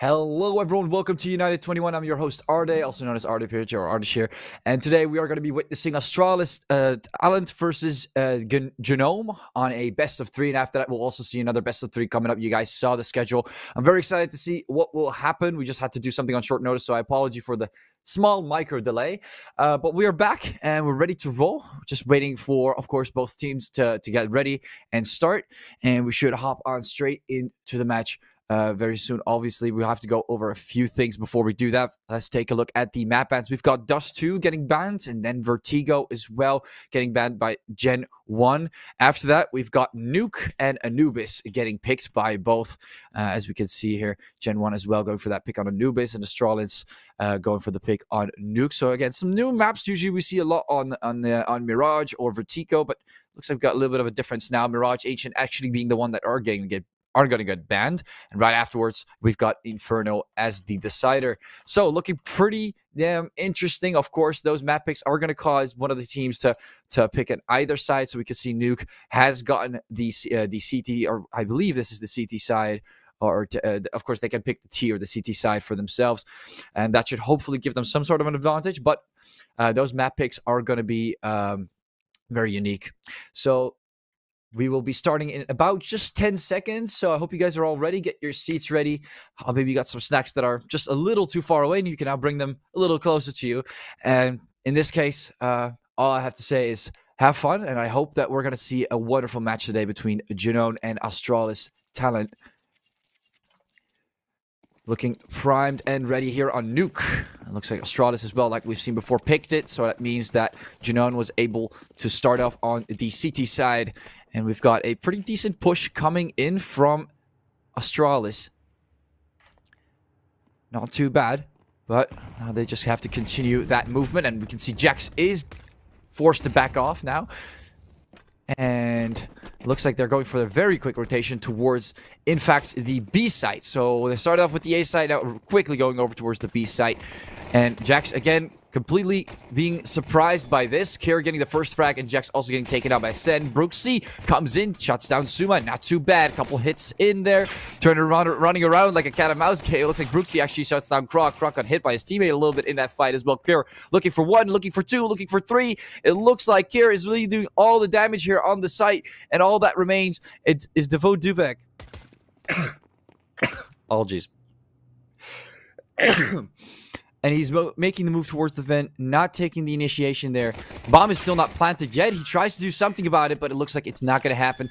Hello everyone, welcome to United21. I'm your host Arde, also known as Arde Pirch or Arde here. And today we are going to be witnessing Astralis Talent versus GenOne on a best of three. And after that, we'll also see another best of three coming up. You guys saw the schedule. I'm very excited to see what will happen. We just had to do something on short notice, so I apologize for the small micro delay. But we are back and we're ready to roll. Just waiting for, of course, both teams to get ready and start. And we should hop on straight into the match very soon. Obviously, we have to go over a few things before we do that. Let's take a look at the map bans. We've got Dust 2 getting banned, and then Vertigo as well getting banned by GenOne. After that, we've got Nuke and Anubis getting picked by both. As we can see here, GenOne as well going for that pick on Anubis, and Astralis going for the pick on Nuke. So again, some new maps. Usually we see a lot on Mirage or Vertigo, but looks like we've got a little bit of a difference now. Mirage, Ancient actually being the one that are going to get banned, and right afterwards we've got Inferno as the decider. So looking pretty damn interesting. Of course, those map picks are going to cause one of the teams to pick on either side. So we can see Nuke has gotten the CT, or I believe this is the CT side, or of course they can pick the T or the CT side for themselves, and that should hopefully give them some sort of an advantage. But those map picks are going to be very unique. So we will be starting in about just 10 seconds, so I hope you guys are all ready. Get your seats ready. Maybe you got some snacks that are just a little too far away, and you can now bring them a little closer to you. And in this case, all I have to say is have fun, and I hope that we're going to see a wonderful match today between GenOne and Astralis Talent. Looking primed and ready here on Nuke. It looks like Astralis as well, like we've seen before, picked it. So that means that GenOne was able to start off on the CT side. And we've got a pretty decent push coming in from Astralis. Not too bad, but now they just have to continue that movement. And we can see Jax is forced to back off now. And it looks like they're going for a very quick rotation towards, in fact, the B site. So they started off with the A site, now quickly going over towards the B site. And Jax, again, completely being surprised by this. Kira getting the first frag, and Jax also getting taken out by Sen. Brooksy comes in, shuts down Suma. Not too bad. Couple hits in there. Turning around, running around like a cat and mouse game. It looks like Brooksy actually shuts down Croc. Croc got hit by his teammate a little bit in that fight as well. Kira looking for one, looking for two, looking for three. It looks like Kira is really doing all the damage here on the site, and all that remains is Devo Duvek. Oh, jeez. And he's making the move towards the vent, not taking the initiation there. Bomb is still not planted yet. He tries to do something about it, but it looks like it's not going to happen.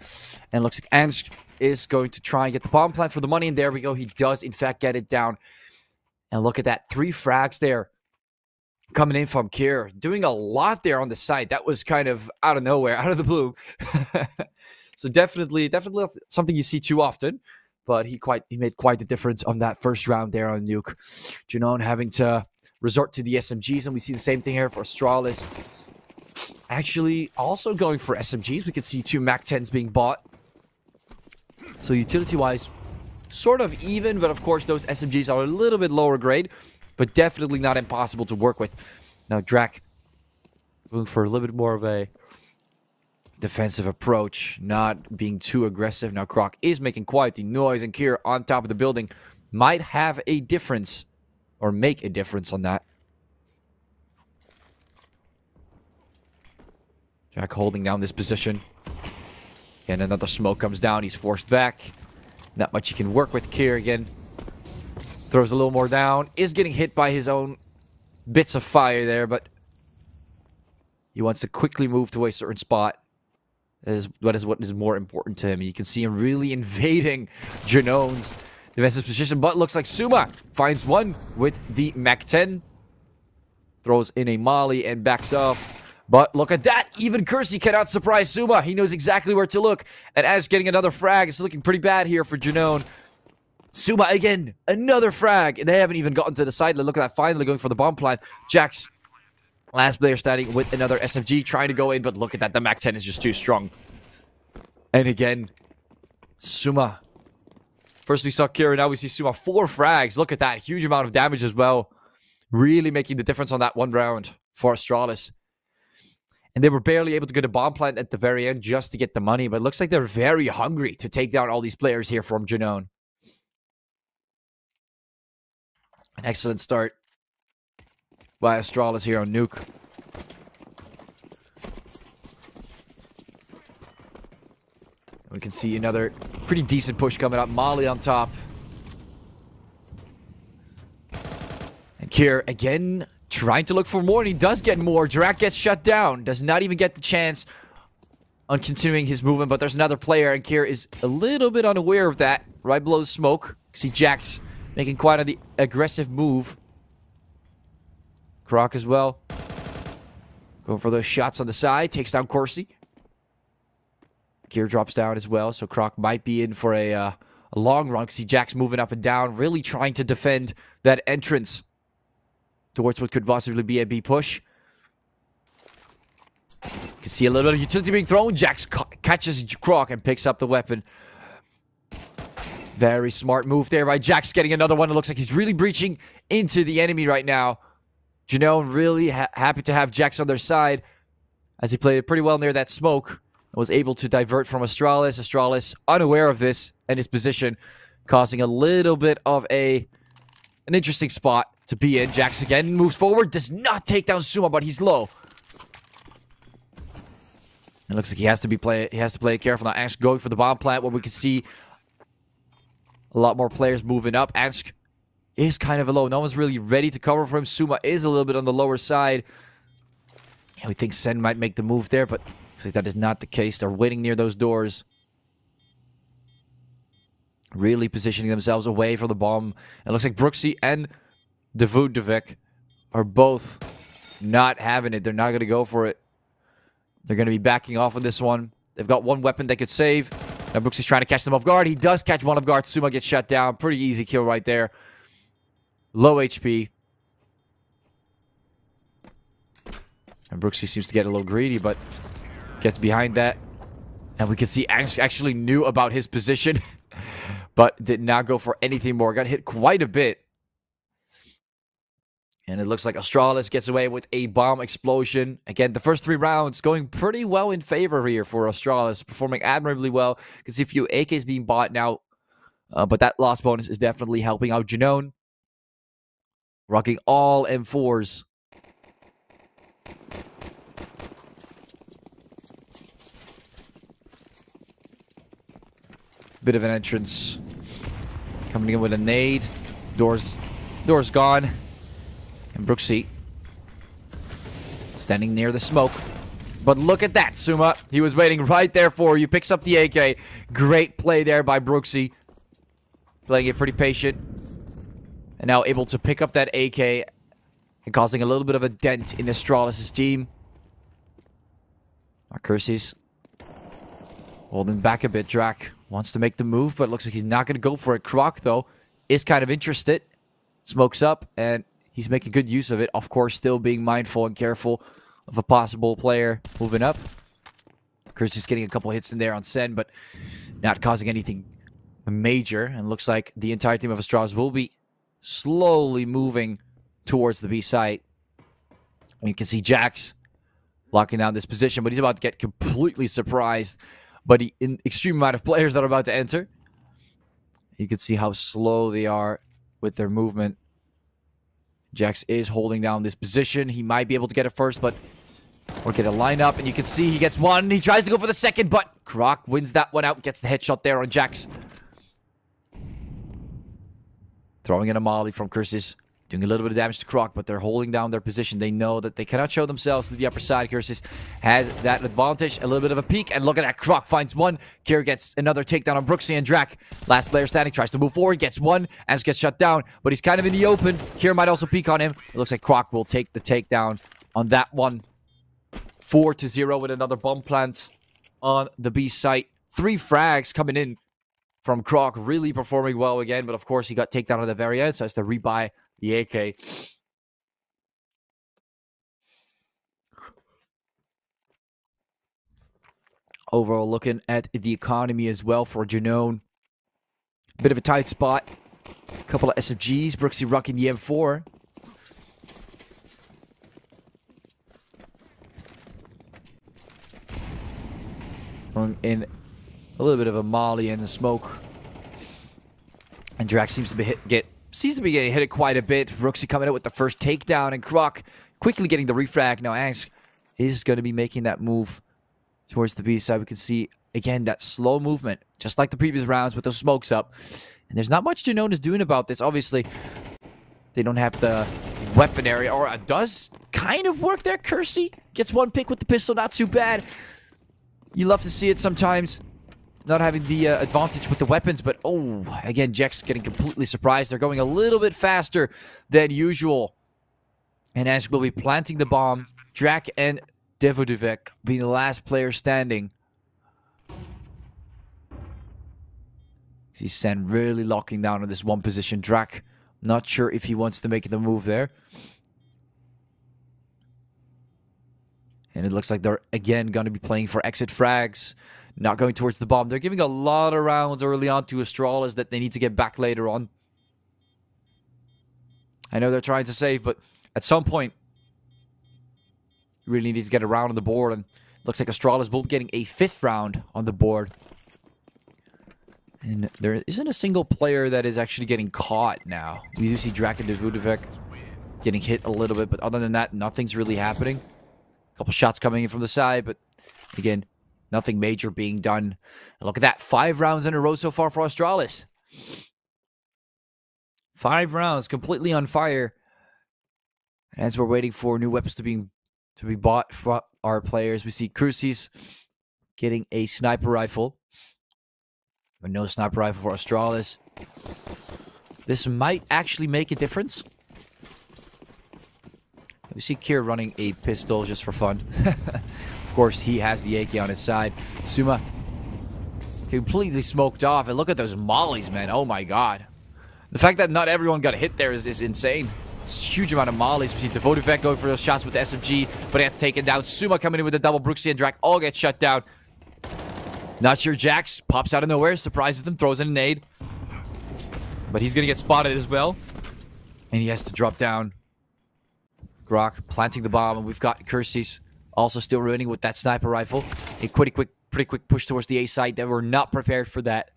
And it looks like Ansk is going to try and get the bomb plant for the money. And there we go. He does, in fact, get it down. And look at that. 3 frags there coming in from Kier. Doing a lot there on the side. That was kind of out of nowhere, out of the blue. So definitely something you see too often. But he made quite the difference on that first round there on Nuke. GenOne having to resort to the SMGs, and we see the same thing here for Astralis. Actually, also going for SMGs. We can see 2 MAC-10s being bought. So utility-wise, sort of even, but of course those SMGs are a little bit lower grade, but definitely not impossible to work with. Now Drak going for a little bit more of a defensive approach, not being too aggressive. Now Croc is making quite the noise, and Kier on top of the building might have a difference, or make a difference on that. Jack holding down this position. And another smoke comes down. He's forced back. Not much he can work with. Kier again throws a little more down. Is getting hit by his own bits of fire there, but he wants to quickly move to a certain spot. That is what is more important to him. You can see him really invading GenOne's defensive position, but looks like Suma finds one with the MAC-10. Throws in a molly and backs off. But look at that. Even Kersey cannot surprise Suma. He knows exactly where to look. And as getting another frag, it's looking pretty bad here for GenOne. Suma again, another frag. And they haven't even gotten to the side. Look at that, finally going for the bomb plant. Jax, last player standing with another SMG, trying to go in, but look at that. The MAC-10 is just too strong. And again, Suma. First we saw Kira, now we see Suma. 4 frags. Look at that. Huge amount of damage as well. Really making the difference on that one round for Astralis. And they were barely able to get a bomb plant at the very end just to get the money. But it looks like they're very hungry to take down all these players here from GenOne. An excellent start by Astralis here on Nuke. We can see another pretty decent push coming up. Molly on top. And Kier again trying to look for more, and he does get more. Drak gets shut down. Does not even get the chance on continuing his movement, but there's another player, and Kier is a little bit unaware of that. Right below the smoke. See Jax making quite an aggressive move. Croc as well. Going for those shots on the side. Takes down Corsi. Kier drops down as well, so Croc might be in for a long run. See Jax moving up and down, really trying to defend that entrance towards what could possibly be a B push. You can see a little bit of utility being thrown. Jax catches Croc and picks up the weapon. Very smart move there by Jax, getting another one. It looks like he's really breaching into the enemy right now. GenOne really happy to have Jax on their side, as he played it pretty well near that smoke. Was able to divert from Astralis. Astralis unaware of this and his position, causing a little bit of an interesting spot to be in. Jax again moves forward, does not take down Suma, but he's low. It looks like he has to play it careful now. Ask going for the bomb plant, where we can see a lot more players moving up. Ask is kind of alone. No one's really ready to cover for him. Suma is a little bit on the lower side. Yeah, we think Sen might make the move there, but looks like that is not the case. They're waiting near those doors. Really positioning themselves away from the bomb. It looks like Brooksy and Devudevik are both not having it. They're not going to go for it. They're going to be backing off on this one. They've got one weapon they could save. Now Brooksy's trying to catch them off guard. He does catch one off guard. Suma gets shut down. Pretty easy kill right there. Low HP. And Brooksy seems to get a little greedy, but gets behind that. And we can see Angst actually knew about his position, but did not go for anything more. Got hit quite a bit. And it looks like Astralis gets away with a bomb explosion. Again, the first 3 rounds going pretty well in favor here for Astralis. Performing admirably well. You can see a few AKs being bought now. But that loss bonus is definitely helping out GenOne. Rocking all M4s. Bit of an entrance. Coming in with a nade. Door's gone. And Brooksy standing near the smoke. But look at that, Suma. He was waiting right there for you. Picks up the AK. Great play there by Brooksy. Playing it pretty patient. And now able to pick up that AK. And causing a little bit of a dent in Astralis' team. Curses holding back a bit. Drak wants to make the move, but it looks like he's not going to go for it. Croc, though, is kind of interested. Smokes up, and he's making good use of it. Of course, still being mindful and careful of a possible player moving up. Curses getting a couple hits in there on Sen, but not causing anything major. And looks like the entire team of Astralis will be slowly moving towards the B site. And you can see Jax locking down this position, but he's about to get completely surprised by the extreme amount of players that are about to enter. You can see how slow they are with their movement. Jax is holding down this position. He might be able to get it first, but or get a lineup, and you can see he gets one. He tries to go for the second, but Croc wins that one out. Gets the headshot there on Jax. Throwing in a molly from Curses. Doing a little bit of damage to Croc, but they're holding down their position. They know that they cannot show themselves to the upper side. Curses has that advantage. A little bit of a peek, and look at that. Croc finds one. Kier gets another takedown on Brooksy, and Drak, last player standing, tries to move forward, gets one, and gets shut down, but he's kind of in the open. Kier might also peek on him. It looks like Croc will take the takedown on that one. 4-0 with another bomb plant on the B site. 3 frags coming in from Croc, really performing well again, but of course he got takedown at the very end, so has to rebuy the AK. Overall, looking at the economy as well for GenOne. Bit of a tight spot. A couple of SMGs. Brooksy rocking the M4. In a little bit of a molly and the smoke. And Drak seems to get seems to be getting hit quite a bit. Rooksy coming out with the first takedown, and Croc quickly getting the refrag. Now Angst is going to be making that move towards the B side. We can see, again, that slow movement, just like the previous rounds with those smokes up. And there's not much GenOne is doing about this. Obviously, they don't have the weapon area, or it does kind of work there. Kersey gets one pick with the pistol, not too bad. You love to see it sometimes, not having the advantage with the weapons, but oh, again, Jex getting completely surprised. They're going a little bit faster than usual. And Ash will be planting the bomb. Drak and Devodivek being the last player standing. See Sen really locking down on this one position. Drak, not sure if he wants to make the move there. And it looks like they're, again, going to be playing for exit frags. Not going towards the bomb. They're giving a lot of rounds early on to Astralis that they need to get back later on. I know they're trying to save, but at some point, you really need to get a round on the board. And it looks like Astralis will be getting a 5th round on the board. And there isn't a single player that is actually getting caught now. We do see Drak and Devudivek getting hit a little bit, but other than that, nothing's really happening. A couple shots coming in from the side, but again, nothing major being done. And look at that, 5 rounds in a row so far for Astralis. 5 rounds, completely on fire. And as we're waiting for new weapons to be bought for our players, we see Crucis getting a sniper rifle. But no sniper rifle for Astralis. This might actually make a difference. We see Kier running a pistol just for fun. Of course, he has the AK on his side. Suma completely smoked off. And look at those mollies, man. Oh my god. The fact that not everyone got hit there is insane. It's a huge amount of mollies. We see Devodivek going for those shots with the SMG, but he had to take it down. Suma coming in with the double. Brooksy and Drak all get shut down. Not sure. Jax pops out of nowhere, surprises them, throws in a nade. But he's going to get spotted as well. And he has to drop down. Grok planting the bomb, and we've got Kersey's also still running with that sniper rifle. A pretty quick push towards the A site. They were not prepared for that.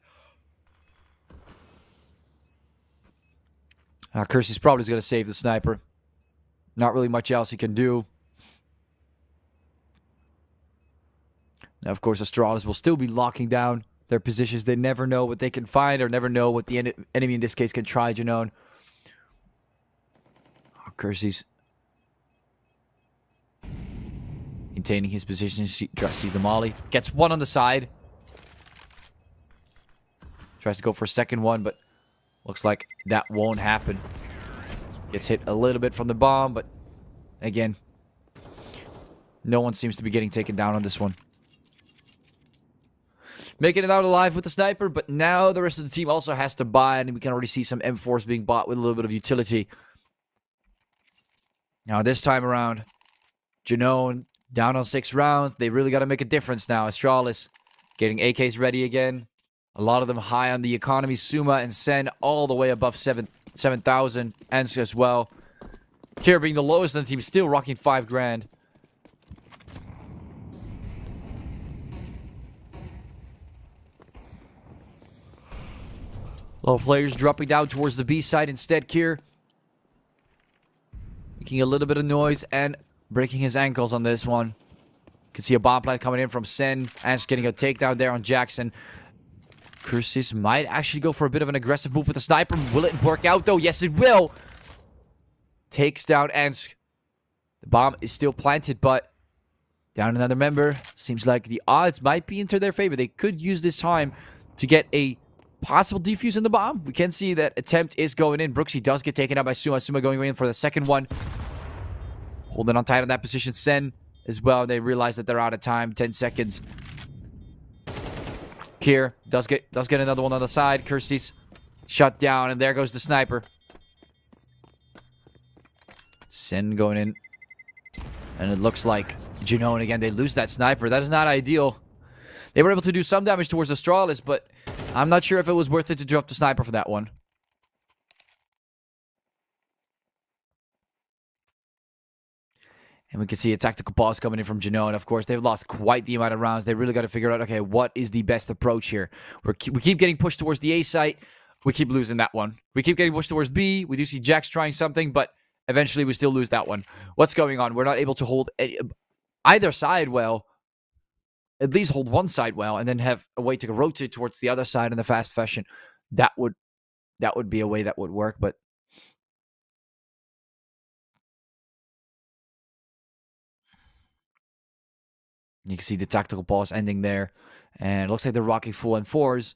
Kersey's probably going to save the sniper. Not really much else he can do. Now, of course, Astralis will still be locking down their positions. They never know what they can find or never know what the enemy in this case can try, GenOne. Kersey's maintaining his position. Sees the molly. Gets one on the side. Tries to go for a second one, but looks like that won't happen. Gets hit a little bit from the bomb, but again, no one seems to be getting taken down on this one. Making it out alive with the sniper, but now the rest of the team also has to buy, and we can already see some M4s being bought with a little bit of utility. Now, this time around, GenOne down on 6 rounds. They really got to make a difference now. Astralis getting AKs ready again. A lot of them high on the economy. Suma and Sen all the way above 7,000. Ensk as well. Kier being the lowest on the team, still rocking 5 grand. Low players dropping down towards the B side instead. Kier making a little bit of noise and breaking his ankles on this one. You can see a bomb plant coming in from Sen. And getting a takedown there on Jackson. Crucis might actually go for a bit of an aggressive move with the sniper. Will it work out though? Yes, it will. Takes down Ensk. The bomb is still planted, but down another member. Seems like the odds might be into their favor. They could use this time to get a possible defuse in the bomb. We can see that attempt is going in. Brooksy does get taken out by Suma. Suma going in for the second one. Holding on tight on that position. Sen as well. They realize that they're out of time. 10 seconds. Kier does get another one on the side. Kersey's shut down, and there goes the sniper. Sen going in. And it looks like GenOne again. They lose that sniper. That is not ideal. They were able to do some damage towards Astralis, but I'm not sure if it was worth it to drop the sniper for that one. And we can see a tactical pause coming in from GenOne. Of course, they've lost quite the amount of rounds. They really got to figure out, okay, what is the best approach here? We keep getting pushed towards the A site. we keep losing that one. We keep getting pushed towards B. We do see Jax trying something, but eventually we still lose that one. What's going on? We're not able to hold either side well. At least hold one side well, and then have a way to rotate towards the other side in a fast fashion. That would be a way that would work, but you can see the tactical pause ending there. And it looks like they're rocking full M4s.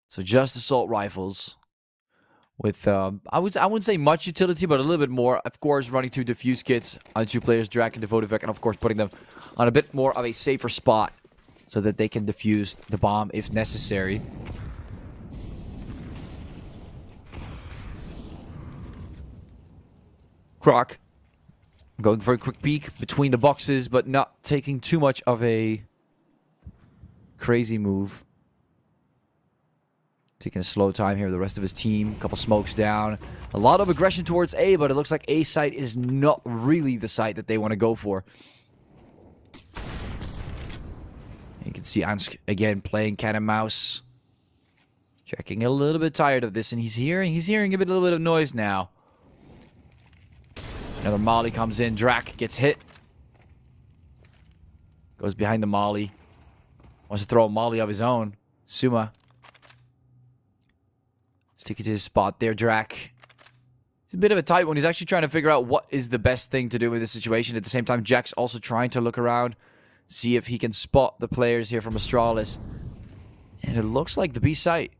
So just assault rifles with, I wouldn't say much utility, but a little bit more. Of course, running 2 defuse kits on 2 players, Drak and Devotivec, and of course putting them on a bit more of a safer spot so that they can defuse the bomb if necessary. Croc going for a quick peek between the boxes, but not taking too much of a crazy move. Taking a slow time here with the rest of his team. A couple smokes down. A lot of aggression towards A, but it looks like A site is not really the site that they want to go for. You can see Ansk again playing cat and mouse. Checking a little bit tired of this, and he's hearing a little bit of noise now. Another molly comes in. Drak gets hit. Goes behind the molly. Wants to throw a molly of his own. Suma. Stick it to his spot there, Drak. It's a bit of a tight one. He's actually trying to figure out what is the best thing to do with this situation. At the same time, Jack's also trying to look around. See if he can spot the players here from Astralis. And it looks like the B site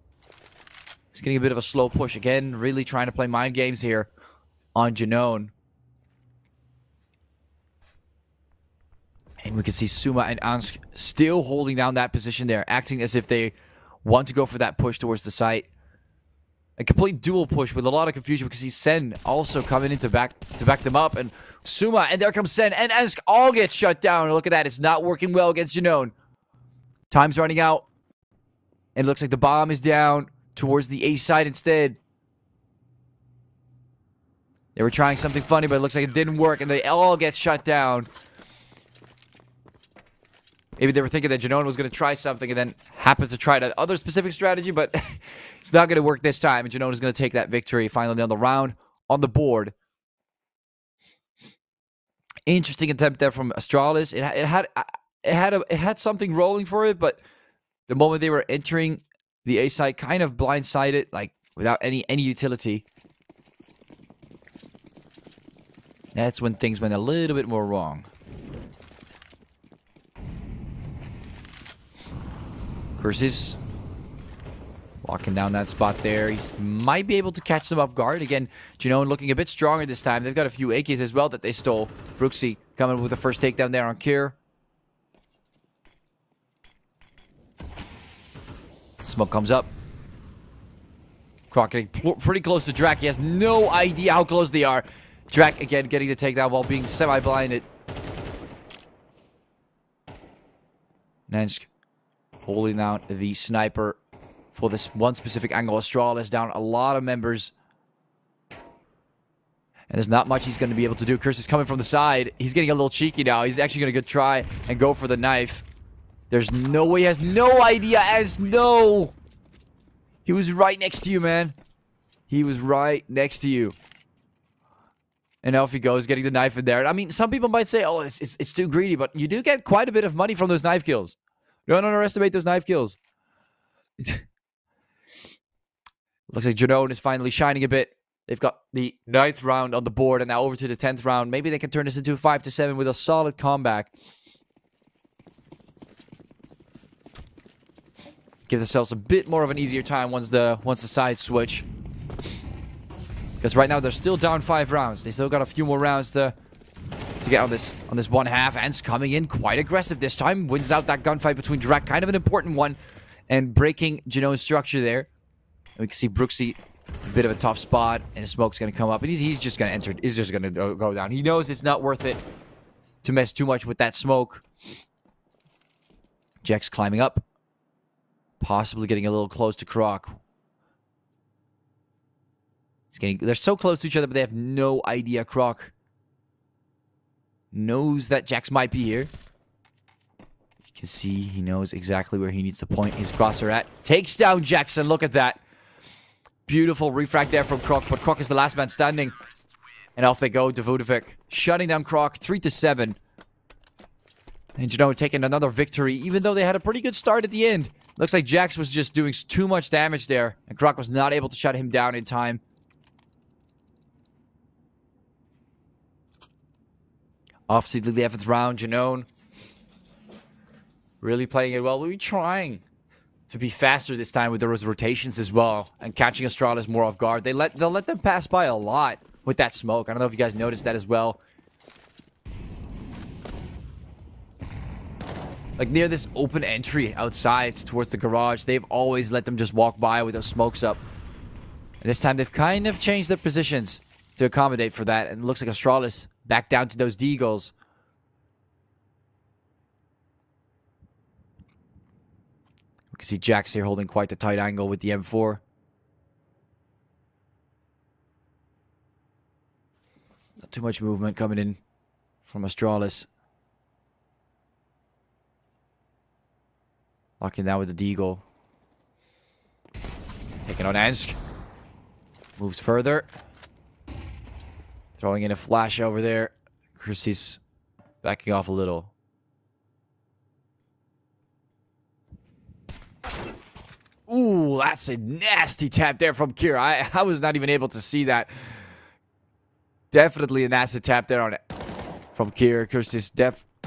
is getting a bit of a slow push. Again, really trying to play mind games here on GenOne. And we can see Suma and Ansk still holding down that position there, acting as if they want to go for that push towards the site. A complete dual push with a lot of confusion because see Sen also coming in to back them up. And Suma, and there comes Sen, and Ansk all gets shut down. Look at that, it's not working well against GenOne. Time's running out. And it looks like the bomb is down towards the A side instead. They were trying something funny, but it looks like it didn't work, and they all get shut down. Maybe they were thinking that GenOne was going to try something and then happened to try that other specific strategy, but it's not going to work this time. And GenOne is going to take that victory finally on the round on the board. Interesting attempt there from Astralis. It had something rolling for it, but the moment they were entering the A side, kind of blindsided, like without any utility. That's when things went a little bit more wrong. Curses. Walking down that spot there. He might be able to catch them off guard. Again, GenOne looking a bit stronger this time. They've got a few AKs as well that they stole. Brooksy coming with the first takedown there on Kier. Smoke comes up. Croc getting pretty close to Drak. He has no idea how close they are. Drak again getting the takedown while being semi-blinded. Nensk holding out the sniper for this one specific angle. Astralis down a lot of members. And there's not much he's going to be able to do. Curse is coming from the side. He's getting a little cheeky now. He's actually going to try and go for the knife. There's no way. He has no idea. No. He was right next to you, man. He was right next to you. And off he goes, getting the knife in there. I mean, some people might say, oh, it's too greedy, but you do get quite a bit of money from those knife kills. Don't underestimate those knife kills. Looks like GenOne is finally shining a bit. They've got the 9th round on the board and now over to the 10th round. Maybe they can turn this into a 5-7 with a solid comeback. Give themselves a bit more of an easier time once the sides switch. Because right now they're still down 5 rounds. They still got a few more rounds to get on this one half. Ants coming in quite aggressive this time. Wins out that gunfight between Drak. Kind of an important one. And breaking GenOne's structure there. And we can see Brooksy, a bit of a tough spot. And the smoke's going to come up. And he's just going to enter. He's just going to go down. He knows it's not worth it to mess too much with that smoke. Jack's climbing up. Possibly getting a little close to Croc. They're so close to each other, but they have no idea Croc knows that Jax might be here. can see he knows exactly where he needs to point his crosser at. Takes down Jackson. Look at that. Beautiful refract there from Krok, but Krok is the last man standing. And off they go, Devodovic shutting down Krok, 3-7. And GenOne taking another victory, even though they had a pretty good start at the end. Looks like Jax was just doing too much damage there, and Krok was not able to shut him down in time. Off to the 11th round, GenOne really playing it well. We'll be trying to be faster this time with those rotations as well, and catching Astralis more off guard. They'll let them pass by a lot with that smoke. I don't know if you guys noticed that as well. Like near this open entry outside towards the garage, they've always let them just walk by with those smokes up. And this time they've kind of changed their positions to accommodate for that. And it looks like Astralis back down to those deagles. We can see Jax here holding quite the tight angle with the M4. Not too much movement coming in from Astralis. Locking down with the deagle. Taking on Ansk. Moves further. Throwing in a flash over there. Chrissy's backing off a little. Ooh, that's a nasty tap there from Kira. I was not even able to see that. Definitely a nasty tap there on it from Kira. Chrissy's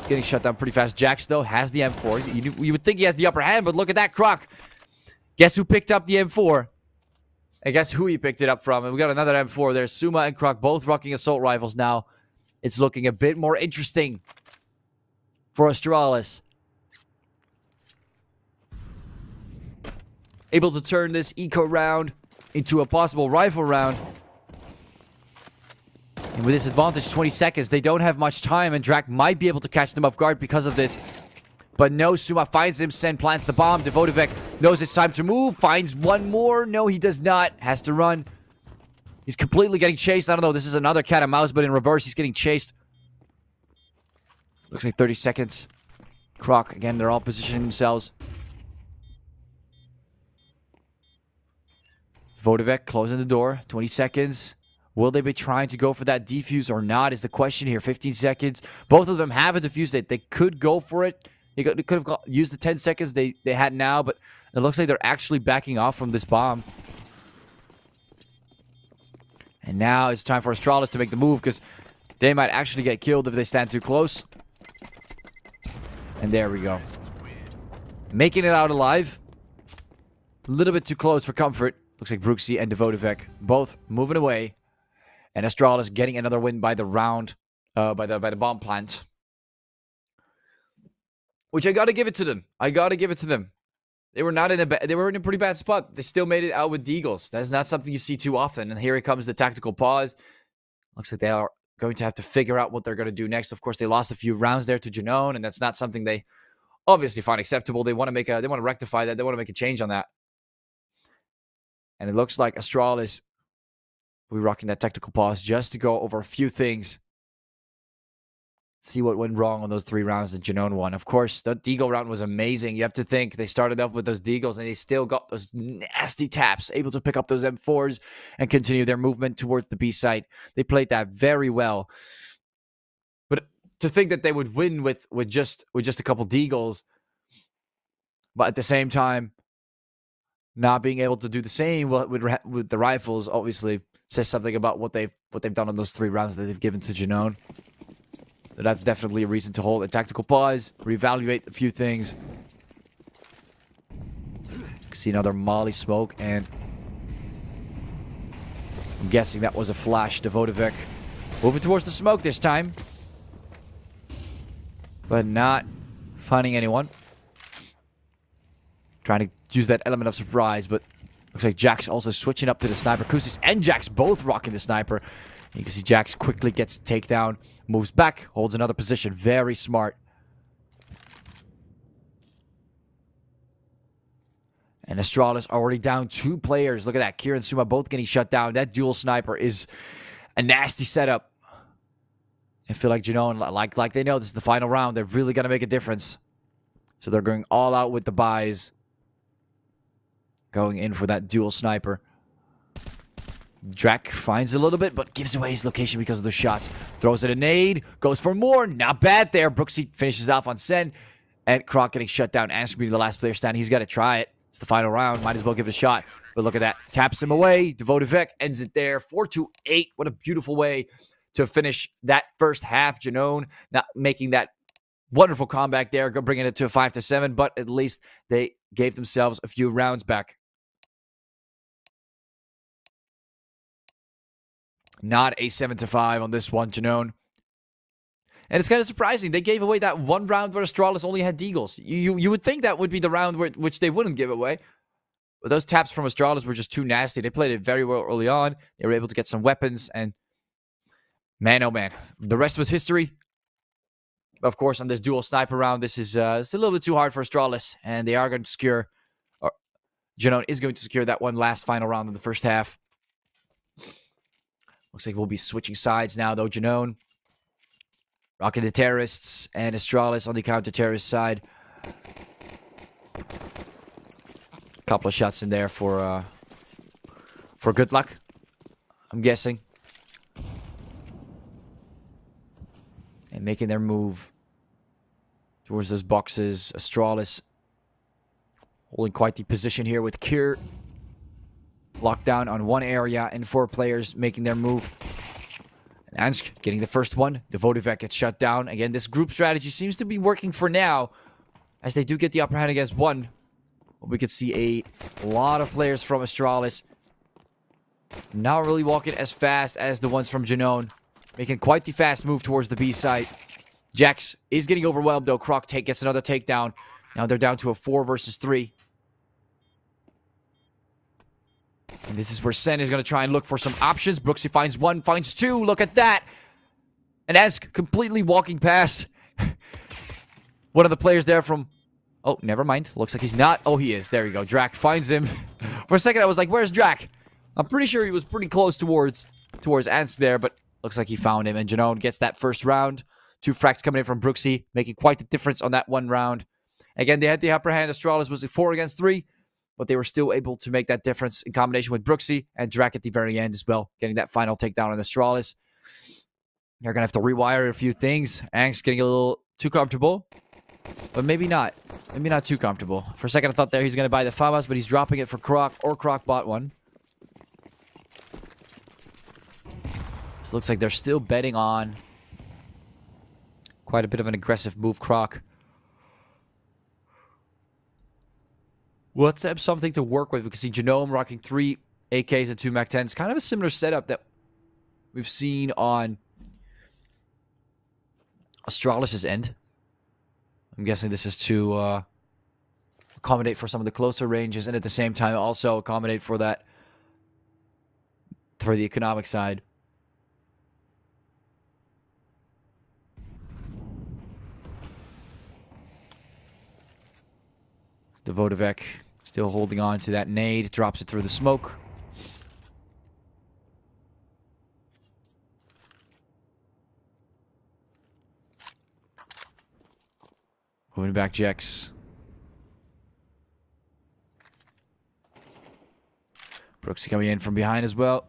getting shut down pretty fast. Jax, though, has the M4. You would think he has the upper hand, but look at that, Krok. Guess who picked up the M4? And guess who he picked it up from? And we got another M4 there. Suma and Krok both rocking assault rifles now. It's looking a bit more interesting for Astralis. Able to turn this eco round into a possible rifle round. And with this advantage, 20 seconds, they don't have much time, and Drak might be able to catch them off guard because of this. But no, Suma finds him, Sen plants the bomb. Devodovic knows it's time to move, finds one more. No, he does not. Has to run. He's completely getting chased. I don't know, this is another cat and mouse, but in reverse, he's getting chased. Looks like 30 seconds. Krok, again, they're all positioning themselves. Devodovic closing the door, 20 seconds. Will they be trying to go for that defuse or not is the question here. 15 seconds. Both of them have a defuse. They could go for it. They could have used the 10 seconds they had now, but it looks like they're actually backing off from this bomb. And now it's time for Astralis to make the move, because they might actually get killed if they stand too close. And there we go. Making it out alive. A little bit too close for comfort. Looks like Bruxy and Devodovic both moving away. And Astralis getting another win by the round, by the bomb plant. Which I gotta give it to them. I gotta give it to them. They were not in they were in a pretty bad spot. They still made it out with deagles. That's not something you see too often. And here comes the tactical pause. Looks like they are going to have to figure out what they're going to do next. Of course, they lost a few rounds there to GenOne, and that's not something they obviously find acceptable. They want to rectify that. They want to make a change on that. And it looks like Astralis will be rocking that tactical pause just to go over a few things. See what went wrong on those 3 rounds that GenOne won. Of course, the deagle round was amazing. You have to think they started up with those deagles and they still got those nasty taps, able to pick up those M4s and continue their movement towards the B site. They played that very well. But to think that they would win with just a couple deagles, but at the same time not being able to do the same with the rifles, obviously says something about what they've done on those 3 rounds that they've given to GenOne. So that's definitely a reason to hold a tactical pause, reevaluate a few things. See another Molly smoke, and I'm guessing that was a flash. Devodovic moving towards the smoke this time, but not finding anyone. Trying to use that element of surprise, but looks like Jax also switching up to the sniper. Kusis and Jax both rocking the sniper. You can see Jax quickly gets takedown, moves back, holds another position. Very smart. And Astralis already down 2 players. Look at that. Kira and Suma both getting shut down. That dual sniper is a nasty setup. I feel like GenOne, like they know this is the final round. They're really going to make a difference. So they're going all out with the buys. Going in for that dual sniper. Drac finds a little bit, but gives away his location because of the shots. Throws it a nade. Goes for more. Not bad there. Brooksy finishes off on Sen. And Croc getting shut down. Ask being the last player standing. He's got to try it. It's the final round. Might as well give it a shot. But look at that. Taps him away. Devotivec ends it there. 4-8. What a beautiful way to finish that first half. GenOne not making that wonderful comeback there. Bringing it to a 5-7. But at least they gave themselves a few rounds back. Not a 7-5 on this one, GenOne. And it's kind of surprising. They gave away that one round where Astralis only had deagles. You would think that would be the round which they wouldn't give away. But those taps from Astralis were just too nasty. They played it very well early on. They were able to get some weapons. And man, oh man. The rest was history. Of course, on this dual sniper round, this is it's a little bit too hard for Astralis. And they are going to secure... Or GenOne is going to secure that one last final round in the first half. Looks like we'll be switching sides now, though. GenOne rocking the terrorists and Astralis on the counter-terrorist side. Couple of shots in there for good luck, I'm guessing. And making their move towards those boxes. Astralis holding quite the position here with Kier. Locked down on one area and 4 players making their move. And Ansk getting the first one. Devotivec gets shut down. Again, this group strategy seems to be working for now, as they do get the upper hand against one. But we could see a lot of players from Astralis not really walking as fast as the ones from GenOne. Making quite the fast move towards the B site. Jax is getting overwhelmed, though. Croc gets another takedown. Now they're down to a 4 versus 3. And this is where Sen is going to try and look for some options. Brooksy finds 1, finds 2. Look at that. And Esk completely walking past one of the players there from... Oh, never mind. Looks like he's not. Oh, he is. There you go. Drac finds him. For a second, I was like, where's Drac? I'm pretty sure he was pretty close towards Ansk there, but looks like he found him. And GenOne gets that first round. 2 fracks coming in from Brooksy, making quite the difference on that one round. Again, they had the upper hand. Astralis was a 4 against 3. But they were still able to make that difference in combination with Brooksy and Drac at the very end as well, getting that final takedown on Astralis. They're going to have to rewire a few things. Angst getting a little too comfortable, but maybe not. Maybe not too comfortable. For a second, I thought there he's going to buy the Famas, but he's dropping it for Croc, or Croc bought one. So it looks like they're still betting on quite a bit of an aggressive move, Croc. Let's have something to work with. We can see GenOne rocking 3 AKs and 2 MAC-10s. Kind of a similar setup that we've seen on Astralis' end. I'm guessing this is to accommodate for some of the closer ranges, and at the same time also accommodate for that, for the economic side. Devotivec still holding on to that nade. Drops it through the smoke. Moving back Jex. Brooksy coming in from behind as well.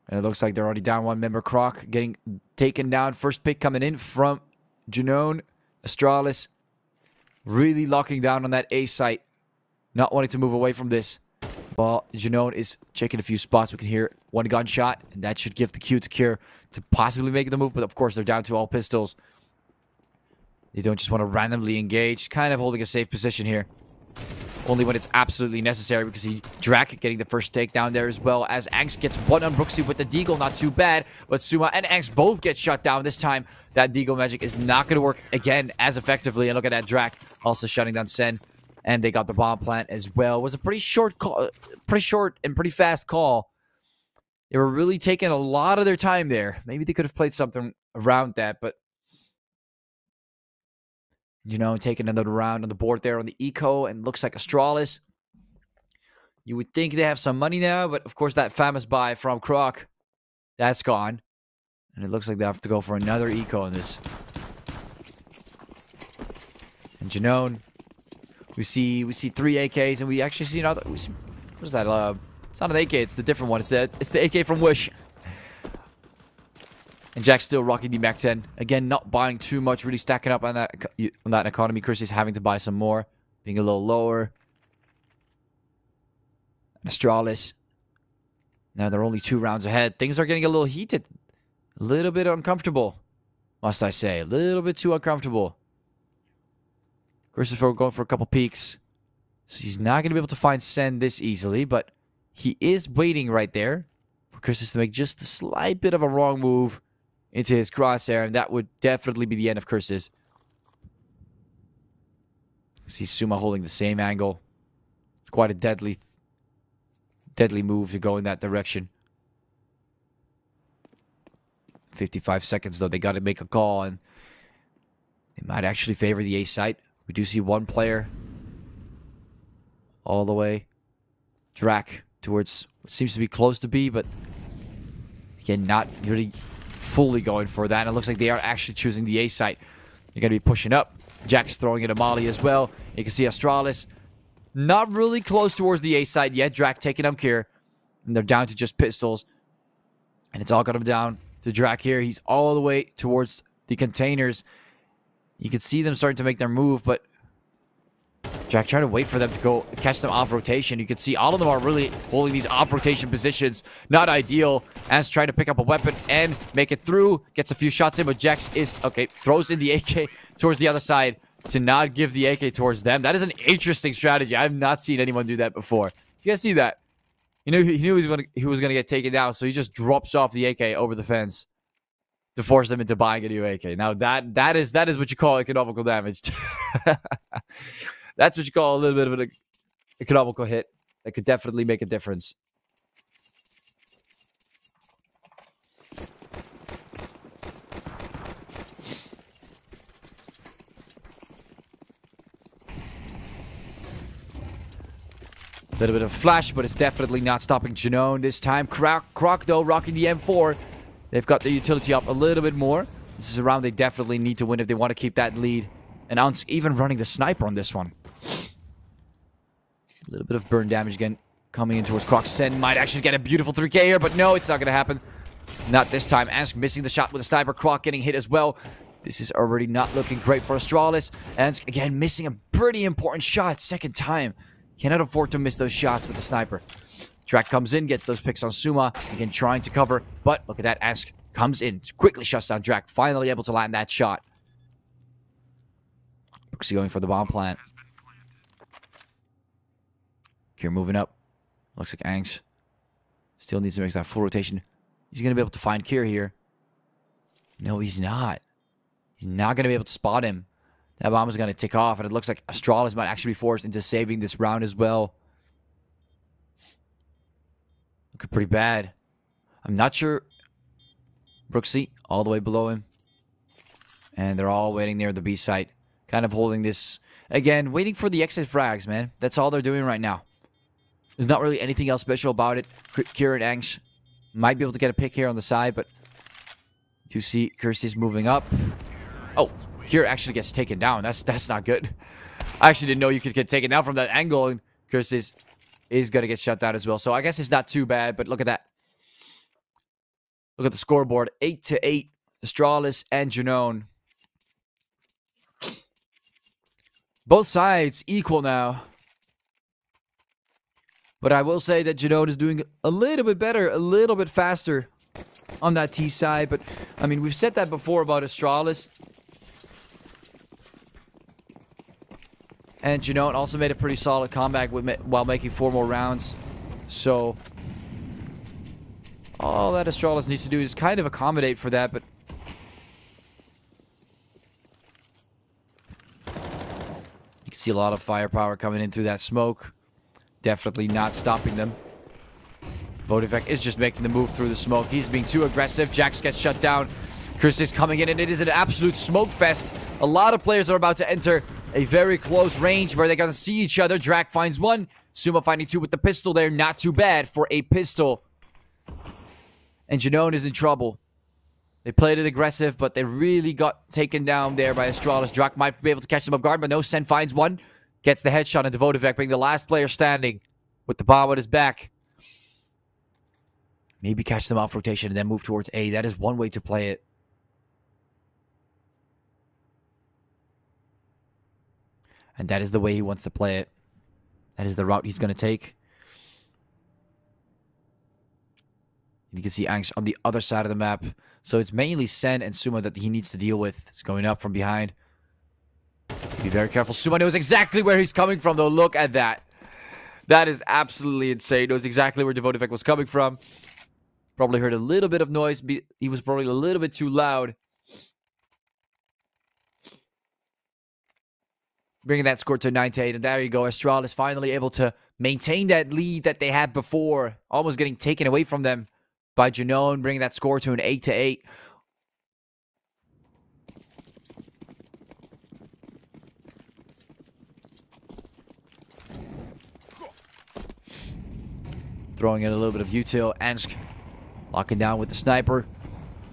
And it looks like they're already down 1 member. Croc getting taken down. First pick coming in from GenOne. Astralis really locking down on that A site. Not wanting to move away from this. Well, GenOne is checking a few spots. We can hear 1 gunshot. And that should give the cue to Kier to possibly make the move. But of course, they're down to all pistols. They don't just want to randomly engage. Kind of holding a safe position here. Only when it's absolutely necessary, because Drac getting the first takedown there as well, as Angst gets 1 on Brooksy with the deagle. Not too bad, but Suma and Angst both get shut down. This time, that deagle magic is not going to work again as effectively. And look at that, Drac also shutting down Sen. And they got the bomb plant as well. It was a pretty short call, pretty short and pretty fast call. They were really taking a lot of their time there. Maybe they could have played something around that, but taking another round on the board there on the eco, and looks like Astralis. You would think they have some money now, but of course that famous buy from Croc, that's gone. And it looks like they have to go for another eco on this. And GenOne. We see 3 AKs, and we actually see another. What is that? It's not an AK. It's the different one. It's the AK from Wish. And Jack's still rocking the Mac 10. Again, not buying too much. Really stacking up on that economy. Kirsty's having to buy some more, being a little lower. Astralis. Now they're only 2 rounds ahead. Things are getting a little heated. A little bit uncomfortable, must I say. A little bit too uncomfortable. Christopher going for a couple peeks. So he's not going to be able to find Sen this easily, but he is waiting right there for Christopher to make just a slight bit of a wrong move into his crosshair, and that would definitely be the end of Curses. See Suma holding the same angle. It's quite a deadly move to go in that direction. 55 seconds, though. They got to make a call, and they might actually favor the A site. We do see one player all the way. Drac towards what seems to be close to B, but again, not really fully going for that. And it looks like they are actually choosing the A site. They're going to be pushing up. Jack's throwing it a Molly as well. You can see Astralis not really close towards the A site yet. Drac taking up here. And they're down to just pistols. And it's all got him down to Drac here. He's all the way towards the containers. You can see them starting to make their move, but Drac trying to wait for them to go catch them off rotation. You can see all of them are really holding these off rotation positions. Not ideal. As trying to pick up a weapon and make it through. Gets a few shots in, but Jax is, okay, throws in the AK towards the other side to not give the AK towards them. That is an interesting strategy. I have not seen anyone do that before. You guys see that? He knew he was gonna get taken down, so he just drops off the AK over the fence to force them into buying a new AK. Now that is what you call economical damage. That's what you call a little bit of an economical hit. That could definitely make a difference. A little bit of flash, but it's definitely not stopping GenOne this time. Croc, though, rocking the M4. They've got the utility up a little bit more. This is a round they definitely need to win if they want to keep that lead. And Ounce even running the sniper on this one. A little bit of burn damage again coming in towards Croc. Sen might actually get a beautiful 3K here, but no, it's not going to happen. Not this time. Ansk missing the shot with the sniper. Croc getting hit as well. This is already not looking great for Astralis. Ansk again missing a pretty important shot. Second time. Cannot afford to miss those shots with the sniper. Drac comes in, gets those picks on Suma. Again, trying to cover. But look at that. Ask comes in. Quickly shuts down Drac. Finally able to land that shot. Brooksy going for the bomb plant. Kier moving up. Looks like Angs still needs to make that full rotation. He's going to be able to find Kier here. No, he's not. He's not going to be able to spot him. That bomb is going to tick off, and it looks like Astralis might actually be forced into saving this round as well. Looking pretty bad. I'm not sure. Brooksy all the way below him. And they're all waiting near the B site. Kind of holding this. Again, waiting for the exit frags, man. That's all they're doing right now. There's not really anything else special about it. Kier and Angsh might be able to get a pick here on the side, but you see Kirsty's moving up. Oh, Kier actually gets taken down. That's not good. I actually didn't know you could get taken down from that angle, and Kirsty is going to get shut down as well. So I guess it's not too bad, but look at that. Look at the scoreboard. 8-8. Astralis and GenOne. Both sides equal now. But I will say that GenOne is doing a little bit better, a little bit faster on that T side. But, I mean, we've said that before about Astralis. And GenOne also made a pretty solid comeback while making 4 more rounds. So, all that Astralis needs to do is kind of accommodate for that, but you can see a lot of firepower coming in through that smoke. Definitely not stopping them. Vodivek is just making the move through the smoke. He's being too aggressive. Jax gets shut down. Chris is coming in, and it is an absolute smoke fest. A lot of players are about to enter a very close range where they're going to see each other. Drac finds one. Suma finding 2 with the pistol there. Not too bad for a pistol. And GenOne is in trouble. They played it aggressive, but they really got taken down there by Astralis. Drak might be able to catch them off guard, but no, Sen finds one. Gets the headshot, and Devotivek being the last player standing with the bomb on his back. Maybe catch them off rotation and then move towards A. That is one way to play it. And that is the way he wants to play it. That is the route he's going to take. You can see Angst on the other side of the map. So it's mainly Sen and Suma that he needs to deal with. It's going up from behind. Needs to be very careful. Suma knows exactly where he's coming from, though. Look at that. That is absolutely insane. Knows exactly where Devotivek was coming from. Probably heard a little bit of noise. He was probably a little bit too loud. Bringing that score to 9-8. And there you go. Astralis is finally able to maintain that lead that they had before. Almost getting taken away from them by GenOne, bringing that score to an 8-8. Throwing in a little bit of util. Ensk locking down with the sniper.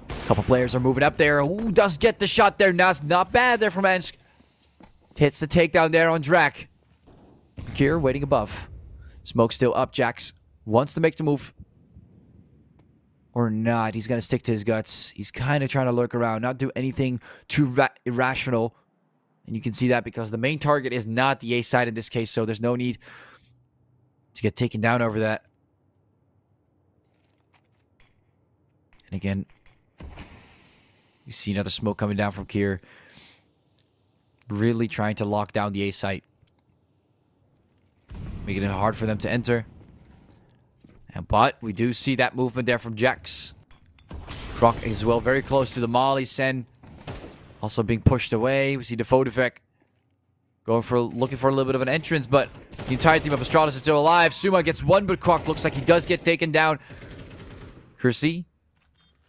A couple players are moving up there. Ooh, does get the shot there. Not bad there from Ensk. Hits the takedown there on Drak. Kier waiting above. Smoke still up. Jax wants to make the move. Or not. He's going to stick to his guts. He's kind of trying to lurk around. Not do anything too irrational. And you can see that because the main target is not the A side in this case. So there's no need to get taken down over that. And again, you see another smoke coming down from Kier. Really trying to lock down the A site. Making it hard for them to enter. But we do see that movement there from Jax. Croc as well, very close to the Molly. Sen also being pushed away. We see Devotivek looking for a little bit of an entrance, but the entire team of Astralis is still alive. Suma gets one, but Croc looks like he does get taken down. Kersey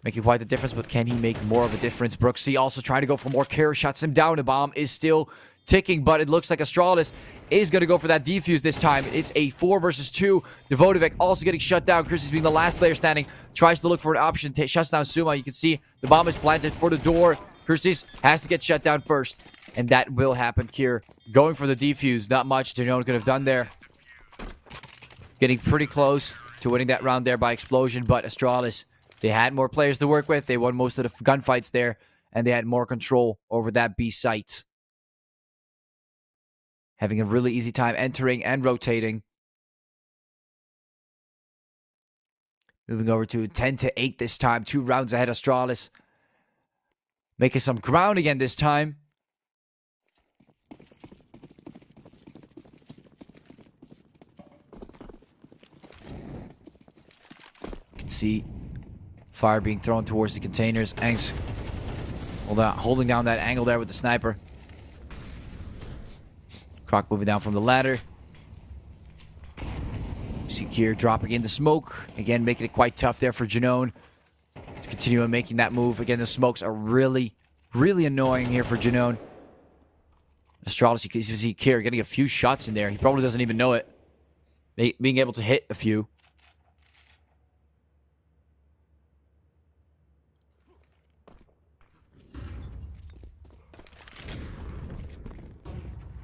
making quite the difference, but can he make more of a difference? Brooksy also trying to go for more care, shuts him down. The bomb is still ticking, but it looks like Astralis is going to go for that defuse this time. It's a 4 versus 2. Devotivek also getting shut down. Kersey's being the last player standing. Tries to look for an option. Shuts down Suma. You can see the bomb is planted for the door. Kersey's has to get shut down first. And that will happen here. Going for the defuse. Not much GenOne could have done there. Getting pretty close to winning that round there by explosion. But Astralis, they had more players to work with. They won most of the gunfights there. And they had more control over that B site. Having a really easy time entering and rotating. Moving over to 10-8 this time. 2 rounds ahead of Astralis. Making some ground again this time. You can see fire being thrown towards the containers. Angst holding down that angle there with the sniper. Croc moving down from the ladder. You see Kier dropping in the smoke. Again, making it quite tough there for GenOne to continue on making that move. Again, the smokes are really, really annoying here for GenOne. Astralis, you can see Kier getting a few shots in there. He probably doesn't even know it. Being able to hit a few.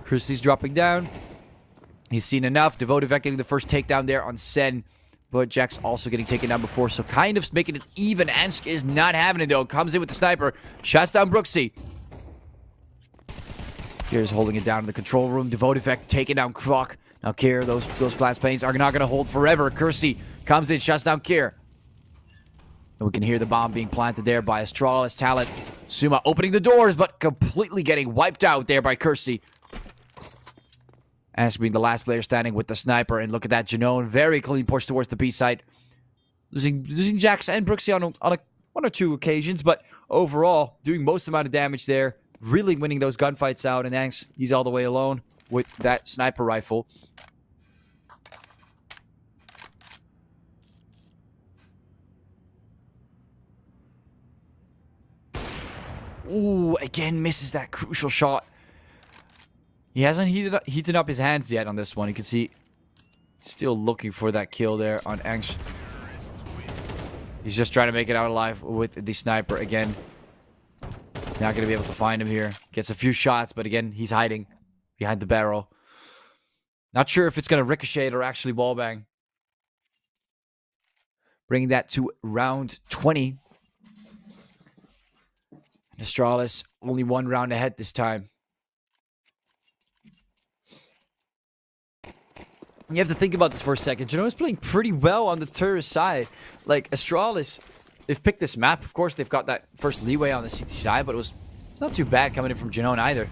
Kersey's dropping down. He's seen enough. Devotivek getting the first takedown there on Sen. But Jax also getting taken down before. So kind of making it even. Ansk is not having it though. Comes in with the sniper. Shuts down Brooksy. Here's holding it down in the control room. Devotivek taking down Croc. Now Kier, those blast panes are not going to hold forever. Kersey comes in, shuts down Kier. And we can hear the bomb being planted there by Astralis talent. Suma opening the doors, but completely getting wiped out there by Kersey. Ash being the last player standing with the sniper. And look at that, GenOne. Very clean push towards the B site. Losing Jax and Brooksy on one or two occasions. But overall, doing most amount of damage there. Really winning those gunfights out. And Angst, he's all the way alone with that sniper rifle. Ooh, again misses that crucial shot. He hasn't heated up his hands yet on this one. You can see still looking for that kill there on Angst. He's just trying to make it out alive with the sniper again. Not going to be able to find him here. Gets a few shots, but again, he's hiding behind the barrel. Not sure if it's going to ricochet or actually wallbang. Bringing that to round 20. Astralis only one round ahead this time. You have to think about this for a second. GenOne's playing pretty well on the terrorist side. Like, Astralis, they've picked this map. Of course, they've got that first leeway on the CT side, but it's not too bad coming in from GenOne either.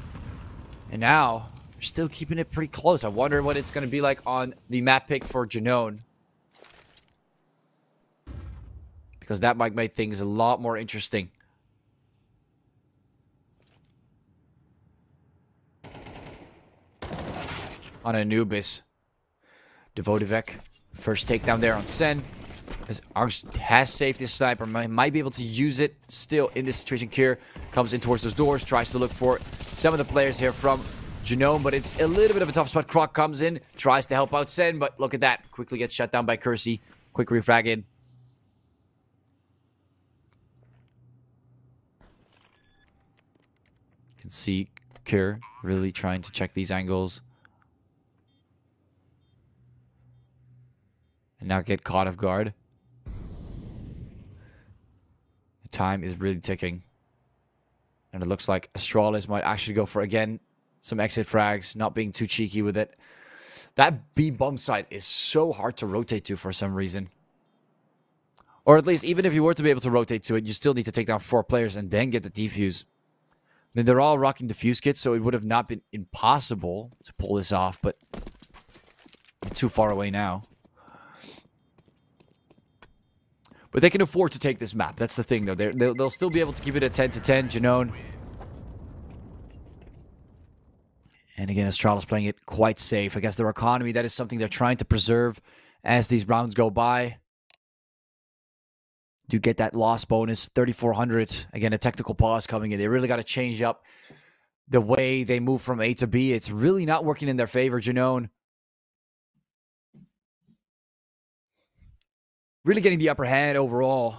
And now, they're still keeping it pretty close. I wonder what it's going to be like on the map pick for GenOne. Because that might make things a lot more interesting. On Anubis. Devotivec. First takedown there on Sen. As Angst has saved his sniper. Might be able to use it still in this situation. Kier comes in towards those doors. Tries to look for some of the players here from GenOne. But it's a little bit of a tough spot. Croc comes in. Tries to help out Sen. But look at that. Quickly gets shut down by Kersey. Quick refrag in. You can see Kier really trying to check these angles. And now get caught off guard. The time is really ticking. And it looks like Astralis might actually go for, again, some exit frags. Not being too cheeky with it. That B bomb site is so hard to rotate to for some reason. Or at least, even if you were to be able to rotate to it, you still need to take down 4 players and then get the defuse. I mean, they're all rocking defuse kits, so it would have not been impossible to pull this off. But too far away now. But they can afford to take this map. That's the thing, though. They'll still be able to keep it at 10-10. GenOne. And again, Astralis playing it quite safe. I guess their economy, that is something they're trying to preserve as these rounds go by. Do get that loss bonus. 3,400. Again, a technical pause coming in. They really got to change up the way they move from A to B. It's really not working in their favor, GenOne. Really getting the upper hand overall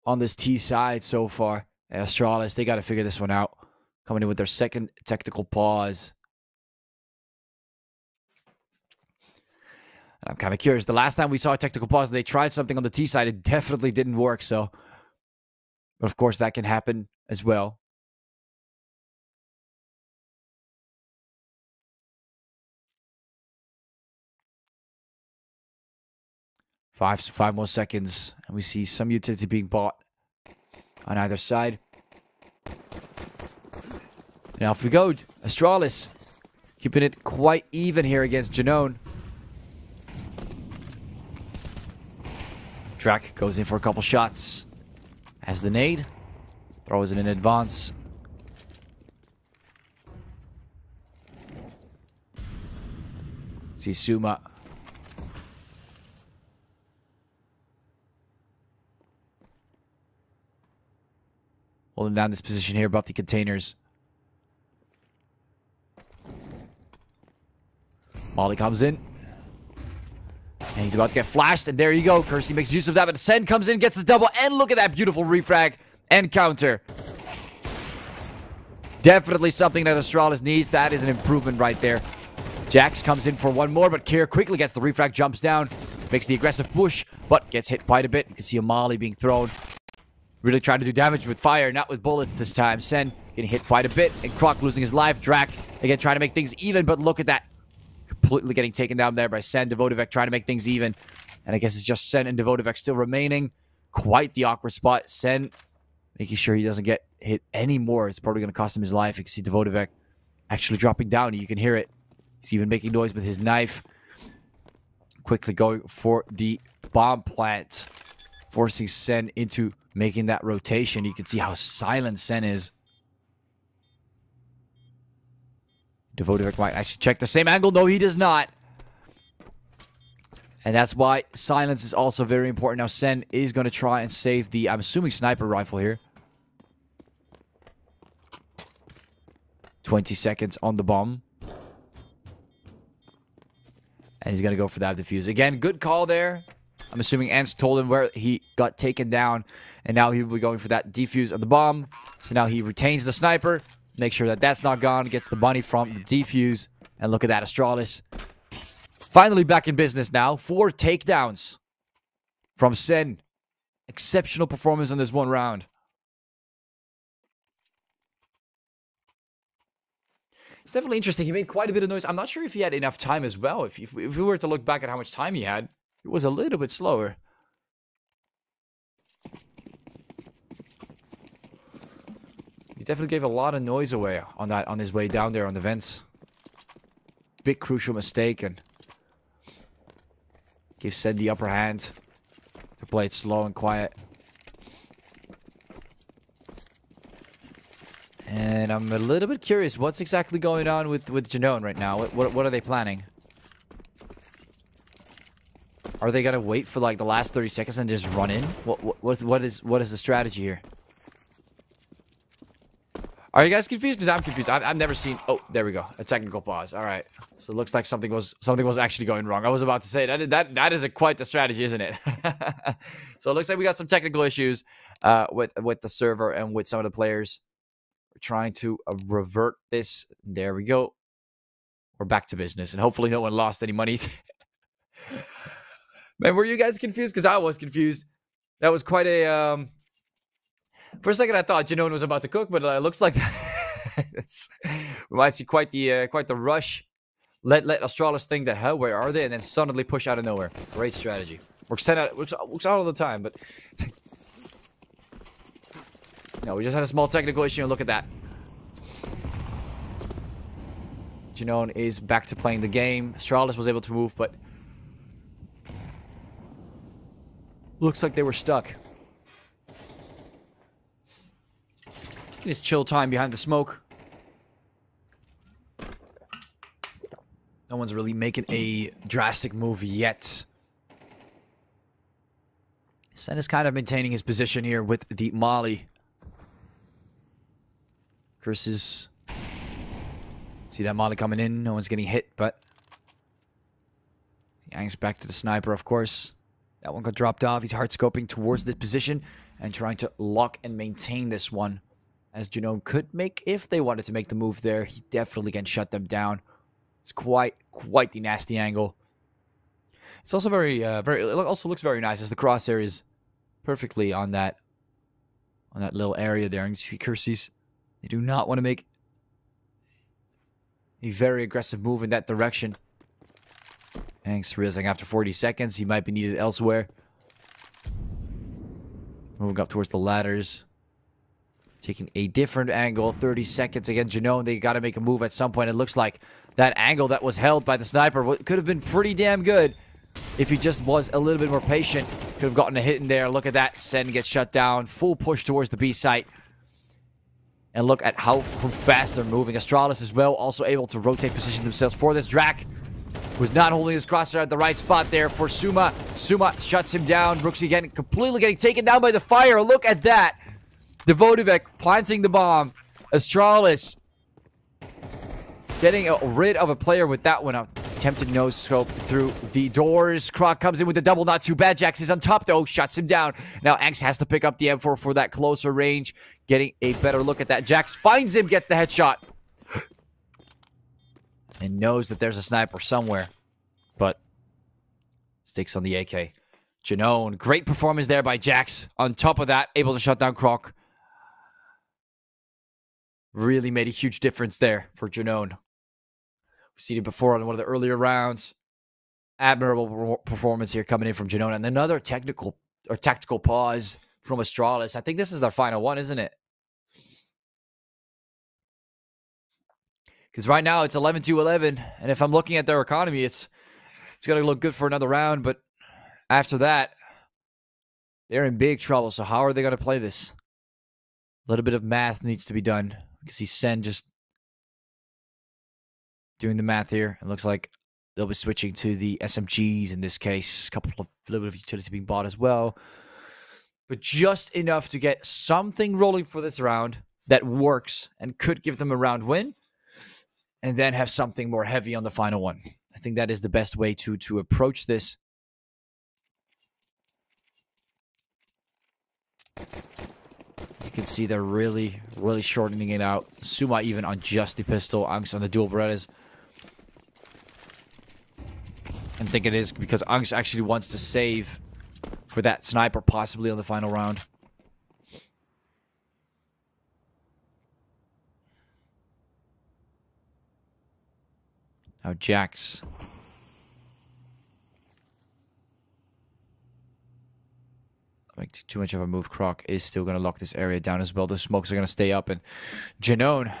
on this T side so far. And Astralis, they got to figure this one out. Coming in with their second tactical pause. And I'm kind of curious. The last time we saw a tactical pause, they tried something on the T side. It definitely didn't work. So, but of course, that can happen as well. Five more seconds, and we see some utility being bought on either side. Now off we go. Astralis keeping it quite even here against GenOne. Track goes in for a couple shots. As the nade. Throws it in advance. See Suma. Holding down this position here above the containers. Molly comes in. And he's about to get flashed. And there you go. Kersey makes use of that. But Sen comes in, gets the double. And look at that beautiful refrag and counter. Definitely something that Astralis needs. That is an improvement right there. Jax comes in for one more. But Kier quickly gets the refrag, jumps down. Makes the aggressive push. But gets hit quite a bit. You can see a Molly being thrown. Really trying to do damage with fire, not with bullets this time. Sen getting hit quite a bit. And Croc losing his life. Drak, again, trying to make things even. But look at that. Completely getting taken down there by Sen. Devotivec trying to make things even. And I guess it's just Sen and Devotivec still remaining. Quite the awkward spot. Sen making sure he doesn't get hit anymore. It's probably going to cost him his life. You can see Devotivec actually dropping down. You can hear it. He's even making noise with his knife. Quickly going for the bomb plant. Forcing Sen into making that rotation. You can see how silent Sen is. Devotivec might actually check the same angle. No, he does not. And that's why silence is also very important. Now, Sen is going to try and save the, I'm assuming, sniper rifle here. 20 seconds on the bomb. And he's going to go for that defuse. Again, good call there. I'm assuming Ants told him where he got taken down, and now he will be going for that defuse of the bomb. So now he retains the sniper, make sure that that's not gone, gets the money from the defuse, and look at that, Astralis. Finally back in business now. 4 takedowns from Sen. Exceptional performance in this one round. It's definitely interesting. He made quite a bit of noise. I'm not sure if he had enough time as well. If we were to look back at how much time he had, it was a little bit slower. He definitely gave a lot of noise away on his way down there on the vents. Big crucial mistake, and gave Sen the upper hand to play it slow and quiet. And I'm a little bit curious what's exactly going on with GenOne right now. What are they planning? Are they gonna wait for like the last 30 seconds and just run in? What is the strategy here? Are you guys confused? Because I'm confused. I've never seen. Oh, there we go. A technical pause. All right. So it looks like something was actually going wrong. I was about to say that is quite the strategy, isn't it? So it looks like we got some technical issues with the server and with some of the players. We're trying to revert this. There we go. We're back to business, and hopefully no one lost any money. Man, were you guys confused? Because I was confused. That was quite a... For a second, I thought GenOne was about to cook, but it looks like we might see quite the rush. Let Astralis think that, hell, where are they? And then suddenly push out of nowhere. Great strategy. Works out all the time, but... No, we just had a small technical issue, and look at that. GenOne is back to playing the game. Astralis was able to move, but... Looks like they were stuck. His chill time behind the smoke. No one's really making a drastic move yet. Sen is kind of maintaining his position here with the Molly. Curses. See that Molly coming in. No one's getting hit, but... He hangs back to the sniper, of course. That one got dropped off. He's hard scoping towards this position and trying to lock and maintain this one. As GenOne could make, if they wanted to make the move there, he definitely can shut them down. It's quite the nasty angle. It's also it also looks very nice as the crosshair is perfectly on that little area there. And you see Curses, they do not want to make a very aggressive move in that direction. Thanks, realizing after 40 seconds, he might be needed elsewhere. Moving up towards the ladders. Taking a different angle, 30 seconds. Again, GenOne, they got to make a move at some point. It looks like that angle that was held by the sniper could have been pretty damn good if he just was a little bit more patient. Could have gotten a hit in there. Look at that. Sen gets shut down. Full push towards the B site. And look at how fast they're moving. Astralis as well, also able to rotate position themselves for this. Drak was not holding his crosshair at the right spot there for Suma. Suma shuts him down. Brooksy again completely getting taken down by the fire. Look at that. Devotivek planting the bomb. Astralis getting rid of a player with that one. Attempted no scope through the doors. Croc comes in with the double. Not too bad. Jax is on top though. Shuts him down. Now Angst has to pick up the M4 for that closer range. Getting a better look at that. Jax finds him. Gets the headshot. And knows that there's a sniper somewhere. But sticks on the AK. GenOne. Great performance there by Jax. On top of that, able to shut down Croc. Really made a huge difference there for GenOne. We've seen it before on one of the earlier rounds. Admirable performance here coming in from GenOne. And another technical or tactical pause from Astralis. I think this is their final one, isn't it? Because right now it's 11-11. And if I'm looking at their economy, it's going to look good for another round. But after that, they're in big trouble. So how are they going to play this? A little bit of math needs to be done. Because he's Sen just doing the math here. It looks like they'll be switching to the SMGs in this case. A little bit of utility being bought as well. But just enough to get something rolling for this round that works and could give them a round win. And then have something more heavy on the final one. I think that is the best way to approach this. You can see they're really, really shortening it out. Suma even on just the pistol. Angst on the dual Berettas. I think it is because Angst actually wants to save for that sniper possibly on the final round. Now Jax. Make too much of a move. Croc is still going to lock this area down as well. The smokes are going to stay up, and GenOne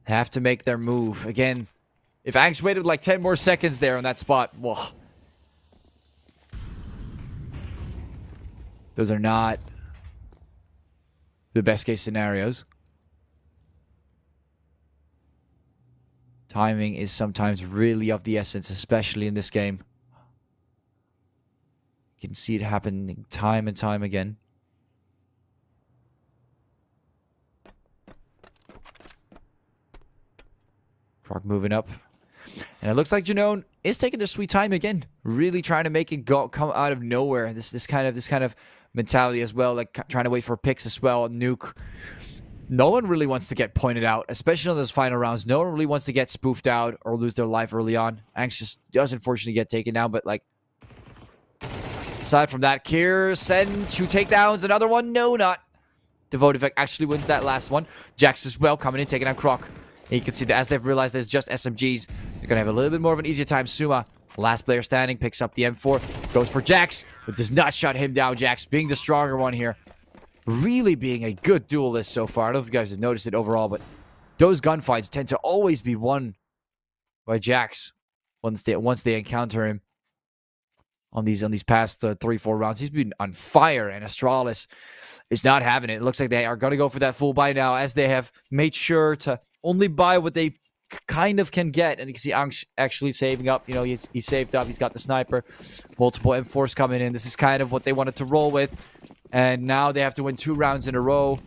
have to make their move. Again, if Angst waited like 10 more seconds there on that spot, whoa. Those are not the best case scenarios. Timing is sometimes really of the essence, especially in this game. You can see it happening time and time again. Croc moving up. And it looks like GenOne is taking their sweet time again. Really trying to make it come out of nowhere. This kind of mentality as well. Like trying to wait for picks as well. Nuke. No one really wants to get pointed out, especially on those final rounds. No one really wants to get spoofed out or lose their life early on. Angst just does unfortunately get taken down, but like, aside from that, Kier send 2 takedowns. Another one? No, not. Devote Effect actually wins that last one. Jax as well coming in, taking down Croc. And you can see that as they've realized there's just SMGs, they're going to have a little bit more of an easier time. Suma, last player standing, picks up the M4, goes for Jax, but does not shut him down. Jax being the stronger one here. Really being a good duelist so far. I don't know if you guys have noticed it overall, but those gunfights tend to always be won by Jax once they encounter him on these past 3-4 rounds. He's been on fire, and Astralis is not having it. It looks like they are going to go for that full buy now, as they have made sure to only buy what they kind of can get. And you can see Angst actually saving up. You know, he's saved up. He's got the sniper. Multiple M4s coming in. This is kind of what they wanted to roll with. And now they have to win 2 rounds in a row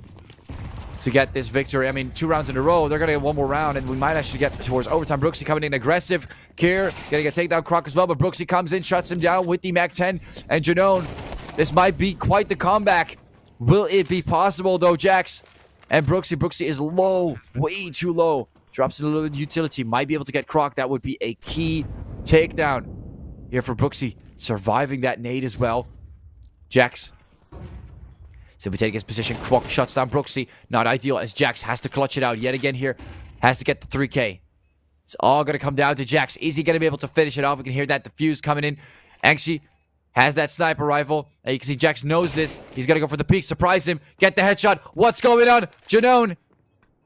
to get this victory. I mean, 2 rounds in a row. They're going to get one more round, and we might actually get towards overtime. Brooksy coming in aggressive. Kier getting a takedown. Croc as well, but Brooksy comes in, shuts him down with the Mac-10. And GenOne, this might be quite the comeback. Will it be possible, though, Jax? And Brooksy is low. Way too low. Drops in a little bit of utility. Might be able to get Croc. That would be a key takedown here for Brooksy. Surviving that nade as well. Jax simply taking his position. Croc shuts down Brooksy. Not ideal, as Jax has to clutch it out yet again here. Has to get the 3K. It's all going to come down to Jax. Is he going to be able to finish it off? We can hear that defuse coming in. Angsty has that sniper rifle. And you can see Jax knows this. He's going to go for the peek. Surprise him. Get the headshot. What's going on? GenOne.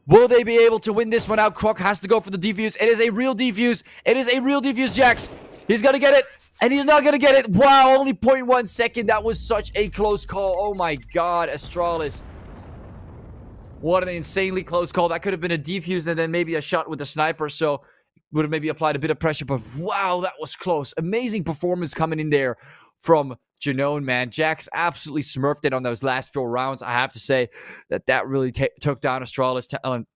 Will they be able to win this one out? Croc has to go for the defuse. It is a real defuse. It is a real defuse, Jax. He's going to get it. And he's not going to get it. Wow, only 0.1 second. That was such a close call. Oh my god, Astralis. What an insanely close call. That could have been a defuse and then maybe a shot with a sniper. So would have maybe applied a bit of pressure. But wow, that was close. Amazing performance coming in there from GenOne, man. Jax absolutely smurfed it on those last 4 rounds. I have to say that really took down Astralis talent.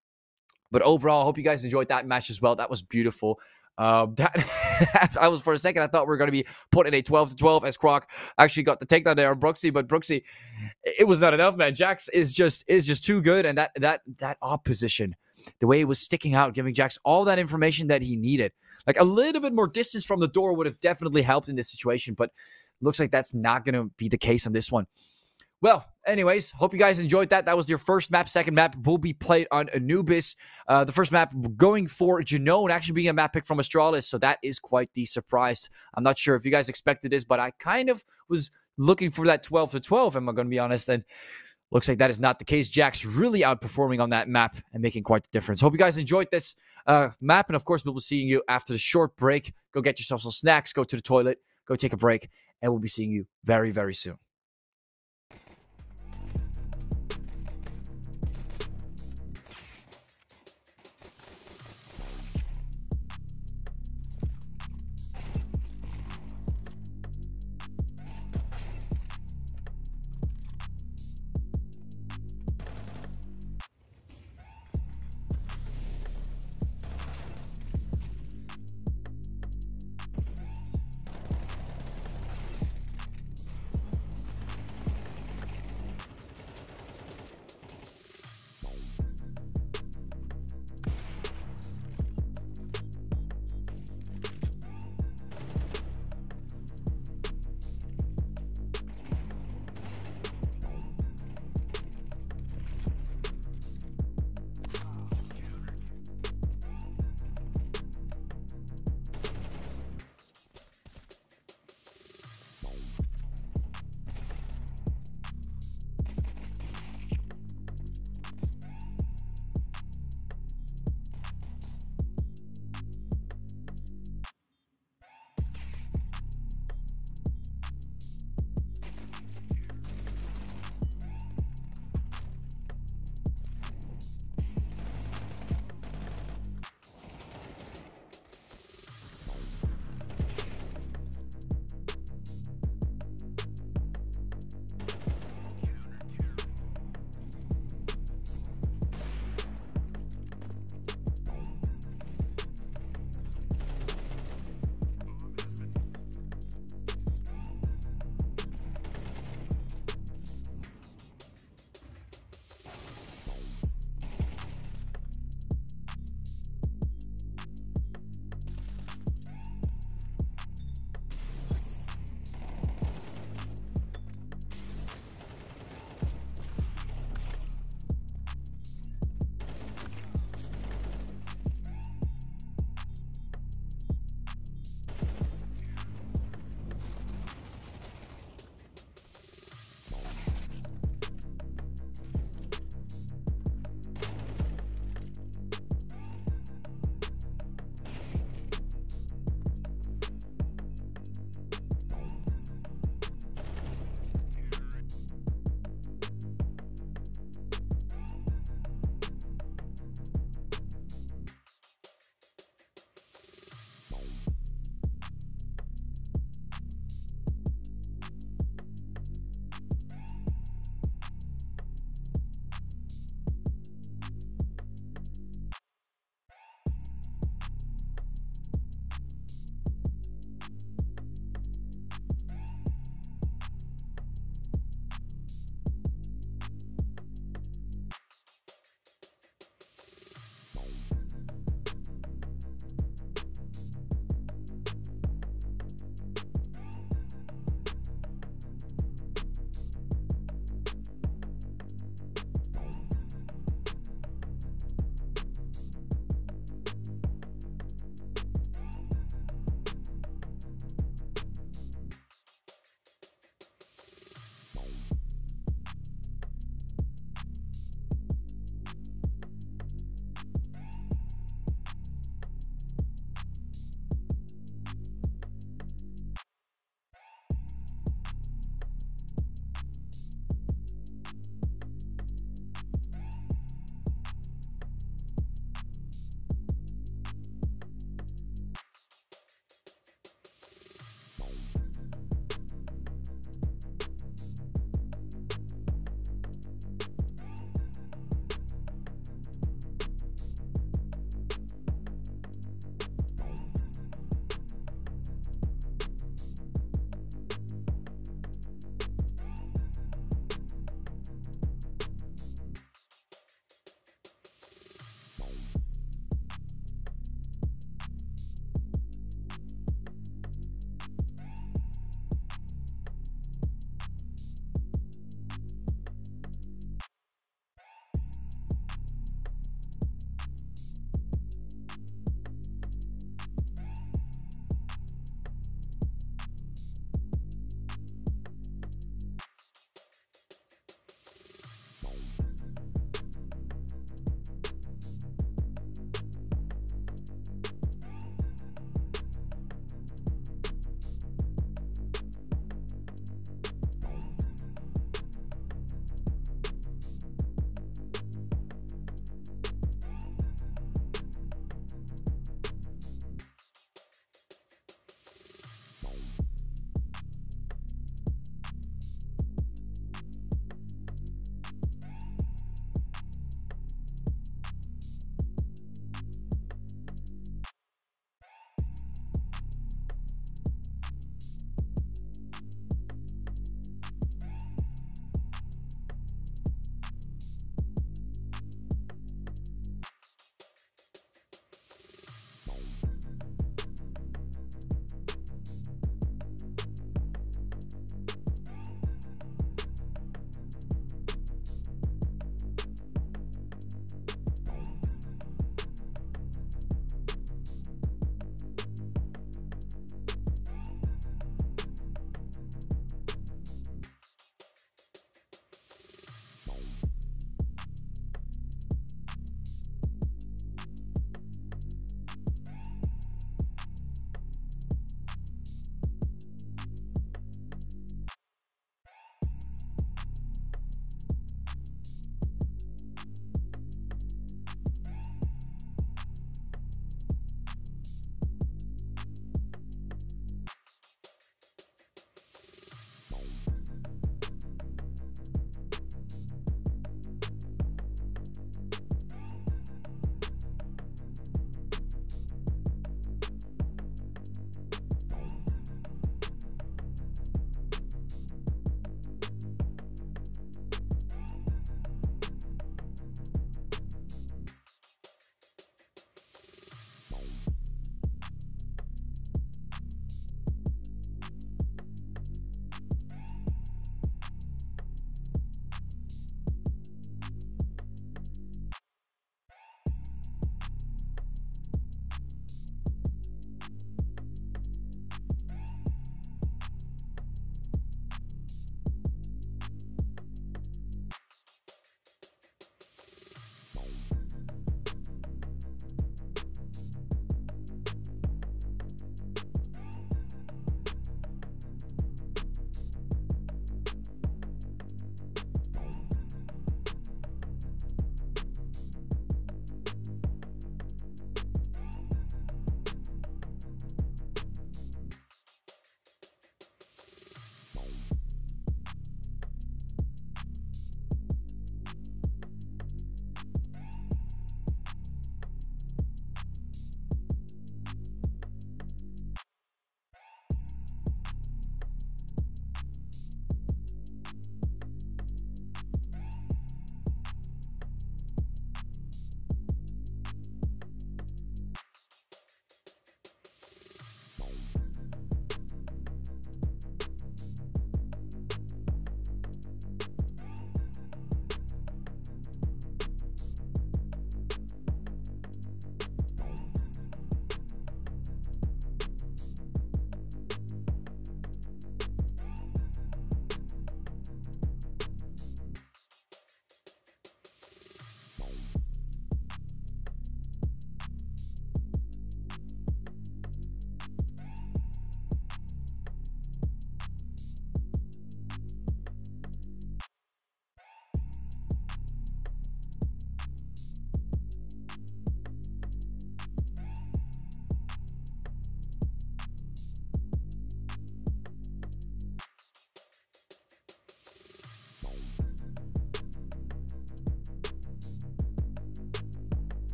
But overall, I hope you guys enjoyed that match as well. That was beautiful. I was, for a second, I thought we were going to be put in a 12-12 as Croc actually got the takedown there on Brooksy, but Brooksy, it was not enough, man. Jax is just too good, and that op position, the way it was sticking out, giving Jax all that information that he needed. Like a little bit more distance from the door would have definitely helped in this situation, but looks like that's not going to be the case on this one. Well, anyways, hope you guys enjoyed that. That was your first map. Second map will be played on Anubis. The first map going for GenOne, actually being a map pick from Astralis, so that is quite the surprise. I'm not sure if you guys expected this, but I kind of was looking for that 12-12, am I going to be honest, and looks like that is not the case. Jax really outperforming on that map and making quite the difference. Hope you guys enjoyed this map, and of course, we'll be seeing you after the short break. Go get yourself some snacks, go to the toilet, go take a break, and we'll be seeing you very, very soon.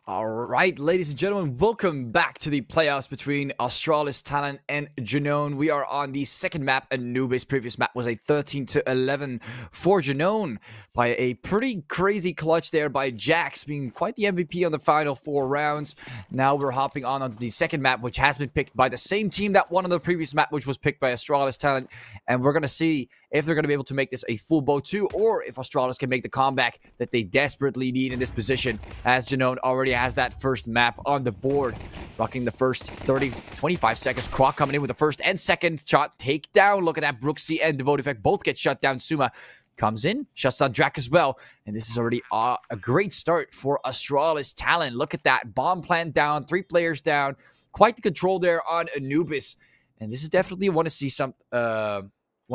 All right, ladies and gentlemen, welcome back to the playoffs between Astralis Talent and GenOne. We are on the second map, Anubis. Previous map was a 13-11 for GenOne by a pretty crazy clutch there by Jax, being quite the MVP on the final 4 rounds. Now we're hopping on onto the second map, which has been picked by the same team that won on the previous map, which was picked by Astralis Talent. And we're going to see if they're going to be able to make this a full BO2 or if Astralis can make the comeback that they desperately need in this position, as GenOne already has that first map on the board. Rocking the first 25 seconds. Croc coming in with the first and second shot takedown. Look at that. Brooksy and Devotifect both get shut down. Suma comes in, shuts down Drac as well. And this is already a great start for Astralis Talent. Look at that. Bomb plant down, 3 players down. Quite the control there on Anubis. And this is definitely want to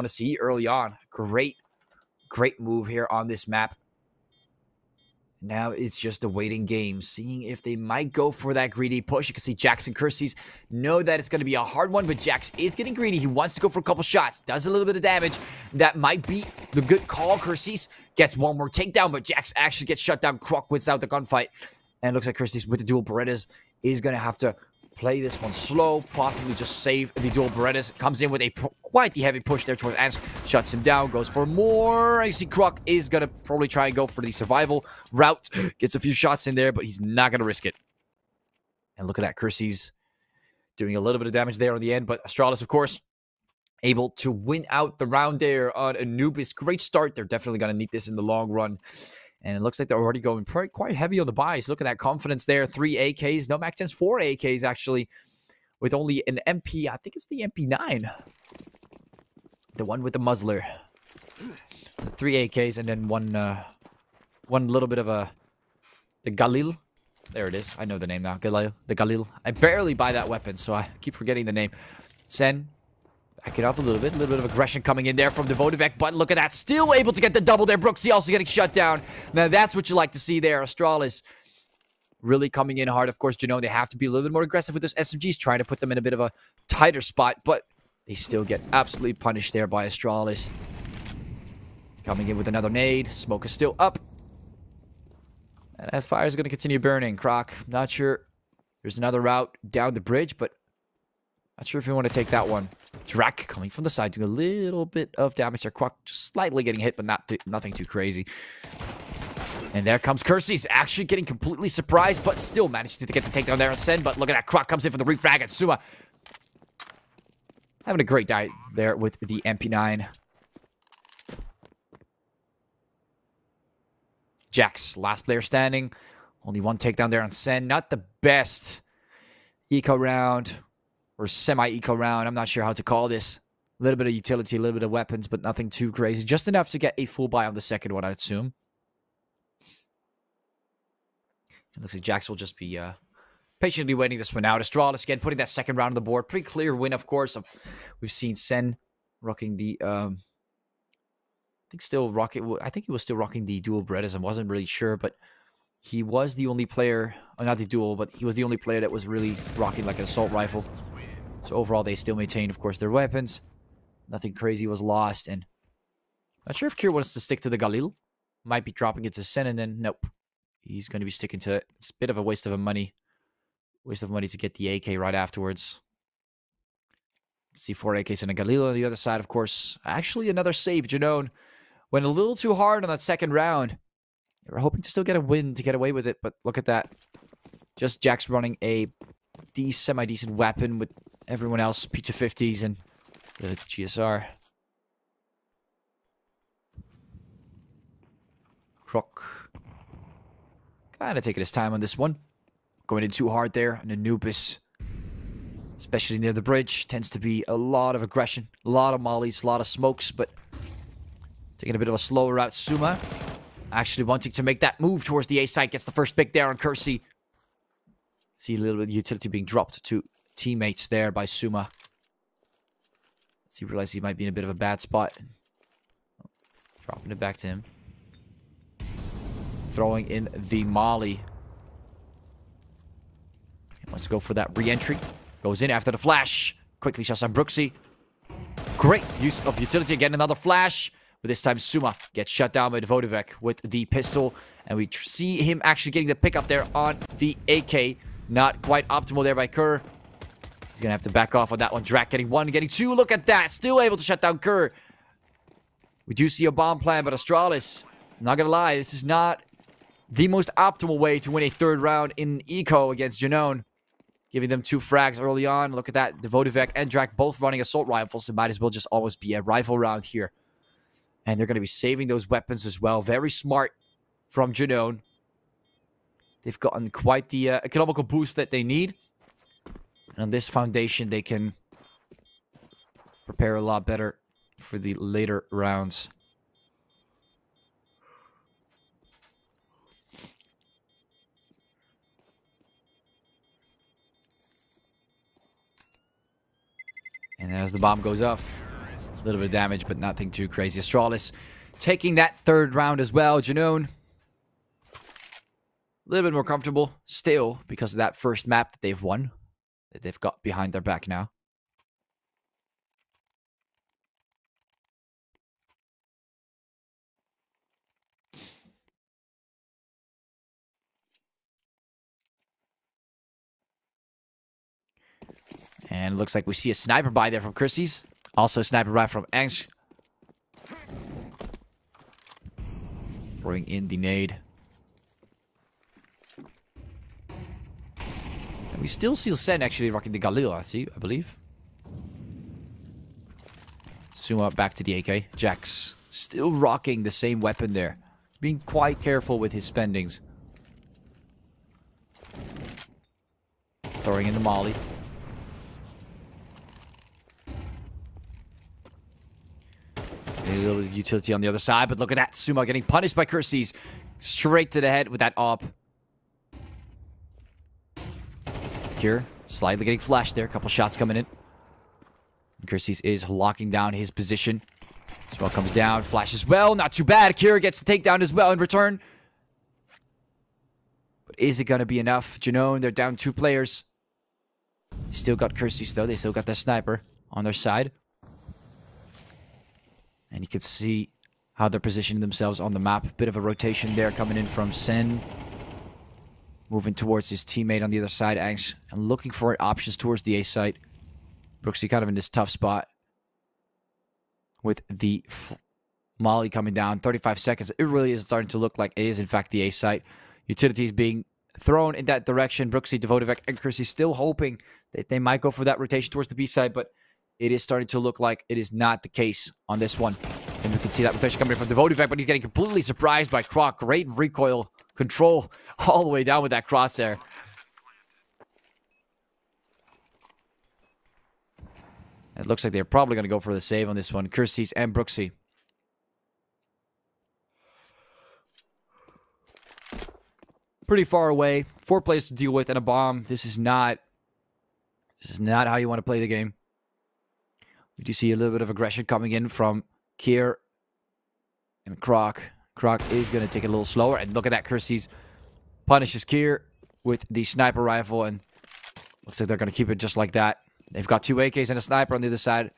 see early on. Great move here on this map. Now it's just a waiting game, seeing if they might go for that greedy push. You can see Jax and Cursies know that it's going to be a hard one, but Jax is getting greedy. He wants to go for a couple shots. Does a little bit of damage. That might be the good call. Cursies gets one more takedown, but Jax actually gets shut down. Croc wins out the gunfight. And it looks like Cursies with the dual Berettas is going to have to play this one slow, possibly just save the dual Berettas. Comes in with a quite the heavy push there towards Ans, shuts him down, goes for more. I see Croc is going to probably try and go for the survival route. Gets a few shots in there, but he's not going to risk it. And look at that, Cursies doing a little bit of damage there on the end, but Astralis, of course, able to win out the round there on Anubis. Great start. They're definitely going to need this in the long run. And it looks like they're already going quite heavy on the buys. Look at that confidence there. 3 AKs. No, Max 10's 4 AKs, actually. With only an MP. I think it's the MP9. The one with the muzzler. 3 AKs and then one little bit of the Galil. There it is. I know the name now. Galil. The Galil. I barely buy that weapon, so I keep forgetting the name. Sen. Back it off a little bit of aggression coming in there from Devotivec, but look at that. Still able to get the double there. Brooksy also getting shut down. Now that's what you like to see there. Astralis really coming in hard. Of course, you know, they have to be a little bit more aggressive with those SMGs, trying to put them in a bit of a tighter spot, but they still get absolutely punished there by Astralis. Coming in with another nade. Smoke is still up. And that fire is going to continue burning. Croc, not sure. There's another route down the bridge, but not sure if you want to take that one. Drac coming from the side, doing a little bit of damage there. Croc just slightly getting hit, but nothing too crazy. And there comes Cursies, actually getting completely surprised, but still managing to get the takedown there on Sen. But look at that, Croc comes in for the refrag, and Suma having a great dive there with the MP9. Jax, last player standing. Only one takedown there on Sen. Not the best eco round. Or semi-eco round. I'm not sure how to call this. A little bit of utility, a little bit of weapons, but nothing too crazy. Just enough to get a full buy on the second one, I assume. It looks like Jax will just be patiently waiting this one out. Astralis again putting that second round on the board. Pretty clear win, of course. We've seen Sen rocking the... I think he was still rocking the dual Berettas. I wasn't really sure, but he was the only player... Oh, not the dual, but he was the only player that was really rocking like an assault rifle. So overall, they still maintained, of course, their weapons. Nothing crazy was lost. And not sure if Kier wants to stick to the Galil. Might be dropping it to Sen, and then nope. He's going to be sticking to it. It's a bit of a waste of money. Waste of money to get the AK right afterwards. See 4 AKs and a Galil on the other side, of course. Actually, another save. GenOne went a little too hard on that second round. They were hoping to still get a win to get away with it, but look at that. Just Jax running a semi-decent weapon with everyone else, P250s and the GSR. Croc. Kind of taking his time on this one. Going in too hard there. And Anubis, especially near the bridge, tends to be a lot of aggression. A lot of mollies, a lot of smokes, but taking a bit of a slower route. Suma actually wanting to make that move towards the A site. Gets the first pick there on Kersey. See a little bit of utility being dropped to teammates there by Suma. He realized he might be in a bit of a bad spot. Dropping it back to him. Throwing in the molly. He wants to go for that re-entry. Goes in after the flash. Quickly shuts on Brooksy. Great use of utility. Again, another flash. But this time, Suma gets shut down by Devotivek with the pistol. And we see him actually getting the pickup there on the AK. Not quite optimal there by Kerr. He's going to have to back off on that one. Drak getting one, getting two. Look at that. Still able to shut down Kerr. We do see a bomb plan, but Astralis, I'm not going to lie, this is not the most optimal way to win a third round in Eco against GenOne. Giving them 2 frags early on. Look at that. Devotivek and Drak both running assault rifles. It might as well just almost be a rifle round here. And they're going to be saving those weapons as well. Very smart from GenOne. They've gotten quite the economical boost that they need. And on this foundation, they can prepare a lot better for the later rounds. And as the bomb goes off, a little bit of damage, but nothing too crazy. Astralis taking that third round as well. GenOne, a little bit more comfortable still because of that first map that they've won, that they've got behind their back now. And it looks like we see a sniper buy there from Chrissy's. Also a sniper buy from Angst. Throwing in the nade. And we still see Sen actually rocking the Galil, I believe. Zoom up back to the AK. Jax still rocking the same weapon there. Being quite careful with his spendings. Throwing in the molly. A little utility on the other side, but look at that. Suma getting punished by Curses. Straight to the head with that op. Here, slightly getting flashed there. A couple shots coming in. Curses is locking down his position. Smoke comes down, flashes well. Not too bad. Kira gets the takedown as well in return. But is it going to be enough? GenOne, they're down 2 players. Still got Curses though. They still got their sniper on their side. And you can see how they're positioning themselves on the map. Bit of a rotation there coming in from Sen. Moving towards his teammate on the other side, Angst. And looking for options towards the A site. Brooksy kind of in this tough spot. With the molly coming down. 35 seconds. It really is starting to look like it is in fact the A site. Utilities being thrown in that direction. Brooksy, Devotivek, and Chrissy still hoping that they might go for that rotation towards the B side. But it is starting to look like it is not the case on this one. And we can see that rotation coming in from Devotivek, but he's getting completely surprised by Croc. Great recoil control all the way down with that crosshair. It looks like they're probably going to go for the save on this one. Curses and Brooksy. Pretty far away. 4 players to deal with and a bomb. This is not how you want to play the game. We do see a little bit of aggression coming in from Kier and Croc. Croc is going to take it a little slower. And look at that. Curses punishes Kier with the sniper rifle. And looks like they're going to keep it just like that. They've got 2 AKs and a sniper on the other side.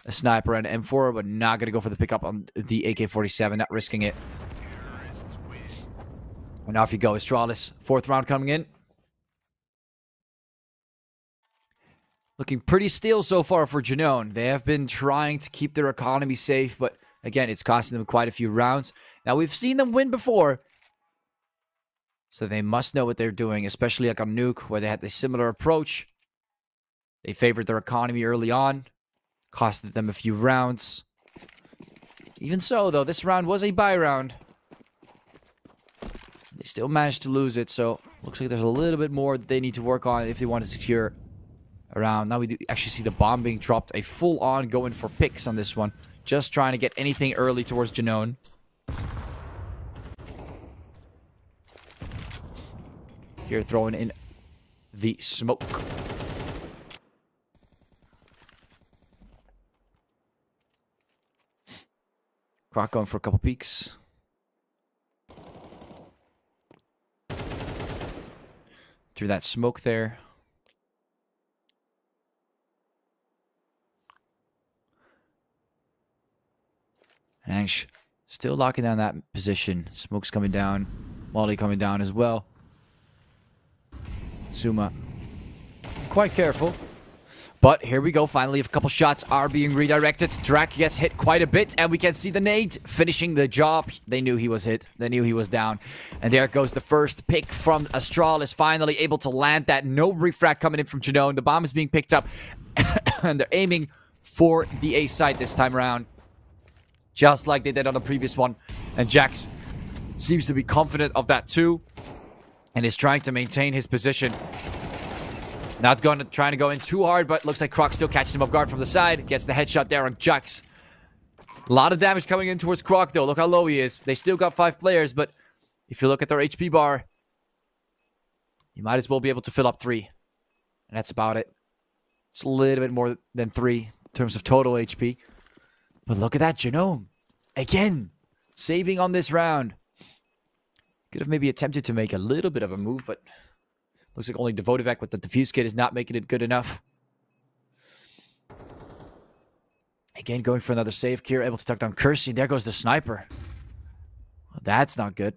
A sniper and an M4, but not going to go for the pickup on the AK-47. Not risking it. And off you go. Astralis. 4th round coming in. Looking pretty still so far for GenOne. They have been trying to keep their economy safe, but again, it's costing them quite a few rounds. Now, we've seen them win before, so they must know what they're doing, especially like on Nuke, where they had a similar approach. They favored their economy early on, costed them a few rounds. Even so, though, this round was a buy round. They still managed to lose it, so looks like there's a little bit more that they need to work on if they want to secure around. Now we do actually see the bomb being dropped. A full-on going for picks on this one. Just trying to get anything early towards GenOne. Here throwing in the smoke. Croc going for a couple peeks. Through that smoke there. And Ansh still locking down that position. Smoke's coming down. Molly coming down as well. Suma quite careful. But here we go. Finally, a couple shots are being redirected. Drac gets hit quite a bit, and we can see the nade finishing the job. They knew he was hit. They knew he was down. And there goes the first pick from Astralis, finally able to land that. No refract coming in from GenOne. The bomb is being picked up, and they're aiming for the A site this time around, just like they did on the previous one. And Jax seems to be confident of that too, and is trying to maintain his position. Not trying to go in too hard, but looks like Croc still catches him off guard from the side. Gets the headshot there on Jax. A lot of damage coming in towards Croc, though. Look how low he is. They still got 5 players, but if you look at their HP bar, you might as well be able to fill up 3. And that's about it. It's a little bit more than 3 in terms of total HP. But look at that, GenOne. Again, saving on this round. Could have maybe attempted to make a little bit of a move, but looks like only Devotivec with the defuse kit is not making it good enough. Again, going for another save. Kira able to tuck down Kersey. There goes the sniper. Well, that's not good.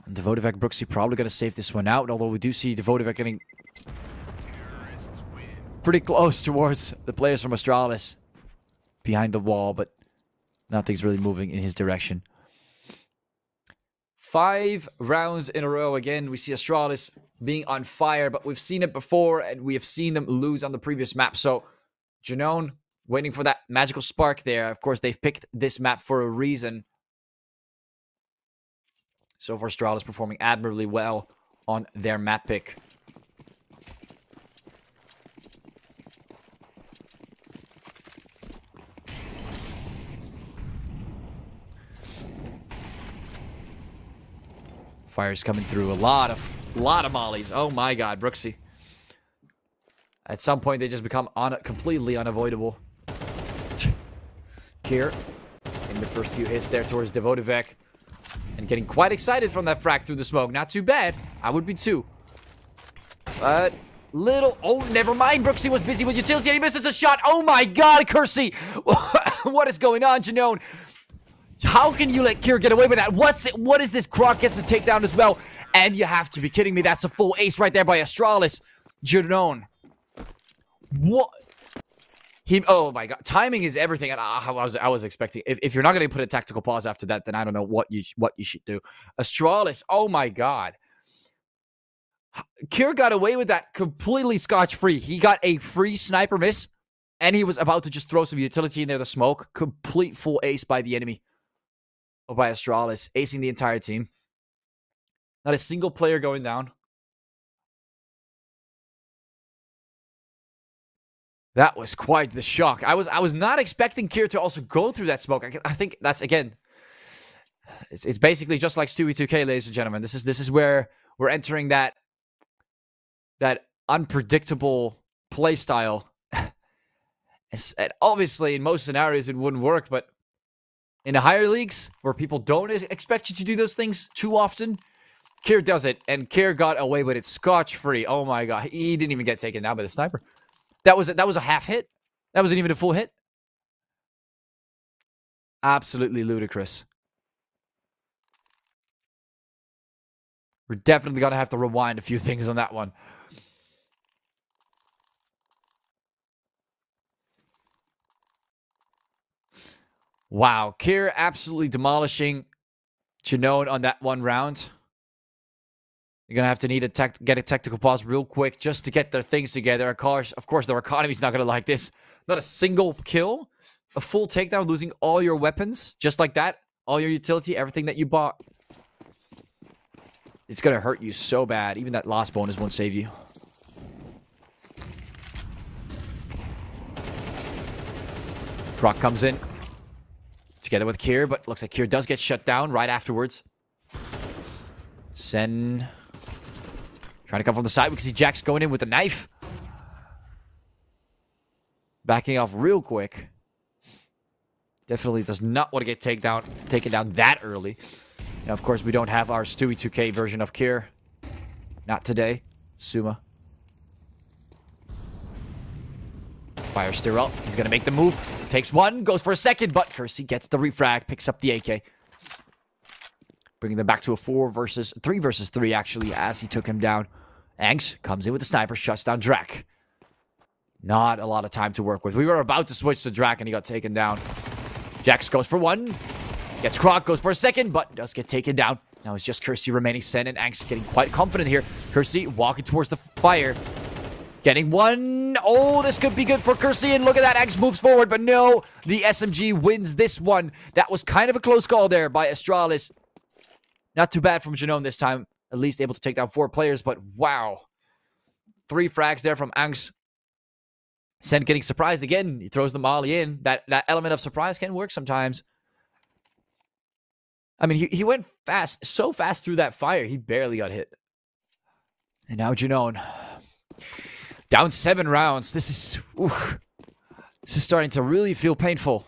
And Devotivec, Brooksy probably going to save this one out, although we do see Devotivec getting pretty close towards the players from Astralis behind the wall, but nothing's really moving in his direction. 5 rounds in a row. Again, we see Astralis being on fire, but we've seen it before, and we have seen them lose on the previous map. So, GenOne waiting for that magical spark there. Of course, they've picked this map for a reason. So far, Astralis performing admirably well on their map pick. Fire's coming through. A lot of mollies. Oh my god, Brooksy. At some point, they just become completely unavoidable. Kier in the first few hits there towards Devotivec. And getting quite excited from that frag through the smoke. Not too bad. I would be too. But little... Oh, never mind. Brooksy was busy with utility and he misses the shot. Oh my god, Kersey. What is going on, GenOne? How can you let Kier get away with that? What is this? Croc gets the takedown as well. And you have to be kidding me. That's a full ace right there by Astralis. GenOne. What? Oh my god. Timing is everything. And I was expecting. If you're not going to put a tactical pause after that, then I don't know what you should do. Astralis. Oh my god. Kier got away with that completely scotch-free. He got a free sniper miss. And he was about to just throw some utility in there to smoke. Complete full ace by the enemy. Or by Astralis, acing the entire team. Not a single player going down. That was quite the shock. I was not expecting Kier to also go through that smoke. I think that's, again, it's basically just like Stewie 2K, ladies and gentlemen. This is where we're entering that unpredictable play style. And obviously, in most scenarios, it wouldn't work, but in the higher leagues, where people don't expect you to do those things too often, Kier does it, and Kier got away with it scotch-free. Oh my god, he didn't even get taken down by the sniper. That was a half hit. That wasn't even a full hit. Absolutely ludicrous. We're definitely gonna have to rewind a few things on that one. Wow, Kier absolutely demolishing GenOne on that one round. You're going to have to need get a tactical pause real quick just to get their things together. Of course, their economy's not going to like this. Not a single kill. A full takedown, losing all your weapons. Just like that. All your utility, everything that you bought. It's going to hurt you so bad. Even that last bonus won't save you. Croc comes in. Together with Kier, but looks like Kier does get shut down right afterwards. Sen trying to come from the side. We can see Jax going in with a knife. Backing off real quick. Definitely does not want to get taken down that early. Now, of course, we don't have our Stewie 2K version of Kier. Not today. Suma. Fire still up. He's going to make the move. takes one, goes for a second, but Kersey gets the refrag, picks up the AK. Bringing them back to a 3 versus 3, actually, as he took him down. Angst comes in with the sniper, shuts down Drac. Not a lot of time to work with. We were about to switch to Drac, and he got taken down. Jax goes for one. Gets Croc, goes for a second, but does get taken down. Now it's just Kersey remaining. Sen and Angst getting quite confident here. Kersey walking towards the fire. Getting one. Oh, this could be good for Kersey. And look at that. Angst moves forward, but no. The SMG wins this one. That was kind of a close call there by Astralis. Not too bad from GenOne this time. At least able to take down 4 players, but wow. 3 frags there from Angst. Sen getting surprised again. He throws the molly in. That element of surprise can work sometimes. I mean, he went fast. So fast through that fire. He barely got hit. And now GenOne. Down 7 rounds. This is starting to really feel painful.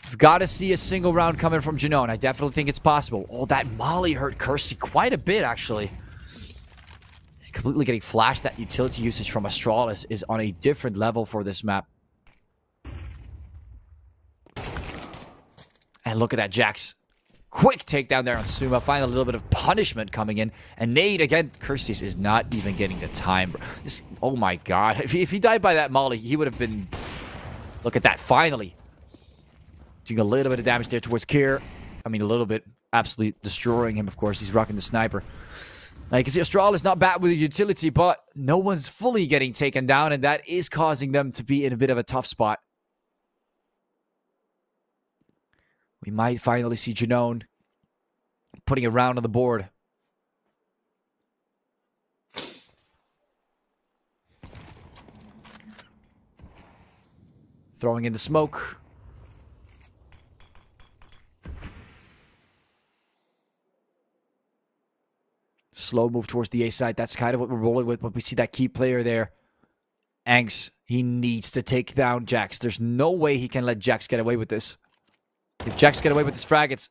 We've got to see a single round coming from GenOne. I definitely think it's possible. Oh, that molly hurt Kersey quite a bit, actually. Completely getting flashed. That utility usage from Astralis is on a different level for this map. And look at that, Jax. Quick takedown there on Suma. Find a little bit of punishment coming in. And Nade, again, Kersey is not even getting the time. Oh my god. If he died by that molly, he would have been... Look at that, finally. Doing a little bit of damage there towards Kier. I mean, a little bit. Absolutely destroying him, of course. He's rocking the sniper. Now, you can see Astralis not bad with the utility, but no one's fully getting taken down, and that is causing them to be in a bit of a tough spot. We might finally see GenOne putting a round on the board. Throwing in the smoke. Slow move towards the A side. That's kind of what we're rolling with, but we see that key player there. Angst, he needs to take down Jax. There's no way he can let Jax get away with this. If Jax get away with this frag, it's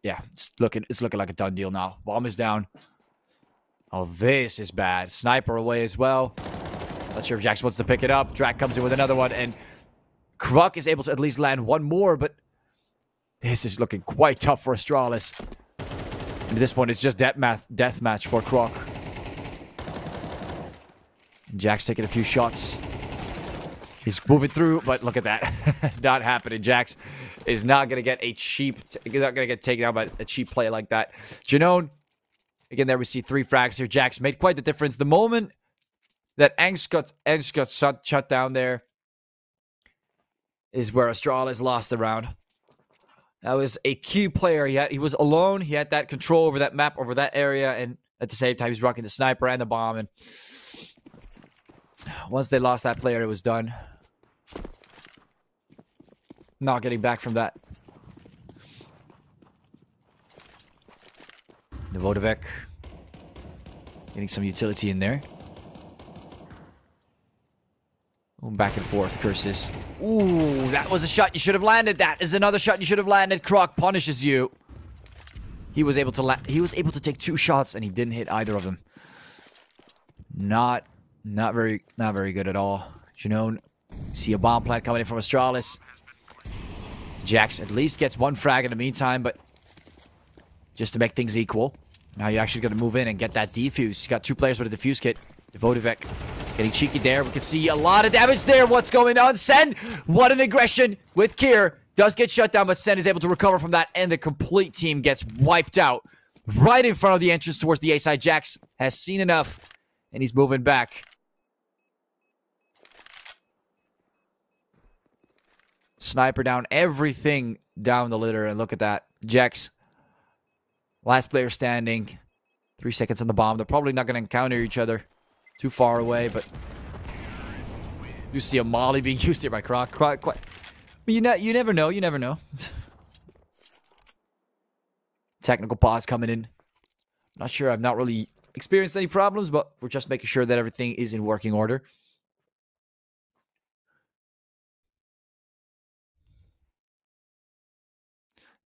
looking like a done deal now. Bomb is down. Oh, this is bad. Sniper away as well. Not sure if Jax wants to pick it up. Drac comes in with another one, and Kruk is able to at least land one more, but this is looking quite tough for Astralis. And at this point, it's just deathmatch for Kruk. Jax taking a few shots. He's moving through, but look at that. Not happening. Jax is not going to get not going to get taken out by a cheap play like that. GenOne, again, there we see 3 frags here. Jax made quite the difference. The moment that Angst got shut down there is where Astralis lost the round. That was a key player. He was alone. He had that control over that map, over that area, and at the same time, he's rocking the sniper and the bomb. And once they lost that player, it was done. Not getting back from that. Novodovec getting some utility in there. Back and forth, curses. Ooh, that was a shot you should have landed. That is another shot you should have landed. Kruk punishes you. He was able to take 2 shots and he didn't hit either of them. Not very good at all. GenOne, see a bomb plant coming in from Astralis. Jax at least gets 1 frag in the meantime, but just to make things equal. Now you're actually going to move in and get that defuse. You got 2 players with a defuse kit. Novodovec getting cheeky there. We can see a lot of damage there. What's going on? Sen, what an aggression with Kier. Does get shut down, but Sen is able to recover from that, and the complete team gets wiped out. Right in front of the entrance towards the A side. Jax has seen enough, and he's moving back. Sniper down, everything down the litter, and look at that. Jax, last player standing. 3 seconds on the bomb. They're probably not going to encounter each other. Too far away, but you see a molly being used here by Kruk. You never know. You never know. Technical pause coming in. Not sure. I've not really experienced any problems, but we're just making sure that everything is in working order.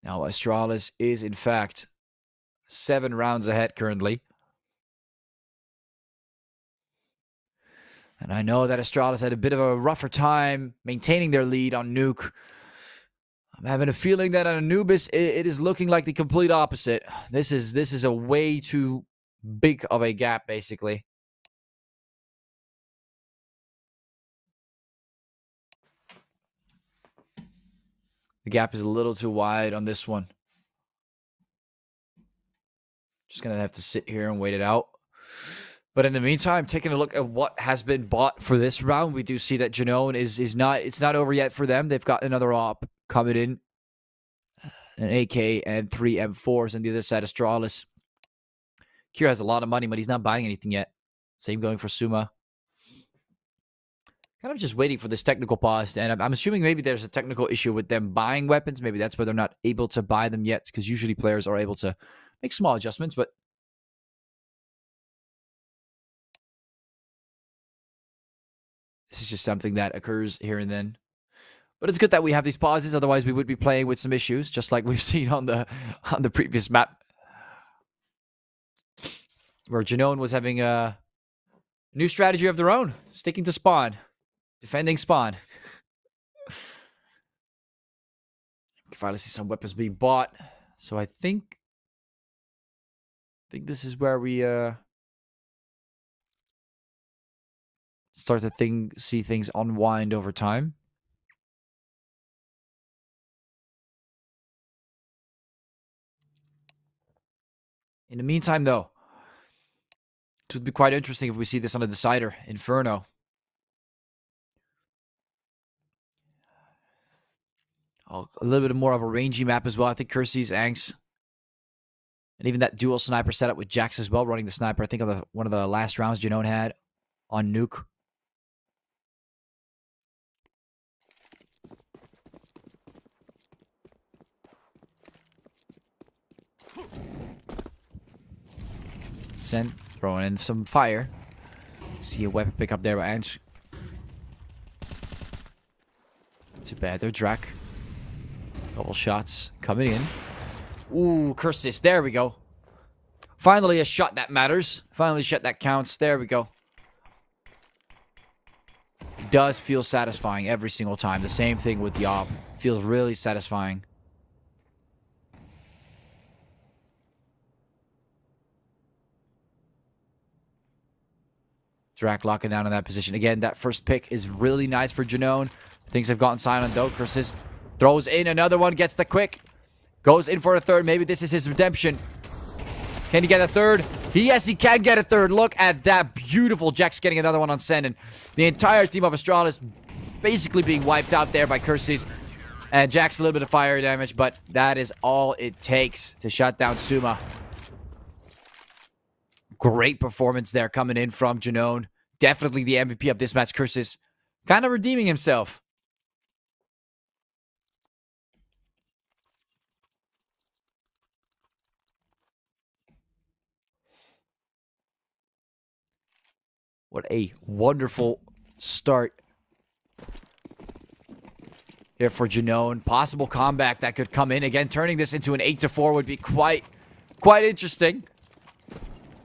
Now, Astralis is, in fact, 7 rounds ahead currently. And I know that Astralis had a bit of a rougher time maintaining their lead on Nuke. I'm having a feeling that on Anubis, it is looking like the complete opposite. This is a way too big of a gap, basically. The gap is a little too wide on this one. Just going to have to sit here and wait it out. But in the meantime, taking a look at what has been bought for this round, we do see that GenOne is not over yet for them. They've got another op coming in. An AK and 3 M4s on the other side of Astralis. Kira has a lot of money, but he's not buying anything yet. Same going for Suma. Kind of just waiting for this technical pause. And I'm assuming maybe there's a technical issue with them buying weapons. Maybe that's why they're not able to buy them yet. Because usually players are able to make small adjustments. But this is just something that occurs here and then. But it's good that we have these pauses. Otherwise, we would be playing with some issues. Just like we've seen on the previous map. Where GenOne was having a new strategy of their own. Sticking to spawn. Defending spawn. We can finally see some weapons being bought. So I think this is where we start to see things unwind over time. In the meantime, though, it would be quite interesting if we see this on a decider. Inferno. Oh, a little bit more of a rangy map as well. I think Kersey's Angst. And even that dual sniper setup with Jax as well, running the sniper. I think on one of the last rounds GenOne had on Nuke. Send, throwing in some fire. See a weapon pick up there by Ange. Too bad, they're Drak. Couple shots coming in. Ooh, curse this. There we go. Finally a shot that matters. Finally a shot that counts. There we go. It does feel satisfying every single time. The same thing with the op. Feels really satisfying. Drak locking down in that position. Again, that first pick is really nice for GenOne. Things have gotten silent though. Curses throws in another one, gets the quick. Goes in for a third. Maybe this is his redemption. Can he get a third? Yes, he can get a third. Look at that. Beautiful. Jack's getting another one on Sen. And the entire team of Astralis basically being wiped out there by Curses. And Jack's a little bit of fire damage, but that is all it takes to shut down Suma. Great performance there coming in from GenOne. Definitely the MVP of this match. Curses kind of redeeming himself. What a wonderful start here for GenOne. Possible comeback that could come in. Again, turning this into an 8-4 would be quite interesting.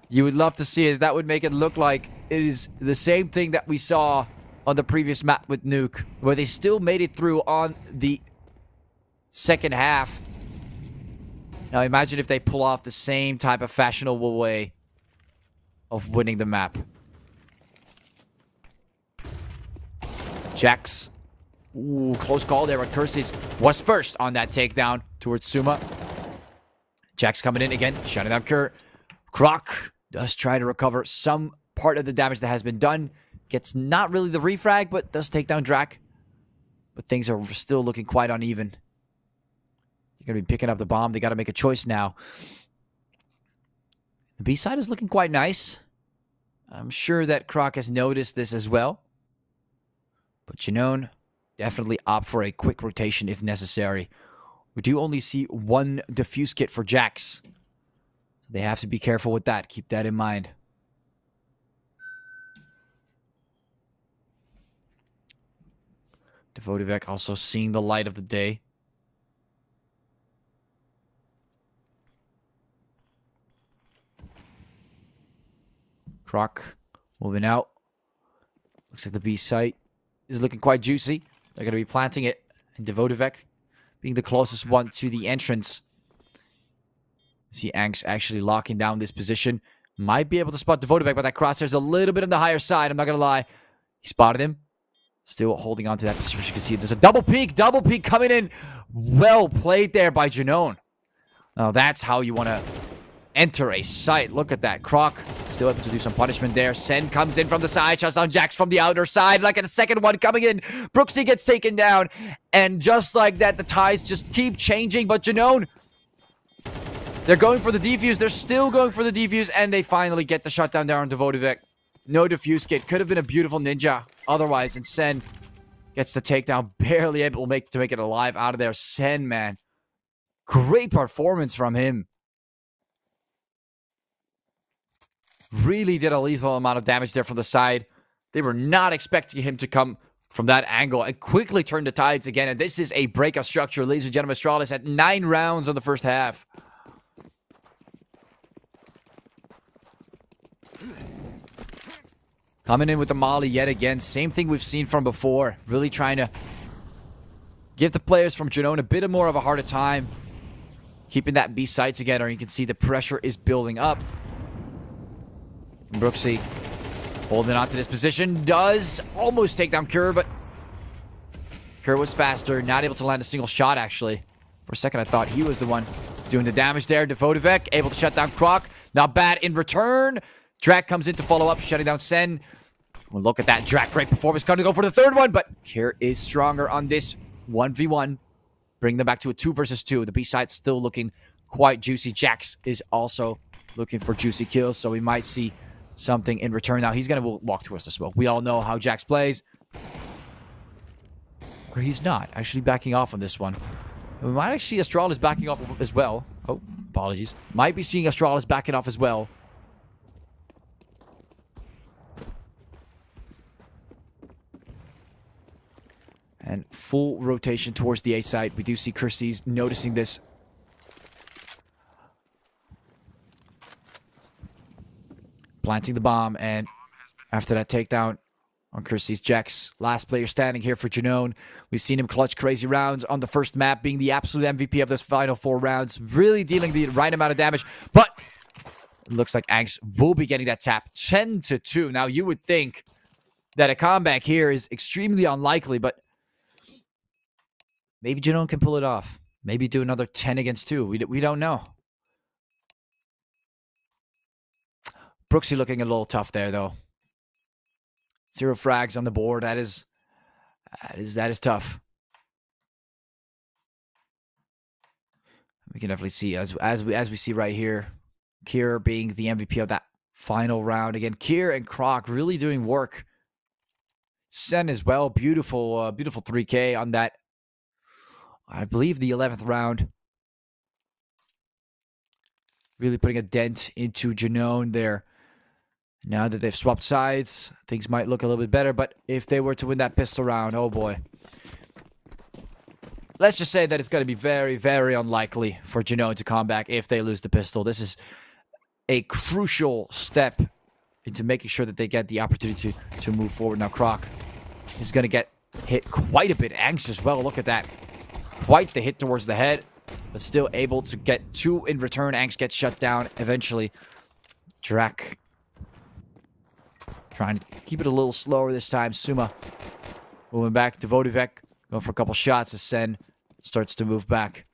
You would love to see it. That would make it look like it is the same thing that we saw on the previous map with Nuke, where they still made it through on the second half. Now imagine if they pull off the same type of fashionable way of winning the map. Jax. Ooh, close call there, but Curses was first on that takedown towards Suma. Jax coming in again, shutting down Kerr. Croc does try to recover some part of the damage that has been done. Gets not really the refrag, but does take down Drak. But things are still looking quite uneven. They're going to be picking up the bomb. They got to make a choice now. The B side is looking quite nice. I'm sure that Croc has noticed this as well. But GenOne definitely opt for a quick rotation if necessary. We do only see one defuse kit for Jax. They have to be careful with that. Keep that in mind. Devotivek also seeing the light of the day. Croc moving out. Looks like the B site is looking quite juicy. They're going to be planting it. And Devotivek being the closest one to the entrance. See Angst actually locking down this position. Might be able to spot Devotivek, but that crosshair's a little bit on the higher side. I'm not going to lie. He spotted him. Still holding on to that position. As you can see, there's a double peek. Double peek coming in. Well played there by GenOne. Now that's how you want to enter a site. Look at that. Croc still able to do some punishment there. Sen comes in from the side. Shuts down Jax from the outer side. Like a second one coming in. Brooksy gets taken down. And just like that, the ties just keep changing. But GenOne, they're going for the defuse. They're still going for the defuse. And they finally get the shutdown there on Devotivek. No defuse kit. Could have been a beautiful ninja otherwise. And Sen gets the takedown. Barely able to make it alive out of there. Sen, man. Great performance from him. Really did a lethal amount of damage there from the side. They were not expecting him to come from that angle and quickly turn the tides again. And this is a break of structure, ladies and gentlemen. Astralis at 9 rounds on the first half. Coming in with the molly yet again. Same thing we've seen from before. Really trying to give the players from GenOne a bit more of a harder time keeping that B side together. You can see the pressure is building up. Brooksy holding on to this position. Does almost take down Cure, but Cure was faster. Not able to land a single shot, actually. For a second, I thought he was the one doing the damage there. Devotivek able to shut down Croc. Not bad in return. Drak comes in to follow up, shutting down Sen. Well, look at that. Drak, great performance. Going to go for the third one, but Cure is stronger on this 1v1. Bring them back to a 2 versus 2. The B side still looking quite juicy. Jax is also looking for juicy kills, so we might see something in return. Now, he's going to walk towards the smoke. We all know how Jax plays. Or he's not. Actually backing off on this one. And we might actually see Astralis backing off as well. Oh, apologies. Might be seeing Astralis backing off as well. And full rotation towards the A side. We do see Kirsty's noticing this. Planting the bomb, and after that takedown on Kirsty's Jax, last player standing here for GenOne. We've seen him clutch crazy rounds on the first map, being the absolute MVP of this final 4 rounds, really dealing the right amount of damage, but it looks like Angst will be getting that tap. 10-2. Now, you would think that a comeback here is extremely unlikely, but maybe GenOne can pull it off. Maybe do another 10 against 2. We don't know. Brooksy looking a little tough there, though. 0 frags on the board. That is tough. We can definitely see as we see right here, Kier being the MVP of that final round. Again, Kier and Croc really doing work. Sen as well. Beautiful, beautiful 3K on that. I believe the 11th round. Really putting a dent into GenOne there. Now that they've swapped sides, things might look a little bit better. But if they were to win that pistol round, oh boy. Let's just say that it's going to be very, very unlikely for GenOne to come back if they lose the pistol. This is a crucial step into making sure that they get the opportunity to move forward. Now, Croc is going to get hit quite a bit. Angst as well. Look at that. Quite the hit towards the head, but still able to get 2 in return. Angst gets shut down eventually. Drak trying to keep it a little slower this time. Suma moving back. Devotivek going for a couple shots as Sen starts to move back.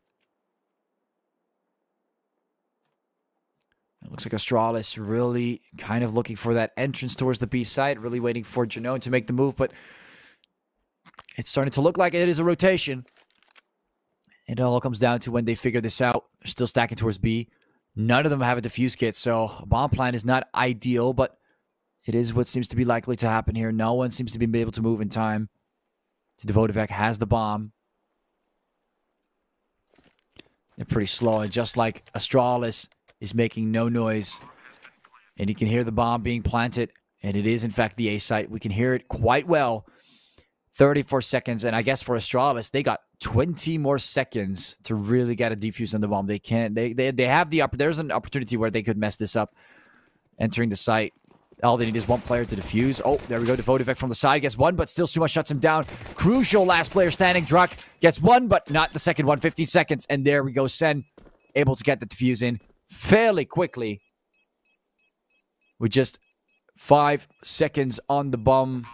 It looks like Astralis really kind of looking for that entrance towards the B side. Really waiting for GenOne to make the move, but it's starting to look like it is a rotation. It all comes down to when they figure this out. They're still stacking towards B. None of them have a defuse kit, so a bomb plan is not ideal, but it is what seems to be likely to happen here. No one seems to be able to move in time. Devotivek has the bomb. They're pretty slow, and just like Astralis is making no noise. And you can hear the bomb being planted, and it is, in fact, the A site. We can hear it quite well. 34 seconds, and I guess for Astralis, they got 20 more seconds to really get a defuse on the bomb. They can't. They have the there's an opportunity where they could mess this up, entering the site. All they need is one player to defuse. Oh, there we go. Devotivec from the side gets one, but still Suma shuts him down. Crucial last player standing. Drak gets one, but not the second one. 15 seconds. And there we go. Sen able to get the defuse in fairly quickly. With just 5 seconds on the bomb.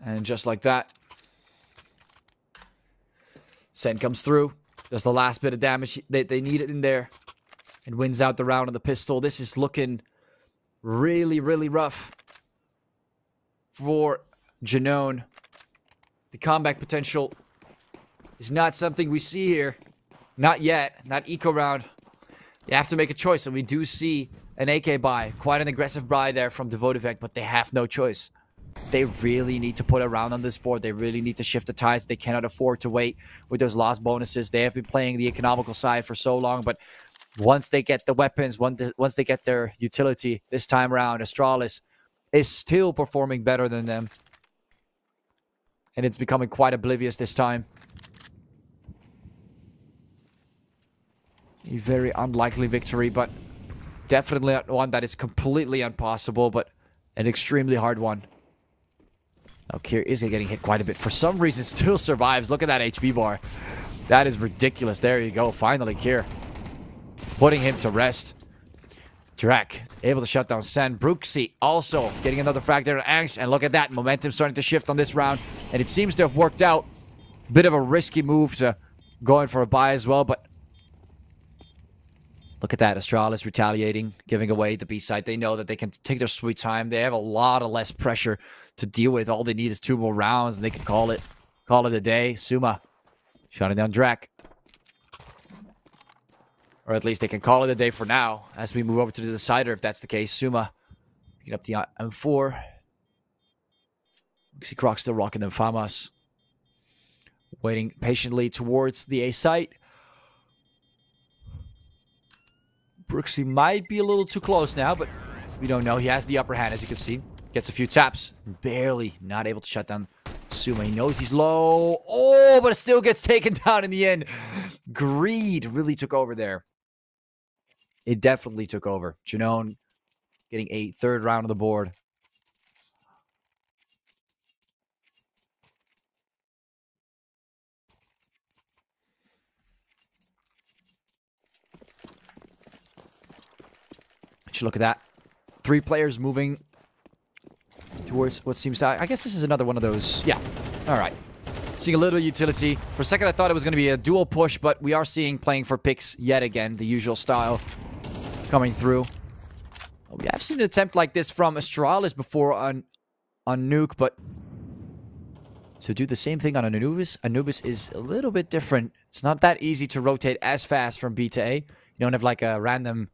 And just like that, Sen comes through, does the last bit of damage they need it in there, and wins out the round on the pistol. This is looking really, really rough for GenOne. The comeback potential is not something we see here. Not yet. Not eco round. You have to make a choice, and we do see an AK buy. Quite an aggressive buy there from Devotivec, but they have no choice. They really need to put a round on this board. They really need to shift the tides. They cannot afford to wait with those lost bonuses. They have been playing the economical side for so long, but once they get the weapons, once they get their utility this time around, Astralis is still performing better than them. And it's becoming quite oblivious this time. A very unlikely victory, but definitely not one that is completely impossible, but an extremely hard one. Now, Kier is getting hit quite a bit. For some reason, still survives. Look at that HP bar. That is ridiculous. There you go. Finally, Kier putting him to rest. Drak able to shut down Sen. Brooksy also getting another frag there to Angst. And look at that. Momentum starting to shift on this round. And it seems to have worked out. Bit of a risky move to going for a buy as well. But look at that. Astralis retaliating, giving away the B side. They know that they can take their sweet time. They have a lot of less pressure to deal with. All they need is 2 more rounds, and they can call it a day. Suma shutting down Drak. Or at least they can call it a day for now, as we move over to the decider, if that's the case. Suma picking up the M4. See Croc still rocking them. Famas waiting patiently towards the A site. Brooksy might be a little too close now, but we don't know. He has the upper hand, as you can see. Gets a few taps. Barely not able to shut down Suma. He knows he's low. Oh, but it still gets taken down in the end. Greed really took over there. It definitely took over. GenOne getting a 3rd round on the board. Look at that. 3 players moving towards what seems to... I guess this is another one of those... Yeah. All right. Seeing a little utility. For a second, I thought it was going to be a dual push, but we are seeing playing for picks yet again. The usual style coming through. We have seen an attempt like this from Astralis before on Nuke, but... So do the same thing on Anubis. Anubis is a little bit different. It's not that easy to rotate as fast from B to A. You don't have like a random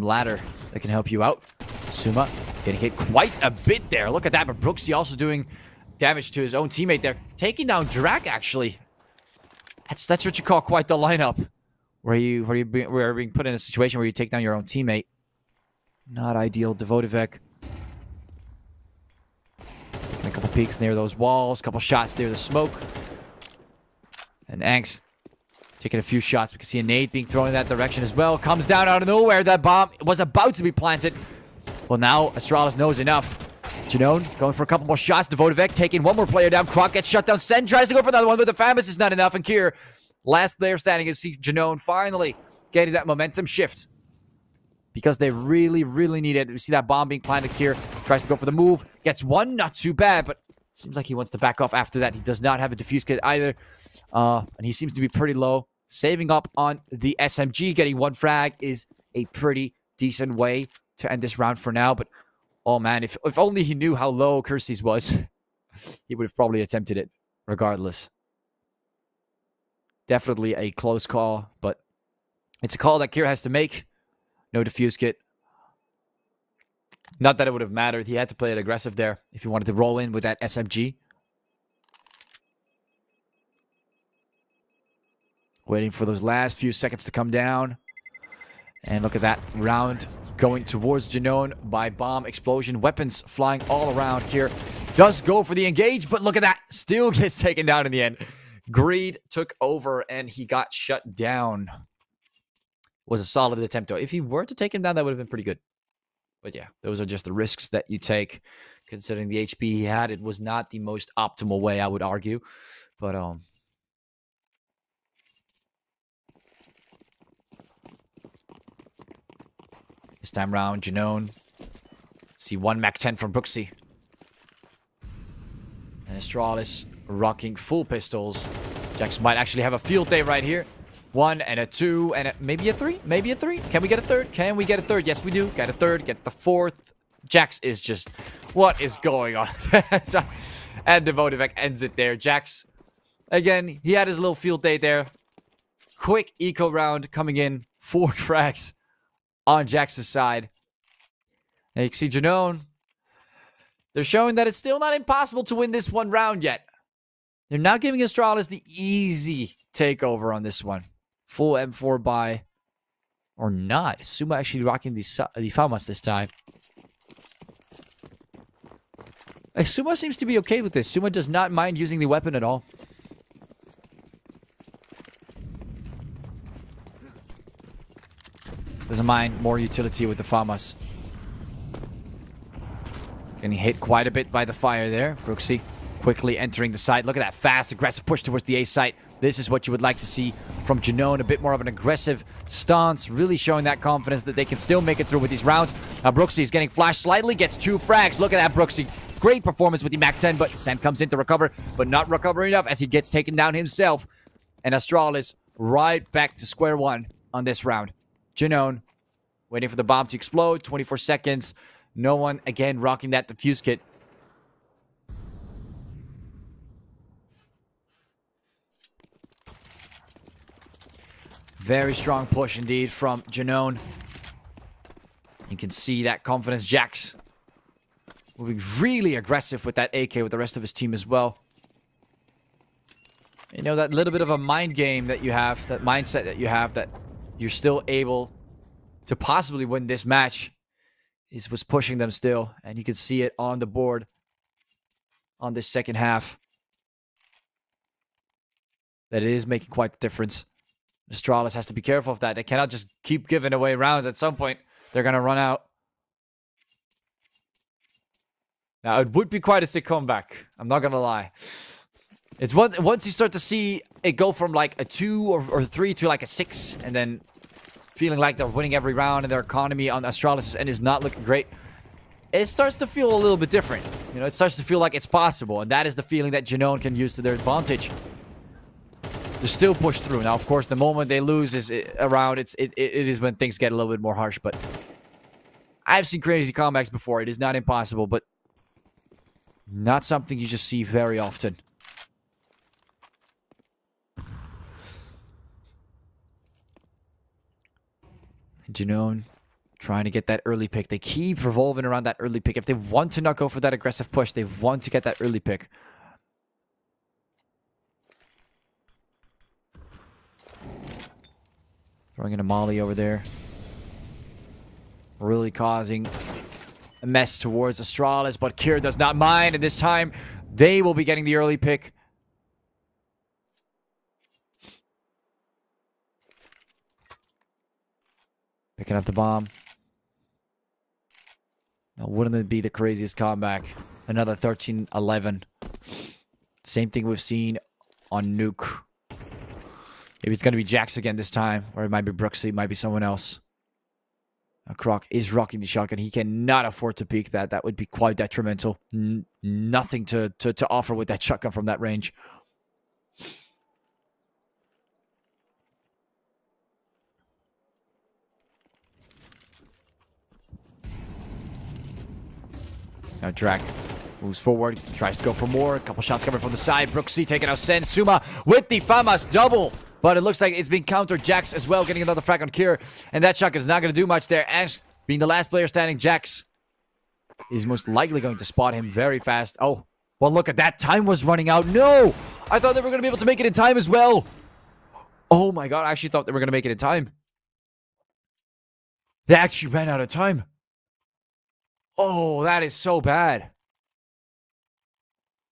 ladder that can help you out. Suma getting hit quite a bit there. Look at that. But Brooksy also doing damage to his own teammate there. Taking down Drak, actually. That's what you call quite the lineup. Where you're being put in a situation where you take down your own teammate. Not ideal. Devotivec. A couple peeks near those walls. A couple shots near the smoke. And Angst taking a few shots. We can see a nade being thrown in that direction as well. Comes down out of nowhere. That bomb was about to be planted. Well, now Astralis knows enough. GenOne going for a couple more shots. Devotivec taking one more player down. Croc gets shut down. Sen tries to go for another one, but the Famas is not enough. And Kier, last player standing, you see GenOne finally getting that momentum shift. Because they really, really need it. We see that bomb being planted. Kier tries to go for the move. Gets one. Not too bad, but seems like he wants to back off after that. He does not have a defuse kit either. And he seems to be pretty low. Saving up on the SMG. Getting 1 frag is a pretty decent way to end this round for now. But, oh man, if only he knew how low Kirsty's was, he would have probably attempted it regardless. Definitely a close call, but it's a call that Kier has to make. No defuse kit. Not that it would have mattered. He had to play it aggressive there if he wanted to roll in with that SMG. Waiting for those last few seconds to come down. And look at that round going towards GenOne by bomb explosion. Weapons flying all around here. Does go for the engage, but look at that. Still gets taken down in the end. Greed took over, and he got shut down. Was a solid attempt, though. If he were to take him down, that would have been pretty good. But yeah, those are just the risks that you take. Considering the HP he had, it was not the most optimal way, I would argue. But, this time round, GenOne. See one Mac 10 from Brooksy. And Astralis rocking full pistols. Jax might actually have a field day right here. 1 and a 2 and maybe a 3. Maybe a 3. Can we get a third? Can we get a third? Yes, we do. Get a third. Get the fourth. Jax is just... What is going on? And Devotivec ends it there. Jax, again, he had his little field day there. Quick eco round coming in. 4 frags on Jax's side. And you can see GenOne. They're showing that it's still not impossible to win this one round yet. They're not giving Astralis the easy takeover on this one. Full M4 buy. Or not. Suma actually rocking the FAMAS this time. Suma seems to be okay with this. Suma does not mind using the weapon at all. Doesn't mind more utility with the FAMAS. Getting hit quite a bit by the fire there. Brooksy quickly entering the site. Look at that fast, aggressive push towards the A site. This is what you would like to see from GenOne. A bit more of an aggressive stance. Really showing that confidence that they can still make it through with these rounds. Now Brooksy is getting flashed slightly. Gets 2 frags. Look at that Brooksy. Great performance with the Mac 10, but Sen comes in to recover, but not recover enough as he gets taken down himself. And Astralis right back to square one on this round. GenOne waiting for the bomb to explode. 24 seconds. No one, again, rocking that defuse kit. Very strong push indeed from GenOne. You can see that confidence. Jax moving really aggressive with that AK with the rest of his team as well. You know, that little bit of a mind game that you have, that mindset that you have, that you're still able to possibly win this match. Was pushing them still, and you can see it on the board on this second half. That it is making quite the difference. Astralis has to be careful of that. They cannot just keep giving away rounds. At some point, they're going to run out. Now, it would be quite a sick comeback. I'm not going to lie. It's once you start to see it go from like a 2 or 3 to like a 6, and then feeling like they're winning every round and their economy on Astralis' end is not looking great, it starts to feel a little bit different. You know, it starts to feel like it's possible, and that is the feeling that GenOne can use to their advantage. They're still pushed through. Now, of course, the moment they lose is it is when things get a little bit more harsh, but I've seen crazy comebacks before. It is not impossible, but not something you just see very often. GenOne trying to get that early pick. They keep revolving around that early pick. If they want to not go for that aggressive push, they want to get that early pick. Throwing in a molly over there. Really causing a mess towards Astralis, but Kier does not mind, and this time they will be getting the early pick. Picking up the bomb. Now, wouldn't it be the craziest comeback? Another 13-11. Same thing we've seen on Nuke. Maybe it's going to be Jax again this time. Or it might be Brooksy. It might be someone else. Now, Croc is rocking the shotgun. He cannot afford to peek that. That would be quite detrimental. Nothing to offer with that shotgun from that range. Now Drac moves forward, tries to go for more. A couple shots coming from the side. Brooksy taking out Sen. Suma with the FAMAS double. But it looks like it's being countered. Jax as well, getting another frag on Kier. And that shotgun is not going to do much there. As being the last player standing, Jax is most likely going to spot him very fast. Oh, well, look at that. Time was running out. No! I thought they were going to be able to make it in time as well. Oh my god, I actually thought they were going to make it in time. They actually ran out of time. Oh, that is so bad.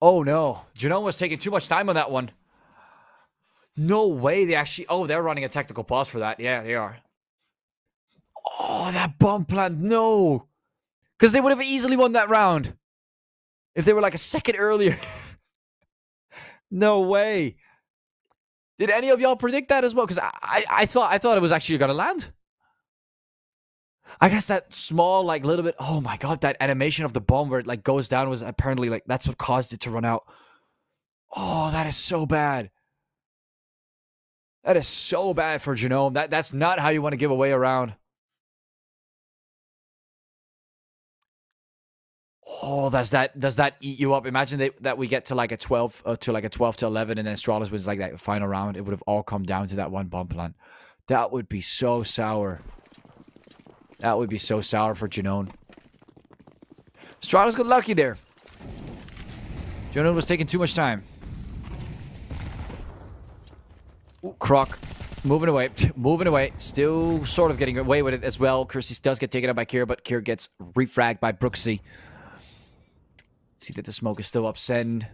Oh, no. GenOne was taking too much time on that one. No way they actually... Oh, they're running a technical pause for that. Yeah, they are. Oh, that bomb plant. No. Because they would have easily won that round. If they were like a second earlier. No way. Did any of y'all predict that as well? Because I thought it was actually going to land. I guess that small, like, little bit... Oh, my God. That animation of the bomb where it, like, goes down was apparently, like... That's what caused it to run out. Oh, that is so bad. That is so bad for GenOne. That's not how you want to give away a round. Oh, does that eat you up? Imagine that we get to like a 12 to 11, and then Astralis wins like that final round. It would have all come down to that one bomb plant. That would be so sour. That would be so sour for GenOne. Astralis got lucky there. GenOne was taking too much time. Ooh, Croc. Moving away. Moving away. Still sort of getting away with it as well. Cursis does get taken out by Kier, but Kier gets refragged by Brooksy. See that the smoke is still up send.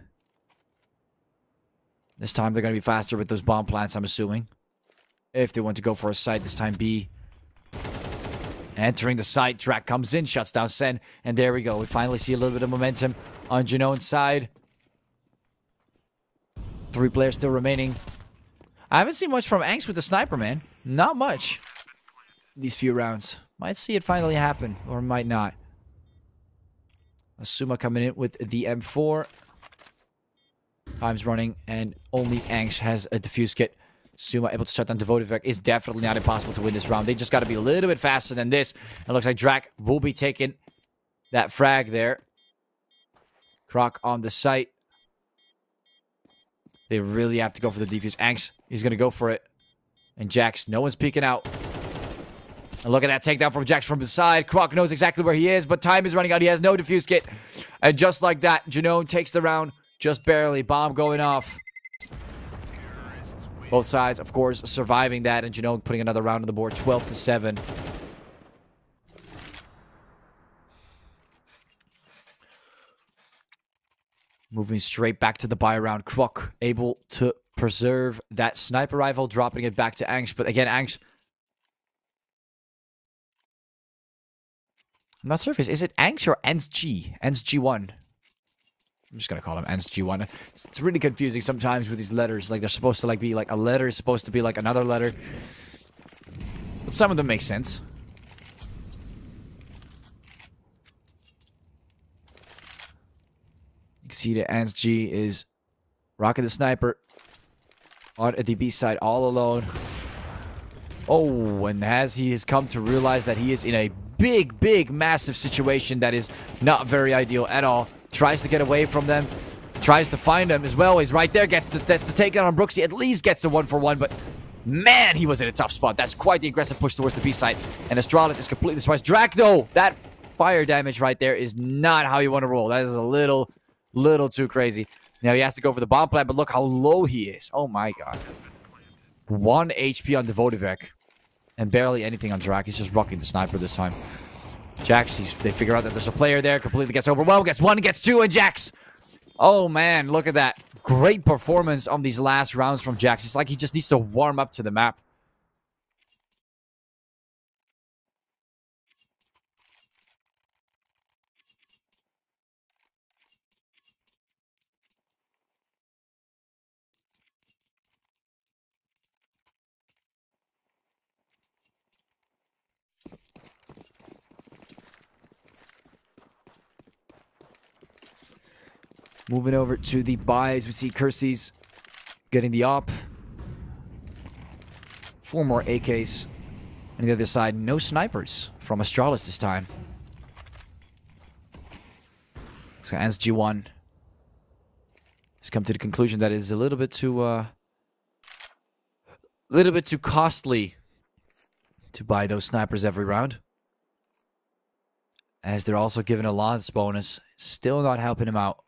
This time they're going to be faster with those bomb plants, I'm assuming. If they want to go for a site, this time B. Entering the site, Drac comes in, shuts down Sen, and there we go. We finally see a little bit of momentum on GenOne's side. 3 players still remaining. I haven't seen much from Angst with the sniper, man. Not much. These few rounds. Might see it finally happen, or might not. Asuma coming in with the M4. Time's running, and only Angst has a defuse kit. Suma able to shut down Devotivek. It's definitely not impossible to win this round. They just got to be a little bit faster than this. It looks like Drac will be taking that frag there. Croc on the site. They really have to go for the defuse. Angst, he's going to go for it. And Jax, no one's peeking out. And look at that takedown from Jax from the side. Croc knows exactly where he is, but time is running out. He has no defuse kit. And just like that, GenOne takes the round just barely. Bomb going off. Both sides, of course, surviving that. And GenOne putting another round on the board, 12-7. Moving straight back to the buy round. Croc able to preserve that sniper rifle, dropping it back to Angst. But again, Angst... I'm not sure if is it Angst or Ensg? Ensg1. I'm just gonna call him Ensg1. It's really confusing sometimes with these letters. Like, they're supposed to like be like a letter is supposed to be like another letter. But some of them make sense. You can see that Ensg is rocking the sniper on the B side all alone. Oh, and as he has come to realize that he is in a big, massive situation that is not very ideal at all. Tries to get away from them. Tries to find them as well. He's right there. Gets to take it on Brooksy. At least gets the 1-for-1, but man, he was in a tough spot. That's quite the aggressive push towards the B side. And Astralis is completely surprised. Drac, though, that fire damage right there is not how you want to roll. That is a little too crazy. Now he has to go for the bomb plant, but look how low he is. Oh my god. 1 HP on Devotivek. And barely anything on Drac. He's just rocking the sniper this time. Jax, they figure out that there's a player there. Completely gets overwhelmed. Gets 1, gets 2, and Jax. Oh, man. Look at that. Great performance on these last rounds from Jax. It's like he just needs to warm up to the map. Moving over to the buys, we see Curses getting the op. 4 more AKs. And on the other side, no snipers from Astralis this time. So Ensg1 has come to the conclusion that it is a little bit too costly to buy those snipers every round. As they're also given a lance bonus, still not helping him out.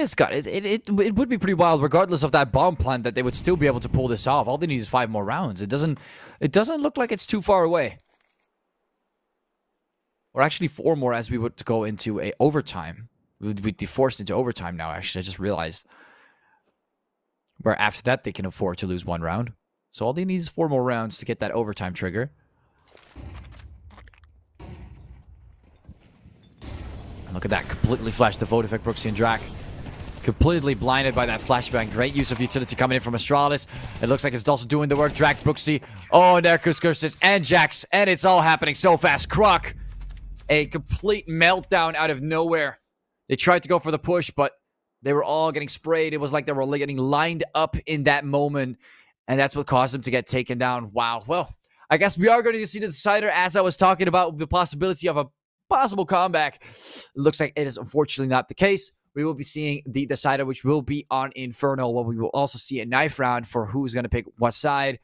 It would be pretty wild, regardless of that bomb plant, that they would still be able to pull this off. All they need is 5 more rounds. It doesn't look like it's too far away. or actually 4 more as we would go into a overtime. We'd be forced into overtime now, actually. I just realized. Where after that, they can afford to lose 1 round. So all they need is 4 more rounds to get that overtime trigger. And look at that. Completely flashed the vote effect, Brooksy and Drac. Completely blinded by that flashbang. Great use of utility coming in from Astralis. It looks like it's also doing the work. Drac, Brooksy. Oh, and Nerkus Curses and Jax. And it's all happening so fast. Kruk. A complete meltdown out of nowhere. They tried to go for the push, but they were all getting sprayed. It was like they were getting lined up in that moment. And that's what caused them to get taken down. Wow. Well, I guess we are going to see the decider, as I was talking about the possibility of a possible comeback. It looks like it is unfortunately not the case. We will be seeing the decider, which will be on Inferno, where we will also see a knife round for who's going to pick what side.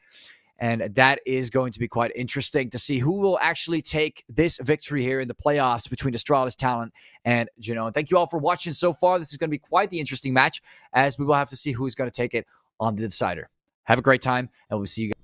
And that is going to be quite interesting to see who will actually take this victory here in the playoffs between Astralis Talent and GenOne. Thank you all for watching so far. This is going to be quite the interesting match, as we will have to see who's going to take it on the decider. Have a great time, and we'll see you guys.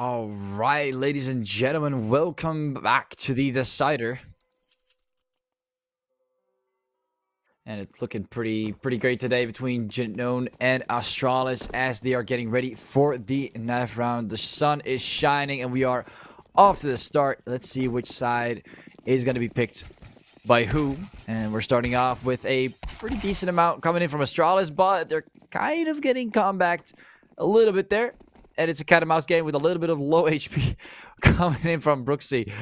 All right, ladies and gentlemen, welcome back to the Decider. And it's looking pretty great today between GenOne and Atralis as they are getting ready for the knife round. The sun is shining and we are off to the start. Let's see which side is going to be picked by who. And we're starting off with a pretty decent amount coming in from Atralis, but they're kind of getting combacked a little bit there. And it's a cat and mouse game with a little bit of low HP coming in from Brooksy.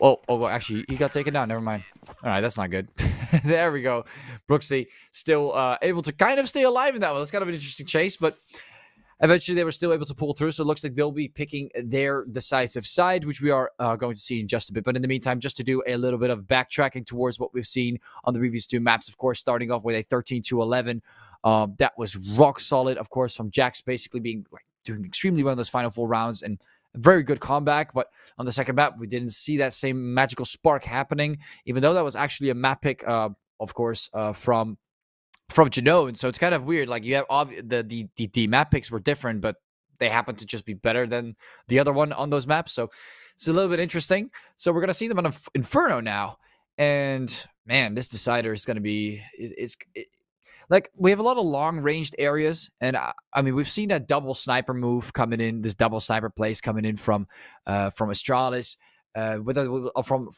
Actually, he got taken down. Never mind. All right, that's not good. There we go. Brooksy still able to kind of stay alive in that one. That's kind of an interesting chase, but eventually they were still able to pull through. So it looks like they'll be picking their decisive side, which we are going to see in just a bit. But in the meantime, just to do a little bit of backtracking towards what we've seen on the previous two maps, of course, starting off with a 13-11. That was rock solid, of course, from Jax basically doing extremely well in those final 4 rounds and a very good comeback. But on the second map, we didn't see that same magical spark happening, even though that was actually a map pick, of course, from GenOne. So it's kind of weird. Like, you have the map picks were different, but they happen to just be better than the other one on those maps. So it's a little bit interesting. So we're gonna see them on Inferno now, and man, this decider is gonna be like, we have a lot of long-ranged areas, and I mean, we've seen that double sniper move coming in, this double sniper plays coming in from Atralis, from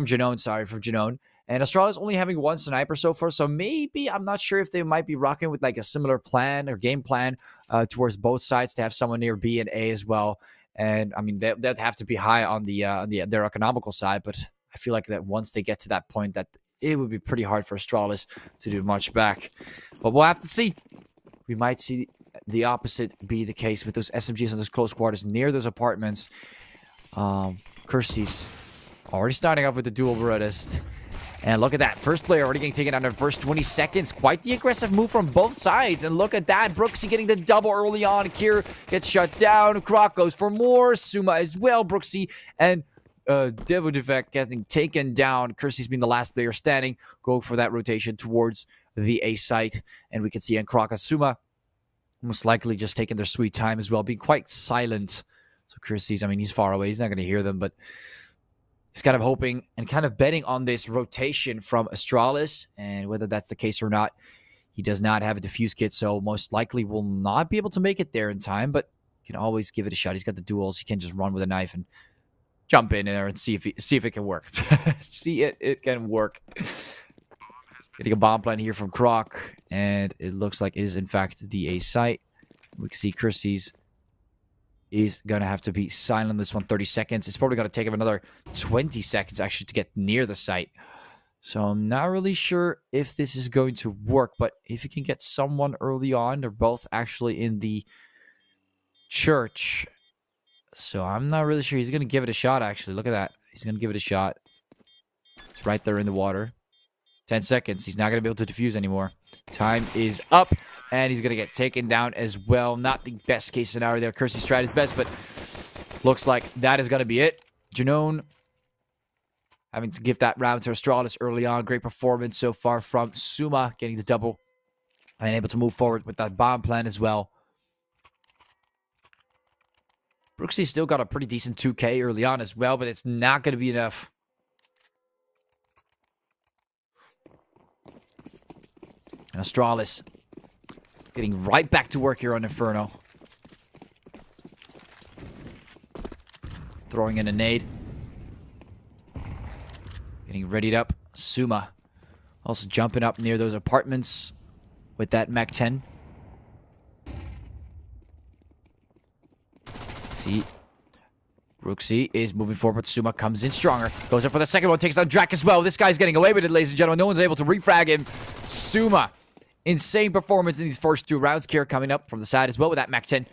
GenOne, sorry, from GenOne. And Astralis only having 1 sniper so far, so maybe, I'm not sure if they might be rocking with like a similar plan or game plan towards both sides to have someone near B and A as well. And I mean, they'd have to be high on their economical side, but I feel like that once they get to that point, that it would be pretty hard for Astralis to do much back. But we'll have to see. We might see the opposite be the case with those SMGs and those close quarters near those apartments. Curses already starting off with the dual Berettas. And look at that. First player already getting taken out in the first 20 seconds. Quite the aggressive move from both sides. And look at that. Brooksy getting the double early on. Kier gets shut down. Croc goes for more. Suma as well. Brooksy and Devodivek getting taken down. Kirsty's been the last player standing. Go for that rotation towards the A site. And we can see Croc and Suma most likely just taking their sweet time as well. Being quite silent. So Kirsty's, I mean, he's far away. He's not going to hear them. But he's kind of hoping and kind of betting on this rotation from Atralis. And whether that's the case or not, he does not have a diffuse kit. So most likely will not be able to make it there in time. But he can always give it a shot. He's got the duels. He can just run with a knife and jump in there and see if it can work. See it can work. Getting a bomb plan here from Croc, and it looks like it is in fact the A site. We can see Kirsty's is gonna have to be silent this one. 30 seconds. It's probably gonna take him another 20 seconds actually to get near the site. So I'm not really sure if this is going to work, but if you can get someone early on, they're both actually in the church. So I'm not really sure. He's going to give it a shot, actually. Look at that. He's going to give it a shot. It's right there in the water. 10 seconds. He's not going to be able to defuse anymore. Time is up. And he's going to get taken down as well. Not the best case scenario there. Kirsty's tried his best, but looks like that is going to be it. GenOne having to give that round to Astralis early on. Great performance so far from Suma, getting the double. And able to move forward with that bomb plan as well. Brooksy's still got a pretty decent 2K early on as well, but it's not going to be enough. And Astralis getting right back to work here on Inferno. Throwing in a nade. Getting readied up. Suma also jumping up near those apartments with that Mach 10. See, Brooksy is moving forward, but Suma comes in stronger. Goes up for the second one, takes down Drac as well. This guy's getting away with it, ladies and gentlemen. No one's able to refrag him. Suma, insane performance in these first 2 rounds. Kier coming up from the side as well with that Mach 10.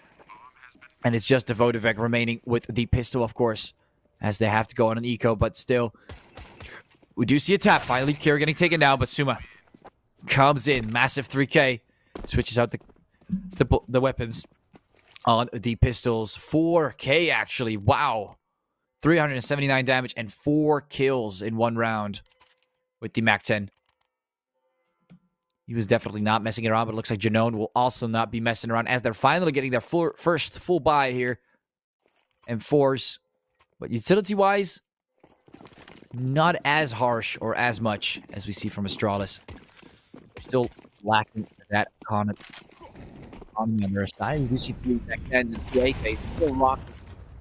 And it's just Devodivek remaining with the pistol, of course, as they have to go on an eco, but still, we do see a tap. Finally, Kier getting taken down, but Suma comes in. Massive 3K. Switches out the weapons on the pistols. 4K, actually. Wow. 379 damage and 4 kills in 1 round with the Mach 10. He was definitely not messing around, but it looks like GenOne will also not be messing around as they're finally getting their first full buy here. And force. But utility-wise, not as harsh or as much as we see from Astralis. Still lacking that economy on the other side. We see that ends in the AK still rocking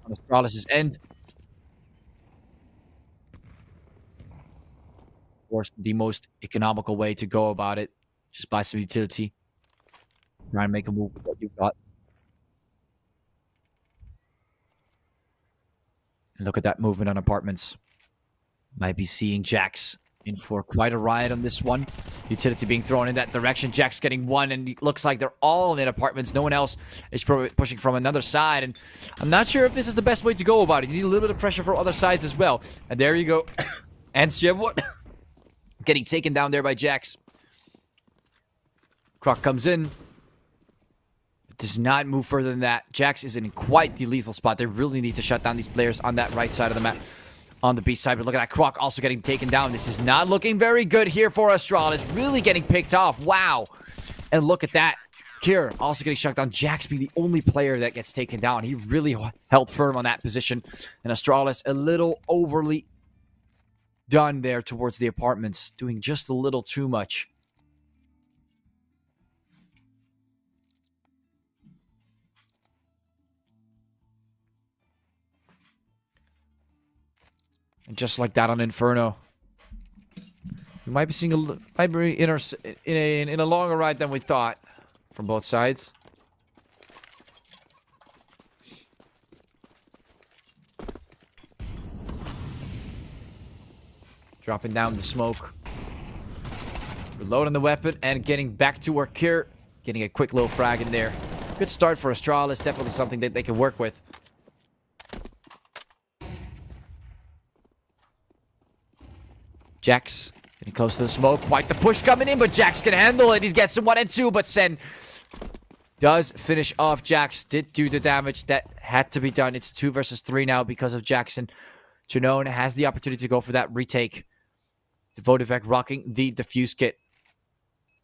on Astralis' end. Of course, the most economical way to go about it. Just buy some utility. Try and make a move with what you've got. And look at that movement on apartments. Might be seeing Jax in for quite a ride on this one. Utility being thrown in that direction. Jax getting one, and it looks like they're all in apartments. No one else is pushing from another side. And I'm not sure if this is the best way to go about it. You need a little bit of pressure from other sides as well. And there you go. And GenOne getting taken down there by Jax. Croc comes in. Does not move further than that. Jax is in quite the lethal spot. They really need to shut down these players on that right side of the map. On the B side, but look at that. Croc also getting taken down. This is not looking very good here for Astralis. Really getting picked off. Wow. And look at that. Kier also getting shut down. Jax being the only player that gets taken down. He really held firm on that position. And Astralis a little overly done there towards the apartments. Doing just a little too much. And just like that on Inferno, we might be seeing in a longer ride than we thought from both sides. Dropping down the smoke, reloading the weapon, and getting back to work here. Getting a quick little frag in there. Good start for Astralis. Definitely something that they can work with. Jax getting close to the smoke. Quite the push coming in, but Jax can handle it. He gets some 1 and 2, but Sen does finish off. Jax did do the damage that had to be done. It's 2 versus 3 now because of Jackson. GenOne has the opportunity to go for that retake. Devotivec rocking the defuse kit.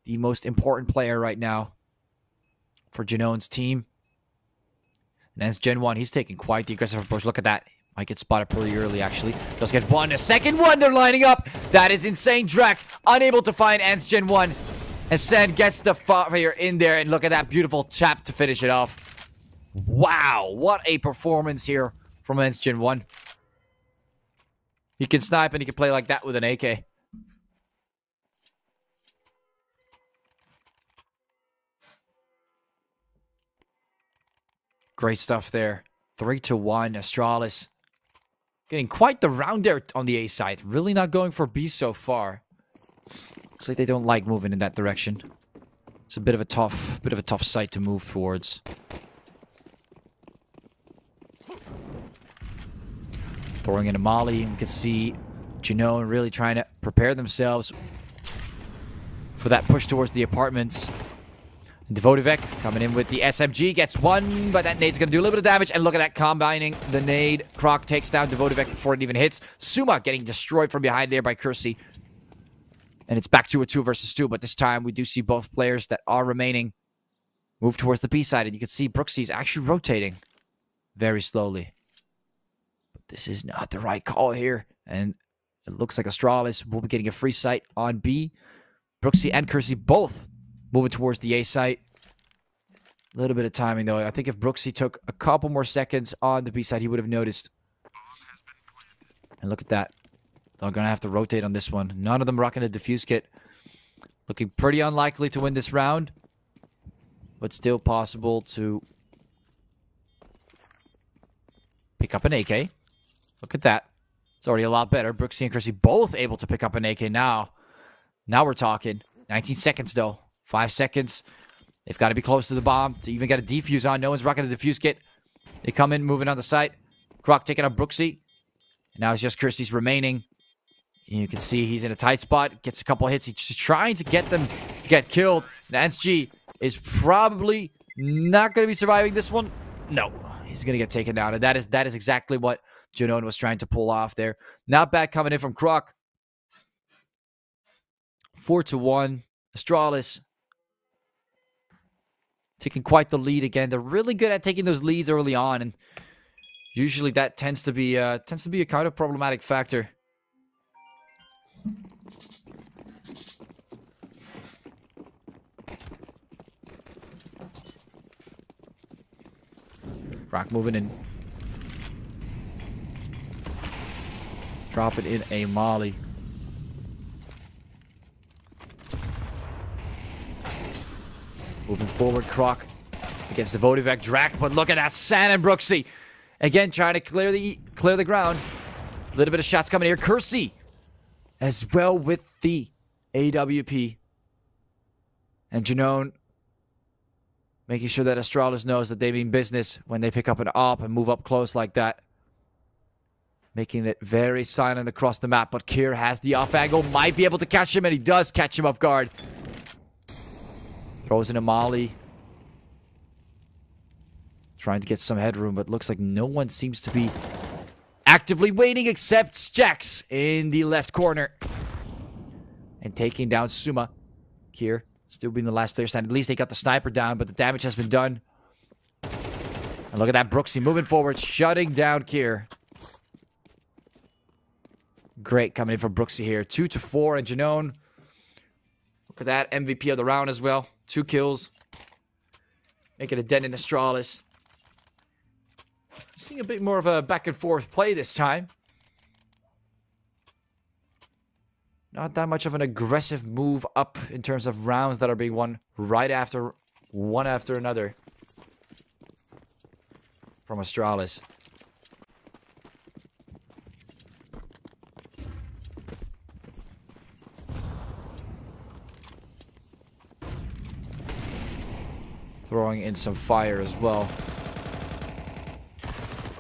The most important player right now for GenOne's team. And as GenOne, he's taking quite the aggressive approach. Look at that. Might get spotted pretty early, actually. Does get one. A second one. They're lining up. That is insane. Drek unable to find Ants GenOne. And Sen gets the fire in there. And look at that beautiful tap to finish it off. Wow. What a performance here from Ants GenOne. He can snipe and he can play like that with an AK. Great stuff there. 3-1. Astralis getting quite the round there on the A side. Really not going for B so far. Looks like they don't like moving in that direction. It's a bit of a tough site to move towards. Throwing in a molly. You can see GenOne really trying to prepare themselves for that push towards the apartments. Devotivec coming in with the SMG. Gets one, but that nade's going to do a little bit of damage. And look at that, combining the nade. Croc takes down Devotivec before it even hits. Suma getting destroyed from behind there by Kersey. And it's back to a 2 versus 2. But this time, we do see both players that are remaining move towards the B side. And you can see Brooksy's actually rotating very slowly. But this is not the right call here. And it looks like Astralis will be getting a free sight on B. Brooksy and Kersey both moving towards the A site. A little bit of timing, though. I think if Brooksy took a couple more seconds on the B side, he would have noticed. And look at that. They're going to have to rotate on this one. None of them rocking the defuse kit. Looking pretty unlikely to win this round. But still possible to pick up an AK. Look at that. It's already a lot better. Brooksy and Kersey both able to pick up an AK now. Now we're talking. 19 seconds, though. 5 seconds. They've got to be close to the bomb to even get a defuse on. No one's rocking the defuse kit. They come in, moving on the site. Croc taking out Brooksy. And now it's just Kersey's remaining. You can see he's in a tight spot. Gets a couple hits. He's just trying to get them to get killed. And G is probably not going to be surviving this one. No. He's going to get taken down. And that is exactly what GenOne was trying to pull off there. Not bad coming in from Croc. 4-1. Astralis taking quite the lead again. They're really good at taking those leads early on, and usually that tends to be a kind of problematic factor. Rock moving in. Drop it in a molly. Moving forward, Croc against the Votivec Drac, but look at that, San and Brooksy. Again, trying to clear the ground. A little bit of shots coming here. Kersey as well with the AWP. And GenOne making sure that Astralis knows that they mean business when they pick up an op and move up close like that. Making it very silent across the map, but Kier has the off angle, might be able to catch him, and he does catch him off guard. Throws in a molly. Trying to get some headroom, but looks like no one seems to be actively waiting except Jax in the left corner. And taking down Suma. Kier still being the last player standing. At least they got the sniper down, but the damage has been done. And look at that, Brooksy moving forward, shutting down Kier. Great coming in from Brooksy here. 2-4, and GenOne. Look at that, MVP of the round as well. 2 kills. Making a dent in Astralis. Seeing a bit more of a back and forth play this time. Not that much of an aggressive move up in terms of rounds that are being won right after one after another from Astralis. Throwing in some fire as well.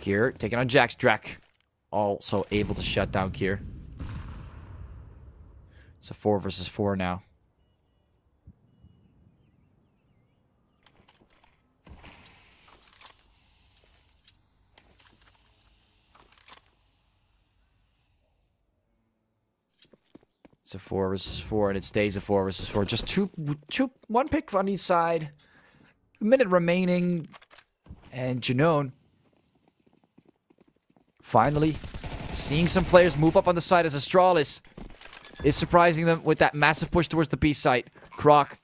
Kier taking on Jax. Drac also able to shut down Kier. It's a 4 versus 4 now. It's a 4 versus 4, and it stays a 4 versus 4. Just one pick on each side. A minute remaining, and GenOne finally seeing some players move up on the side as Astralis is surprising them with that massive push towards the B site. Croc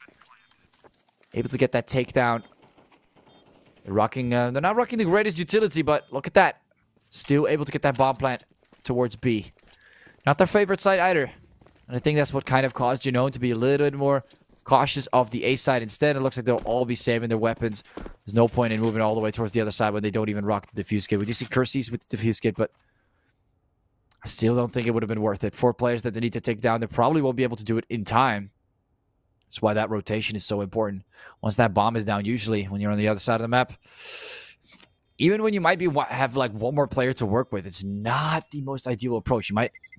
able to get that takedown. They're rocking. They're not rocking the greatest utility, but look at that. Still able to get that bomb plant towards B. Not their favorite site either, and I think that's what kind of caused GenOne to be a little bit more cautious of the A side. Instead, it looks like they'll all be saving their weapons. There's no point in moving all the way towards the other side when they don't even rock the defuse kit. We do see Kersey's with the defuse kit, but I still don't think it would have been worth it. 4 players that they need to take down. They probably won't be able to do it in time. That's why that rotation is so important. Once that bomb is down, usually when you're on the other side of the map, even when you might have like one more player to work with, it's not the most ideal approach.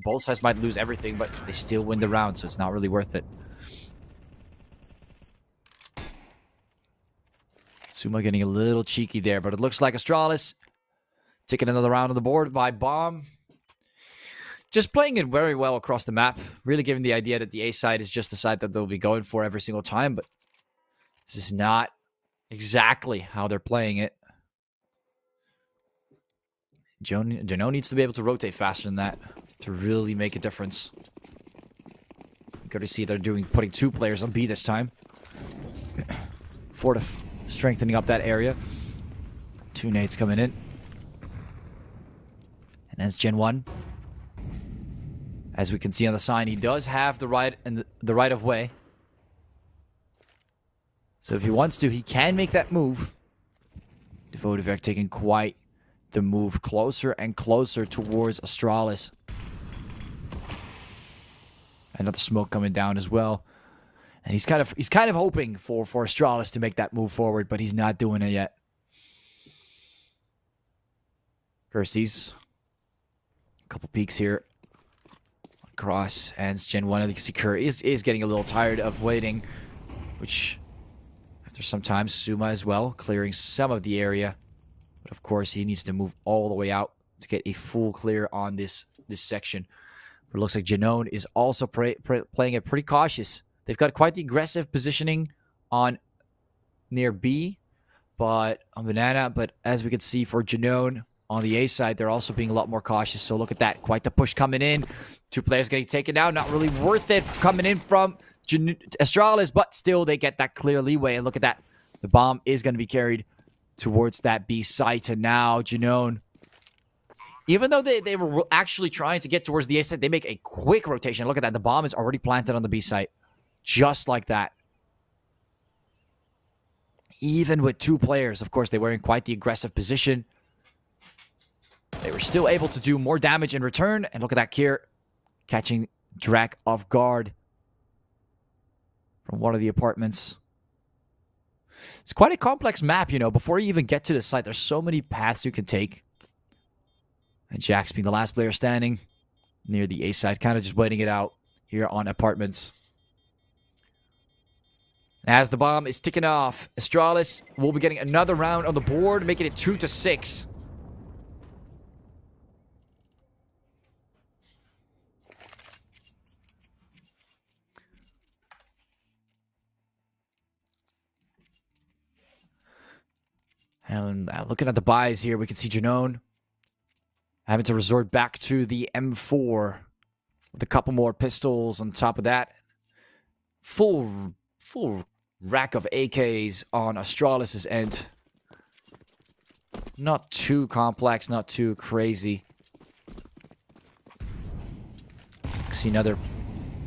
Both sides might lose everything, but they still win the round, so it's not really worth it. Suma getting a little cheeky there, but it looks like Astralis taking another round on the board by Bomb. Just playing it very well across the map. Really giving the idea that the A side is just the side that they'll be going for every single time, but this is not exactly how they're playing it. GenOne needs to be able to rotate faster than that to really make a difference. Good to see they're putting 2 players on B this time. Fortif strengthening up that area. 2 nades coming in. And as GenOne, as we can see on the sign, he does have the right of way. So if he wants to, he can make that move. Votivec taking quite the move closer and closer towards Astralis. Another smoke coming down as well. And he's kind of hoping for Astralis to make that move forward, but he's not doing it yet. Kersey's. A couple peeks here. Across, and GenOne, I think Secure is getting a little tired of waiting, which after some time, Suma as well, clearing some of the area. But of course, he needs to move all the way out to get a full clear on this section. But it looks like GenOne is also playing it pretty cautious. They've got quite the aggressive positioning on near B, but on Banana. But as we can see for GenOne on the A side, they're also being a lot more cautious. So look at that. Quite the push coming in. 2 players getting taken down. Not really worth it coming in from Astralis, but still they get that clear leeway. And look at that. The bomb is going to be carried towards that B site. And now GenOne, even though they were actually trying to get towards the A site, they make a quick rotation. Look at that. The bomb is already planted on the B site. Just like that. Even with 2 players, of course, they were in quite the aggressive position. They were still able to do more damage in return. And look at that Kier catching Drac off guard from one of the apartments. It's quite a complex map, you know. Before you even get to the site, there's so many paths you can take. And Jax being the last player standing near the A side, kind of just waiting it out here on apartments. As the bomb is ticking off, Astralis will be getting another round on the board, making it 2-6. And looking at the buys here, we can see GenOne having to resort back to the M4 with a couple more pistols on top of that. Full rack of AKs on Astralis' end. Not too complex, not too crazy. See another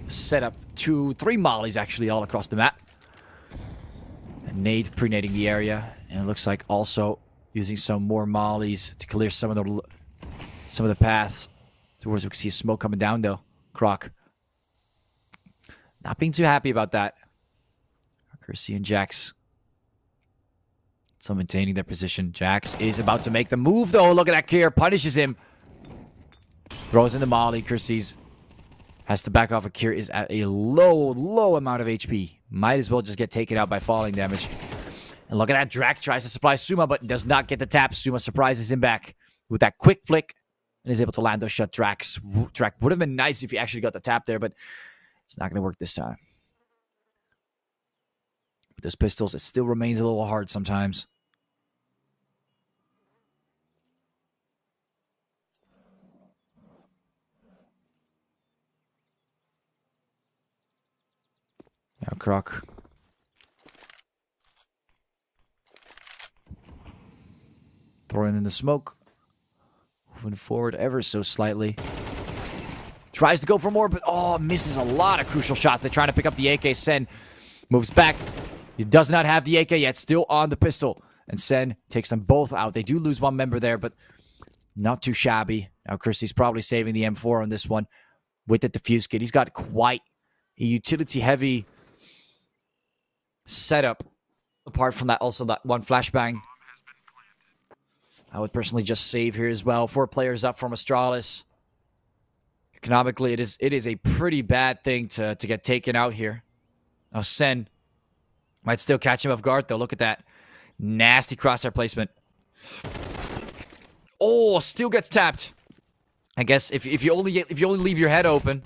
setup. 3 mollies actually all across the map. And nade pre-nading the area. And it looks like also using some more mollies to clear some of the paths towards. We can see smoke coming down though. Croc not being too happy about that. Kersey and Jax still maintaining their position. Jax is about to make the move though. Look at that. Kier punishes him. Throws in the molly. Kersey's has to back off. Kier is at a low amount of HP. Might as well just get taken out by falling damage. And look at that. Drac tries to supply Suma, but does not get the tap. Suma surprises him back with that quick flick and is able to land those shot. Drac would have been nice if he actually got the tap there, but it's not going to work this time. With those pistols, it still remains a little hard sometimes. Now Croc. Throwing in the smoke. Moving forward ever so slightly. Tries to go for more, but misses a lot of crucial shots. They're trying to pick up the AK. Sen moves back. He does not have the AK yet. Still on the pistol. And Sen takes them both out. They do lose 1 member there, but not too shabby. Now Kersey's probably saving the M4 on this one with the defuse kit. He's got quite a utility-heavy setup. Apart from that, also that 1 flashbang. I would personally just save here as well. 4 players up from Astralis. Economically, it is a pretty bad thing to get taken out here. Now Sen might still catch him off guard though. Look at that. Nasty crosshair placement. Oh, still gets tapped. I guess if you only leave your head open,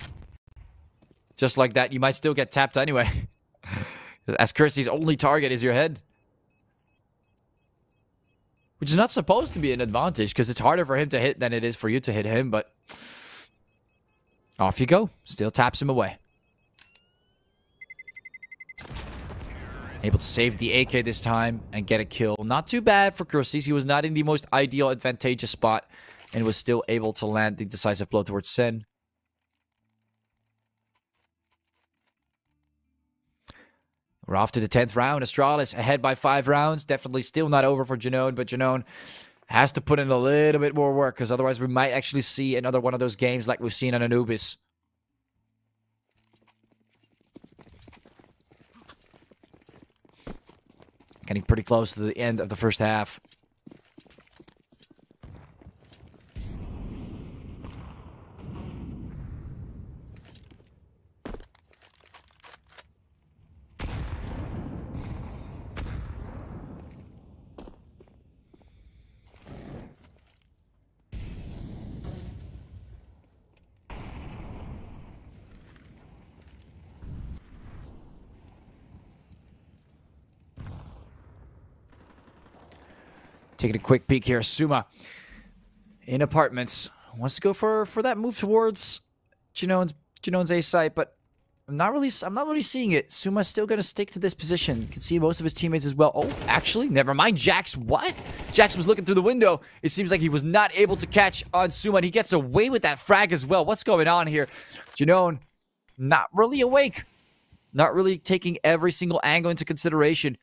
just like that, you might still get tapped anyway. As Kersey's only target is your head. Which is not supposed to be an advantage, because it's harder for him to hit than it is for you to hit him, but off you go. Still taps him away. Able to save the AK this time and get a kill. Not too bad for Kersey. He was not in the most ideal, advantageous spot and was still able to land the decisive blow towards Sen. We're off to the 10th round. Astralis ahead by 5 rounds. Definitely still not over for GenOne, but GenOne has to put in a little bit more work, because otherwise we might actually see another one of those games like we've seen on Anubis. Getting pretty close to the end of the first half. Taking a quick peek here. Suma in apartments. Wants to go for that move towards GenOne's A site, but I'm not really seeing it. Suma's still gonna stick to this position. You can see most of his teammates as well. Oh, actually, never mind. Jax, what? Jax was looking through the window. It seems like he was not able to catch on Suma, and he gets away with that frag as well. What's going on here? GenOne, not really awake. Not really taking every single angle into consideration.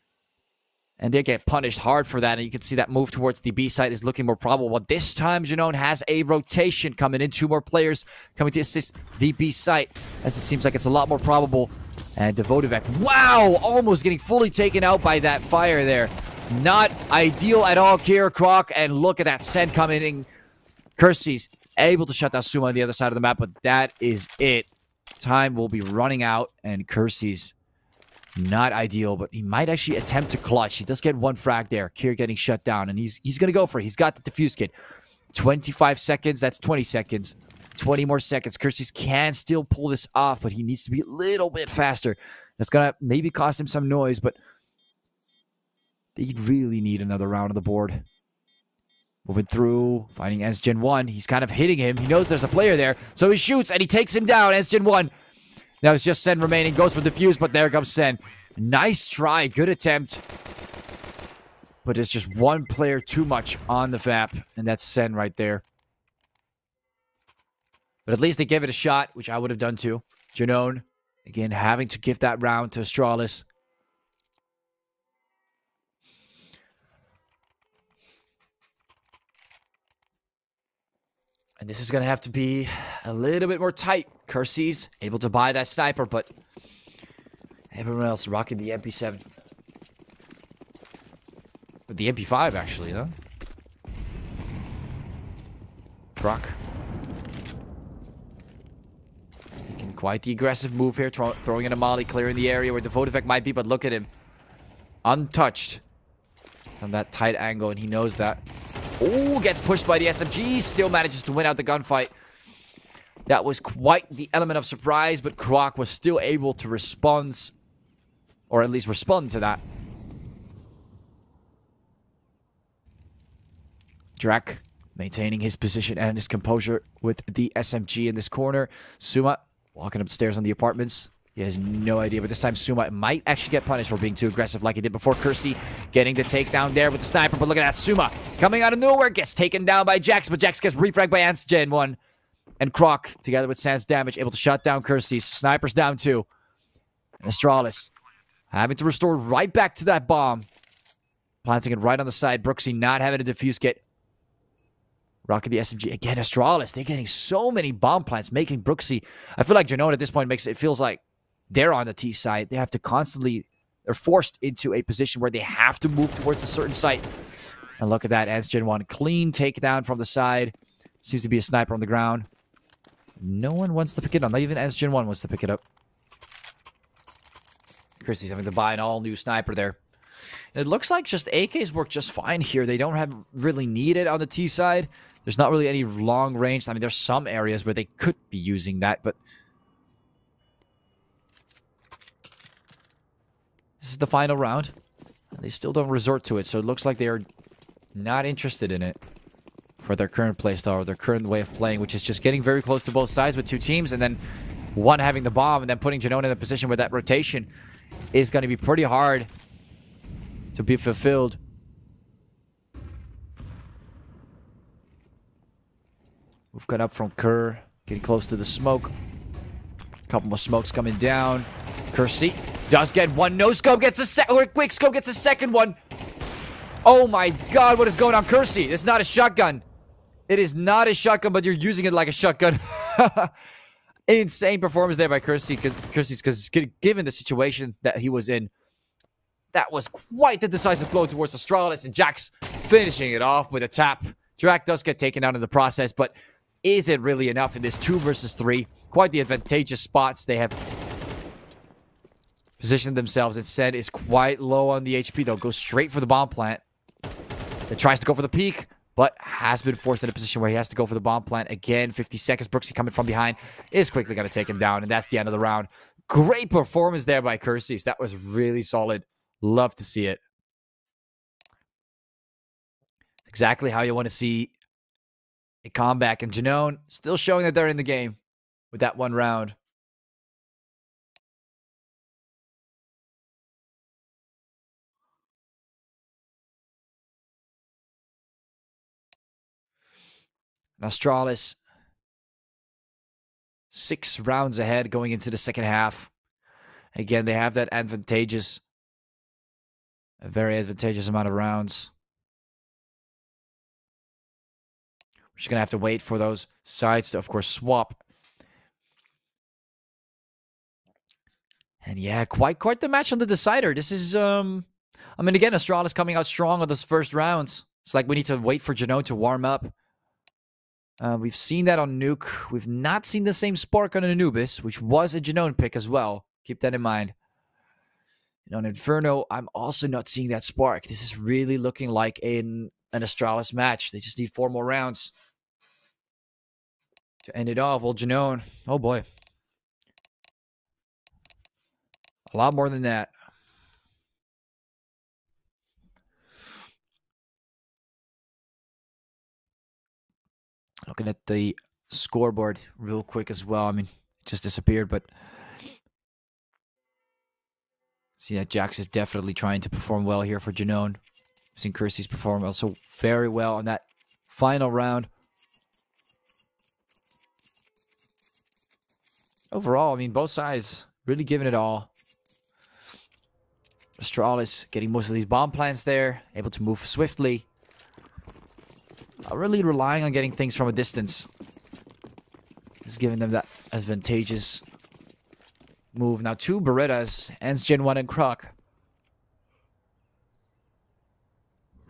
And they get punished hard for that. And you can see that move towards the B site is looking more probable. But this time, GenOne has a rotation coming in. 2 more players coming to assist the B site. As it seems like it's a lot more probable. And Devotivec, wow! Almost getting fully taken out by that fire there. Not ideal at all, Kier Croc. And look at that send coming in. Kersey's able to shut down Suma on the other side of the map. But that is it. Time will be running out. And Kersey's not ideal, but he might actually attempt to clutch. He does get 1 frag there. Kier getting shut down, and he's going to go for it. He's got the defuse kit. 25 seconds. That's 20 seconds. 20 more seconds. Kersey's can still pull this off, but he needs to be a little bit faster. That's going to maybe cost him some noise, but they really need another round on the board. Moving through, finding GenOne. He's kind of hitting him. He knows there's a player there, so he shoots, and he takes him down. GenOne. Now it's just Sen remaining. Goes for defuse, but there comes Sen. Nice try. Good attempt. But it's just 1 player too much on the map. And that's Sen right there. But at least they gave it a shot, which I would have done too. GenOne, again, having to give that round to Astralis. And this is going to have to be a little bit more tight. Kersey's able to buy that sniper, but everyone else rocking the MP7. But the MP5, actually, huh? Brock. Making quite the aggressive move here, throwing in a molly, clearing the area where the Devotivec might be, but look at him. Untouched from that tight angle, and he knows that. Oh, gets pushed by the SMG. Still manages to win out the gunfight. That was quite the element of surprise, but Croc was still able to respond. Or at least respond to that. Drac maintaining his position and his composure with the SMG in this corner. Suma walking upstairs on the apartments. He has no idea, but this time Suma might actually get punished for being too aggressive like he did before. Kersey getting the takedown there with the sniper, but look at that. Suma coming out of nowhere, gets taken down by Jax, but Jax gets refragged by GenOne. And Croc, together with Sans damage, able to shut down Kersey. Sniper's down too. And Astralis having to restore right back to that bomb. Planting it right on the side. Brooksy not having a defuse kit. Rocking the SMG. Again, Astralis. They're getting so many bomb plants, making Brooksy. I feel like GenOne at this point makes it feels like they're on the T side. They have to constantly, they're forced into a position where they have to move towards a certain site. And look at that, GenOne. Clean takedown from the side. Seems to be a sniper on the ground. No one wants to pick it up. Not even GenOne wants to pick it up. Christie's having to buy an all-new sniper there. And it looks like just AKs work just fine here. They don't have really need it on the T side. There's not really any long range. I mean, there's some areas where they could be using that, but this is the final round. And they still don't resort to it, so it looks like they are not interested in it for their current playstyle or their current way of playing, which is just getting very close to both sides with 2 teams, and then one having the bomb, and then putting GenOne in a position where that rotation is going to be pretty hard to be fulfilled. We've got up from Kerr, getting close to the smoke. A couple more smokes coming down. Kersey does get one. No scope gets a quick scope gets a second one. Oh my god, what is going on, Kersey? It's not a shotgun. It is not a shotgun, but you're using it like a shotgun. Insane performance there by Kersey. Because given the situation that he was in, that was quite the decisive blow towards Astralis, and Jax finishing it off with a tap. Drac does get taken out in the process, but is it really enough in this 2 versus 3? Quite the advantageous spots they have positioned themselves, and Sen is quite low on the HP, though. Goes straight for the bomb plant. It tries to go for the peak, but has been forced in a position where he has to go for the bomb plant. Again, 50 seconds. Brooksy coming from behind is quickly going to take him down, and that's the end of the round. Great performance there by Kersey. That was really solid. Love to see it. Exactly how you want to see a comeback. And GenOne still showing that they're in the game with that one round. And Astralis, 6 rounds ahead going into the second half. Again, they have that advantageous, a very advantageous amount of rounds. We're just going to have to wait for those sides to, of course, swap. And yeah, quite the match on the decider. This is, I mean, again, Astralis coming out strong on those first rounds. It's like we need to wait for GenOne to warm up. We've seen that on Nuke. We've not seen the same spark on Anubis, which was a GenOne pick as well. Keep that in mind. And on Inferno, I'm also not seeing that spark. This is really looking like an Astralis match. They just need 4 more rounds to end it off. Well, GenOne, oh boy. A lot more than that. Looking at the scoreboard real quick as well. I mean, it just disappeared, but see that Jax is definitely trying to perform well here for GenOne. I've seen Kirsty's perform also very well on that final round. Overall, I mean, both sides really giving it all. Astralis getting most of these bomb plants there, able to move swiftly. Not really relying on getting things from a distance. Just giving them that advantageous move. Now 2 Berettas, ends GenOne and Croc.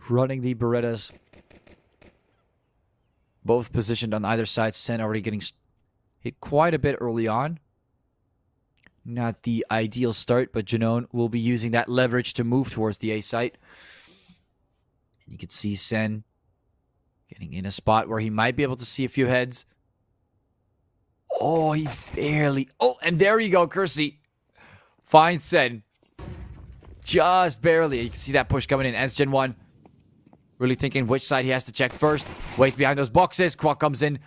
Running the Berettas. Both positioned on either side. Sen already getting hit quite a bit early on. Not the ideal start, but GenOne will be using that leverage to move towards the A site. And you can see Sen getting in a spot where he might be able to see a few heads. Oh, he barely... Oh, and there you go, Kirsty. Finds Sen. Just barely. You can see that push coming in. Ends GenOne. Really thinking which side he has to check first. Waits behind those boxes. Croc comes in.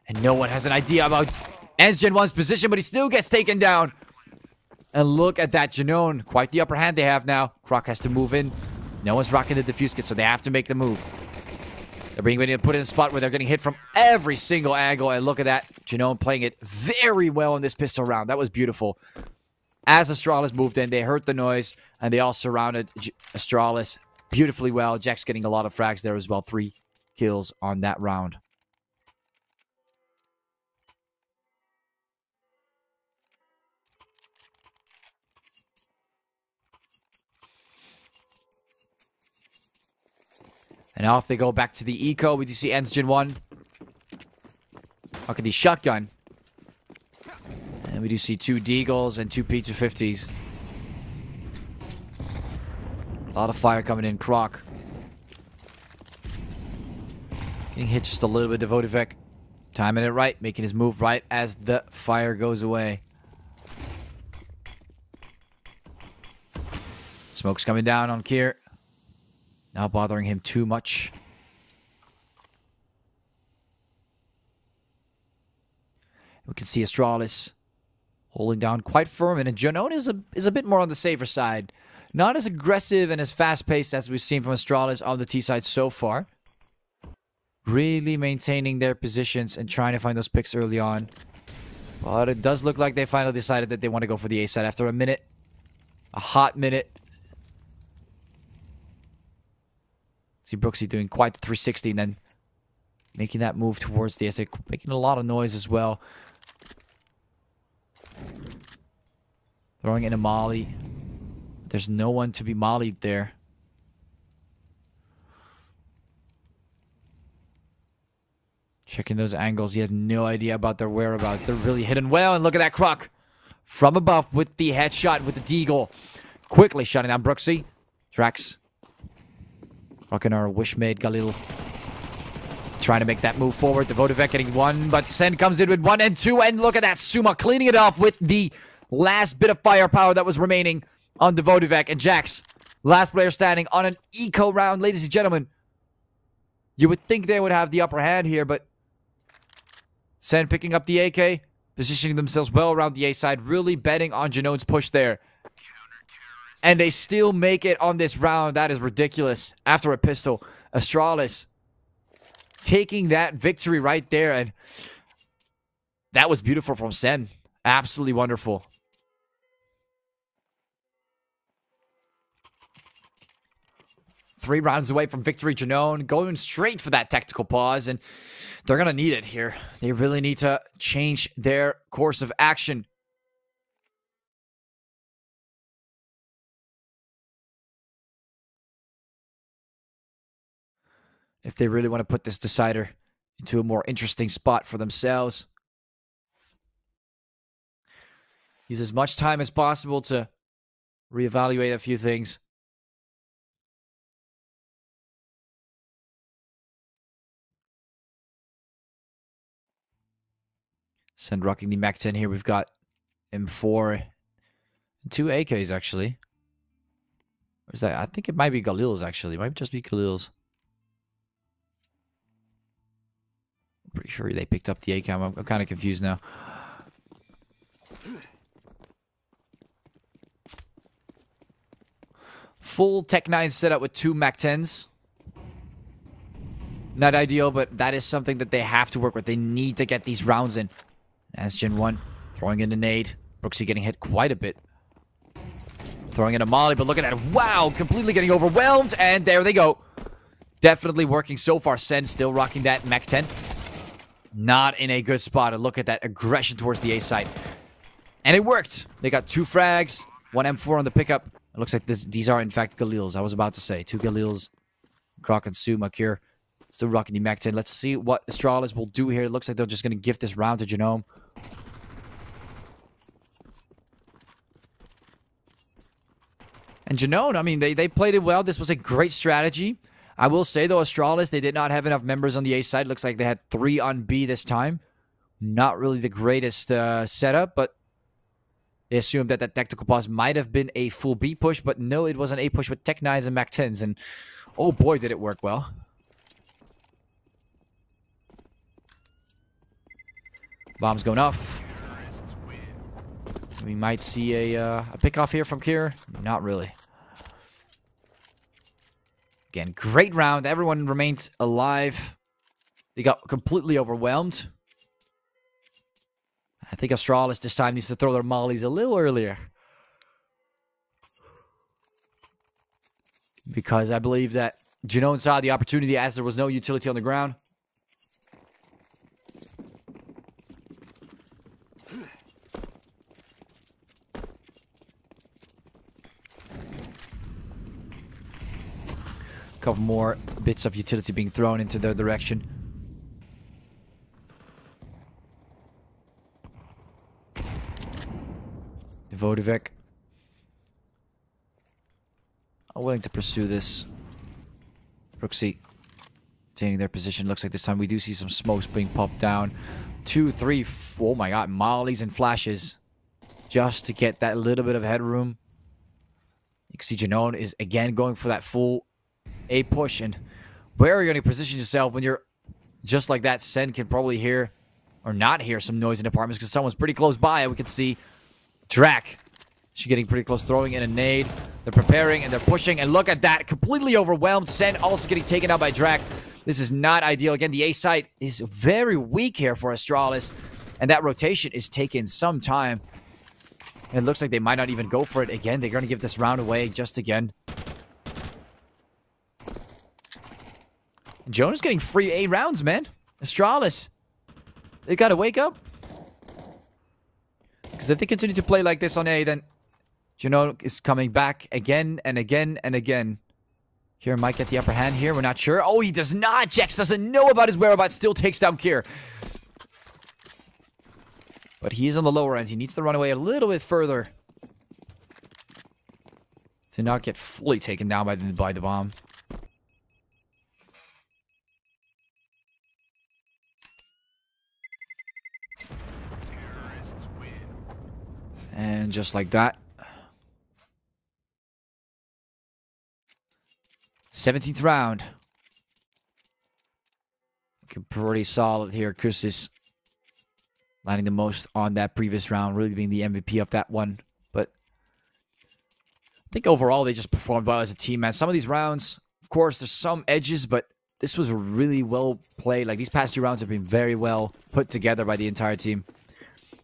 And no one has an idea about Ends GenOne's position, but he still gets taken down. And look at that, GenOne. Quite the upper hand they have now. Croc has to move in. No one's rocking the defuse kit, so they have to make the move. They're being ready to put it in a spot where they're getting hit from every single angle. And look at that. GenOne playing it very well in this pistol round. That was beautiful. As Astralis moved in, they heard the noise. And they all surrounded Astralis beautifully well. Jax getting a lot of frags there as well. 3 kills on that round. And off they go back to the eco. We do see ends GenOne. Look at the shotgun. And we do see 2 Deagles and 2 P250s. A lot of fire coming in. Croc getting hit just a little bit. Devotivec timing it right. Making his move right as the fire goes away. Smoke's coming down on Kier. Not bothering him too much. We can see Astralis holding down quite firm. And GenOne is a bit more on the safer side. Not as aggressive and as fast-paced as we've seen from Astralis on the T side so far. Really maintaining their positions and trying to find those picks early on. But it does look like they finally decided that they want to go for the A side after a minute. A hot minute. See Brooksy doing quite the 360 and then making that move towards the S. Making a lot of noise as well. Throwing in a molly. There's no one to be mollied there. Checking those angles. He has no idea about their whereabouts. They're really hidden well. And look at that Croc. From above with the headshot with the Deagle. Quickly shutting down Brooksy. Drax. Rocking our Wishmade Galil. Trying to make that move forward. Devotivec getting 1. But Sen comes in with 1 and 2. And look at that. Suma cleaning it off with the last bit of firepower that was remaining on Devotivec. And Jax. Last player standing on an eco round, ladies and gentlemen. You would think they would have the upper hand here, but Sen picking up the AK, positioning themselves well around the A side, really betting on GenOne's push there. And they still make it on this round. That is ridiculous. After a pistol, Astralis taking that victory right there. And that was beautiful from Sen. Absolutely wonderful. Three rounds away from victory, GenOne going straight for that tactical pause, and they're going to need it here. They really need to change their course of action. If they really want to put this decider into a more interesting spot for themselves. Use as much time as possible to reevaluate a few things. Send rocking the Mac 10 here. We've got M4 and 2 AKs actually. Or is that? I think it might be Galil's actually. It might just be Galil's. I'm pretty sure they picked up the AK. I'm kind of confused now. Full Tech 9 setup with 2 Mac 10s. Not ideal, but that is something that they have to work with. They need to get these rounds in. As GenOne throwing in a nade. Brooksy getting hit quite a bit. Throwing in a molly, but look at that. Wow, completely getting overwhelmed. And there they go. Definitely working so far. Sen still rocking that Mac 10. Not in a good spot. And look at that aggression towards the A side. And it worked. They got 2 frags. 1 M4 on the pickup. It looks like these are, in fact, Galil's. I was about to say. 2 Galil's. Croc and Sue, Makir. Still rocking the Mac 10. Let's see what Astralis will do here. It looks like they're just going to give this round to GenOne. And GenOne, I mean, they played it well. This was a great strategy. I will say, though, Astralis, they did not have enough members on the A side. Looks like they had 3 on B this time. Not really the greatest setup, but they assumed that that tactical pause might have been a full B push, but no, it was an A push with Tech 9s and Mac 10s. And oh boy, did it work well. Bombs going off. We might see a pick-off here from Kier. Not really. Again, great round. Everyone remained alive. They got completely overwhelmed. I think Astralis this time needs to throw their mollies a little earlier. Because I believe that GenOne saw the opportunity as there was no utility on the ground. Couple more bits of utility being thrown into their direction. Vodovec are willing to pursue this. Brooksy retaining their position. Looks like this time we do see some smokes being popped down. 2, 3, oh my god, mollies and flashes. Just to get that little bit of headroom. You can see GenOne is again going for that full A push. And where are you going to position yourself when you're just like that? Sen can probably hear or not hear some noise in apartments because someone's pretty close by. And we can see Drac. She's getting pretty close, throwing in a nade. They're preparing and they're pushing. And look at that. Completely overwhelmed. Sen also getting taken out by Drac. This is not ideal. Again, the A site is very weak here for Astralis. And that rotation is taking some time. And it looks like they might not even go for it again. They're going to give this round away just again. GenOne is getting free A rounds, man. Astralis. They got to wake up. Because if they continue to play like this on A, then GenOne is coming back again and again and again. Kier might get the upper hand here. We're not sure. Oh, he does not. Jax doesn't know about his whereabouts. Still takes down Kier. But he is on the lower end. He needs to run away a little bit further to not get fully taken down by the bomb. And just like that. 17th round. looking pretty solid here. Chris landing the most on that previous round, really being the MVP of that one. But I think overall they just performed well as a team, man. Some of these rounds, of course, there's some edges, but this was really well played. Like, these past 2 rounds have been very well put together by the entire team.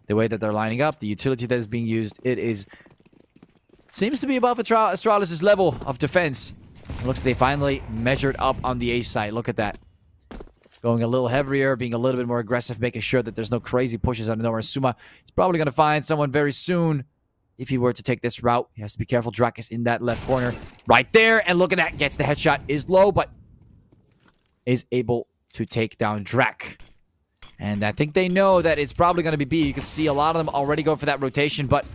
The way that they're lining up, the utility that is being used, seems to be above Atralis' level of defense. It looks like they finally measured up on the A side. Look at that. Going a little heavier, being a little bit more aggressive, making sure that there's no crazy pushes out of nowhere. Suma is probably going to find someone very soon. If he were to take this route, he has to be careful. Drak is in that left corner right there. And look at that. Gets the headshot. Is low, but is able to take down Drak. And I think they know that it's probably going to be B. You can see a lot of them already go for that rotation, but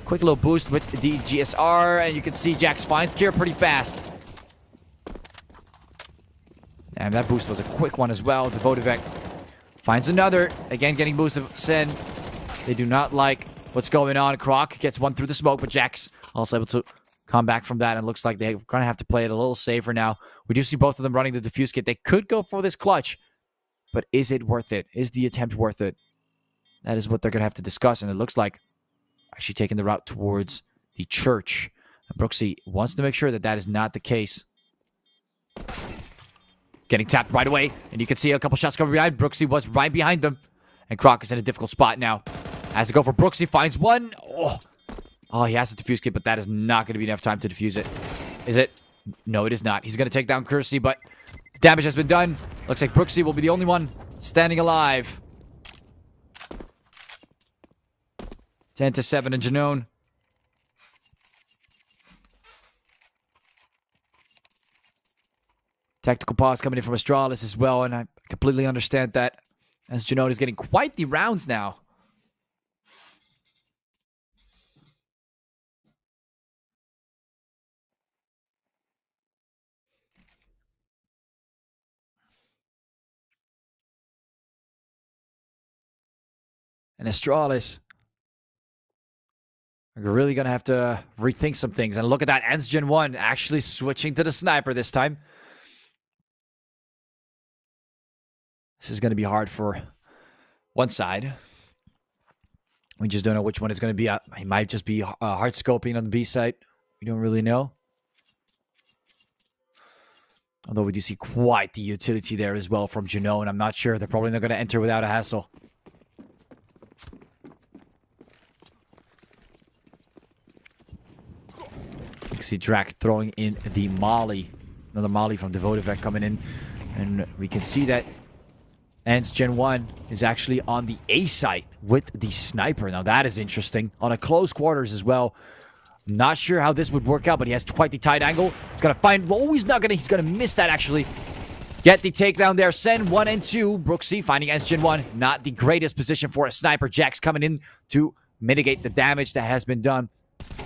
quick little boost with the GSR, and you can see Jax finds Kier pretty fast. And that boost was a quick one as well. Devotivec finds another. Again, getting boosted. Sen. They do not like what's going on. Croc gets one through the smoke, but Jax also able to come back from that. And looks like they're going to have to play it a little safer now. We do see both of them running the defuse kit. They could go for this clutch, but is it worth it? Is the attempt worth it? That is what they're going to have to discuss. And it looks like actually taking the route towards the church. And Brooksy wants to make sure that that is not the case. Getting tapped right away. And you can see a couple shots coming behind. Brooksy was right behind them. And Croc is in a difficult spot now. Has to go for Brooksy. Finds one. Oh, he has a defuse kit, but that is not going to be enough time to defuse it. Is it? No, it is not. He's going to take down Kersey, but the damage has been done. Looks like Brooksy will be the only one standing alive. 10-7 in GenOne. Tactical pause coming in from Astralis as well, and I completely understand that, as GenOne is getting quite the rounds now. And Astralis are really going to have to rethink some things. And look at that, ends GenOne actually switching to the sniper this time. This is going to be hard for one side. We just don't know which one is going to be. He might just be hard scoping on the B side. We don't really know. Although we do see quite the utility there as well from GenOne. I'm not sure. They're probably not going to enter without a hassle. You can see Drak throwing in the molly. Another molly from Devotivec coming in. And we can see that Ants GenOne is actually on the A site with the sniper. Now that is interesting. On a close quarters as well. Not sure how this would work out, but he has quite the tight angle. He's going to find... Oh, he's not going to... He's going to miss that, actually. Get the takedown there. Sen 1 and 2. Brooksy finding Ants GenOne. Not the greatest position for a sniper. Jax coming in to mitigate the damage that has been done.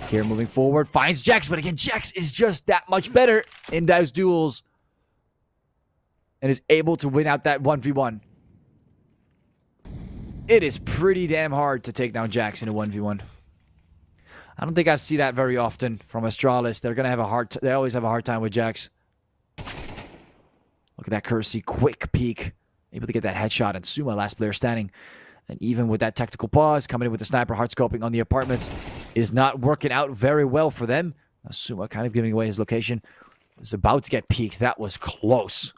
Here moving forward. Finds Jax, but again, Jax is just that much better in those duels. And is able to win out that 1v1. It is pretty damn hard to take down Jax in a 1v1. I don't think I see that very often from Astralis. They're going to have a hard... They always have a hard time with Jax. Look at that Kersey. Quick peek. Able to get that headshot. And Suma, last player standing. And even with that tactical pause, coming in with the sniper hard scoping on the apartments, is not working out very well for them. Now, Suma kind of giving away his location. Was about to get peeked. That was close.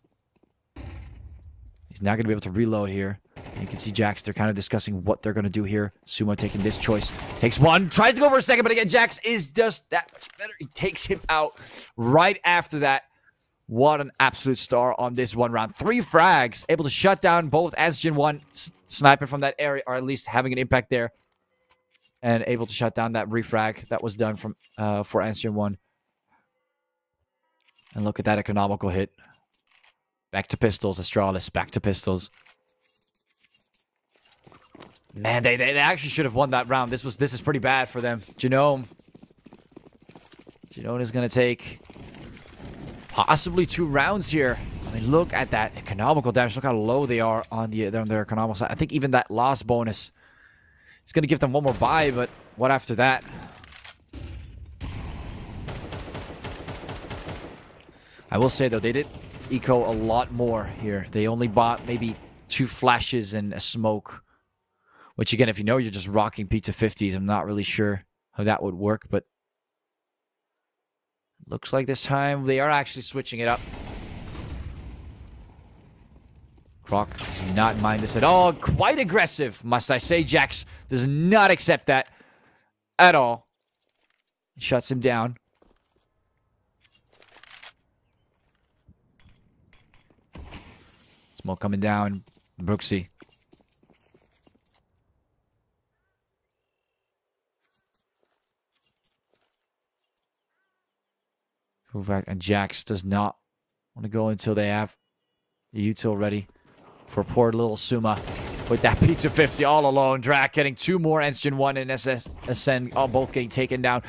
He's not going to be able to reload here. And you can see Jax, they're kind of discussing what they're going to do here. Suma taking this choice. Takes one. Tries to go for a second, but again, Jax is just that much better. He takes him out right after that. What an absolute star on this one round. 3 frags. Able to shut down both as GenOne. Sniping from that area, or at least having an impact there. And able to shut down that refrag that was done from for GenOne. And look at that economical hit. Back to pistols, Astralis. Back to pistols. Man, they actually should have won that round. This is pretty bad for them. GenOne is going to take possibly 2 rounds here. I mean, look at that economical damage. Look how low they are on their economical side. I think even that loss bonus is going to give them one more buy, but what after that? I will say, though, they did eco a lot more here. They only bought maybe 2 flashes and a smoke. Which, again, if you know you're just rocking Pizza 50s, I'm not really sure how that would work. But looks like this time they are actually switching it up. Croc does not mind this at all. Quite aggressive, must I say. Jax does not accept that at all. Shuts him down. Smoke coming down. Brooksy. And Jax does not want to go until they have the util ready for poor little Suma with that Pizza 50 all alone. Drac getting 2 more GenOne and SS Ascend, all both getting taken down.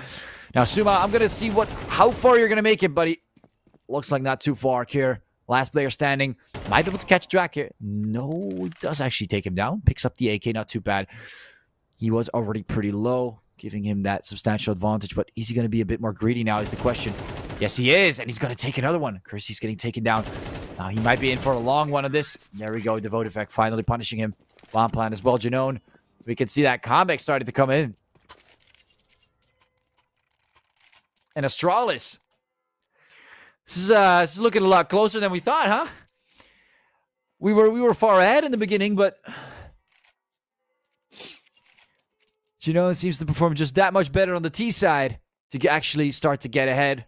Now, Suma, I'm going to see how far you're going to make it, buddy. Looks like not too far here. Last player standing. Might be able to catch Drac here. No, he does actually take him down. Picks up the AK, not too bad. He was already pretty low, giving him that substantial advantage. But is he going to be a bit more greedy now is the question. Yes, he is, and he's going to take another one. He's getting taken down. Now, he might be in for a long one of this. There we go. Devote effect finally punishing him. Bomb plan as well. GenOne. We can see that combat started to come in. And Astralis. This is looking a lot closer than we thought, huh? We were far ahead in the beginning, but GenOne seems to perform just that much better on the T side to actually start to get ahead.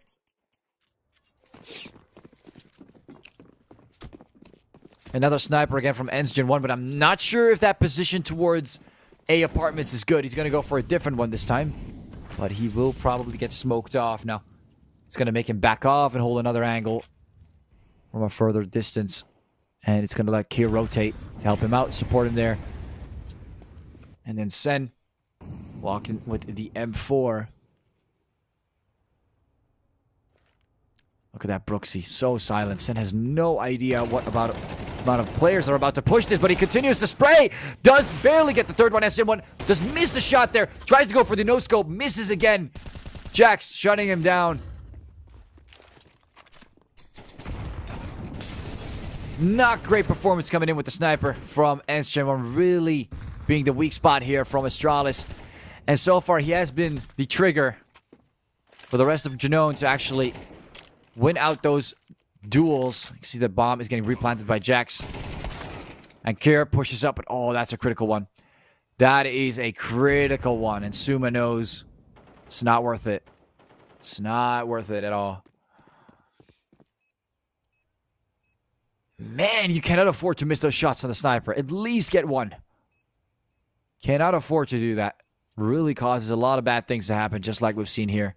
Another sniper again from GenOne, but I'm not sure if that position towards A apartments is good. He's going to go for a different one this time. But he will probably get smoked off now. It's going to make him back off and hold another angle from a further distance. And it's going to let Kier rotate to help him out, support him there. And then Sen walking with the M4. Look at that Brooksy, so silent. Sen has no idea what amount of players are about to push this, but he continues to spray. Does barely get the third one. GenOne does miss the shot there. Tries to go for the no-scope, misses again. Jax shutting him down. Not great performance coming in with the sniper from GenOne. Really being the weak spot here from Astralis. And so far, he has been the trigger for the rest of GenOne to actually win out those duels. You can see the bomb is getting replanted by Jax. And Kier pushes up, but oh, that's a critical one. That is a critical one. And Suma knows it's not worth it. It's not worth it at all. Man, you cannot afford to miss those shots on the sniper. At least get one. Cannot afford to do that. Really causes a lot of bad things to happen, just like we've seen here.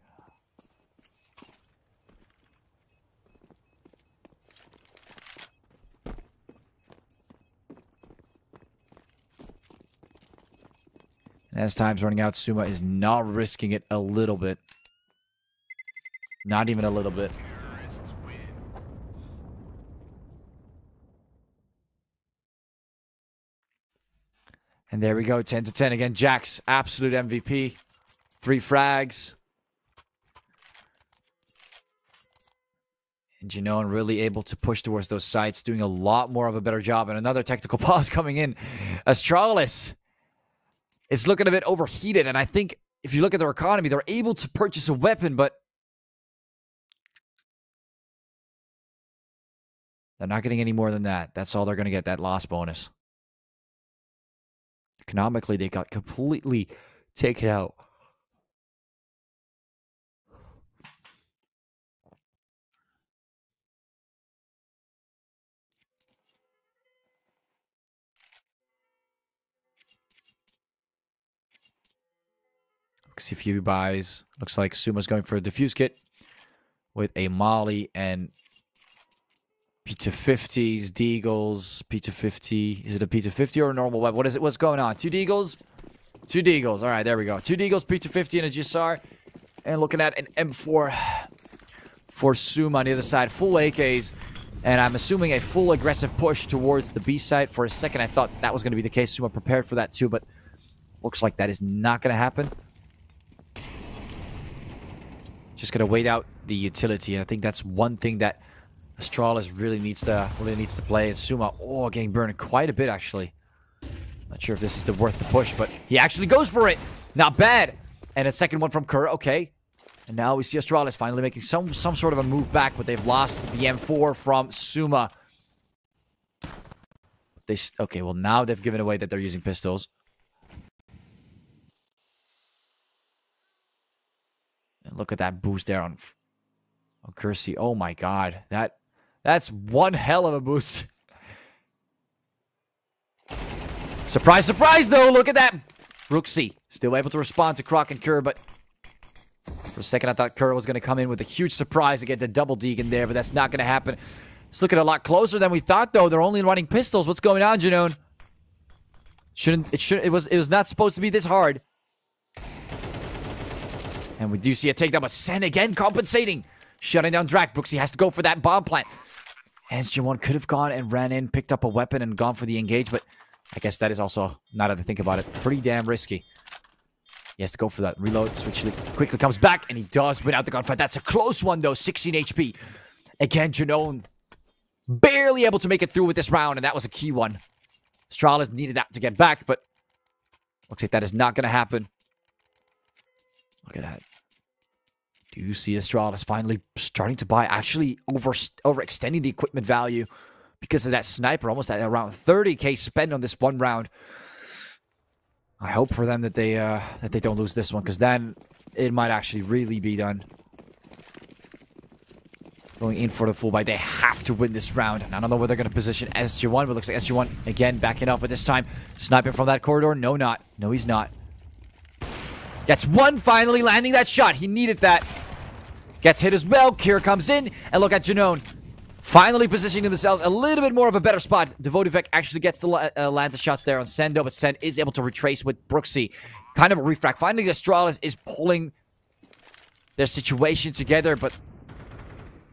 And as time's running out, Suma is not risking it a little bit. Not even a little bit. And there we go, 10 to 10. Again, Jax, absolute MVP. 3 frags. And GenOne really able to push towards those sites, doing a lot more of a better job. And another technical pause coming in. Astralis. It's looking a bit overheated, and I think if you look at their economy, they're able to purchase a weapon, but they're not getting any more than that. That's all they're going to get, that loss bonus. Economically, they got completely taken out. See a few buys. Looks like Suma's going for a defuse kit with a Molly and Pizza 50s, Deagles, Pizza 50. Is it a Pizza 50 or a normal weapon? What is it? What's going on? 2 Deagles? 2 Deagles. All right, there we go. 2 Deagles, Pizza 50, and a GSR. And looking at an M4 for Suma on the other side. Full AKs. And I'm assuming a full aggressive push towards the B site. For a second, I thought that was going to be the case. Suma prepared for that too, but looks like that is not going to happen. Just going to wait out the utility. And I think that's one thing that Astralis really needs to play. And Suma, getting burned quite a bit, actually. Not sure if this is worth the push, but he actually goes for it. Not bad. And a second one from Kerr. Okay. And now we see Astralis finally making some sort of a move back, but they've lost the M4 from Suma. Okay, well, now they've given away that they're using pistols. And look at that boost there on Kersey. Oh my god. That's one hell of a boost. Surprise, surprise, though. Look at that. Brooksy still able to respond to Croc and Kerr, but for a second I thought Kerr was going to come in with a huge surprise and get the double deacon there, but that's not going to happen. It's looking a lot closer than we thought, though. They're only running pistols. What's going on, GenOne? It was not supposed to be this hard. And we do see a takedown, but Sen again compensating. Shutting down Drak. Brooksy has to go for that bomb plant. And GenOne could have gone and ran in, picked up a weapon, and gone for the engage, but I guess that is also, now that I think about it, pretty damn risky. He has to go for that reload. Switch quickly comes back, and he does win out the gunfight. That's a close one, though. 16 HP. Again, GenOne barely able to make it through with this round, and that was a key one. Astralis needed that to get back, but looks like that is not going to happen. Look at that. Do you see Astralis finally starting to buy, actually overextending the equipment value because of that sniper, almost at around 30k spent on this one round. I hope for them that they don't lose this one, because then it might actually really be done. Going in for the full buy. They have to win this round. And I don't know where they're going to position SG1, but looks like SG1 again backing up, but this time sniping from that corridor. No, not. No, he's not. Gets one, finally landing that shot. He needed that. Gets hit as well. Kier comes in, and look at GenOne finally positioning themselves a little bit more of a better spot. Devotivec actually gets to land the shots there on Sendo, but Sen is able to retrace with Brooksy. Kind of a refract. Finally, Astralis is pulling their situation together, but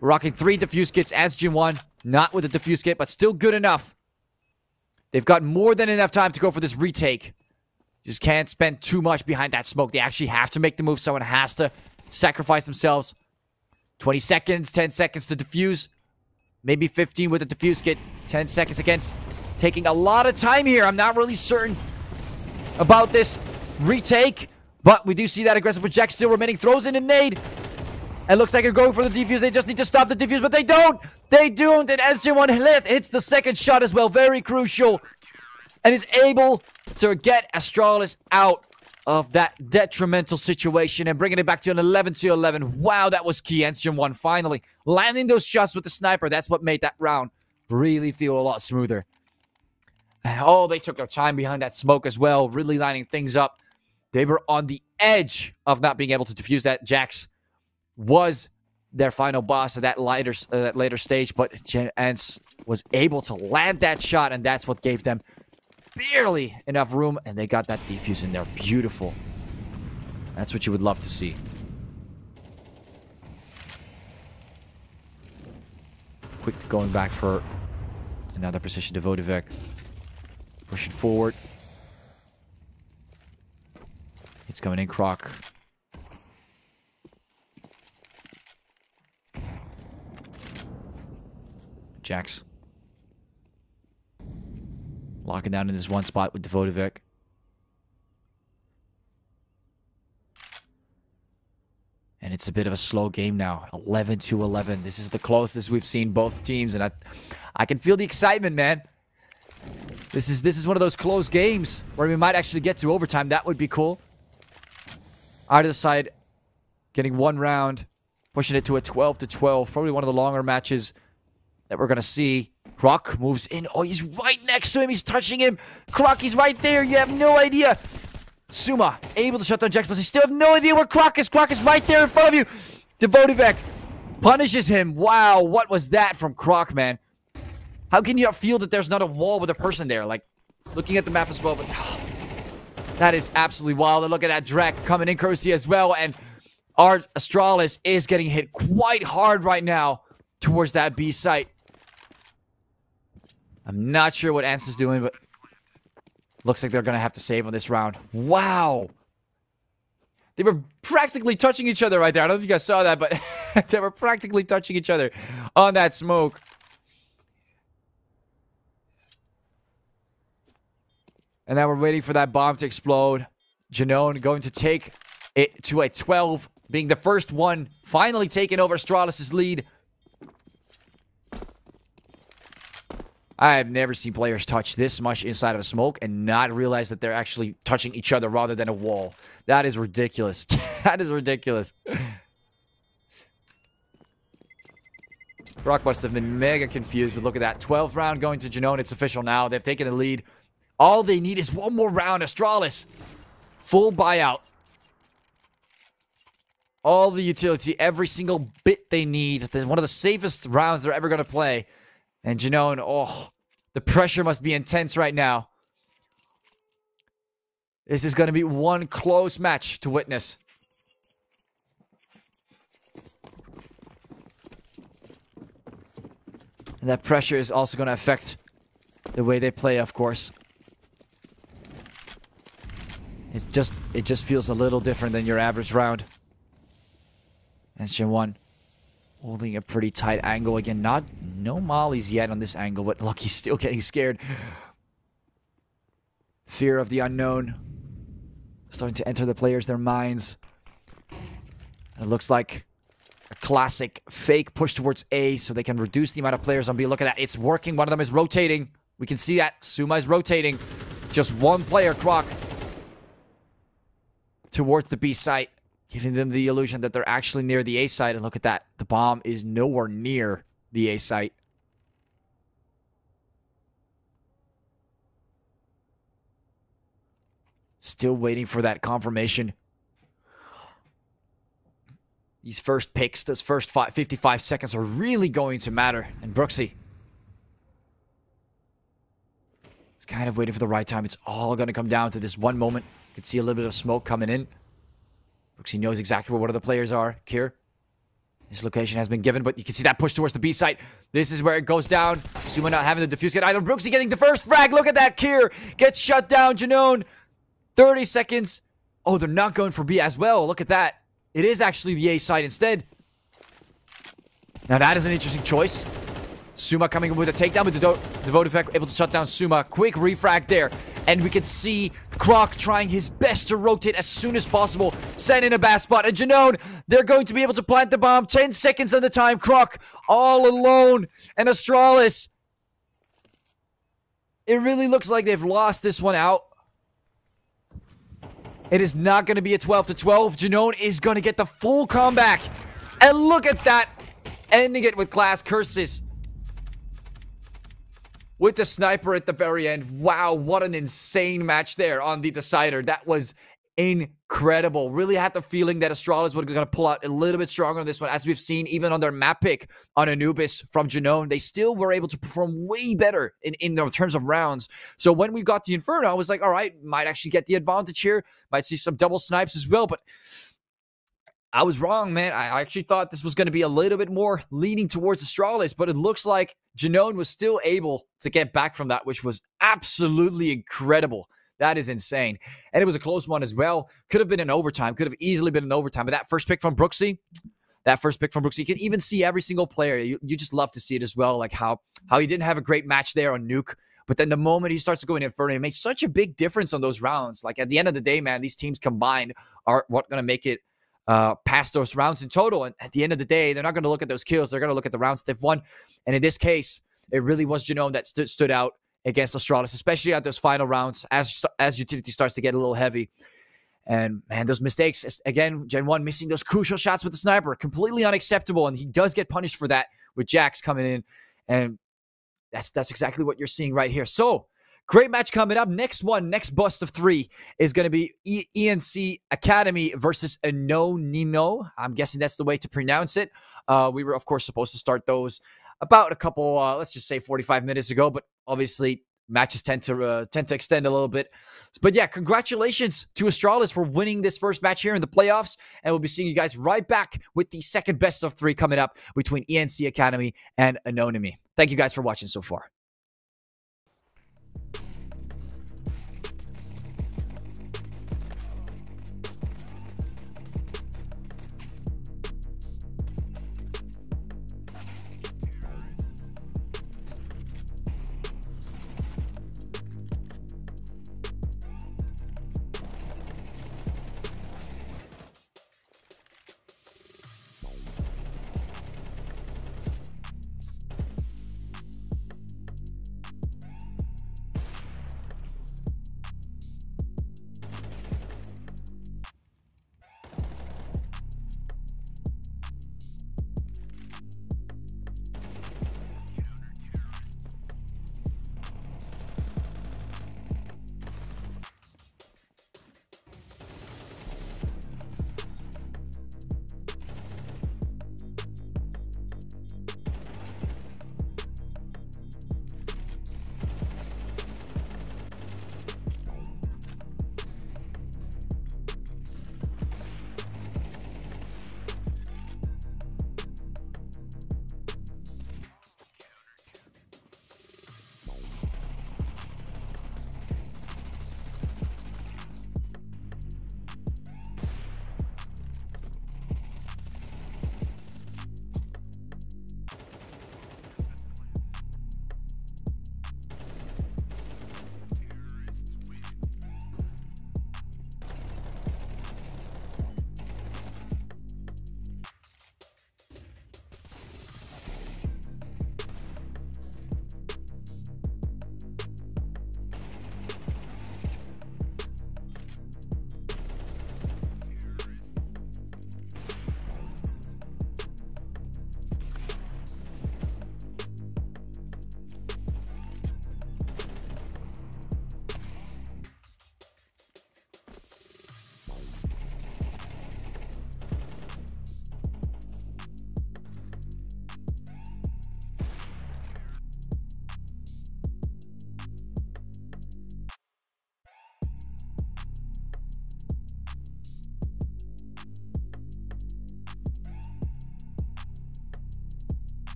rocking 3 defuse kits as GenOne. Not with the defuse kit, but still good enough. They've got more than enough time to go for this retake. Just can't spend too much behind that smoke. They actually have to make the move. Someone has to sacrifice themselves. 20 seconds, 10 seconds to defuse. Maybe 15 with the defuse kit. 10 seconds against. Taking a lot of time here. I'm not really certain about this retake. But we do see that aggressive project still remaining. Throws in a nade. And looks like they're going for the defuse. They just need to stop the defuse, but they don't. They don't. And SG1 hits the second shot as well. Very crucial. And is able to get Astralis out of that detrimental situation and bringing it back to an 11-11. Wow, that was key. GenOne finally landing those shots with the sniper. That's what made that round really feel a lot smoother. Oh, they took their time behind that smoke as well, really lining things up. They were on the edge of not being able to defuse that. Jax was their final boss at that later stage, but GenOne was able to land that shot, and that's what gave them barely enough room, and they got that defuse in there. Beautiful. That's what you would love to see. Quick going back for another precision. Devotivec pushing forward. It's coming in, Croc. Jax locking down in this one spot with Devotivec. And it's a bit of a slow game now. 11-11. This is the closest we've seen both teams, and I can feel the excitement, man. This is one of those close games where we might actually get to overtime. That would be cool. Either side getting one round, pushing it to a 12-12. Probably one of the longer matches that we're going to see. Croc moves in. Oh, he's right next to him. He's touching him. Croc, he's right there. You have no idea. Suma able to shut down Jax, but you still have no idea where Croc is. Croc is right there in front of you. Devotivec punishes him. Wow, what was that from Croc, man? How can you not feel that there's not a wall with a person there? Like, looking at the map as well, but that is absolutely wild. And look at that Drek coming in, Kersey as well, and our Astralis is getting hit quite hard right now towards that B site. I'm not sure what Ants is doing, but looks like they're going to have to save on this round. Wow. They were practically touching each other right there. I don't know if you guys saw that, but They were practically touching each other on that smoke. And now we're waiting for that bomb to explode. GenOne going to take it to a 12, being the first one, finally taking over Atralis' lead. I have never seen players touch this much inside of a smoke and not realize that they're actually touching each other rather than a wall. That is ridiculous. That is ridiculous. Rock must have been mega confused, but look at that. 12th round going to GenOne. It's official now. They've taken the lead. All they need is one more round. Atralis. Full buyout. All the utility, every single bit they need. This is one of the safest rounds they're ever going to play. And GenOne, oh, the pressure must be intense right now. This is going to be one close match to witness. And that pressure is also going to affect the way they play, of course. It just feels a little different than your average round. That's GenOne holding a pretty tight angle again. No mollies yet on this angle, but look, he's still getting scared. Fear of the unknown starting to enter the players' their minds. And it looks like a classic fake push towards A so they can reduce the amount of players on B. Look at that. It's working. One of them is rotating. We can see that. Suma is rotating. Just one player, Croc, towards the B site, giving them the illusion that they're actually near the A site. And look at that. The bomb is nowhere near the A site. Still waiting for that confirmation. These first picks, those first 55 seconds are really going to matter. And Brooksy, it's kind of waiting for the right time. It's all going to come down to this one moment. You can see a little bit of smoke coming in. Brooksy knows exactly where one of the players are. Kier, his location has been given, but you can see that push towards the B site. This is where it goes down. Suma not having the defuse get either. Brooksy getting the first frag. Look at that. Kier gets shut down. GenOne, 30 seconds. Oh, they're not going for B as well. Look at that. It is actually the A side instead. Now that is an interesting choice. Suma coming in with a takedown, but the Devote effect able to shut down Suma. Quick refrag there. And we can see Croc trying his best to rotate as soon as possible. Send in a bad spot. And GenOne, they're going to be able to plant the bomb. 10 seconds on the time. Croc all alone. And Atralis, it really looks like they've lost this one out. It is not going to be a 12-12. GenOne is going to get the full comeback. And look at that. Ending it with class curses. With the sniper at the very end. Wow, what an insane match there on the decider. That was incredible. Really had the feeling that Atralis was going to pull out a little bit stronger on this one. As we've seen, even on their map pick on Anubis from GenOne, they still were able to perform way better in terms of rounds. So when we got the Inferno, I was like, all right, might actually get the advantage here. Might see some double snipes as well, but I was wrong, man. I actually thought this was going to be a little bit more leaning towards Atralis, but it looks like GenOne was still able to get back from that, which was absolutely incredible. That is insane. And it was a close one as well. Could have been an overtime. Could have easily been an overtime. But that first pick from Brooksy, you can even see every single player. You just love to see it as well, like how he didn't have a great match there on Nuke. But then the moment he starts to go in Inferno, it makes such a big difference on those rounds. Like at the end of the day, man, these teams combined are what going to make it past those rounds in total. And at the end of the day, they're not going to look at those kills. They're going to look at the rounds they've won. And in this case, it really was GenOne that stood out against Atralis, especially at those final rounds as utility starts to get a little heavy. And man, those mistakes, again, GenOne missing those crucial shots with the sniper, completely unacceptable. And he does get punished for that with Jax coming in. And that's exactly what you're seeing right here. So great match coming up. Next bust of 3 is going to be ENC Academy versus Anonimo. I'm guessing that's the way to pronounce it. We were, of course, supposed to start those about a couple, let's just say 45 minutes ago, but obviously matches tend to extend a little bit. But yeah, congratulations to Atralis for winning this first match here in the playoffs, and we'll be seeing you guys right back with the second best of 3 coming up between ENC Academy and Anonymity. Thank you guys for watching so far.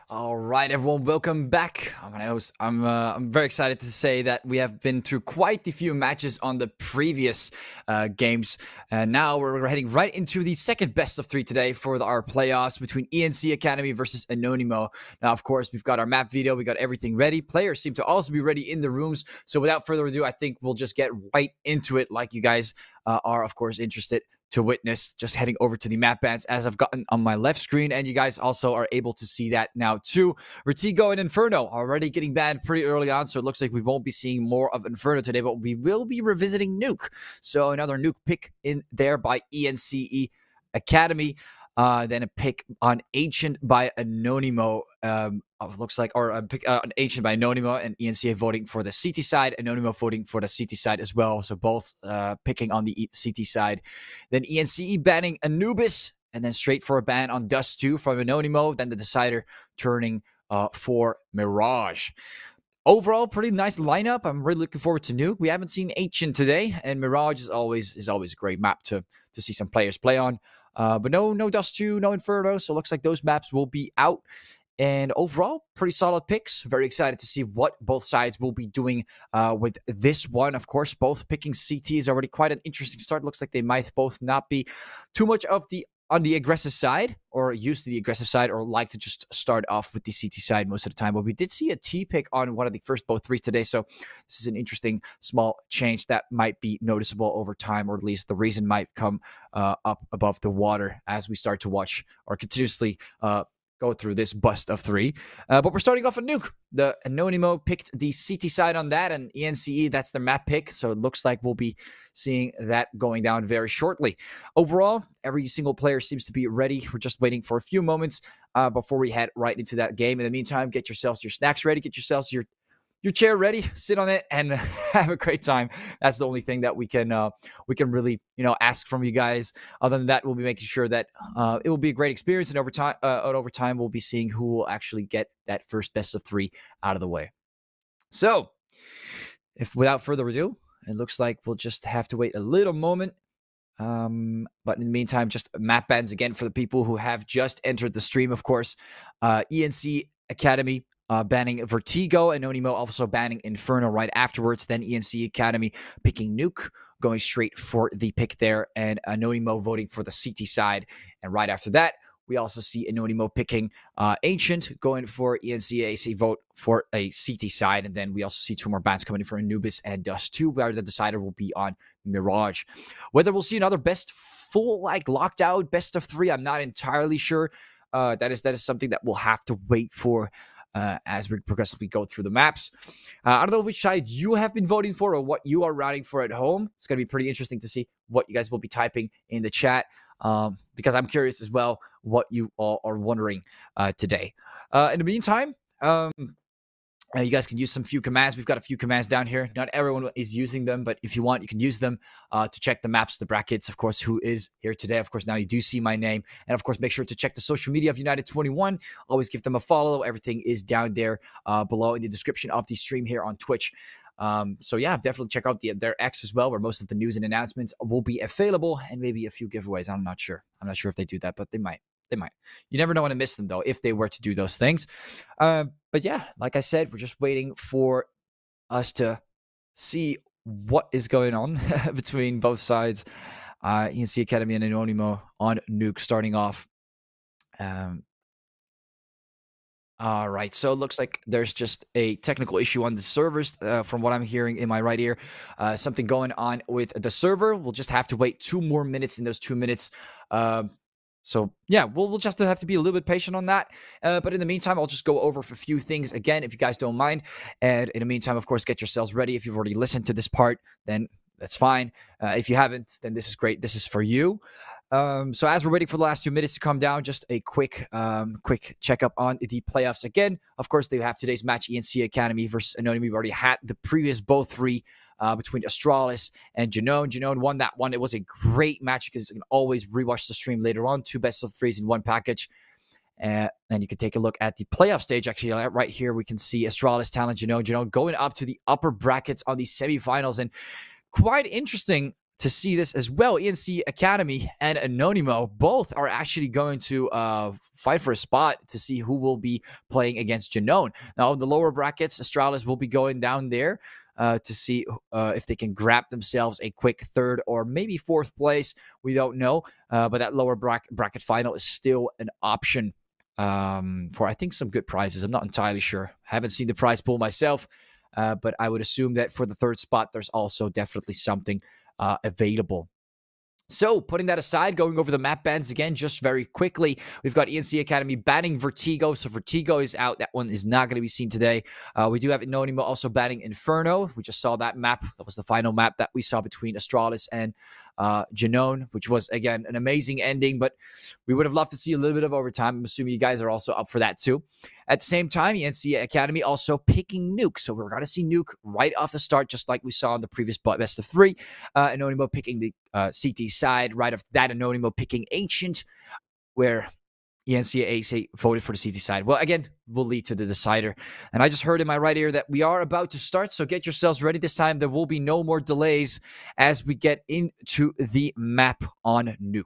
All right, everyone, welcome back. I'm very excited to say that we have been through quite a few matches on the previous games, and now we're heading right into the second best of three today for our playoffs between ENC Academy versus Anonimo. Now, of course, we've got our map video, we got everything ready. Players seem to also be ready in the rooms. So, without further ado, I think we'll just get right into it, like you guys are, of course, interested to witness. Just heading over to the map bands as I've gotten on my left screen, and you guys also are able to see that now too. Vertigo and Inferno already getting banned pretty early on, so it looks like we won't be seeing more of Inferno today, but we will be revisiting Nuke. So another Nuke pick in there by ENCE Academy. Then a pick on Ancient by Anonimo. Looks like, or a pick on Ancient by Anonimo, and ENCA voting for the CT side, Anonimo voting for the CT side as well. So both picking on the CT side. Then ENCE banning Anubis, and then straight for a ban on Dust 2 from Anonimo. Then the decider turning for Mirage. Overall, pretty nice lineup. I'm really looking forward to Nuke. We haven't seen Ancient today, and Mirage is always a great map to see some players play on. But no Dust 2, no Inferno, so it looks like those maps will be out. And overall, pretty solid picks. Very excited to see what both sides will be doing with this one. Of course, both picking CT is already quite an interesting start. Looks like they might both not be too much on the aggressive side, or used to the aggressive side, or like to just start off with the CT side most of the time. But we did see a T pick on one of the first BO3s today, so this is an interesting small change that might be noticeable over time, or at least the reason might come up above the water as we start to watch or continuously go through this bust of three. But we're starting off a Nuke. The Anonimo picked the CT side on that, and ENCE, that's their map pick. So it looks like we'll be seeing that going down very shortly. Overall, every single player seems to be ready. We're just waiting for a few moments before we head right into that game. In the meantime, get yourselves your snacks ready. Get yourselves your chair ready, sit on it, and have a great time. That's the only thing that we can really ask from you guys. Other than that, we'll be making sure that it will be a great experience, and over time we'll be seeing who will actually get that first best of three out of the way. So, if without further ado, it looks like we'll just have to wait a little moment. But in the meantime, just map bans again for the people who have just entered the stream. Of course, ENC Academy banning Vertigo, Anonimo also banning Inferno right afterwards. Then ENC Academy picking Nuke, going straight for the pick there, and Anonimo voting for the CT side. And right after that, we also see Anonimo picking Ancient, going for ENCAC vote for a CT side. And then we also see two more bans coming in for Anubis and Dust 2, where the decider will be on Mirage. Whether we'll see another full locked out best of three, I'm not entirely sure. That is something that we'll have to wait for as we progressively go through the maps. I don't know which side you have been voting for or what you are routing for at home. It's going to be pretty interesting to see what you guys will be typing in the chat, because I'm curious as well what you all are wondering today. In the meantime, you guys can use some few commands. We've got a few commands down here. Not everyone is using them, but if you want, you can use them to check the maps, the brackets, of course, who is here today. Of course, now you do see my name. And of course, make sure to check the social media of United21. Always give them a follow. Everything is down there below in the description of the stream here on Twitch. So yeah, definitely check out their X as well, where most of the news and announcements will be available, and maybe a few giveaways. I'm not sure. I'm not sure if they do that, but they might. They might. You never know when to miss them, though, if they were to do those things. But yeah, like I said, we're just waiting for us to see what is going on between both sides. ENC Academy and Anonimo on Nuke starting off. All right, so it looks like there's just a technical issue on the servers from what I'm hearing in my right ear. Something going on with the server. We'll just have to wait 2 more minutes. In those 2 minutes, so yeah, we'll just have to be a little bit patient on that. But in the meantime, I'll just go over a few things again, if you guys don't mind. And in the meantime, of course, get yourselves ready. If you've already listened to this part, then that's fine. If you haven't, then this is great. This is for you. So as we're waiting for the last 2 minutes to come down, just a quick checkup on the playoffs again. Of course, they have today's match, ENC Academy versus Anonymous. We've already had the previous BO3 between Astralis and GenOne. GenOne won that one. It was a great match because you can always rewatch the stream later on. 2 best of 3s in one package. And you can take a look at the playoff stage. Actually, right here, we can see Astralis, Talent, GenOne going up to the upper brackets on the semifinals. And quite interesting to see this as well. ENC Academy and Anonimo both are actually going to fight for a spot to see who will be playing against GenOne. Now, in the lower brackets, Astralis will be going down there to see if they can grab themselves a quick third or maybe fourth place. We don't know, but that lower bracket final is still an option for, I think, some good prizes. I'm not entirely sure. Haven't seen the prize pool myself, but I would assume that for the third spot, there's also definitely something available. So, putting that aside, going over the map bans again, just very quickly, we've got ENC Academy banning Vertigo. So, Vertigo is out. That one is not going to be seen today. We do have Anonimo also banning Inferno. We just saw that map. That was the final map that we saw between Astralis and GenOne, which was, again, an amazing ending. But we would have loved to see a little bit of overtime. I'm assuming you guys are also up for that, too. At the same time, ENC Academy also picking Nuke. So we're going to see Nuke right off the start, just like we saw in the previous best of 3. Anonimo picking the CT side. Right off that, Anonimo picking Ancient, where ENC voted for the CT side. Well, again, will lead to the decider. And I just heard in my right ear that we are about to start, so get yourselves ready this time. There will be no more delays as we get into the map on Nuke.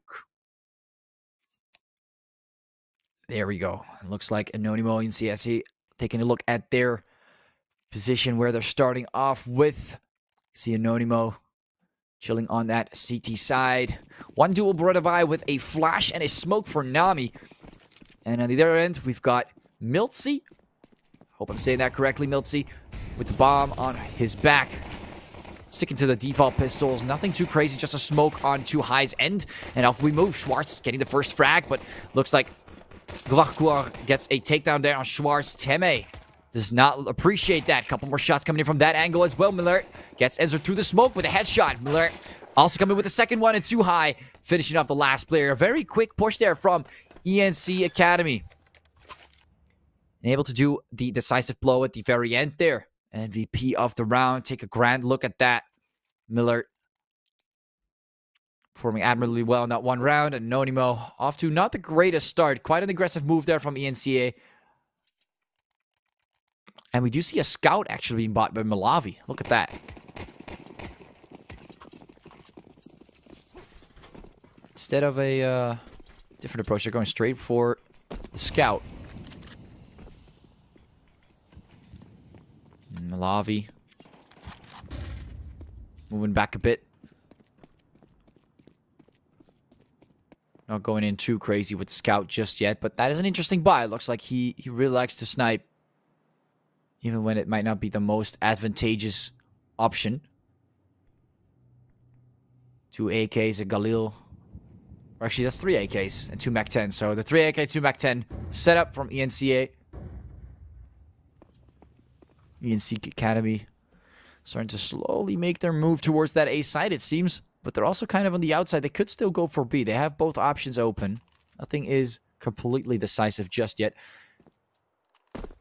There we go. It looks like Anonimo and CSE taking a look at their position where they're starting off with. See Anonimo chilling on that CT side. One dual Brother with a flash and a smoke for Nami. And on the other end, we've got Miltsy. Hope I'm saying that correctly, Miltsy. With the bomb on his back. Sticking to the default pistols. Nothing too crazy, just a smoke on Too High's end. And off we move. Schwartz getting the first frag, but looks like Glachkuar gets a takedown there on Schwartz. Teme does not appreciate that. Couple more shots coming in from that angle as well. Miller gets Enzo through the smoke with a headshot. Miller also coming with the second one and Too High, finishing off the last player. A very quick push there from ENC Academy. And able to do the decisive blow at the very end there. MVP of the round. Take a grand look at that. Miller performing admirably well in that one round. And Anonimo off to not the greatest start. Quite an aggressive move there from ENCA. And we do see a scout actually being bought by Malavi. Look at that. Instead of a different approach, they're going straight for the scout. Malavi moving back a bit. Not going in too crazy with the scout just yet, but that is an interesting buy. It looks like he really likes to snipe, even when it might not be the most advantageous option. 2 AKs, a Galil. Or actually, that's 3 AKs and 2 MAC-10. So the 3 AK, 2 MAC-10 setup from ENCA. ENC Academy starting to slowly make their move towards that A side, it seems. But they're also kind of on the outside. They could still go for B. They have both options open. Nothing is completely decisive just yet. You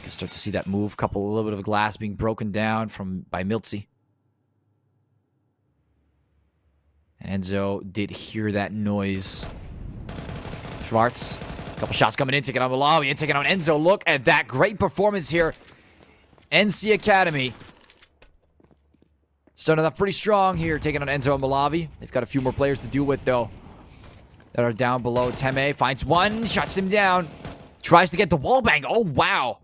can start to see that move. A little bit of glass being broken down by Miltsy. And Enzo did hear that noise. Schwartz, a couple shots coming in, taking on Malawi and taking on Enzo. Look at that great performance here. NC Academy starting off pretty strong here, taking on Enzo and Malavi. They've got a few more players to deal with, though, that are down below. Teme finds one, shuts him down. Tries to get the wall bang. Oh, wow.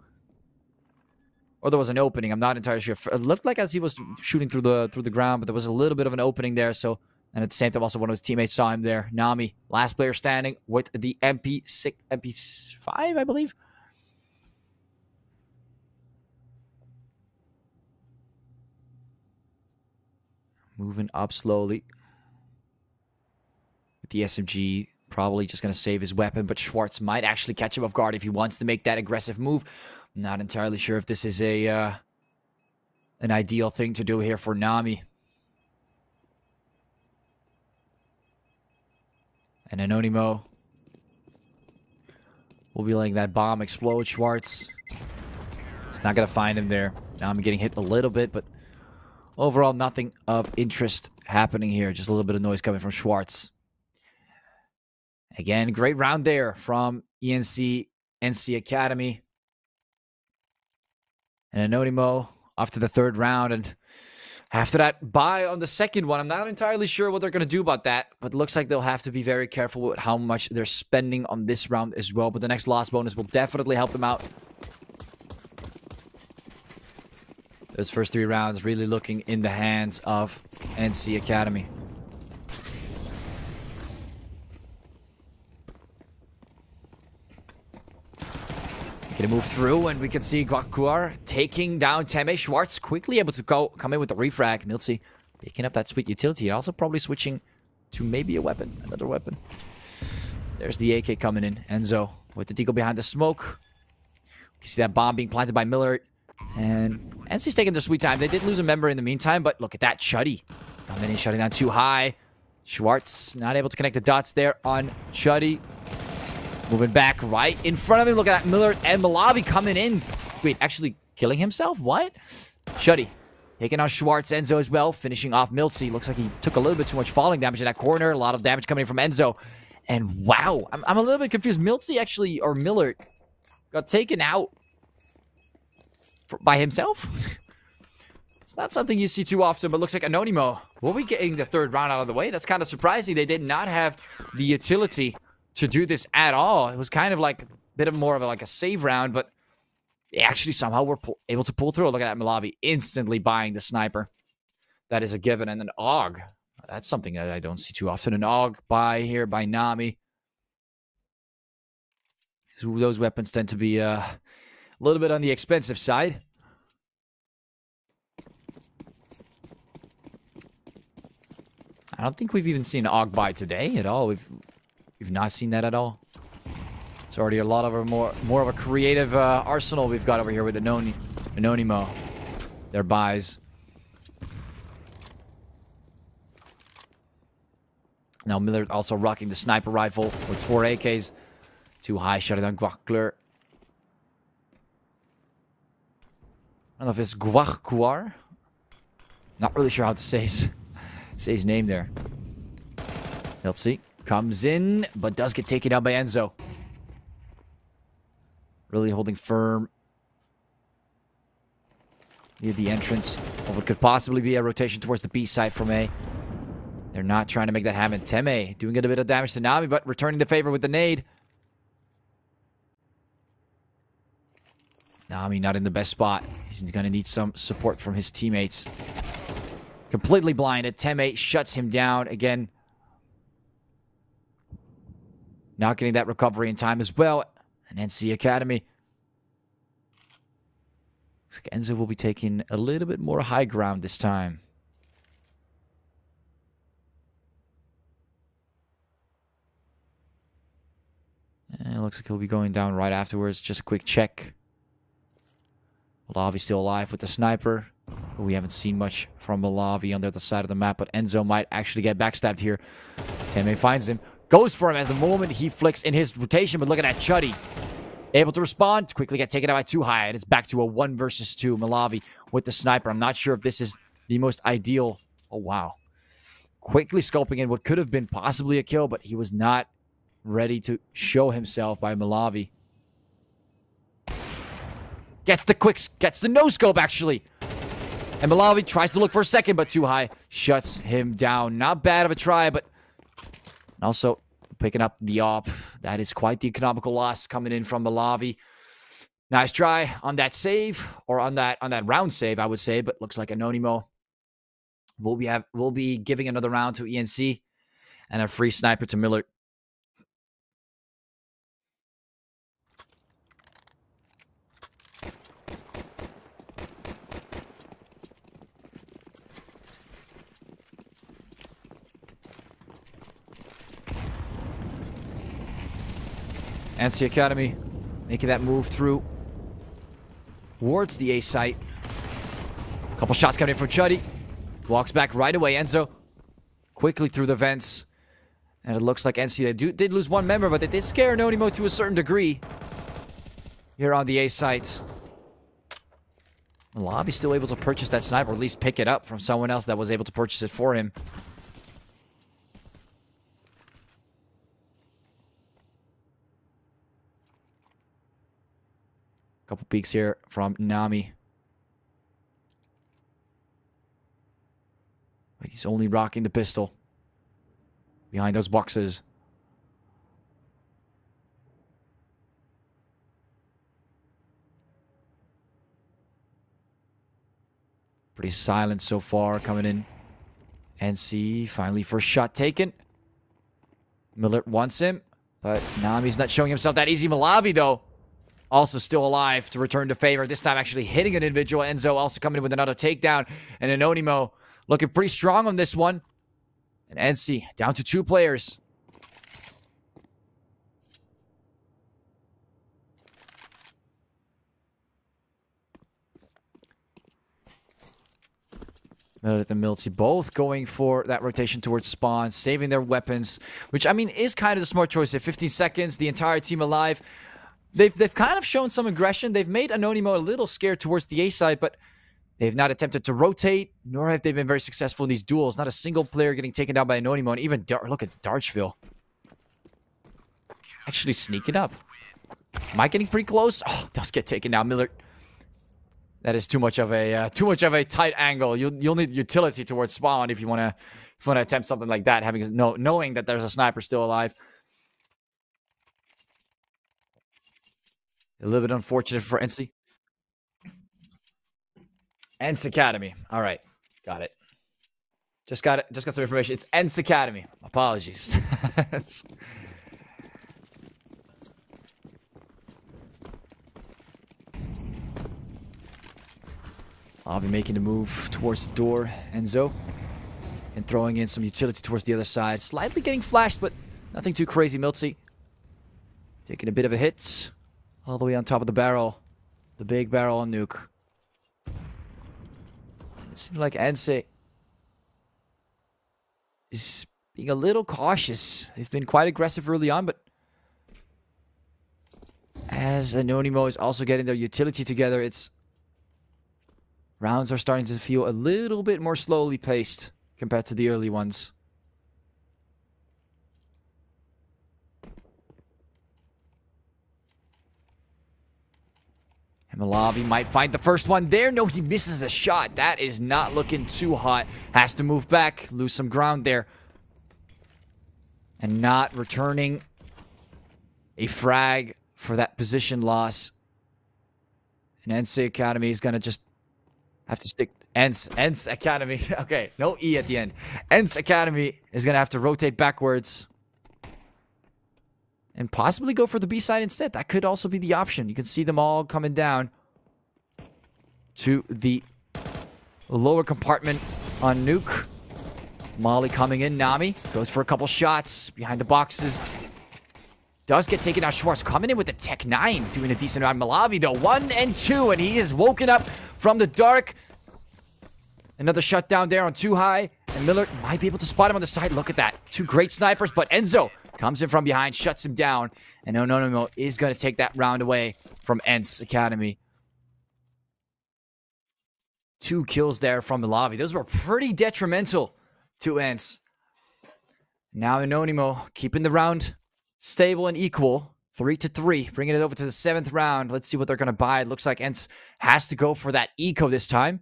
Or there was an opening. I'm not entirely sure. It looked like as he was shooting through the ground, but there was a little bit of an opening there. So, and at the same time, also one of his teammates saw him there. Nami, last player standing with the MP5, I believe. Moving up slowly. With the SMG, probably just going to save his weapon, but Schwartz might actually catch him off guard if he wants to make that aggressive move. I'm not entirely sure if this is an ideal thing to do here for Nami. And Anonimo will be letting that bomb explode. Schwartz, it's not going to find him there. Nami getting hit a little bit, but overall, nothing of interest happening here. Just a little bit of noise coming from Schwartz. Again, great round there from NC Academy. And Anonimo after the third round. And After that buy on the second one, I'm not entirely sure what they're going to do about that. But it looks like they'll have to be very careful with how much they're spending on this round as well. But the next loss bonus will definitely help them out. Those first 3 rounds really looking in the hands of NC Academy. Gonna move through, and we can see Guacuar taking down Teme. Schwartz quickly able to come in with the refrag. Miltsy picking up that sweet utility. Also probably switching to maybe a weapon. Another weapon. There's the AK coming in. Enzo with the deagle behind the smoke. You can see that bomb being planted by Millard. And NC's taking their sweet time. They did lose a member in the meantime, but look at that. Chuddy coming in, shutting down too high. Schwartz not able to connect the dots there on Chuddy. Moving back right in front of him. Look at that. Millard and Malavi coming in. Wait, actually killing himself? What? Chuddy taking out Schwartz. Enzo as well. Finishing off Miltsy. Looks like he took a little bit too much falling damage in that corner. A lot of damage coming in from Enzo. And wow. I'm a little bit confused. Miltsy actually, or Millard, got taken out by himself. It's not something you see too often, but looks like Anonimo will be getting the 3rd round out of the way. That's kind of surprising. They did not have the utility to do this at all. It was kind of like a bit of more of a save round, but they actually somehow were able to pull through. Look at that. Malavi instantly buying the sniper. That is a given. And an AUG. That's something that I don't see too often. An AUG buy here by Nami. So those weapons tend to be a little bit on the expensive side. I don't think we've even seen an AUG buy today at all. We've not seen that at all. It's already a lot of a more of a creative arsenal we've got over here with Anonimo. Their buys. Now Millard also rocking the sniper rifle with 4 AKs. Too high, shutting down Guacler. I don't know if it's Guacuar. Not really sure how to say his name there. Let's see. Comes in, but does get taken out by Enzo. Really holding firm near the entrance of what could possibly be a rotation towards the B side from A. They're not trying to make that happen. Teme doing a bit of damage to Nami, but returning the favor with the nade. Nami not in the best spot. He's going to need some support from his teammates. Completely blinded. Teme shuts him down again. Not getting that recovery in time as well. And NC Academy. Looks like Enzo will be taking a little bit more high ground this time. And it looks like he'll be going down right afterwards. Just a quick check. Malavi still alive with the sniper. We haven't seen much from Malavi on the other side of the map, but Enzo might actually get backstabbed here. Teme finds him. Goes for him at the moment he flicks in his rotation, but look at that Chuddy. Able to respond, quickly get taken out by too high, and it's back to a 1 versus 2. Malavi with the sniper. I'm not sure if this is the most ideal. Oh, wow. Quickly scoping in what could have been possibly a kill, but he was not ready to show himself by Malavi. Gets the no-scope, actually. And Malavi tries to look for a second, but too high. Shuts him down. Not bad of a try, but also picking up the op. That is quite the economical loss coming in from Malavi. Nice try on that save, or on that round save, I would say. But looks like Anonimo will be giving another round to ENC and a free sniper to Millard. NC Academy making that move through towards the A site. Couple shots coming in from Chuddy. Walks back right away. Enzo quickly through the vents. And it looks like NC did lose 1 member, but they did scare Anonimo to a certain degree here on the A site. Malavi's still able to purchase that sniper, or at least pick it up from someone else that was able to purchase it for him. Couple peeks here from Nami. But he's only rocking the pistol. Behind those boxes. Pretty silent so far coming in. NC finally first shot taken. Miller wants him. But Nami's not showing himself that easy. Malavi though. Also still alive to return to favor. This time actually hitting an individual. Enzo also coming in with another takedown. And Anonimo looking pretty strong on this one. And NC down to 2 players. Meredith and Milty both going for that rotation towards spawn, saving their weapons, which, I mean, is kind of the smart choice. At 15 seconds, the entire team alive. They've kind of shown some aggression. They've made Anonimo a little scared towards the A side, but they've not attempted to rotate, nor have they been very successful in these duels. Not a single player getting taken down by Anonimo, and even look at Darchville. Actually sneaking up. Am I getting pretty close? Oh, does get taken down. Miller. That is too much of a tight angle. You'll need utility towards spawn if you want to attempt something like that. Knowing that there's a sniper still alive. A little bit unfortunate for NC. Ents Academy. All right, got it. Just got some information. It's Ents Academy. Apologies. I'll be making a move towards the door, Enzo. And throwing in some utility towards the other side. Slightly getting flashed, but nothing too crazy. Miltsy taking a bit of a hit. All the way on top of the barrel. The big barrel on Nuke. It seems like Ense is being a little cautious. They've been quite aggressive early on, but as Anonimo is also getting their utility together, rounds are starting to feel a little bit more slowly paced compared to the early ones. And Malavi might find the first one there. No, he misses a shot. That is not looking too hot. Has to move back, lose some ground there. And not returning a frag for that position loss. And NC Academy is going to just have to stick. Ents Academy. Okay, no E at the end. Ents Academy is going to have to rotate backwards. And possibly go for the B side instead. That could also be the option. You can see them all coming down to the lower compartment on Nuke. Molly coming in. Nami goes for a couple shots behind the boxes. Does get taken out. Schwartz coming in with the Tech 9. Doing a decent amount. Malavi though. 1 and 2. And he is woken up from the dark. Another shutdown there on 2 high. And Miller might be able to spot him on the side. Look at that. 2 great snipers. But Enzo comes in from behind, shuts him down, and Ononimo is going to take that round away from Ents Academy. 2 kills there from Malavi. Those were pretty detrimental to Ents. Now Anonimo keeping the round stable and equal. 3-3, bringing it over to the 7th round. Let's see what they're going to buy. It looks like Ents has to go for that eco this time.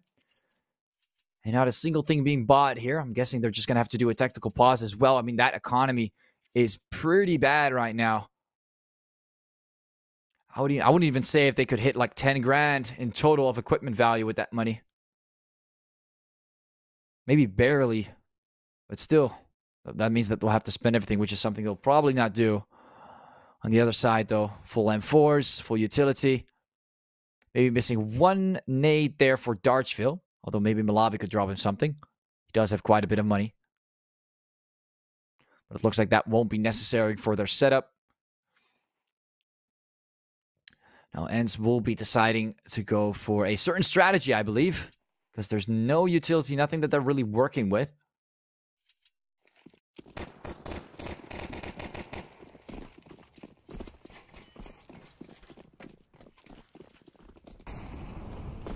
And not a single thing being bought here. I'm guessing they're just going to have to do a tactical pause as well. I mean, that economy is pretty bad right now. I wouldn't even say if they could hit like 10 grand in total of equipment value with that money. Maybe barely. But still, that means that they'll have to spend everything, which is something they'll probably not do. On the other side, though, full M4s, full utility. Maybe missing 1 nade there for Darchville. Although maybe Malavi could drop him something. He does have quite a bit of money. But it looks like that won't be necessary for their setup. Now, Ents will be deciding to go for a certain strategy, I believe. Because there's no utility, nothing that they're really working with.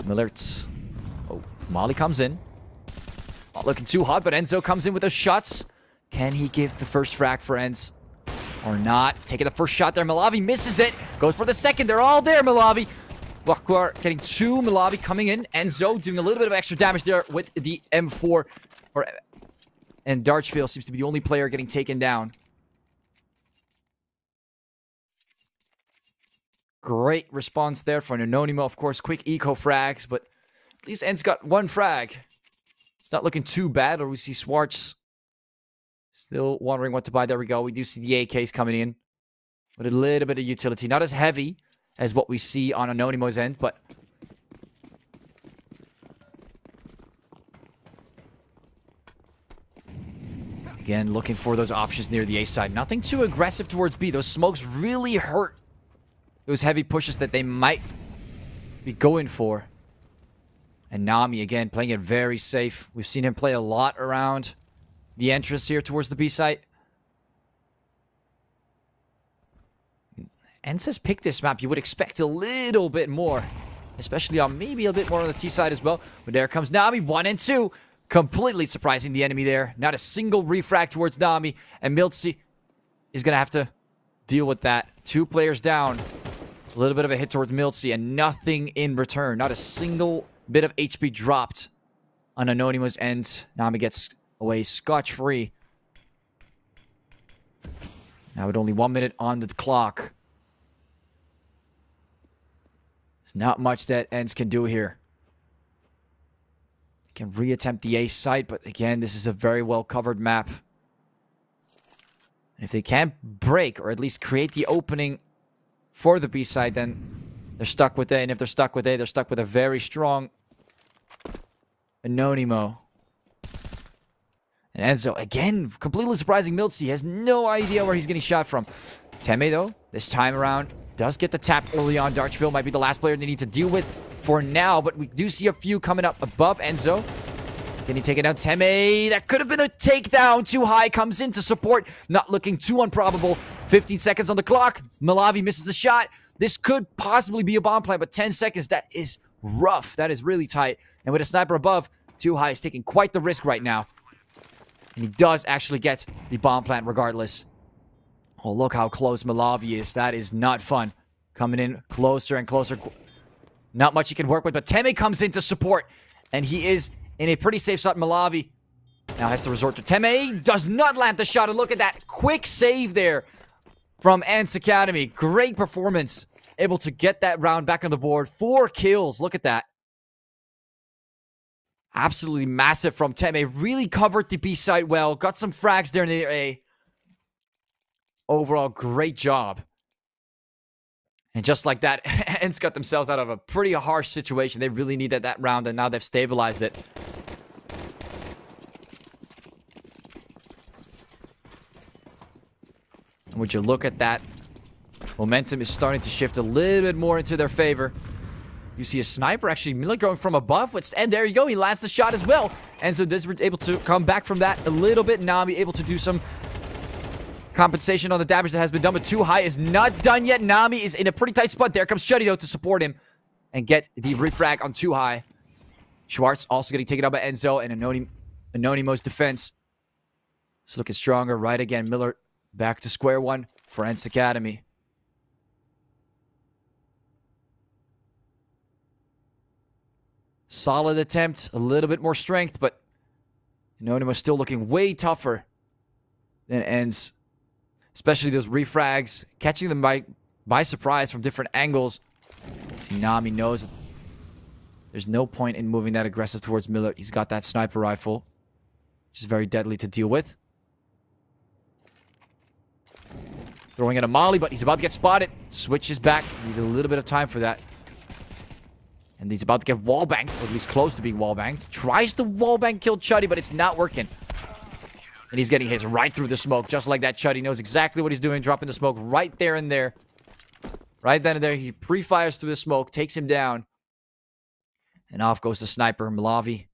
Millertz. Oh, Molly comes in. Not looking too hot, but Enzo comes in with those shots. Can he give the first frag for Ents? Or not? Taking the first shot there. Malavi misses it. Goes for the second. They're all there, Malavi. Bakwar getting 2. Malavi coming in. Enzo doing a little bit of extra damage there with the M4. Or and Darchville seems to be the only player getting taken down. Great response there for Anonimo. Of course, quick eco frags, but at least En's got one frag. It's not looking too bad. Or we see Schwartz still wondering what to buy. There we go. We do see the AKs coming in with a little bit of utility. Not as heavy as what we see on Anonimo's end, but again, looking for those options near the A side. Nothing too aggressive towards B. Those smokes really hurt those heavy pushes that they might be going for. And Nami, again, playing it very safe. We've seen him play a lot around the entrance here towards the B site. ENCE has picked this map. You would expect a little bit more. Especially on maybe a bit more on the T side as well. But there comes Nami, 1 and 2. Completely surprising the enemy there. Not a single refrag towards Nami. And Miltzy is going to have to deal with that. 2 players down. A little bit of a hit towards Miltzy and nothing in return. Not a single bit of HP dropped on Anonymous end. Nami gets away scotch-free. Now with only 1 minute on the clock. There's not much that ENCE can do here. Can reattempt the A site, but again, this is a very well-covered map. And if they can't break, or at least create the opening for the B side, then they're stuck with A. And if they're stuck with A, they're stuck with a very strong Anonimo. And Enzo, again, completely surprising Miltzy. Has no idea where he's getting shot from. Teme, though, this time around, does get the tap early on. Darchville might be the last player they need to deal with for now, but we do see a few coming up above Enzo. Can he take it down? Teme, that could have been a takedown. Too high, comes in to support. Not looking too improbable. 15 seconds on the clock. Malavi misses the shot. This could possibly be a bomb plant, but 10 seconds, that is rough. That is really tight. And with a sniper above, Too High is taking quite the risk right now. And he does actually get the bomb plant regardless. Oh, look how close Malavi is. That is not fun. Coming in closer and closer. Not much he can work with, but Teme comes in to support. And he is in a pretty safe spot. Malavi now has to resort to Teme. Does not land the shot. And look at that quick save there from ENCE Academy. Great performance. Able to get that round back on the board. 4 kills. Look at that. Absolutely massive from Teme. Really covered the B side well. Got some frags there in the A. Overall, great job. And just like that, ENCE got themselves out of a pretty harsh situation. They really needed that round, and now they've stabilized it. And would you look at that? Momentum is starting to shift a little bit more into their favor. You see a sniper actually Miller going from above. And there you go. He lands the shot as well. And so this able to come back from that a little bit. Nami able to do some compensation on the damage that has been done. But Too High is not done yet. Nami is in a pretty tight spot. There comes Chuddy though to support him and get the refrag on Too High. Schwartz also getting taken out by Enzo. And Anonimo's defense is looking stronger. Right again. Miller back to square one for ENCE Academy. Solid attempt, a little bit more strength, but Anonymous still looking way tougher than ENCE. Especially those refrags, catching them by surprise from different angles. See, Nami knows that there's no point in moving that aggressive towards Miller. He's got that sniper rifle, which is very deadly to deal with. Throwing at a molly, but he's about to get spotted. Switches back. Need a little bit of time for that. And he's about to get wallbanged, or at least close to being wallbanged. Tries to wallbang kill Chuddy, but it's not working. And he's getting hit right through the smoke. Just like that, Chuddy knows exactly what he's doing. Dropping the smoke right there and there. Right then and there, he pre-fires through the smoke. Takes him down. And off goes the sniper, Malavi.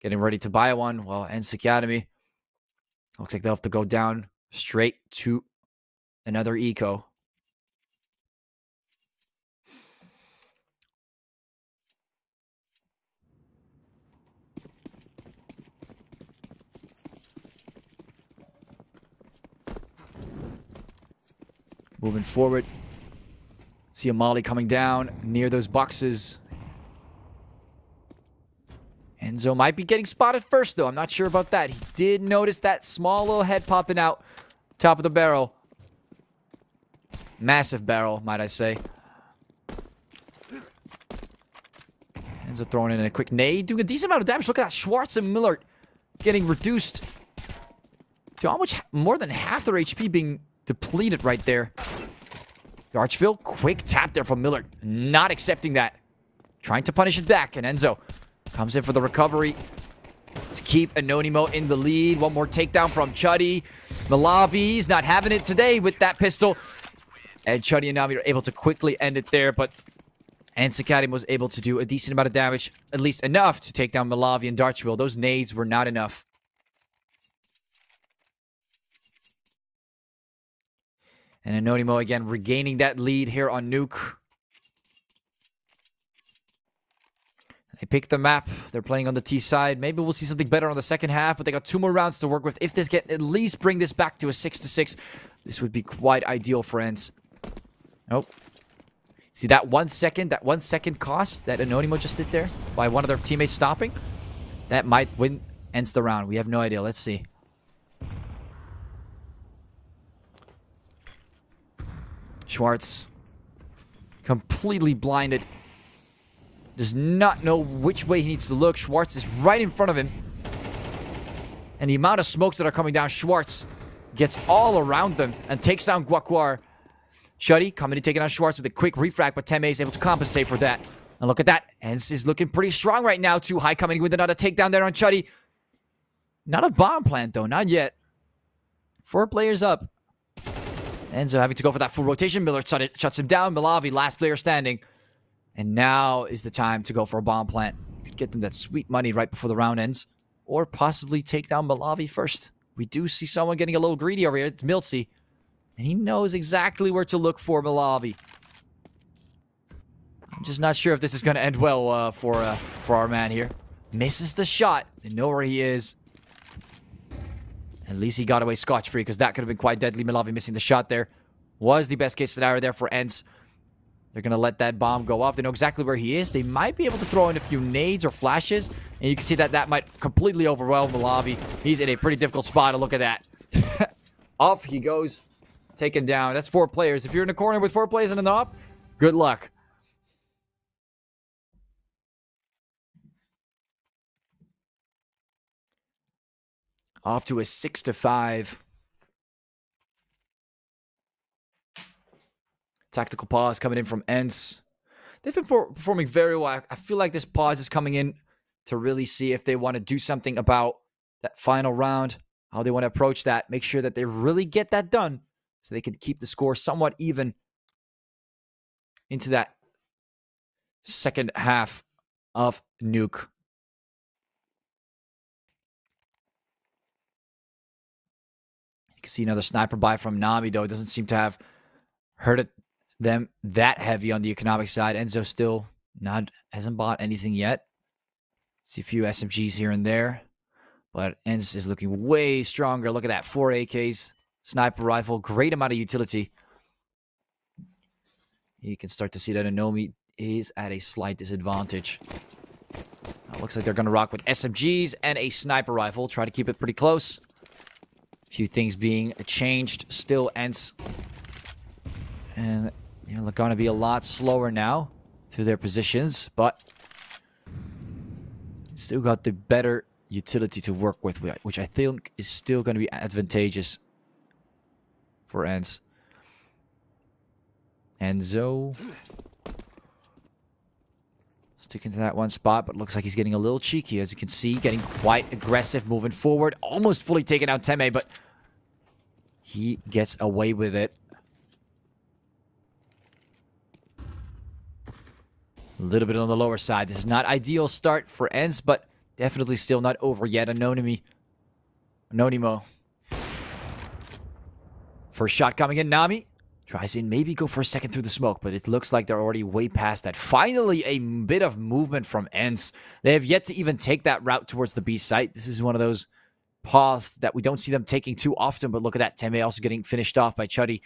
Getting ready to buy one. Well, ENCE Academy. Looks like they'll have to go down straight to another eco. Moving forward. See a molly coming down near those boxes. Enzo might be getting spotted first, though. I'm not sure about that. He did notice that small little head popping out. Top of the barrel. Massive barrel, might I say. Enzo throwing in a quick nade. Doing a decent amount of damage. Look at that. Schwartz and Miller getting reduced to almost more than half their HP being depleted right there. Archville, quick tap there from Miller. Not accepting that. Trying to punish it back. And Enzo comes in for the recovery to keep Anonimo in the lead. One more takedown from Chuddy. Malavi's not having it today with that pistol. And Chuddy and Nami are able to quickly end it there. But ENCE Academy was able to do a decent amount of damage. At least enough to take down Malavi and Darchville. Those nades were not enough. And Anonimo again regaining that lead here on Nuke. They pick the map. They're playing on the T side. Maybe we'll see something better on the second half, but they got 2 more rounds to work with. If they can at least bring this back to a 6-6, this would be quite ideal for ENCE. Oh. See that 1 second, cost that Anonimo just did there by one of their teammates stopping? That might win ENCE the round. We have no idea. Let's see. Schwartz. Completely blinded. Does not know which way he needs to look. Schwartz is right in front of him. And the amount of smokes that are coming down, Schwartz gets all around them and takes down Guacuar. Chuddy coming and taking on Schwartz with a quick refract, but Teme is able to compensate for that. And look at that. ENCE is looking pretty strong right now, too. High coming with another takedown there on Chuddy. Not a bomb plant, though. Not yet. 4 players up. Enzo having to go for that full rotation. Miller shuts him down. Malavi, last player standing. And now is the time to go for a bomb plant. Could get them that sweet money right before the round ends. Or possibly take down Malavi first. We do see someone getting a little greedy over here. It's Miltsy. And he knows exactly where to look for Malavi. I'm just not sure if this is going to end well for our man here. Misses the shot. They know where he is. At least he got away scotch-free, because that could have been quite deadly. Malavi missing the shot there. Was the best case scenario there for ENCE. They're going to let that bomb go off. They know exactly where he is. They might be able to throw in a few nades or flashes. And you can see that that might completely overwhelm Malavi. He's in a pretty difficult spot. And look at that. Off he goes. Taken down. That's 4 players. If you're in a corner with 4 players and an op, good luck. Off to a 6-5. Tactical pause coming in from ENCE. They've been performing very well. I feel like this pause is coming in to really see if they want to do something about that final round, how they want to approach that, make sure that they really get that done so they can keep the score somewhat even into that second half of Nuke. You can see another sniper buy from Nami, though. It doesn't seem to have hurt them that heavy on the economic side. Enzo still hasn't bought anything yet. See a few SMGs here and there. But ENCE is looking way stronger. Look at that. 4 AKs. Sniper rifle. Great amount of utility. You can start to see that Anomi is at a slight disadvantage. Now, looks like they're going to rock with SMGs and a sniper rifle. Try to keep it pretty close. A few things being changed. Still ENCE. And they're going to be a lot slower now through their positions. But still got the better utility to work with, which I think is still going to be advantageous for ENCE. Enzo sticking to that one spot, but looks like he's getting a little cheeky, as you can see, getting quite aggressive, moving forward, almost fully taking out Teme, but he gets away with it. A little bit on the lower side. This is not ideal start for ENCE, but definitely still not over yet. Anonimo. First shot coming in. Nami tries in, maybe go for a second through the smoke, but it looks like they're already way past that. Finally, a bit of movement from ENCE. They have yet to even take that route towards the B site. This is one of those paths that we don't see them taking too often, but look at that. Teme also getting finished off by Chuddy.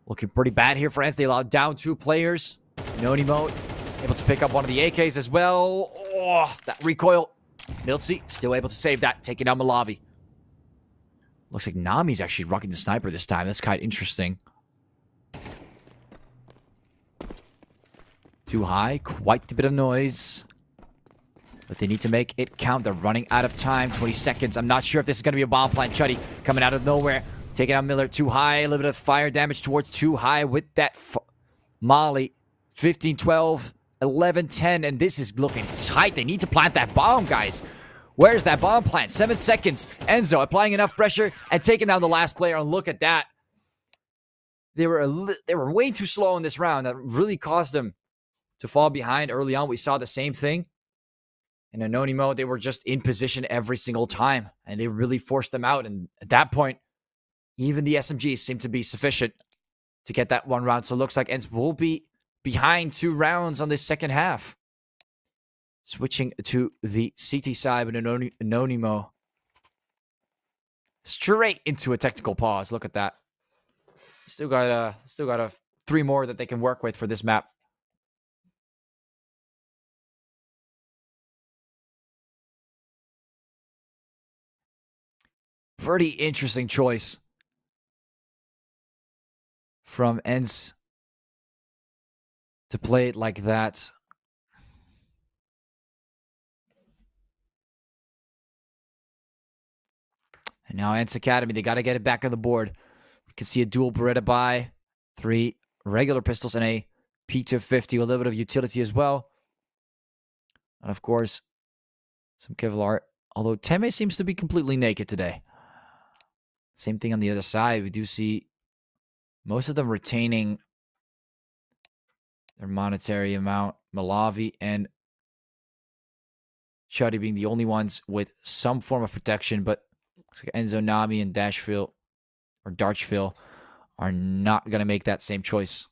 Looking pretty bad here for ENCE. They allowed down 2 players. Anonimo able to pick up one of the AKs as well. Oh, that recoil Miltzy still able to save that, taking down Malavi. Looks like Nami's actually rocking the sniper this time. That's kind of interesting. Too high, quite a bit of noise. But they need to make it count. They're running out of time. 20 seconds. I'm not sure if this is going to be a bomb plant. Chuddy coming out of nowhere. Taking out Miller. Too high. A little bit of fire damage towards Too High with that Molly. 15, 12, 11, 10. And this is looking tight. They need to plant that bomb, guys. Where's that bomb plant? 7 seconds. Enzo applying enough pressure and taking down the last player. And look at that. They were way too slow in this round. That really caused them to fall behind early on. We saw the same thing. In Anonimo, they were just in position every single time, and they really forced them out. And at that point, even the SMGs seemed to be sufficient to get that one round. So it looks like ENCE will be behind 2 rounds on this second half. Switching to the CT side with Anonimo. Straight into a technical pause. Look at that. Still got 3 more that they can work with for this map. Pretty interesting choice from ENCE to play it like that. And now ENCE Academy, they got to get it back on the board. We can see a dual Beretta buy, 3 regular pistols, and a P250 with a little bit of utility as well. And of course, some Kevlar. Although Teme seems to be completely naked today. Same thing on the other side. We do see most of them retaining their monetary amount. Malavi and Chuddy being the only ones with some form of protection. But looks like Enzo, Nami, and Dashville or Darchville are not going to make that same choice.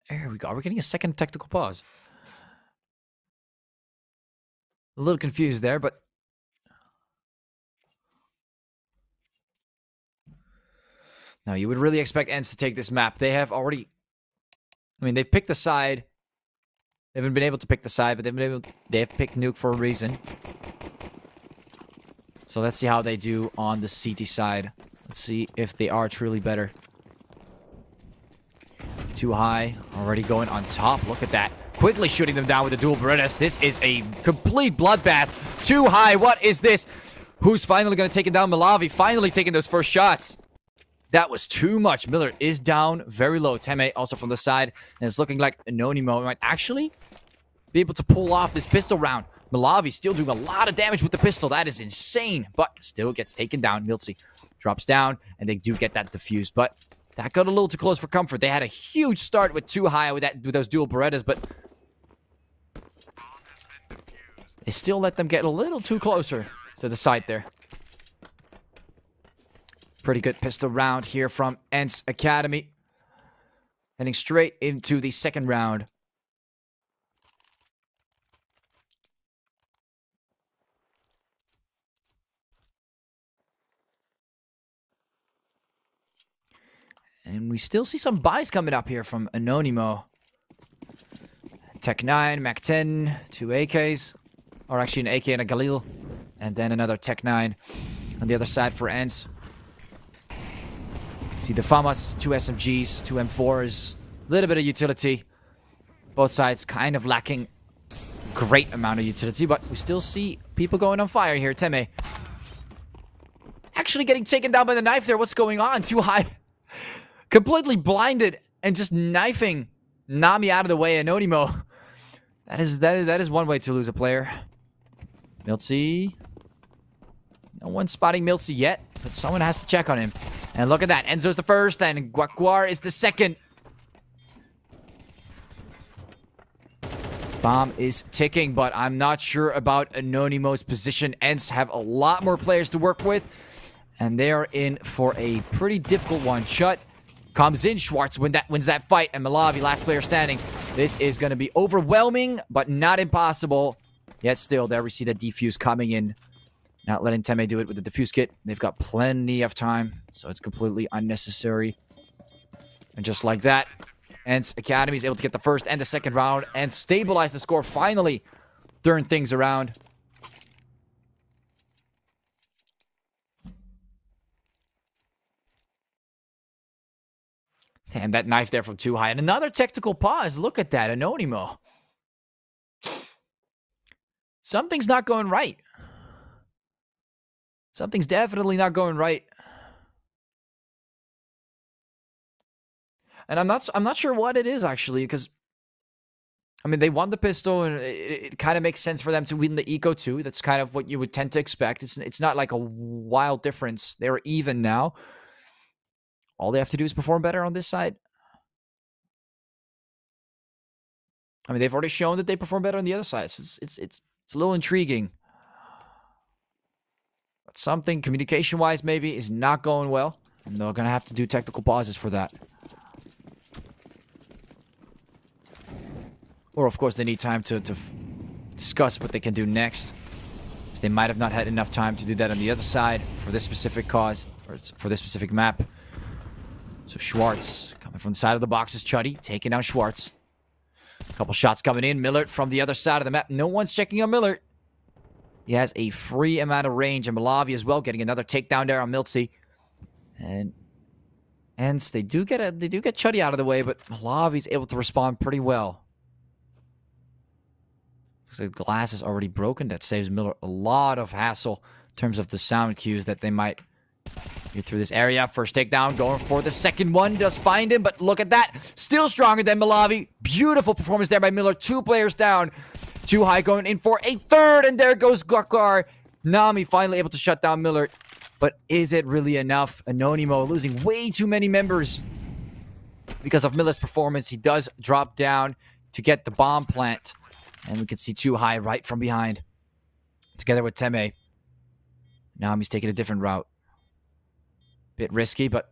There we go. Are we getting a second technical pause? A little confused there, but now you would really expect ENCE to take this map. They have already, I mean, they've picked the side. They haven't been able to pick the side, but they have picked Nuke for a reason. So let's see how they do on the CT side. Let's see if they are truly better. Too high, already going on top. Look at that. Quickly shooting them down with the dual Berettas. This is a complete bloodbath. Too high. What is this? Who's finally going to take it down? Malavi finally taking those first shots. That was too much. Miller is down very low. Teme also from the side. And it's looking like Anonimo might actually be able to pull off this pistol round. Malavi still doing a lot of damage with the pistol. That is insane. But still gets taken down. Miltzy drops down. And they do get that defused. But that got a little too close for comfort. They had a huge start with Too High with those dual Berettas. But they still let them get a little too closer to the side there. Pretty good pistol round here from ENCE Academy. Heading straight into the second round. And we still see some buys coming up here from Anonimo. Tech 9, Mac 10, 2 AKs. Or actually an AK and a Galil. And then another Tech 9 on the other side for ENCE. See the FAMAS, 2 SMGs, 2 M4s. A little bit of utility. Both sides kind of lacking great amount of utility. But we still see people going on fire here. Teme actually getting taken down by the knife there. What's going on? Too High. Completely blinded and just knifing Nami out of the way. Anonimo. That is one way to lose a player. Miltzy. No one's spotting Miltzy yet, but someone has to check on him. And look at that. Enzo's the first, and Guaguar is the second. Bomb is ticking, but I'm not sure about Anonimo's position. ENCE have a lot more players to work with, and they are in for a pretty difficult one. Chut comes in. Schwartz wins that fight, and Malavi, last player standing. This is going to be overwhelming, but not impossible. Yet still, there we see the defuse coming in. Not letting Teme do it with the defuse kit. They've got plenty of time, so it's completely unnecessary. And just like that, Ents Academy is able to get the first and the second round and stabilize the score, finally turn things around. Damn, that knife there from Too High. And another tactical pause. Look at that, Anonimo. Something's not going right. Something's definitely not going right. And I'm not sure what it is, actually, because I mean, they won the pistol, and it kind of makes sense for them to win the eco too. That's kind of what you would tend to expect. It's not like a wild difference. They're even now. All they have to do is perform better on this side. I mean, they've already shown that they perform better on the other side. So it's a little intriguing. But something communication-wise maybe is not going well, and they're gonna have to do tactical pauses for that. Or, of course, they need time to discuss what they can do next. They might have not had enough time to do that on the other side for this specific cause, or for this specific map. So Schwartz, coming from the side of the box, is Chuddy, taking down Schwartz. A couple shots coming in. Millert from the other side of the map. No one's checking on Millert. He has a free amount of range, and Malavi as well, getting another takedown there on Miltsy. And they do get Chuddy out of the way, but Malavi's able to respond pretty well. Looks like the glass is already broken. That saves Miller a lot of hassle in terms of the sound cues that they might get through this area. First takedown, going for the second one. Does find him, but look at that. Still stronger than Malavi. Beautiful performance there by Miller. 2 players down. Too High going in for a third, and there goes Gokar. Nami finally able to shut down Miller. But is it really enough? Anonimo losing way too many members because of Miller's performance. He does drop down to get the bomb plant. And we can see Too High right from behind. Together with Teme. Nami's taking a different route. Bit risky, but...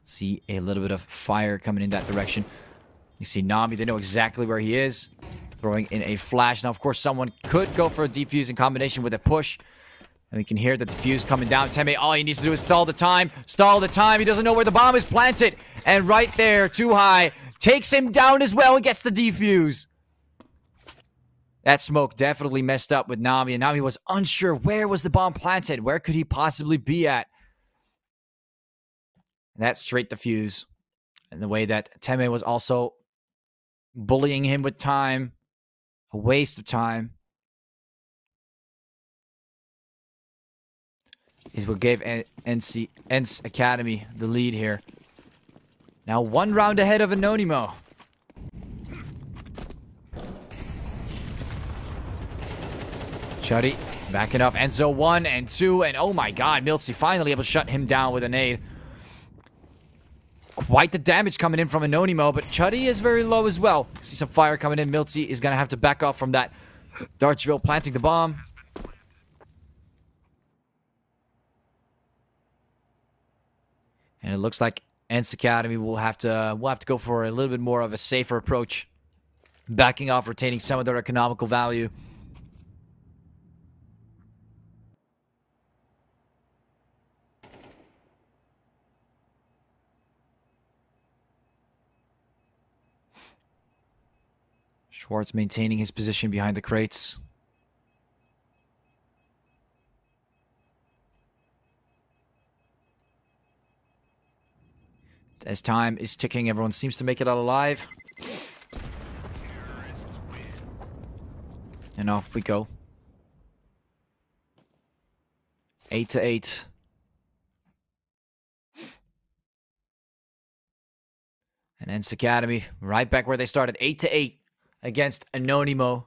see a little bit of fire coming in that direction. You see Nami, they know exactly where he is. Throwing in a flash. Now, of course, someone could go for a defuse in combination with a push. And we can hear the defuse coming down. Teme, all he needs to do is stall the time. Stall the time. He doesn't know where the bomb is planted. And right there, Too High takes him down as well and gets the defuse. That smoke definitely messed up with Nami. And Nami was unsure where was the bomb planted. Where could he possibly be at? And that's straight defuse. And the way that Teme was also bullying him with time. A waste of time. Is what gave Ents Academy the lead here. Now 1 round ahead of Anonimo. Chuddy backing up. Enzo 1 and 2. And oh my god, Miltsy finally able to shut him down with a nade. Quite the damage coming in from Anonimo, but Chuddy is very low as well. See some fire coming in. Miltsy is going to have to back off from that. Darchville planting the bomb. And it looks like Ents Academy will have to go for a little bit more of a safer approach. Backing off, retaining some of their economical value. Schwartz maintaining his position behind the crates. As time is ticking, everyone seems to make it out alive. And off we go. 8-8. And Ents Academy right back where they started. 8-8 against Anonimo.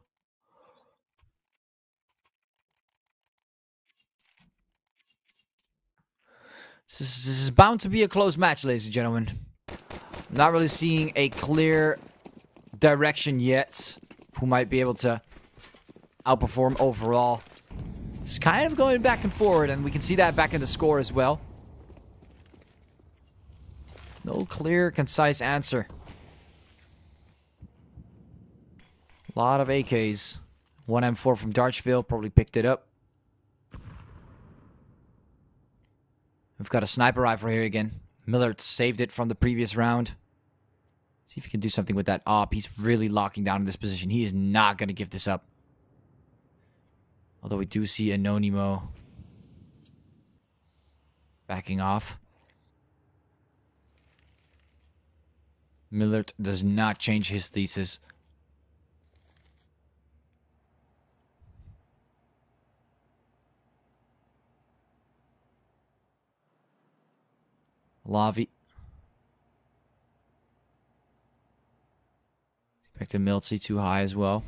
This is bound to be a close match, ladies and gentlemen. Not really seeing a clear direction yet. Who might be able to outperform overall. It's kind of going back and forward, and we can see that back in the score as well. No clear, concise answer. A lot of AKs. 1 M4 from Darchville probably picked it up. We've got a sniper rifle here again. Millard saved it from the previous round. See if he can do something with that op. He's really locking down in this position. He is not going to give this up. Although we do see Anonimo backing off. Millard does not change his thesis. Lavi. Back to Miltsy, too high as well.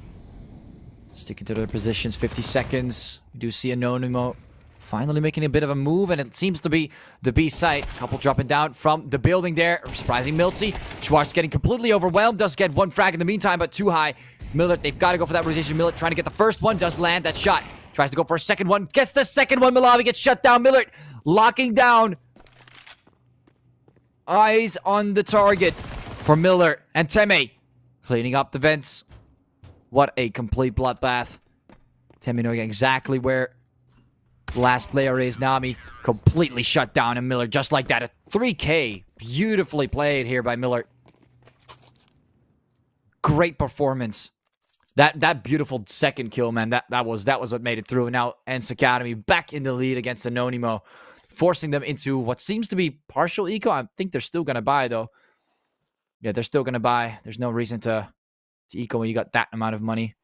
Sticking to their positions, 50 seconds. We do see Anonimo finally making a bit of a move, and it seems to be the B site. Couple dropping down from the building there. Surprising Miltsy. Schwartz getting completely overwhelmed. Does get one frag in the meantime, but too high. Millard, they've got to go for that rotation. Millard trying to get the first one. Does land that shot. Tries to go for a second one. Gets the second one. Malavi gets shut down. Millard locking down. Eyes on the target for Miller and Teme. Cleaning up the vents. What a complete bloodbath. Teme knowing exactly where the last player is. Nami completely shut down, and Miller just like that. A 3K. Beautifully played here by Miller. Great performance. That beautiful second kill, man. That was what made it through. And now ENCE Academy back in the lead against Anonimo, forcing them into what seems to be partial eco. I think they're still going to buy, though. Yeah, they're still going to buy. There's no reason to eco when you got that amount of money.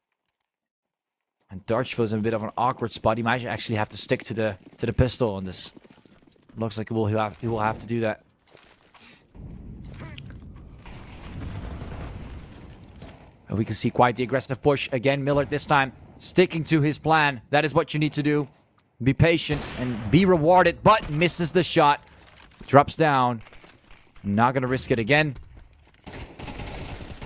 And Darchville's in a bit of an awkward spot. He might actually have to stick to the pistol on this. Looks like he will have to do that. And we can see quite the aggressive push. Again, Miller this time sticking to his plan. That is what you need to do. Be patient and be rewarded, but misses the shot. Drops down. Not going to risk it again.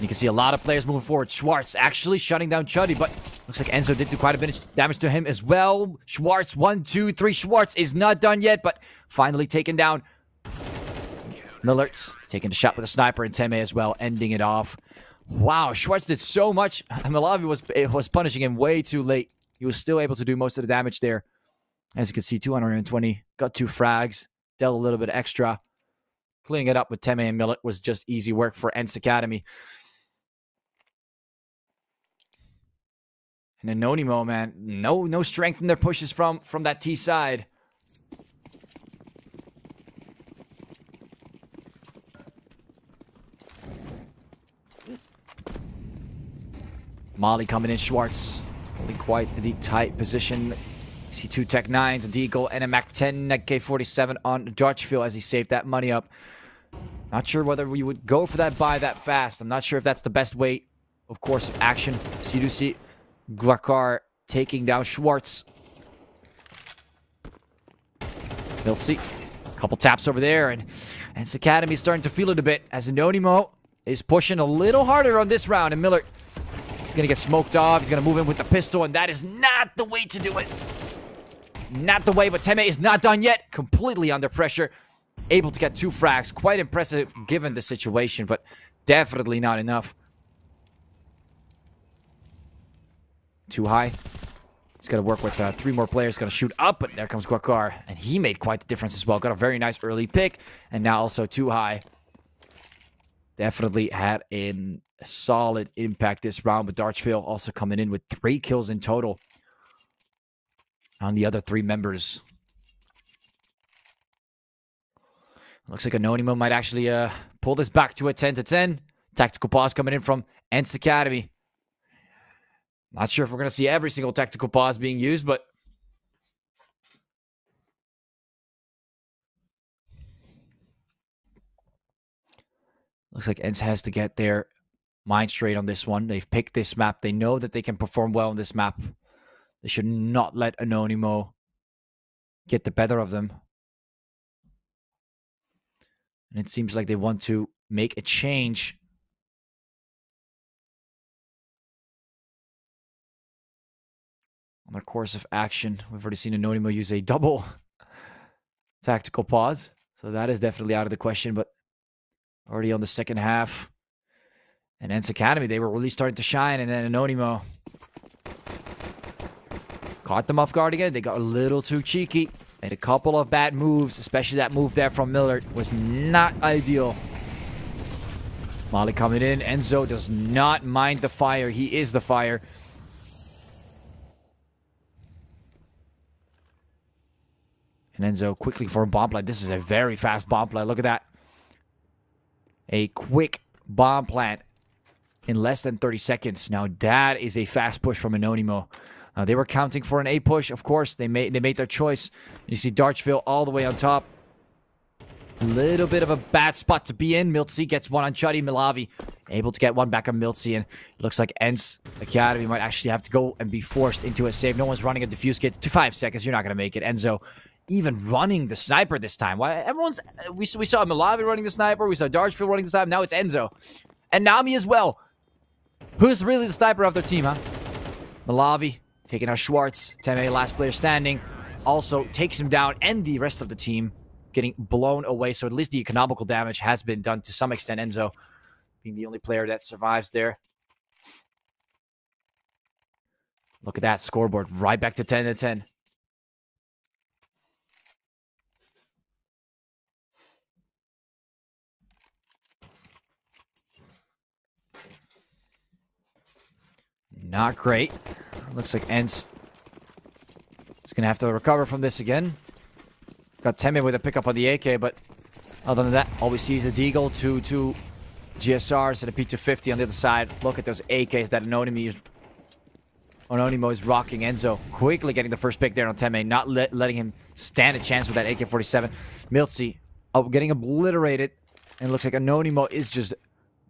You can see a lot of players moving forward. Schwartz actually shutting down Chuddy, but looks like Enzo did do quite a bit of damage to him as well. Schwartz, 1, 2, 3. Schwartz is not done yet, but finally taken down. Millert taking the shot with a sniper, and Teme as well, ending it off. Wow, Schwartz did so much. Malavi was punishing him way too late. He was still able to do most of the damage there. As you can see, 220. Got 2 frags. Dealt a little bit extra. Cleaning it up with Teme and Millet was just easy work for ENCE Academy. And Anonimo, man, no strength in their pushes from that T side. Molly coming in, Schwartz holding quite the tight position. You see 2 Tech 9s, a Deagle, and a Mac 10 K47 on Dutchfield as he saved that money up. Not sure whether we would go for that buy that fast. I'm not sure if that's the best way, of course, of action. So you do see Guacar taking down Schwartz. Miltsy, a couple taps over there, and ENCE Academy is starting to feel it a bit as Anonimo is pushing a little harder on this round, and Miller is going to get smoked off. He's going to move in with the pistol, and that is not the way to do it. Not the way, but Teme is not done yet. Completely under pressure. Able to get 2 frags. Quite impressive given the situation, but definitely not enough. Too high. He's got to work with 3 more players. Going to shoot up, but there comes Guacar. And he made quite the difference as well. Got a very nice early pick. And now also too high. Definitely had a solid impact this round. But Darchfield also coming in with 3 kills in total on the other 3 members. Looks like Anonimo might actually pull this back to a 10-10. Tactical pause coming in from ENCE Academy. Not sure if we're going to see every single tactical pause being used, but looks like ENCE has to get their mind straight on this one. They've picked this map. They know that they can perform well on this map. They should not let Anonimo get the better of them. And it seems like they want to make a change. On the course of action, we've already seen Anonimo use a double tactical pause. So that is definitely out of the question, but already on the second half. And ENCE Academy, they were really starting to shine, and then Anonimo caught them off guard again. They got a little too cheeky. Made a couple of bad moves, especially that move there from Miller was not ideal. Molly coming in. Enzo does not mind the fire. He is the fire. And Enzo quickly for a bomb plant. This is a very fast bomb plant. Look at that. A quick bomb plant in less than 30 seconds. Now that is a fast push from Anonimo. They were counting for an A push. Of course, they made their choice. You see Darchville all the way on top. A little bit of a bad spot to be in. Miltzy gets one on Chuddy. Malavi able to get one back on Miltzy. And it looks like Ents Academy might actually have to go and be forced into a save. No one's running a defuse kit. To 5 seconds, you're not going to make it. Enzo even running the sniper this time. Why everyone's... We saw Malavi running the sniper. We saw Darchville running the sniper. Now it's Enzo. And Nami as well. Who's really the sniper of their team, huh? Malavi taking out Schwartz. Teme, last player standing. Also takes him down, and the rest of the team getting blown away. So at least the economical damage has been done to some extent. Enzo being the only player that survives there. Look at that scoreboard. Right back to 10-10. Not great. Looks like Ents is going to have to recover from this again. Got Teme with a pickup on the AK, but other than that, all we see is a Deagle, two GSRs, and a P250 on the other side. Look at those AKs that Anonimo is rocking. Enzo quickly getting the first pick there on Teme, not letting him stand a chance with that AK-47. Miltzy getting obliterated, and it looks like Anonimo is just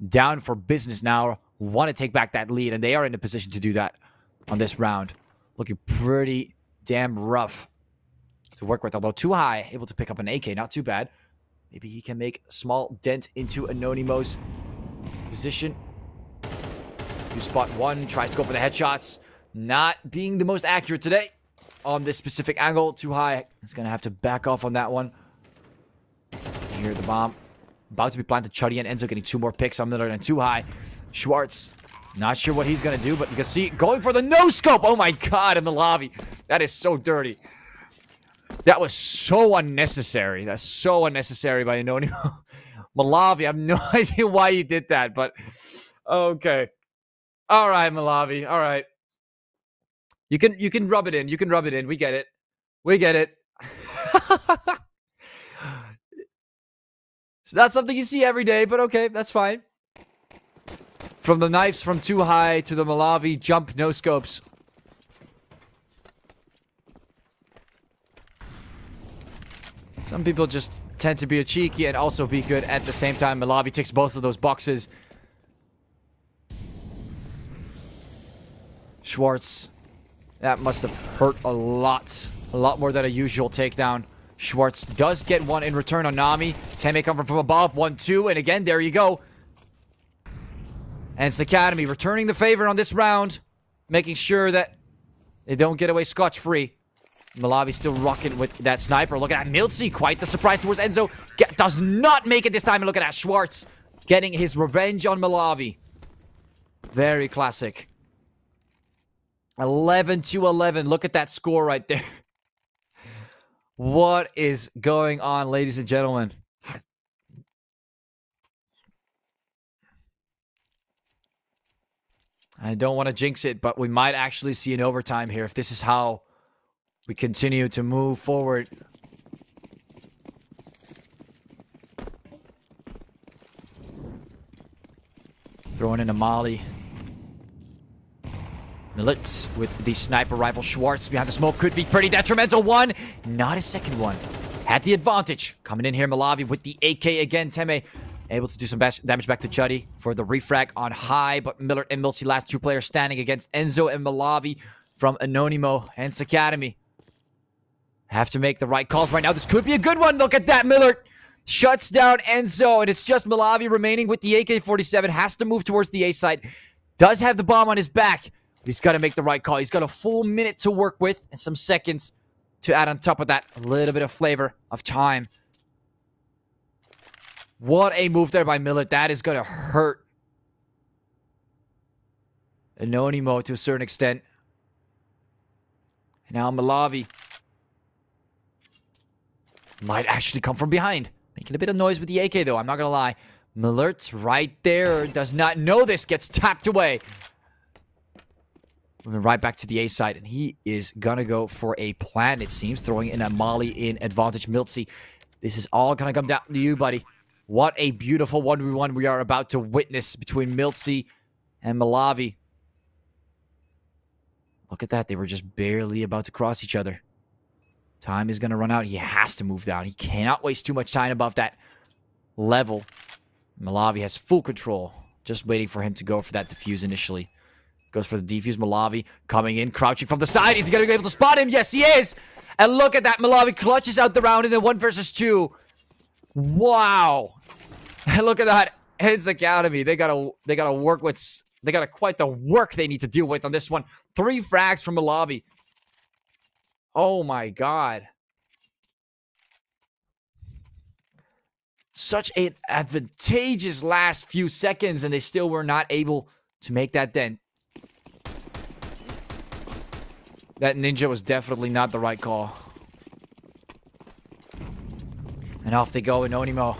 down for business now. Want to take back that lead, and they are in a position to do that on this round. Looking pretty damn rough to work with, although too high. Able to pick up an AK, not too bad. Maybe he can make a small dent into Anonimo's position. You spot one, tries to go for the headshots. Not being the most accurate today on this specific angle. Too high. He's going to have to back off on that one. You hear the bomb. About to be planted. Chuddy and Enzo getting 2 more picks on Miller and too high. Schwartz, not sure what he's going to do, but you can see going for the no-scope. Oh my god, and Malavi. That is so dirty. That was so unnecessary. That's so unnecessary by Anonimo. Malavi, I have no idea why you did that, but okay. All right, Malavi. All right. You can rub it in. You can rub it in. We get it. We get it. It's not something you see every day, but okay, that's fine. From the knives from too high to the Malavi jump no scopes. Some people just tend to be a cheeky and also be good at the same time. Malavi ticks both of those boxes. Schwartz. That must have hurt a lot. A lot more than a usual takedown. Schwartz does get one in return on Nami. Teme coming from above. 1-2. And again, there you go. And it's Academy returning the favor on this round. Making sure that they don't get away scotch-free. Malavi still rocking with that sniper. Look at that. Miltzy, quite the surprise towards Enzo. Does not make it this time. And look at that. Schwartz getting his revenge on Malavi. Very classic. 11-11. Look at that score right there. What is going on, ladies and gentlemen? I don't want to jinx it, but we might actually see an overtime here if this is how we continue to move forward. Throwing in a molly. Militz with the sniper rifle. Schwartz behind the smoke could be pretty detrimental. One, not a second one. Had the advantage. Coming in here, Malavi with the AK again. Teme able to do some damage back to Chuddy for the refrag on high. But Miller and Miltzy, last 2 players standing against Enzo and Malavi from Anonimo and Academy. Have to make the right calls right now. This could be a good one. Look at that. Miller shuts down Enzo. And it's just Malavi remaining with the AK-47. Has to move towards the A site. Does have the bomb on his back. He's got to make the right call. He's got a full minute to work with and some seconds to add on top of that a little bit of flavor of time. What a move there by Miller. That is going to hurt Anonimo to a certain extent. And now Malavi Might actually come from behind. Making a bit of noise with the AK, though. I'm not going to lie. Millert's right there. Does not know this. Gets tapped away. Moving right back to the A side. And he is going to go for a plant, it seems. Throwing in a molly in advantage. Miltzy, this is all going to come down to you, buddy. What a beautiful 1v1 we are about to witness between Miltzy and Malavi. Look at that. They were just barely about to cross each other. Time is going to run out. He has to move down. He cannot waste too much time above that level. Malavi has full control. Just waiting for him to go for that defuse initially. Goes for the defuse. Malavi coming in, crouching from the side. Is he going to be able to spot him? Yes, he is. And look at that. Malavi clutches out the round in the 1 versus 2. Wow. And look at that. His Academy. They gotta work with... They got quite the work they need to deal with on this one. 3 frags from Malavi. Oh my god. Such an advantageous last few seconds, and they still were not able to make that dent. That ninja was definitely not the right call. And off they go in Onimo.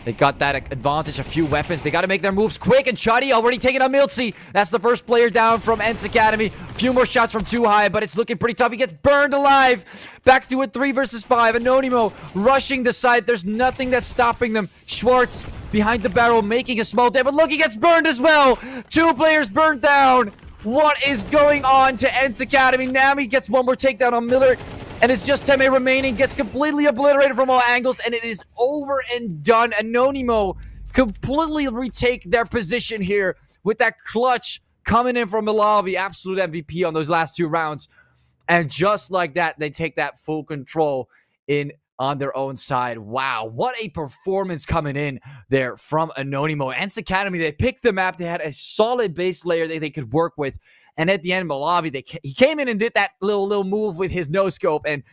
They got that advantage, a few weapons. They got to make their moves quick, and Chuddy already taking on Miltzy. That's the first player down from Ents Academy. A few more shots from Too High, but it's looking pretty tough. He gets burned alive. Back to a 3 versus 5. Anonimo rushing the side. There's nothing that's stopping them. Schwartz behind the barrel making a small dip, but look, he gets burned as well. 2 players burned down. What is going on to Ents Academy? Nami gets one more takedown on Miller. And it's just Teme remaining. Gets completely obliterated from all angles. And it is over and done. Anonimo completely retake their position here with that clutch coming in from Malavi. Absolute MVP on those last 2 rounds. And just like that, they take that full control in on their own side. Wow, what a performance coming in there from Anonimo. Ents Academy, they picked the map. They had a solid base layer that they could work with. And at the end, Malavi, he came in and did that little move with his no-scope, and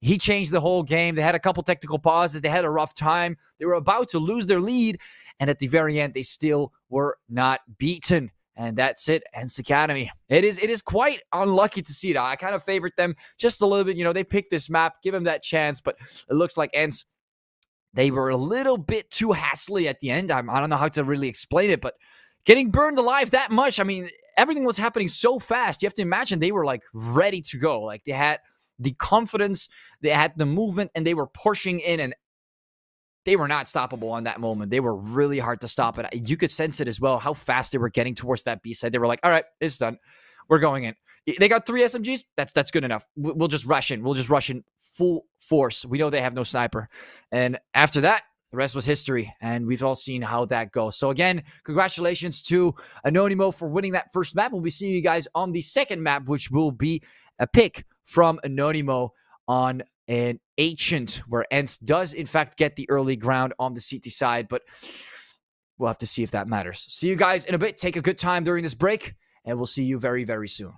he changed the whole game. They had a couple technical pauses. They had a rough time. They were about to lose their lead, and at the very end, they still were not beaten. And that's it, Ents Academy. It is quite unlucky to see that. I kind of favored them just a little bit. You know, they picked this map, give them that chance, but it looks like Ents, they were a little bit too hassly at the end. I don't know how to really explain it, but getting burned alive that much, I mean, everything was happening so fast. You have to imagine they were, like, ready to go. Like, they had the confidence, they had the movement, and they were pushing in, and they were not stoppable on that moment. They were really hard to stop. And you could sense it as well, how fast they were getting towards that B side. They were like, all right, it's done. We're going in. They got 3 SMGs. That's good enough. We'll just rush in. We'll just rush in full force. We know they have no sniper. And after that, the rest was history. And we've all seen how that goes. So again, congratulations to Anonimo for winning that first map. We'll be seeing you guys on the second map, which will be a pick from Anonimo on an Ancient, where Ents does, in fact, get the early ground on the CT side, but we'll have to see if that matters. See you guys in a bit. Take a good time during this break, and we'll see you very, very soon.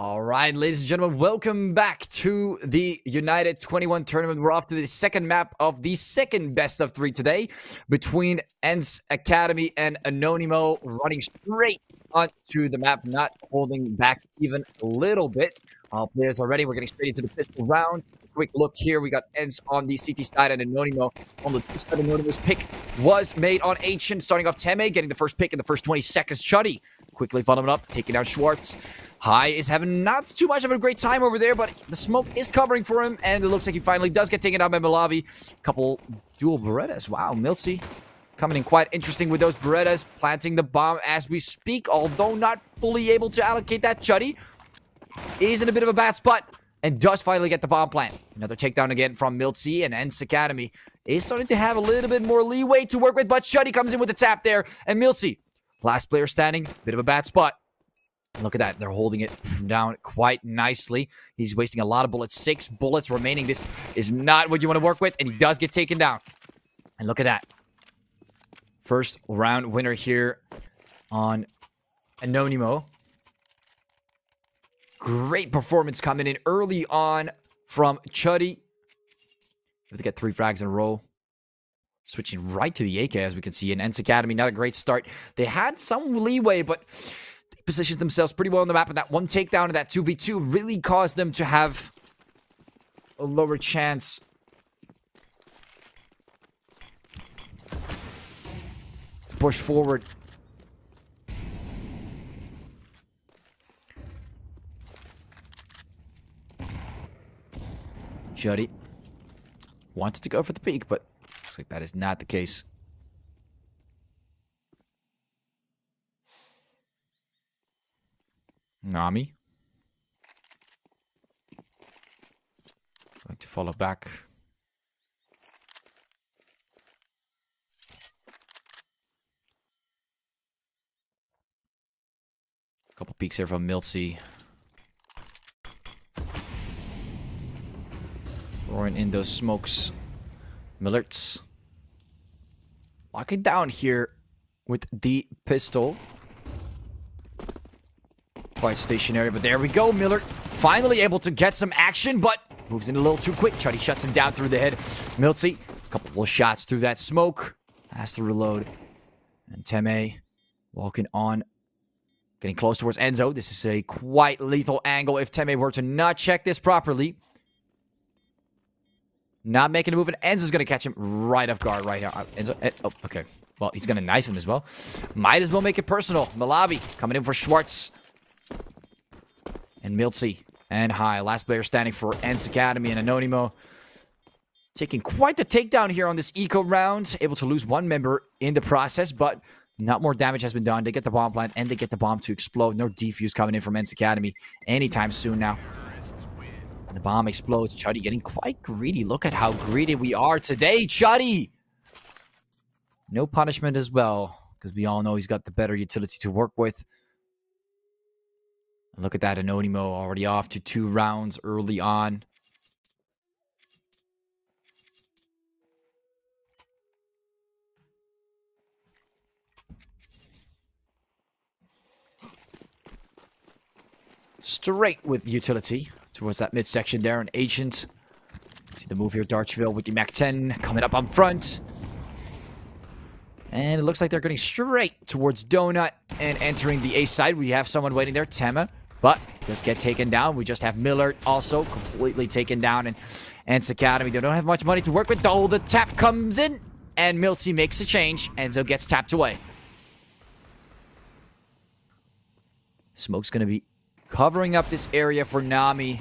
All right, ladies and gentlemen, welcome back to the United21 tournament. We're off to the second map of the second best of 3 today between Ents Academy and Anonimo, running straight onto the map, not holding back even a little bit. All players are ready. We're getting straight into the pistol round. Quick look here. We got Ents on the CT side and Anonimo on the D side. Anonimo's pick was made on Ancient, starting off Teme, getting the first pick in the first 20 seconds. Chuddy quickly following up, taking down Schwartz. High is having not too much of a great time over there, but the smoke is covering for him, and it looks like he finally does get taken down by Malavi. Couple dual Berettas. Wow, Milsey coming in quite interesting with those Berettas, planting the bomb as we speak, although not fully able to allocate that. Chuddy is in a bit of a bad spot and does finally get the bomb plant. Another takedown again from Milsey, and Ents Academy is starting to have a little bit more leeway to work with, but Chuddy comes in with the tap there, and Milsey, last player standing, bit of a bad spot. Look at that. They're holding it down quite nicely. He's wasting a lot of bullets. 6 bullets remaining. This is not what you want to work with, and he does get taken down. And look at that. First round winner here on Anonimo. Great performance coming in early on from Chuddy. They get 3 frags in a row. Switching right to the AK, as we can see. In Ents Academy, not a great start. They had some leeway, but they positioned themselves pretty well on the map. And that one takedown of that 2v2 really caused them to have a lower chance. To push forward. Chuddy wanted to go for the peak, but looks like that is not the case. Nami going to follow back. Couple peeks here from Milsey. Roaring in those smokes. Millert's locking down here with the pistol. Quite stationary, but there we go. Miller finally able to get some action, but moves in a little too quick. Chuddy shuts him down through the head. Milsey, a couple of shots through that smoke. Has to reload. And Teme walking on. Getting close towards Enzo. This is a quite lethal angle if Teme were to not check this properly. Not making a move, and Enzo's going to catch him right off guard right now. Enzo, oh, okay. Well, he's going to knife him as well. Might as well make it personal. Malavi coming in for Schwartz. And Milsey and High. Last player standing for Ents Academy, and Anonimo taking quite the takedown here on this eco round. Able to lose 1 member in the process, but not more damage has been done. They get the bomb plant, and they get the bomb to explode. No defuse coming in from Ents Academy anytime soon now. And the bomb explodes. Chuddy getting quite greedy. Look at how greedy we are today, Chuddy! No punishment as well, because we all know he's got the better utility to work with. Look at that, Anonimo already off to 2 rounds early on. Straight with utility towards that midsection there, an Ancient. See the move here, Darchville with the Mac-10 coming up on front. And it looks like they're getting straight towards Donut and entering the A side. We have someone waiting there, Tema, but does get taken down. We just have Miller also completely taken down. And Ents Academy, they don't have much money to work with. Oh, the tap comes in, and Milsey makes a change. Enzo gets tapped away. Smoke's going to be covering up this area for Nami.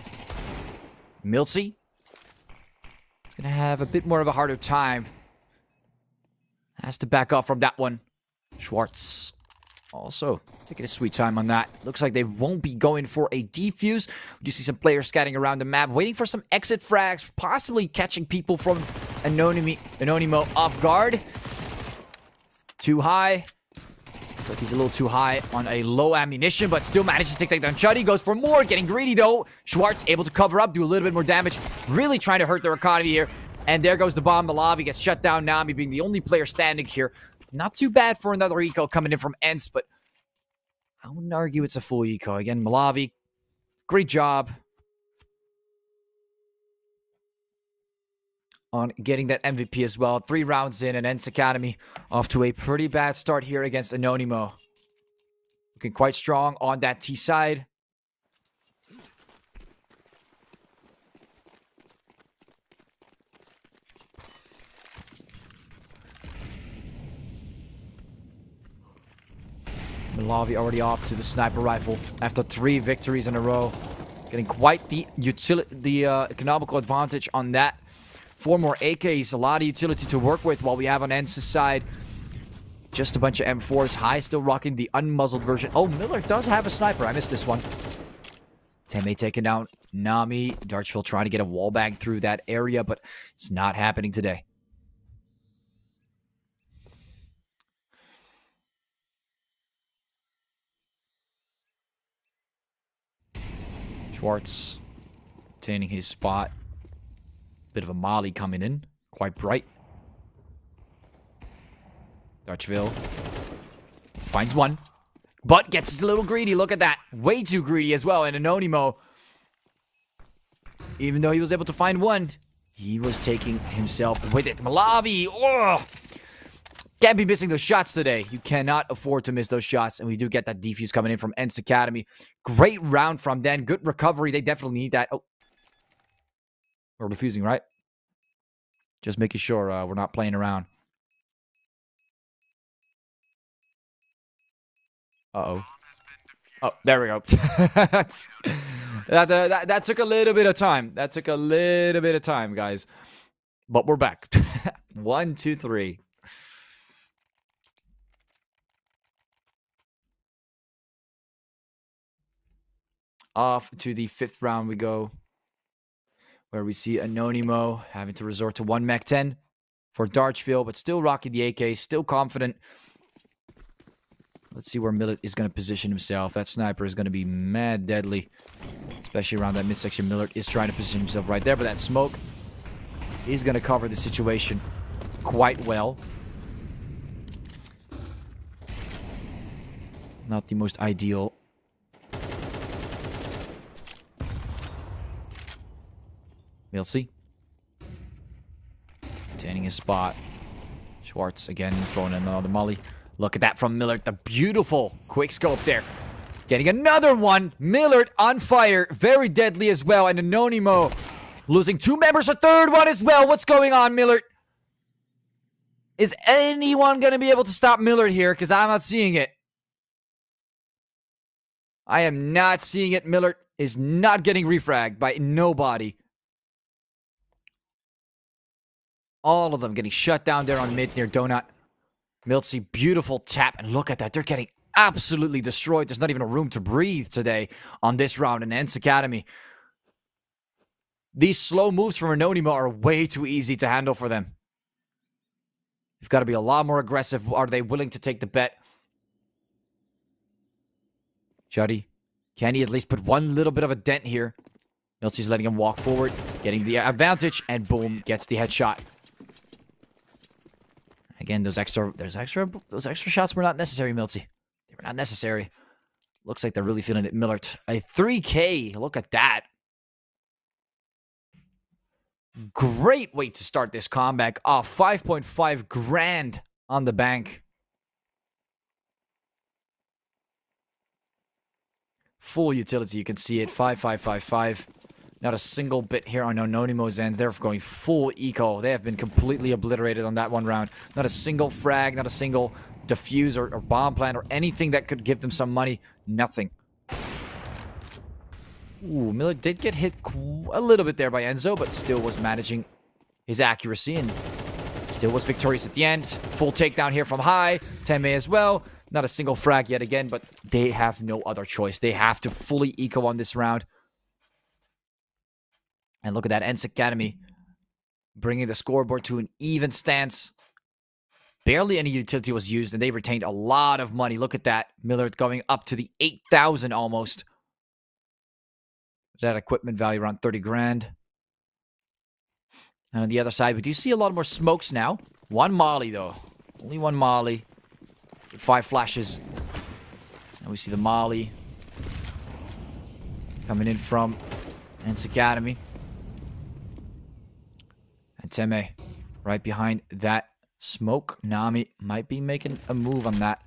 Milsey is going to have a bit more of a harder time. Has to back off from that one. Schwartz also taking a sweet time on that. Looks like they won't be going for a defuse. We do see some players scatting around the map, waiting for some exit frags, possibly catching people from Anonimo off guard. Too high. Looks like he's a little too high on a low ammunition, but still manages to take down Chuddy. Goes for more, getting greedy though. Schwartz able to cover up, do a little bit more damage. Really trying to hurt their economy here. And there goes the bomb. Malavi gets shut down. Nami being the only player standing here. Not too bad for another eco coming in from Ents, but I wouldn't argue it's a full eco. Again, Malavi Great job on getting that MVP as well. 3 rounds in, and Ents Academy off to a pretty bad start here against Anonimo. Looking quite strong on that T side. Malavi already off to the sniper rifle after 3 victories in a row. Getting quite the economical advantage on that. 4 more AKs, a lot of utility to work with while we have on Ents' side just a bunch of M4s. High still rocking the unmuzzled version. Oh, Miller does have a sniper. I missed this one. Teme taking down Nami. Darchville trying to get a wall bang through that area, but it's not happening today. Schwartz retaining his spot. Bit of a molly coming in. Quite bright. Darchville finds one, but gets a little greedy. Look at that. Way too greedy as well. And Anonimo, even though he was able to find one, he was taking himself with it. Malavi! Oh! Can't be missing those shots today. You cannot afford to miss those shots. And we do get that defuse coming in from Ents Academy. Great round from them. Good recovery. They definitely need that. Oh. We're defusing, right? Just making sure we're not playing around. Uh-oh. Oh, there we go. that took a little bit of time. That took a little bit of time, guys. But we're back. 1, 2, 3. Off to the 5th round we go, where we see Anonimo having to resort to 1 Mech 10 for Darchville, but still rocking the AK, still confident. Let's see where Millet is going to position himself. That sniper is going to be mad deadly, especially around that midsection. Millard is trying to position himself right there, but that smoke is going to cover the situation quite well. Not the most ideal. Milsey retaining his spot. Schwartz again throwing in another molly. Look at that from Millard. The beautiful quick scope there. Getting another one. Millard on fire. Very deadly as well. And Anonimo losing 2 members. A 3rd one as well. What's going on, Millard? Is anyone going to be able to stop Millard here? Because I'm not seeing it. I am not seeing it. Millard is not getting refragged by nobody. All of them getting shut down there on mid near Donut. Miltsy, beautiful tap. And look at that. They're getting absolutely destroyed. There's not even a room to breathe today on this round in Ents Academy. These slow moves from Anonimo are way too easy to handle for them. You've got to be a lot more aggressive. Are they willing to take the bet? Juddy, can he at least put one little bit of a dent here? Miltsy's letting him walk forward, getting the advantage, and boom, gets the headshot. Again, those extra shots were not necessary, Miltsy. They were not necessary. Looks like they're really feeling it. Millard, a 3K. Look at that. Great way to start this comeback off. 5.5 grand on the bank. Full utility, you can see it. 5555. Not a single bit here on Anonimo's end. They're going full eco. They have been completely obliterated on that one round. Not a single frag, not a single defuse or bomb plant or anything that could give them some money. Nothing. Ooh, Miller did get hit a little bit there by Enzo, but still was managing his accuracy and still was victorious at the end. Full takedown here from high. Teme as well. Not a single frag yet again, but they have no other choice. They have to fully eco on this round. And look at that, Ents Academy bringing the scoreboard to an even stance. Barely any utility was used, and they retained a lot of money. Look at that. Millard going up to the 8,000 almost. That equipment value around 30 grand. And on the other side, we do see a lot more smokes now. 1 molly, though. Only 1 molly. 5 flashes. And we see the molly coming in from Ents Academy. And Teme right behind that smoke. Nami might be making a move on that.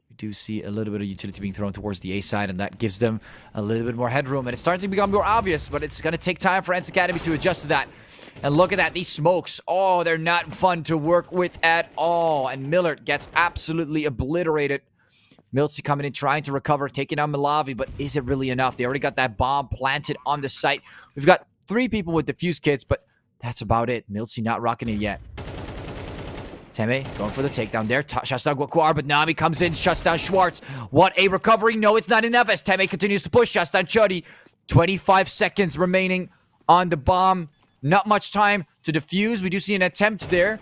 We do see a little bit of utility being thrown towards the A side, and that gives them a little bit more headroom. And it's starting to become more obvious, but it's going to take time for Ents Academy to adjust to that. And look at that, these smokes. Oh, they're not fun to work with at all. And Millard gets absolutely obliterated. Miltsy coming in, trying to recover, taking on Malavi, but is it really enough? They already got that bomb planted on the site. We've got 3 people with defuse kits, but that's about it. Miltsy not rocking it yet. Teme going for the takedown there. Shuts down Guaquar, but Nami comes in, shuts down Schwartz. What a recovery. No, it's not enough as Teme continues to push. Shuts down Chuddy. 25 seconds remaining on the bomb. Not much time to defuse. We do see an attempt there.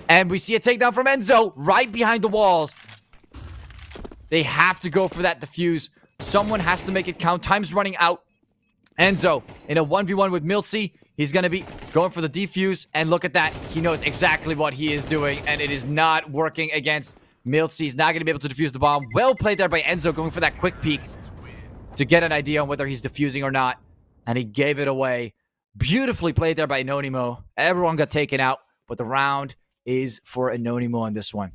And we see a takedown from Enzo right behind the walls. They have to go for that defuse. Someone has to make it count. Time's running out. Enzo in a 1v1 with Miltsy. He's going to be going for the defuse. And look at that. He knows exactly what he is doing. And it is not working against Miltsy. He's not going to be able to defuse the bomb. Well played there by Enzo, going for that quick peek to get an idea on whether he's defusing or not. And he gave it away. Beautifully played there by Anonimo. Everyone got taken out. But the round is for Anonimo on this one.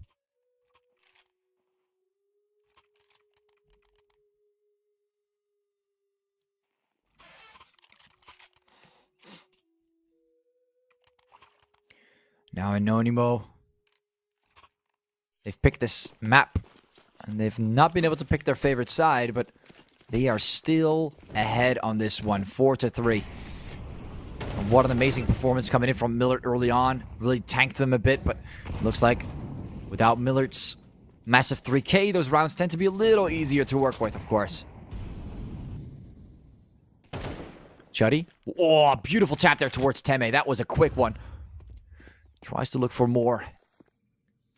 Now Anonimo, they've picked this map, and they've not been able to pick their favorite side, but they are still ahead on this one, 4-3. And what an amazing performance coming in from Millard early on. Really tanked them a bit, but looks like without Millard's massive 3K, those rounds tend to be a little easier to work with, of course. Chuddy. Oh, beautiful tap there towards Teme. That was a quick one. Tries to look for more.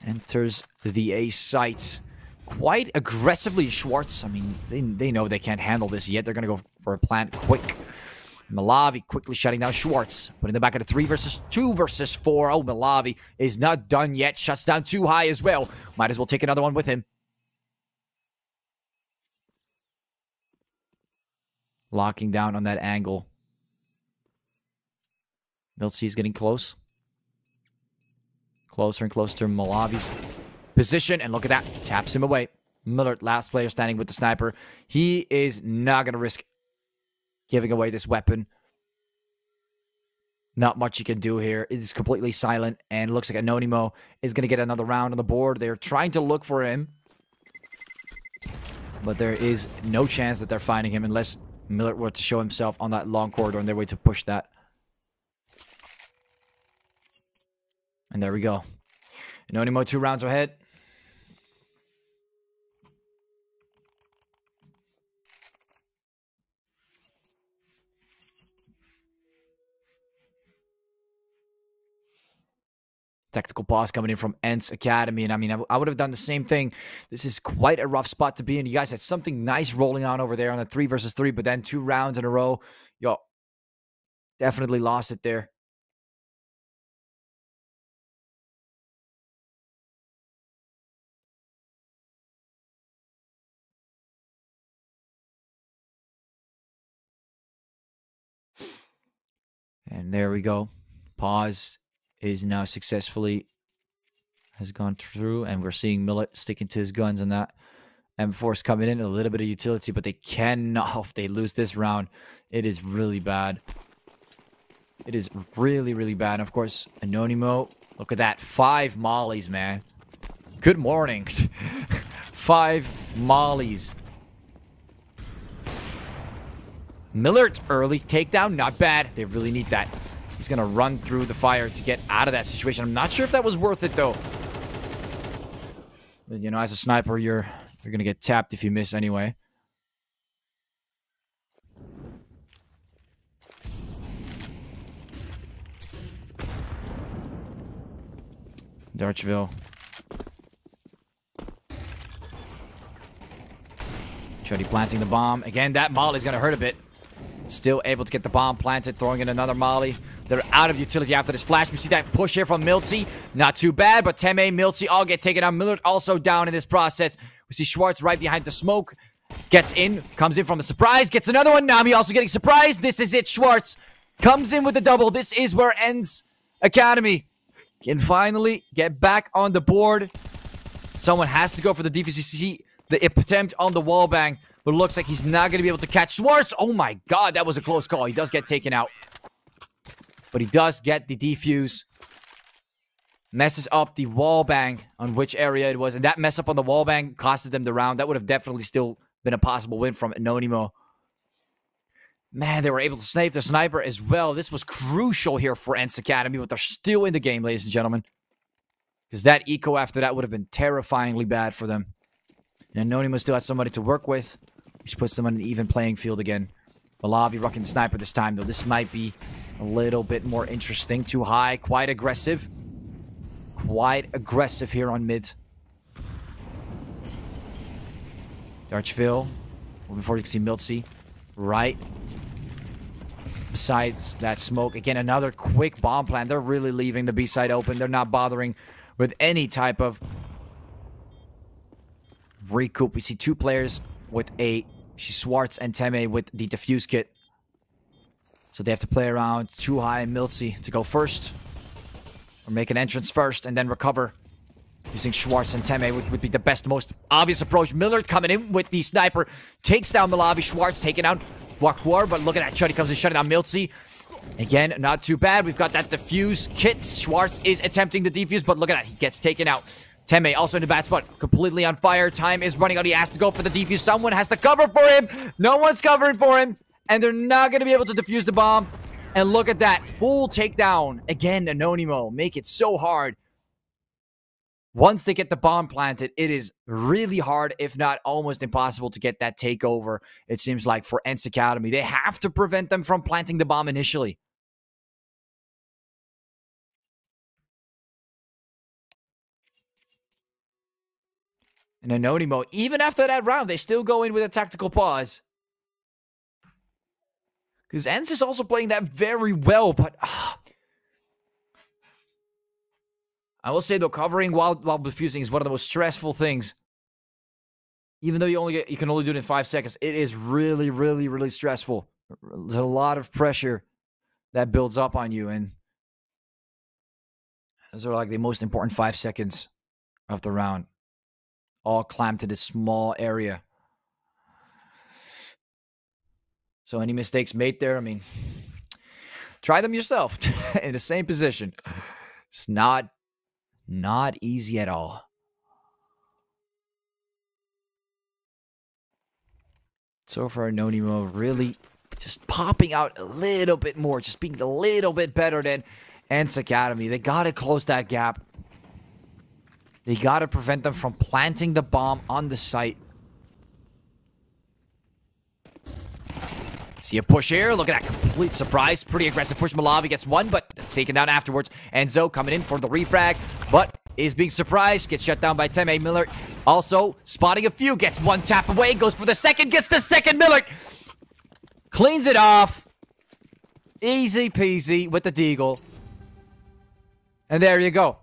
Enters the A site. Quite aggressively, Schwartz. I mean, they know they can't handle this yet. They're going to go for a plant quick. Malavi quickly shutting down Schwartz. Putting them back at a 3 versus 2 versus 4. Oh, Malavi is not done yet. Shuts down too high as well. Might as well take another one with him. Locking down on that angle. Miltsy is getting close. Closer and closer to Malavi's position. And look at that. Taps him away. Millard, last player standing with the sniper. He is not going to risk giving away this weapon. Not much you can do here. It is completely silent. And looks like Anonimo is going to get another round on the board. They're trying to look for him. But there is no chance that they're finding him unless Millard were to show himself on that long corridor on their way to push that. And there we go. Anonimo 2 rounds ahead. Tactical pause coming in from Ents Academy. And I mean, I would have done the same thing. This is quite a rough spot to be in. You guys had something nice rolling on over there on a 3 versus 3, but then 2 rounds in a row. Yo, definitely lost it there. And there we go. Pause is now successfully has gone through, and we're seeing Millard sticking to his guns on that. M-Force coming in, a little bit of utility, but they cannot, if they lose this round, it is really bad. It is really, really bad. And of course, Anonimo, look at that. 5 mollies, man. Good morning. 5 mollies. Millard, early takedown, not bad. They really need that. He's going to run through the fire to get out of that situation. I'm not sure if that was worth it, though. But, you know, as a sniper, you're going to get tapped if you miss anyway. Darchville. Chuddy planting the bomb. Again, that molly's going to hurt a bit. Still able to get the bomb planted, throwing in another molly. They're out of utility after this flash. We see that push here from Miltsy. Not too bad, but Teme, Miltsy all get taken out. Millard also down in this process. We see Schwartz right behind the smoke. Gets in, comes in from a surprise, gets another one. Nami also getting surprised. This is it. Schwartz comes in with the double. This is where ends Academy. Can finally get back on the board. Someone has to go for the defense. You see the attempt on the wall bang, but it looks like he's not going to be able to catch Schwartz. Oh my god, that was a close call. He does get taken out. But he does get the defuse. Messes up the wall bang on which area it was. And that mess up on the wall bang costed them the round. That would have definitely still been a possible win from Anonimo. Man, they were able to snipe the sniper as well. This was crucial here for Ents Academy, but they're still in the game, ladies and gentlemen. Because that eco after that would have been terrifyingly bad for them. And Anonimo still has somebody to work with, which puts them on an even playing field again. Malavi rocking the sniper this time, though. This might be a little bit more interesting. Too high, quite aggressive. Quite aggressive here on mid. Darchville. Moving forward, you can see Miltsy. Right. Besides that smoke. Again, another quick bomb plant. They're really leaving the B side open. They're not bothering with any type of recoup. We see two players with a Schwartz and Teme with the defuse kit. So they have to play around too high and Miltsy to go first. Or make an entrance first and then recover. Using Schwartz and Teme, which would be the best, most obvious approach. Millard coming in with the sniper. Takes down Malavi. Schwartz taking out Wakwar, but look at that. Chuddy comes in, shutting down Miltsy. Again, not too bad. We've got that defuse kit. Schwartz is attempting the defuse, but look at that. He gets taken out. Teme also in the bad spot. Completely on fire. Time is running out. He has to go for the defuse. Someone has to cover for him. No one's covering for him. And they're not going to be able to defuse the bomb. And look at that. Full takedown. Again, Anonimo. Make it so hard. Once they get the bomb planted, it is really hard, if not almost impossible, to get that takeover, it seems like, for Ents Academy. They have to prevent them from planting the bomb initially. And Anonimo, even after that round, they still go in with a tactical pause. Because Ents is also playing that very well, but I will say, though, covering while defusing is one of the most stressful things. Even though you can only do it in 5 seconds, it is really, really, really stressful. There's a lot of pressure that builds up on you, and those are like the most important 5 seconds of the round. All clamped to this small area. So any mistakes made there, I mean, try them yourself in the same position. It's not easy at all. So far, Anonimo really just popping out a little bit more, just being a little bit better than Ents Academy. They got to close that gap. They got to prevent them from planting the bomb on the site. See a push here. Look at that complete surprise. Pretty aggressive push. Malavi gets one, but that's taken down afterwards. Enzo coming in for the refrag, but is being surprised. Gets shut down by Teme. Miller also spotting a few. Gets one tap away. Goes for the second. Gets the second. Miller cleans it off. Easy peasy with the deagle. And there you go.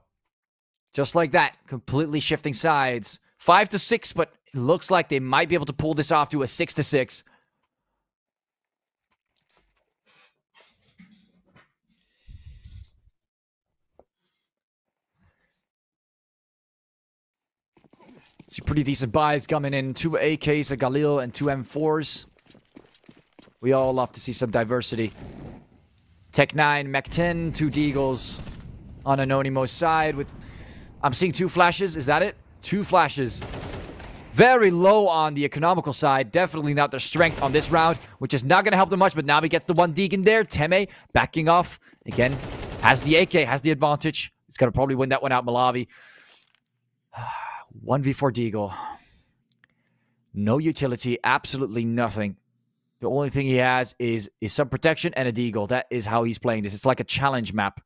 Just like that. Completely shifting sides. 5-6, but it looks like they might be able to pull this off to a 6-6. See pretty decent buys coming in. 2 AKs, a Galil, and 2 M4s. We all love to see some diversity. Tech 9, Mech 10, 2 Deagles on Anonimo's side with... I'm seeing 2 flashes. Is that it? 2 flashes. Very low on the economical side. Definitely not their strength on this round, which is not going to help them much, but now he gets the 1 Deeg in there. Teme backing off. Again, has the AK, has the advantage. He's going to probably win that one out, Malavi. 1v4 Deagle. No utility, absolutely nothing. The only thing he has is some protection and a Deagle. That is how he's playing this. It's like a challenge map.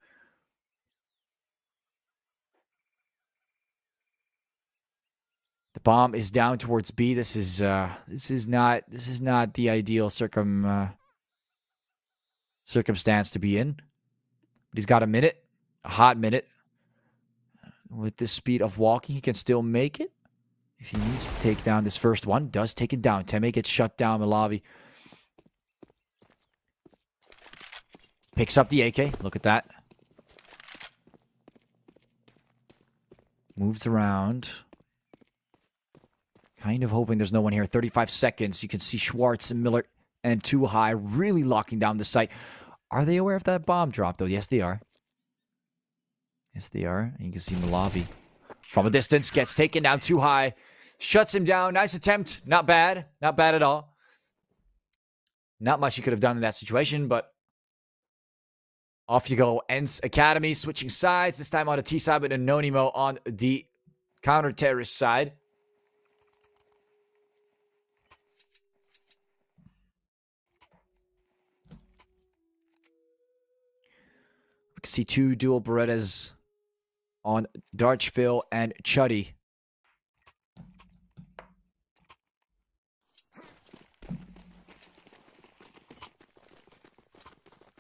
The bomb is down towards B. This is not the ideal circumstance to be in. But he's got a minute, a hot minute. With this speed of walking, he can still make it. If he needs to take down this first one, does take it down. Teme gets shut down. Malavi picks up the AK. Look at that. Moves around. Kind of hoping there's no one here. 35 seconds. You can see Schwartz and Miller and Too High really locking down the site. Are they aware of that bomb drop, though? Yes, they are. Yes, they are. And you can see Malavi from a distance gets taken down Too High. Shuts him down. Nice attempt. Not bad. Not bad at all. Not much he could have done in that situation, but off you go. Ends Academy switching sides. This time on the T side with Anonimo on the counter-terrorist side. We can see two dual Berettas on Darchville and Chuddy.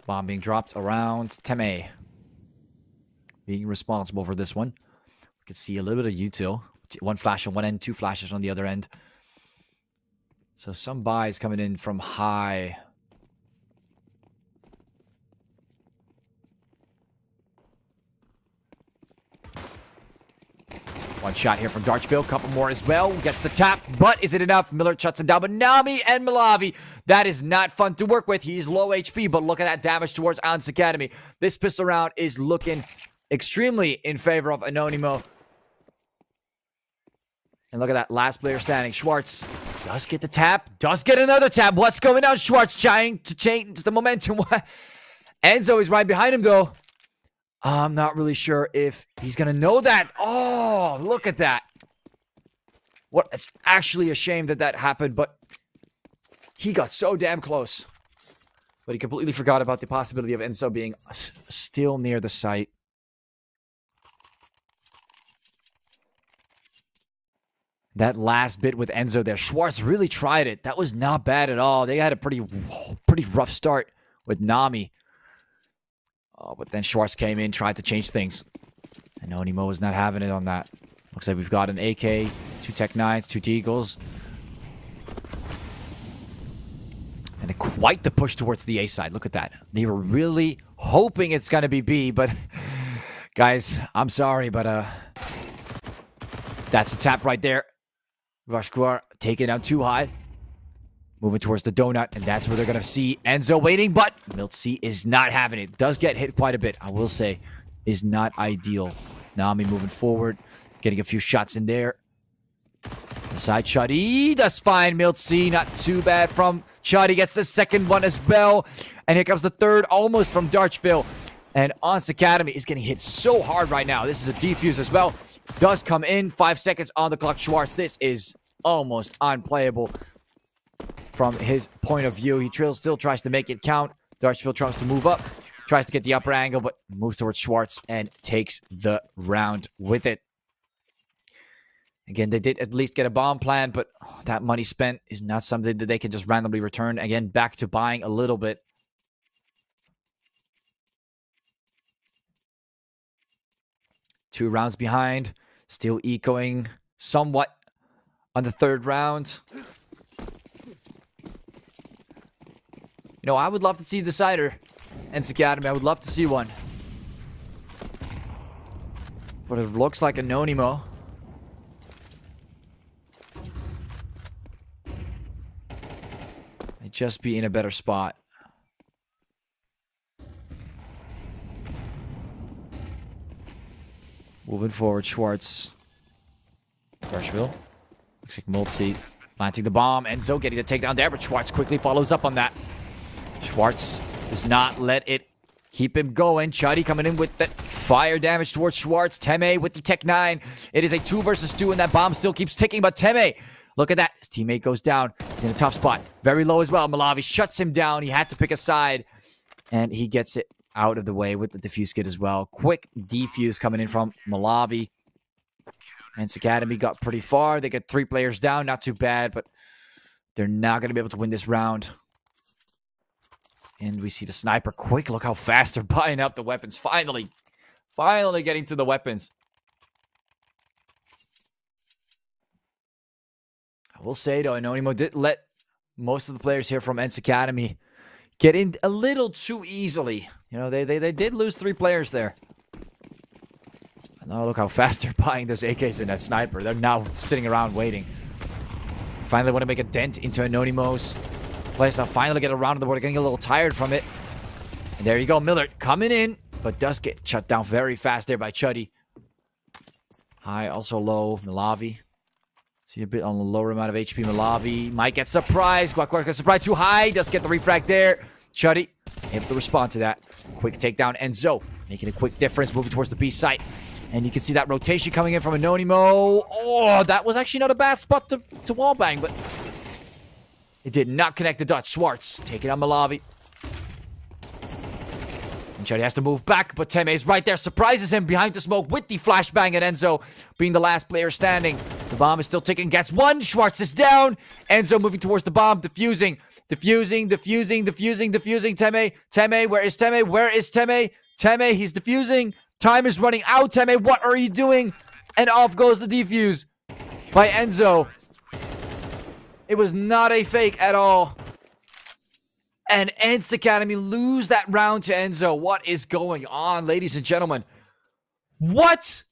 Bomb being dropped around Teme. Being responsible for this one. We can see a little bit of util. One flash on one end, two flashes on the other end. So some buys coming in from high. One shot here from Darchville. Couple more as well. Gets the tap, but is it enough? Miller shuts him down. But Nami and Malavi, that is not fun to work with. He's low HP, but look at that damage towards Ans Academy. This pistol round is looking extremely in favor of Anonimo. And look at that last player standing. Schwartz does get the tap. Does get another tap. What's going on? Schwartz trying to change the momentum. Enzo is right behind him, though. I'm not really sure if he's going to know that. Oh, look at that. What? It's actually a shame that that happened, but he got so damn close. But he completely forgot about the possibility of Enzo being still near the site. That last bit with Enzo there. Schwartz really tried it. That was not bad at all. They had a pretty rough start with Nami. Oh, but then Schwartz came in, tried to change things. And Anonimo was not having it on that. Looks like we've got an AK, two Tech 9s, two Deagles. And quite the push towards the A side. Look at that. They were really hoping it's going to be B, but guys, I'm sorry, but that's a tap right there. Vashkvar taking down Too High. Moving towards the donut, and that's where they're going to see Enzo waiting, but Miltzy is not having it. Does get hit quite a bit, I will say. Is not ideal. Nami moving forward, getting a few shots in there. The side Chuddy does fine. Miltzy, not too bad from Chuddy. Gets the second one as well. And here comes the third, almost from Darchville. And Ons Academy is getting hit so hard right now. This is a defuse as well. Does come in. 5 seconds on the clock. Schwartz, this is almost unplayable. From his point of view, he still tries to make it count. Darchville tries to move up, tries to get the upper angle, but moves towards Schwartz and takes the round with it. Again, they did at least get a bomb plan, but that money spent is not something that they can just randomly return. Again, back to buying a little bit. Two rounds behind, still echoing somewhat on the third round. You know, I would love to see Decider. Ens Academy, I would love to see one. But it looks like Anonimo. Might just be in a better spot. Moving forward, Schwartz. Darchville. Looks like Miltzy planting the bomb. Enzo getting the takedown there, but Schwartz quickly follows up on that. Schwartz does not let it keep him going. Chuddy coming in with the fire damage towards Schwartz. Teme with the Tech 9. It is a 2 versus 2, and that bomb still keeps ticking. But Teme, look at that. His teammate goes down. He's in a tough spot. Very low as well. Malavi shuts him down. He had to pick a side, and he gets it out of the way with the defuse kit as well. Quick defuse coming in from Malavi. Ens Academy got pretty far. They get 3 players down. Not too bad, but they're not going to be able to win this round. And we see the sniper quick. Look how fast they're buying up the weapons. Finally getting to the weapons. I will say, though, Anonimo did let most of the players here from Ents Academy get in a little too easily. You know, they did lose 3 players there. And oh, look how fast they're buying those AKs and that sniper. They're now sitting around waiting. Finally want to make a dent into Anonimo's players. Now finally get around the board. Getting a little tired from it. And there you go. Millard coming in, but does get shut down very fast there by Chuddy. High, also low. Malavi. See a bit on the lower amount of HP. Malavi might get surprised. Quack gets surprised. Too high. Does get the refrag there. Chuddy able to respond to that. Quick takedown. Enzo making a quick difference. Moving towards the B site. And you can see that rotation coming in from Anonimo. Oh, that was actually not a bad spot to wallbang, but it did not connect the Dutch. Schwartz taking on Malavi. And Chuddy has to move back, but Teme is right there. Surprises him behind the smoke with the flashbang, and Enzo being the last player standing. The bomb is still ticking. Gets one. Schwartz is down. Enzo moving towards the bomb. Defusing. Teme, where is Teme? Where is Teme? Teme, he's defusing. Time is running out, Teme. What are you doing? And off goes the defuse by Enzo. It was not a fake at all. And Ents Academy lose that round to Enzo. What is going on, ladies and gentlemen? What?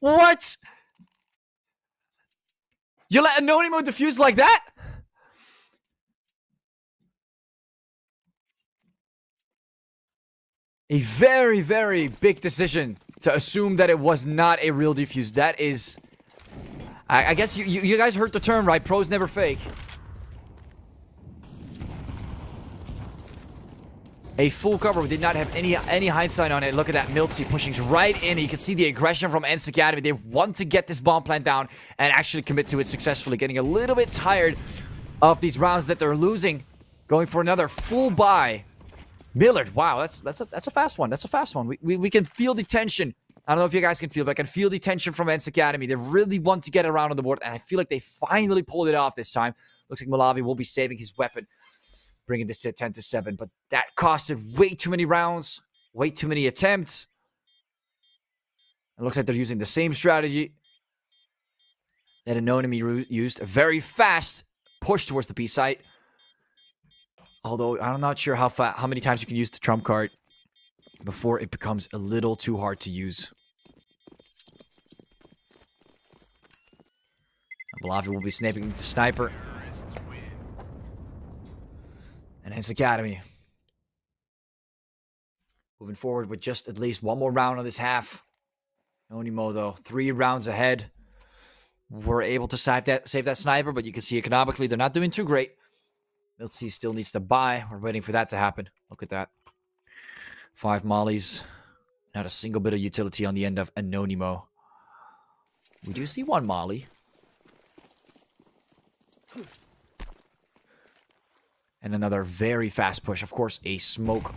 What? You let Anonimo defuse like that? A very, very big decision to assume that it was not a real defuse. That is... I guess you guys heard the term, right? Pros never fake. A full cover. We did not have any hindsight on it. Look at that. Miltsy pushing right in. You can see the aggression from Ents Academy. They want to get this bomb plant down and actually commit to it successfully. Getting a little bit tired of these rounds that they're losing. Going for another full buy. Millard, wow, that's a fast one. That's a fast one. We can feel the tension. I don't know if you guys can feel it, but I can feel the tension from Ents Academy. They really want to get around on the board, and I feel like they finally pulled it off this time. Looks like Malavi will be saving his weapon, bringing this to 10-7. But that costed way too many rounds, way too many attempts. It looks like they're using the same strategy that Anonymous used. A very fast push towards the B site. Although, I'm not sure how many times you can use the trump card before it becomes a little too hard to use. Malavi will be sniping the sniper. And Ents Academy moving forward with just at least one more round on this half. Onimo, though, 3 rounds ahead. We're able to save that sniper, but you can see economically they're not doing too great. Miltsy still needs to buy. We're waiting for that to happen. Look at that. 5 mollies. Not a single bit of utility on the end of Anonimo. We do see 1 molly. And another very fast push. Of course, a smoke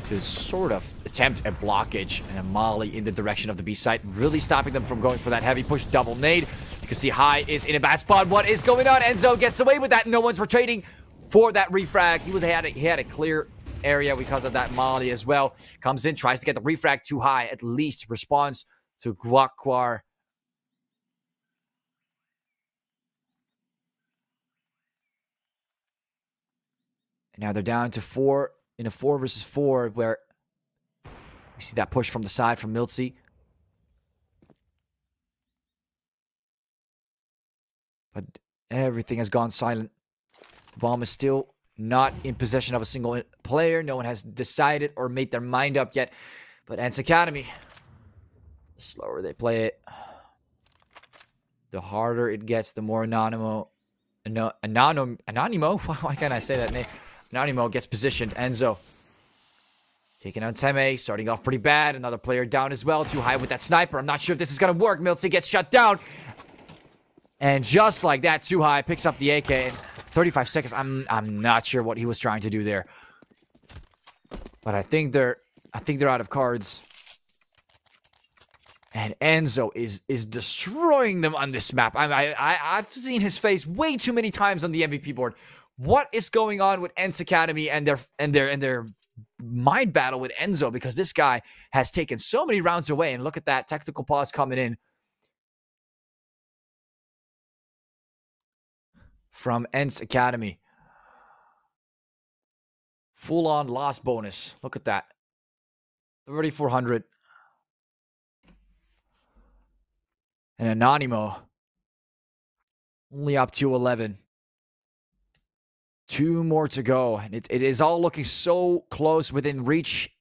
to sort of attempt a blockage. And a molly in the direction of the B site. Really stopping them from going for that heavy push. Double nade. You can see High is in a bad spot. What is going on? Enzo gets away with that. No one's retreating for that refrag. He had a clear area because of that molly as well. Comes in, tries to get the refrag too high. At least responds to Guaquar. And now they're down to 4 in a 4 versus 4 where we see that push from the side from Miltsy. But everything has gone silent. The bomb is still not in possession of a single player. No one has decided or made their mind up yet. But Ents Academy, the slower they play it, the harder it gets, the more Anonimo. Why can't I say that name? Anonimo gets positioned. Enzo taking on Teme, starting off pretty bad. Another player down as well. Too high with that sniper. I'm not sure if this is going to work. Miltsy gets shut down. And just like that, too high, picks up the AK. In 35 seconds, I'm not sure what he was trying to do there. But I think they're out of cards. And Enzo is destroying them on this map. I've seen his face way too many times on the MVP board. What is going on with Ents Academy and their mind battle with Enzo? Because this guy has taken so many rounds away. And look at that tactical pause coming in. from Ents Academy. Full-on loss bonus. Look at that. 3,400. And Anonimo. Only up to 11. 2 more to go. And it is all looking so close, within reach.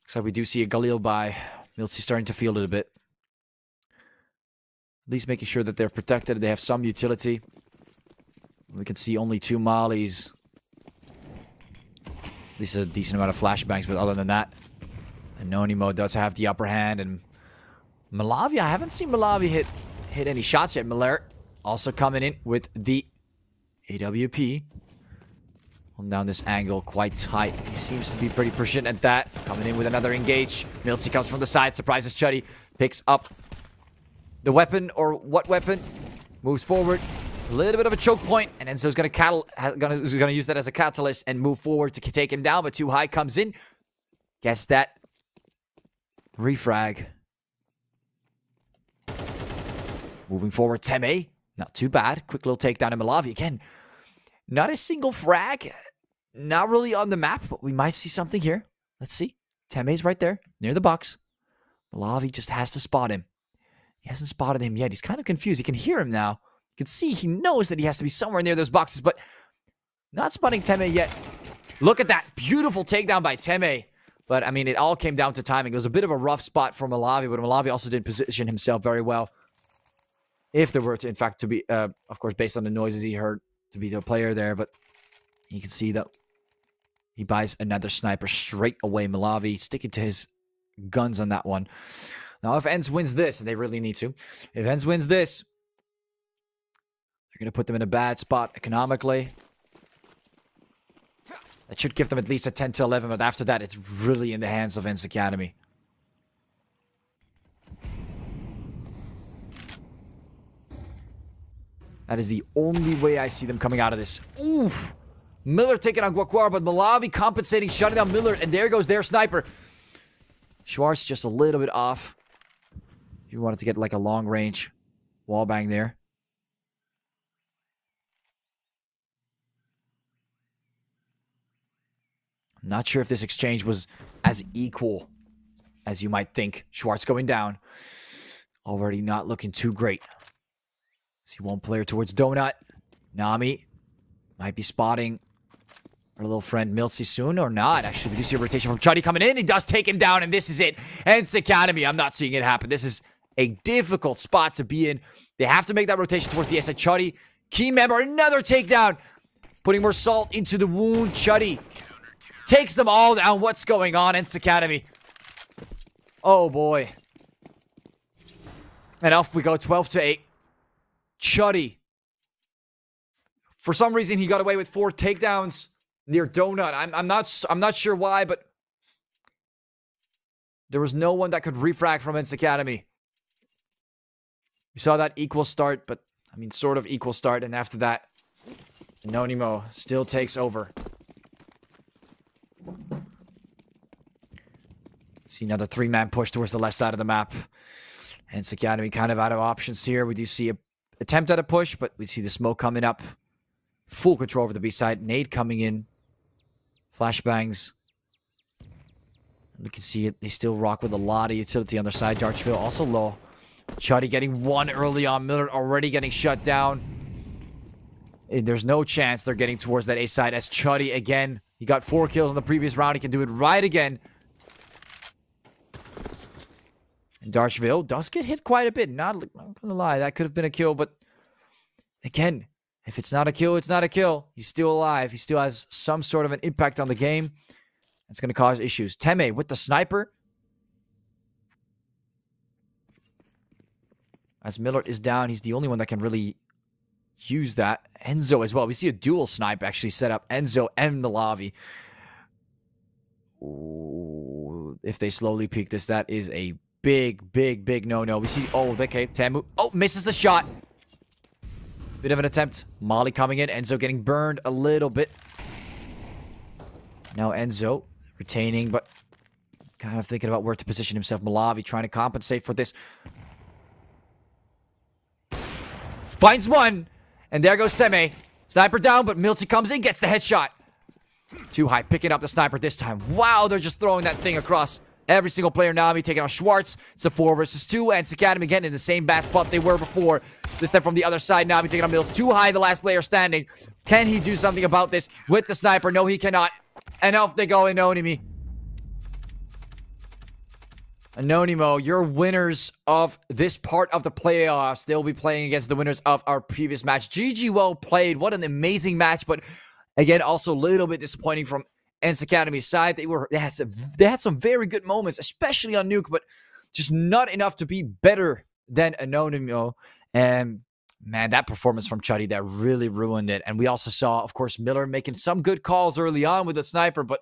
Looks like we do see a Galil by. Miltzy starting to feel it a bit. At least making sure that they're protected. They have some utility. We can see only 2 mollies. At least a decent amount of flashbangs, but other than that, Anonimo does have the upper hand. And Malavi, I haven't seen Malavi hit any shots yet. Miller also coming in with the AWP. Holding down this angle quite tight. He seems to be pretty proficient at that. Coming in with another engage. Miltzy comes from the side, surprises Chuddy. Picks up the weapon, or what weapon? Moves forward. A little bit of a choke point, and Enzo's gonna use that as a catalyst and move forward to take him down, but too high comes in. Guess that. Refrag. Moving forward, Teme. Not too bad. Quick little takedown of Malavi. Again, not a single frag. Not really on the map, but we might see something here. Let's see. Teme's right there, near the box. Malavi just has to spot him. He hasn't spotted him yet. He's kind of confused. He can hear him now. You can see he knows that he has to be somewhere near those boxes, but not spotting Teme yet. Look at that. Beautiful takedown by Teme. But, I mean, it all came down to timing. It was a bit of a rough spot for Malavi, but Malavi also did position himself very well. If there were to, in fact, to be, of course, based on the noises he heard, to be the player there. But you can see that he buys another sniper straight away. Malavi sticking to his guns on that one. Now, if Ents wins this, and they really need to, if Ents wins this, they're going to put them in a bad spot economically. That should give them at least a 10 to 11, but after that, it's really in the hands of Ents Academy. That is the only way I see them coming out of this. Oof! Miller taking on Guaquara, but Malavi compensating, shutting down Miller, and there goes their sniper. Schwartz just a little bit off. If you wanted to get like a long range wallbang there. I'm not sure if this exchange was as equal as you might think. Schwartz going down. Already not looking too great. See one player towards Donut. Nami might be spotting our little friend Miltzy soon, or not. Actually, we do see a rotation from Chuddy coming in. He does take him down, and this is it. Ents Academy, I'm not seeing it happen. This is a difficult spot to be in. They have to make that rotation towards the side. Chuddy, key member, another takedown. Putting more salt into the wound. Chuddy takes them all down. What's going on, Ents Academy? Oh, boy. And off we go, 12 to 8. Chuddy. For some reason, he got away with 4 takedowns near Donut. I'm not sure why, but there was no one that could refrag from Ents Academy. We saw that equal start, but I mean, sort of equal start, and after that, Anonimo still takes over. See another 3-man push towards the left side of the map. Ents Academy kind of out of options here. We do see a attempt at a push, but we see the smoke coming up. Full control over the B side. Nade coming in. Flashbangs. We can see it. They still rock with a lot of utility on their side. Darchville also low. Chuddy getting one early on. Miller already getting shut down. And there's no chance they're getting towards that A side as Chuddy again. He got 4 kills in the previous round. He can do it right again. And Darchville does get hit quite a bit. Not gonna lie, that could have been a kill, but again, if it's not a kill, it's not a kill. He's still alive. He still has some sort of an impact on the game. That's going to cause issues. Teme with the sniper. As Miller is down, he's the only one that can really use that. Enzo as well. We see a dual snipe actually set up. Enzo and Malavi. Ooh, if they slowly peek this, that is a big no-no. We see, oh, okay, Tamu. Oh, misses the shot. Bit of an attempt. Molly coming in. Enzo getting burned a little bit. Now Enzo retaining, but kind of thinking about where to position himself. Malavi trying to compensate for this. Finds one. And there goes Seme. Sniper down, but Milty comes in, gets the headshot. Too high, picking up the sniper this time. Wow, they're just throwing that thing across every single player. Nami taking on Schwartz. It's a 4 versus 2. And Academy again in the same bad spot they were before. This time from the other side. Nami taking on Mills. Too high, the last player standing. Can he do something about this with the sniper? No, he cannot. And off they go, Anonymous. Anonimo, you're winners of this part of the playoffs. They'll be playing against the winners of our previous match. GG well played. What an amazing match. But again, also a little bit disappointing from Ents Academy's side. They had some very good moments, especially on Nuke, but just not enough to be better than Anonimo. And man, that performance from Chuddy, that really ruined it. And we also saw, of course, Miller making some good calls early on with the sniper, but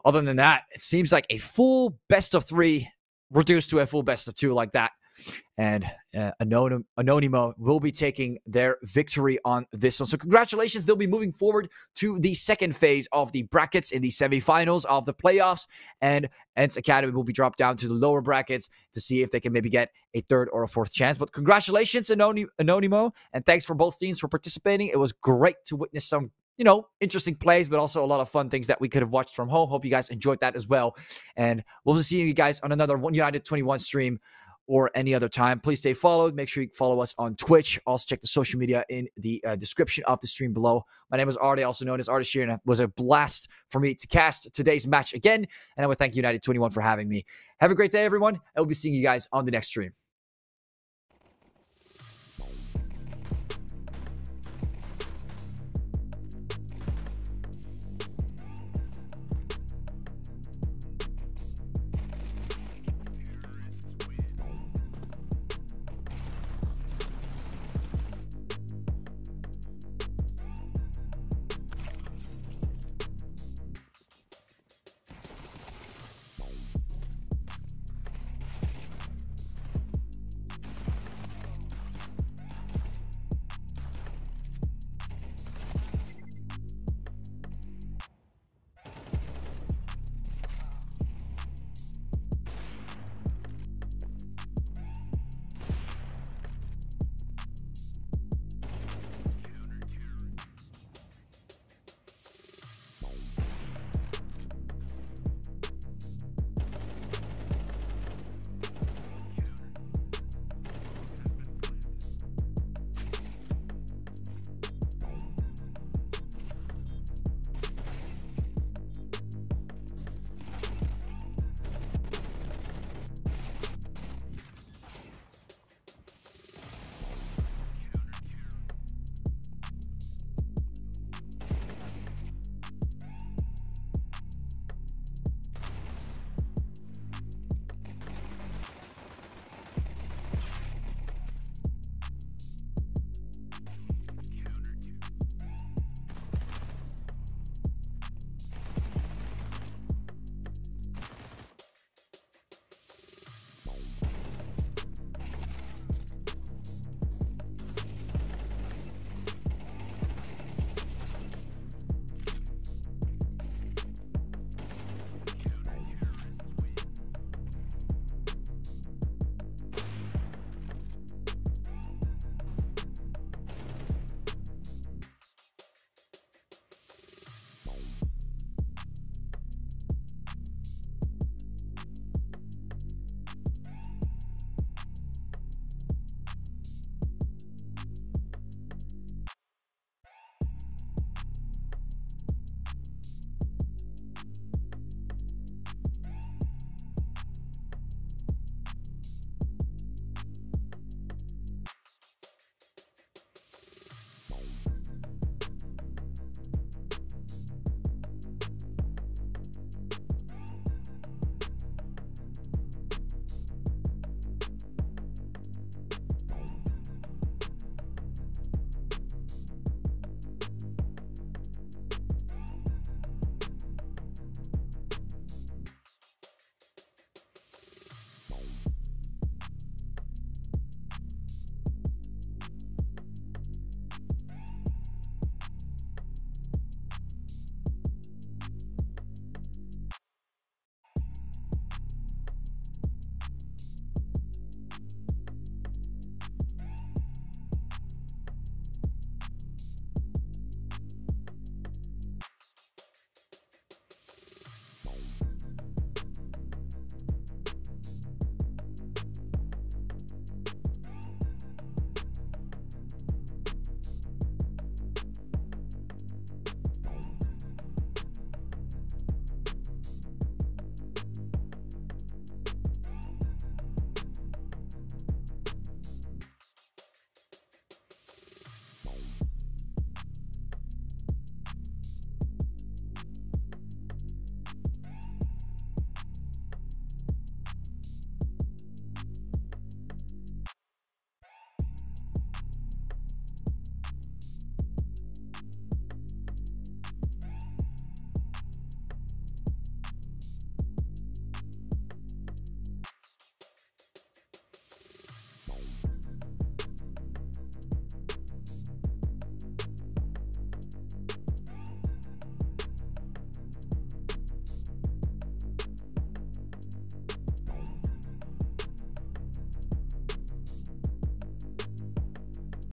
other than that, it seems like a full best of 3 reduced to a full best of 2 like that. And Anonimo will be taking their victory on this one. So congratulations. They'll be moving forward to the second phase of the brackets in the semifinals of the playoffs. And Ents Academy will be dropped down to the lower brackets to see if they can maybe get a 3rd or a 4th chance. But congratulations, Anonimo. And thanks for both teams for participating. It was great to witness some interesting plays, but also a lot of fun things that we could have watched from home. Hope you guys enjoyed that as well. And we'll be seeing you guys on another United21 stream or any other time. Please stay followed. Make sure you follow us on Twitch. Also check the social media in the description of the stream below. My name is Arde, also known as Artist here, and it was a blast for me to cast today's match again. And I would thank United21 for having me. Have a great day, everyone. I will be seeing you guys on the next stream.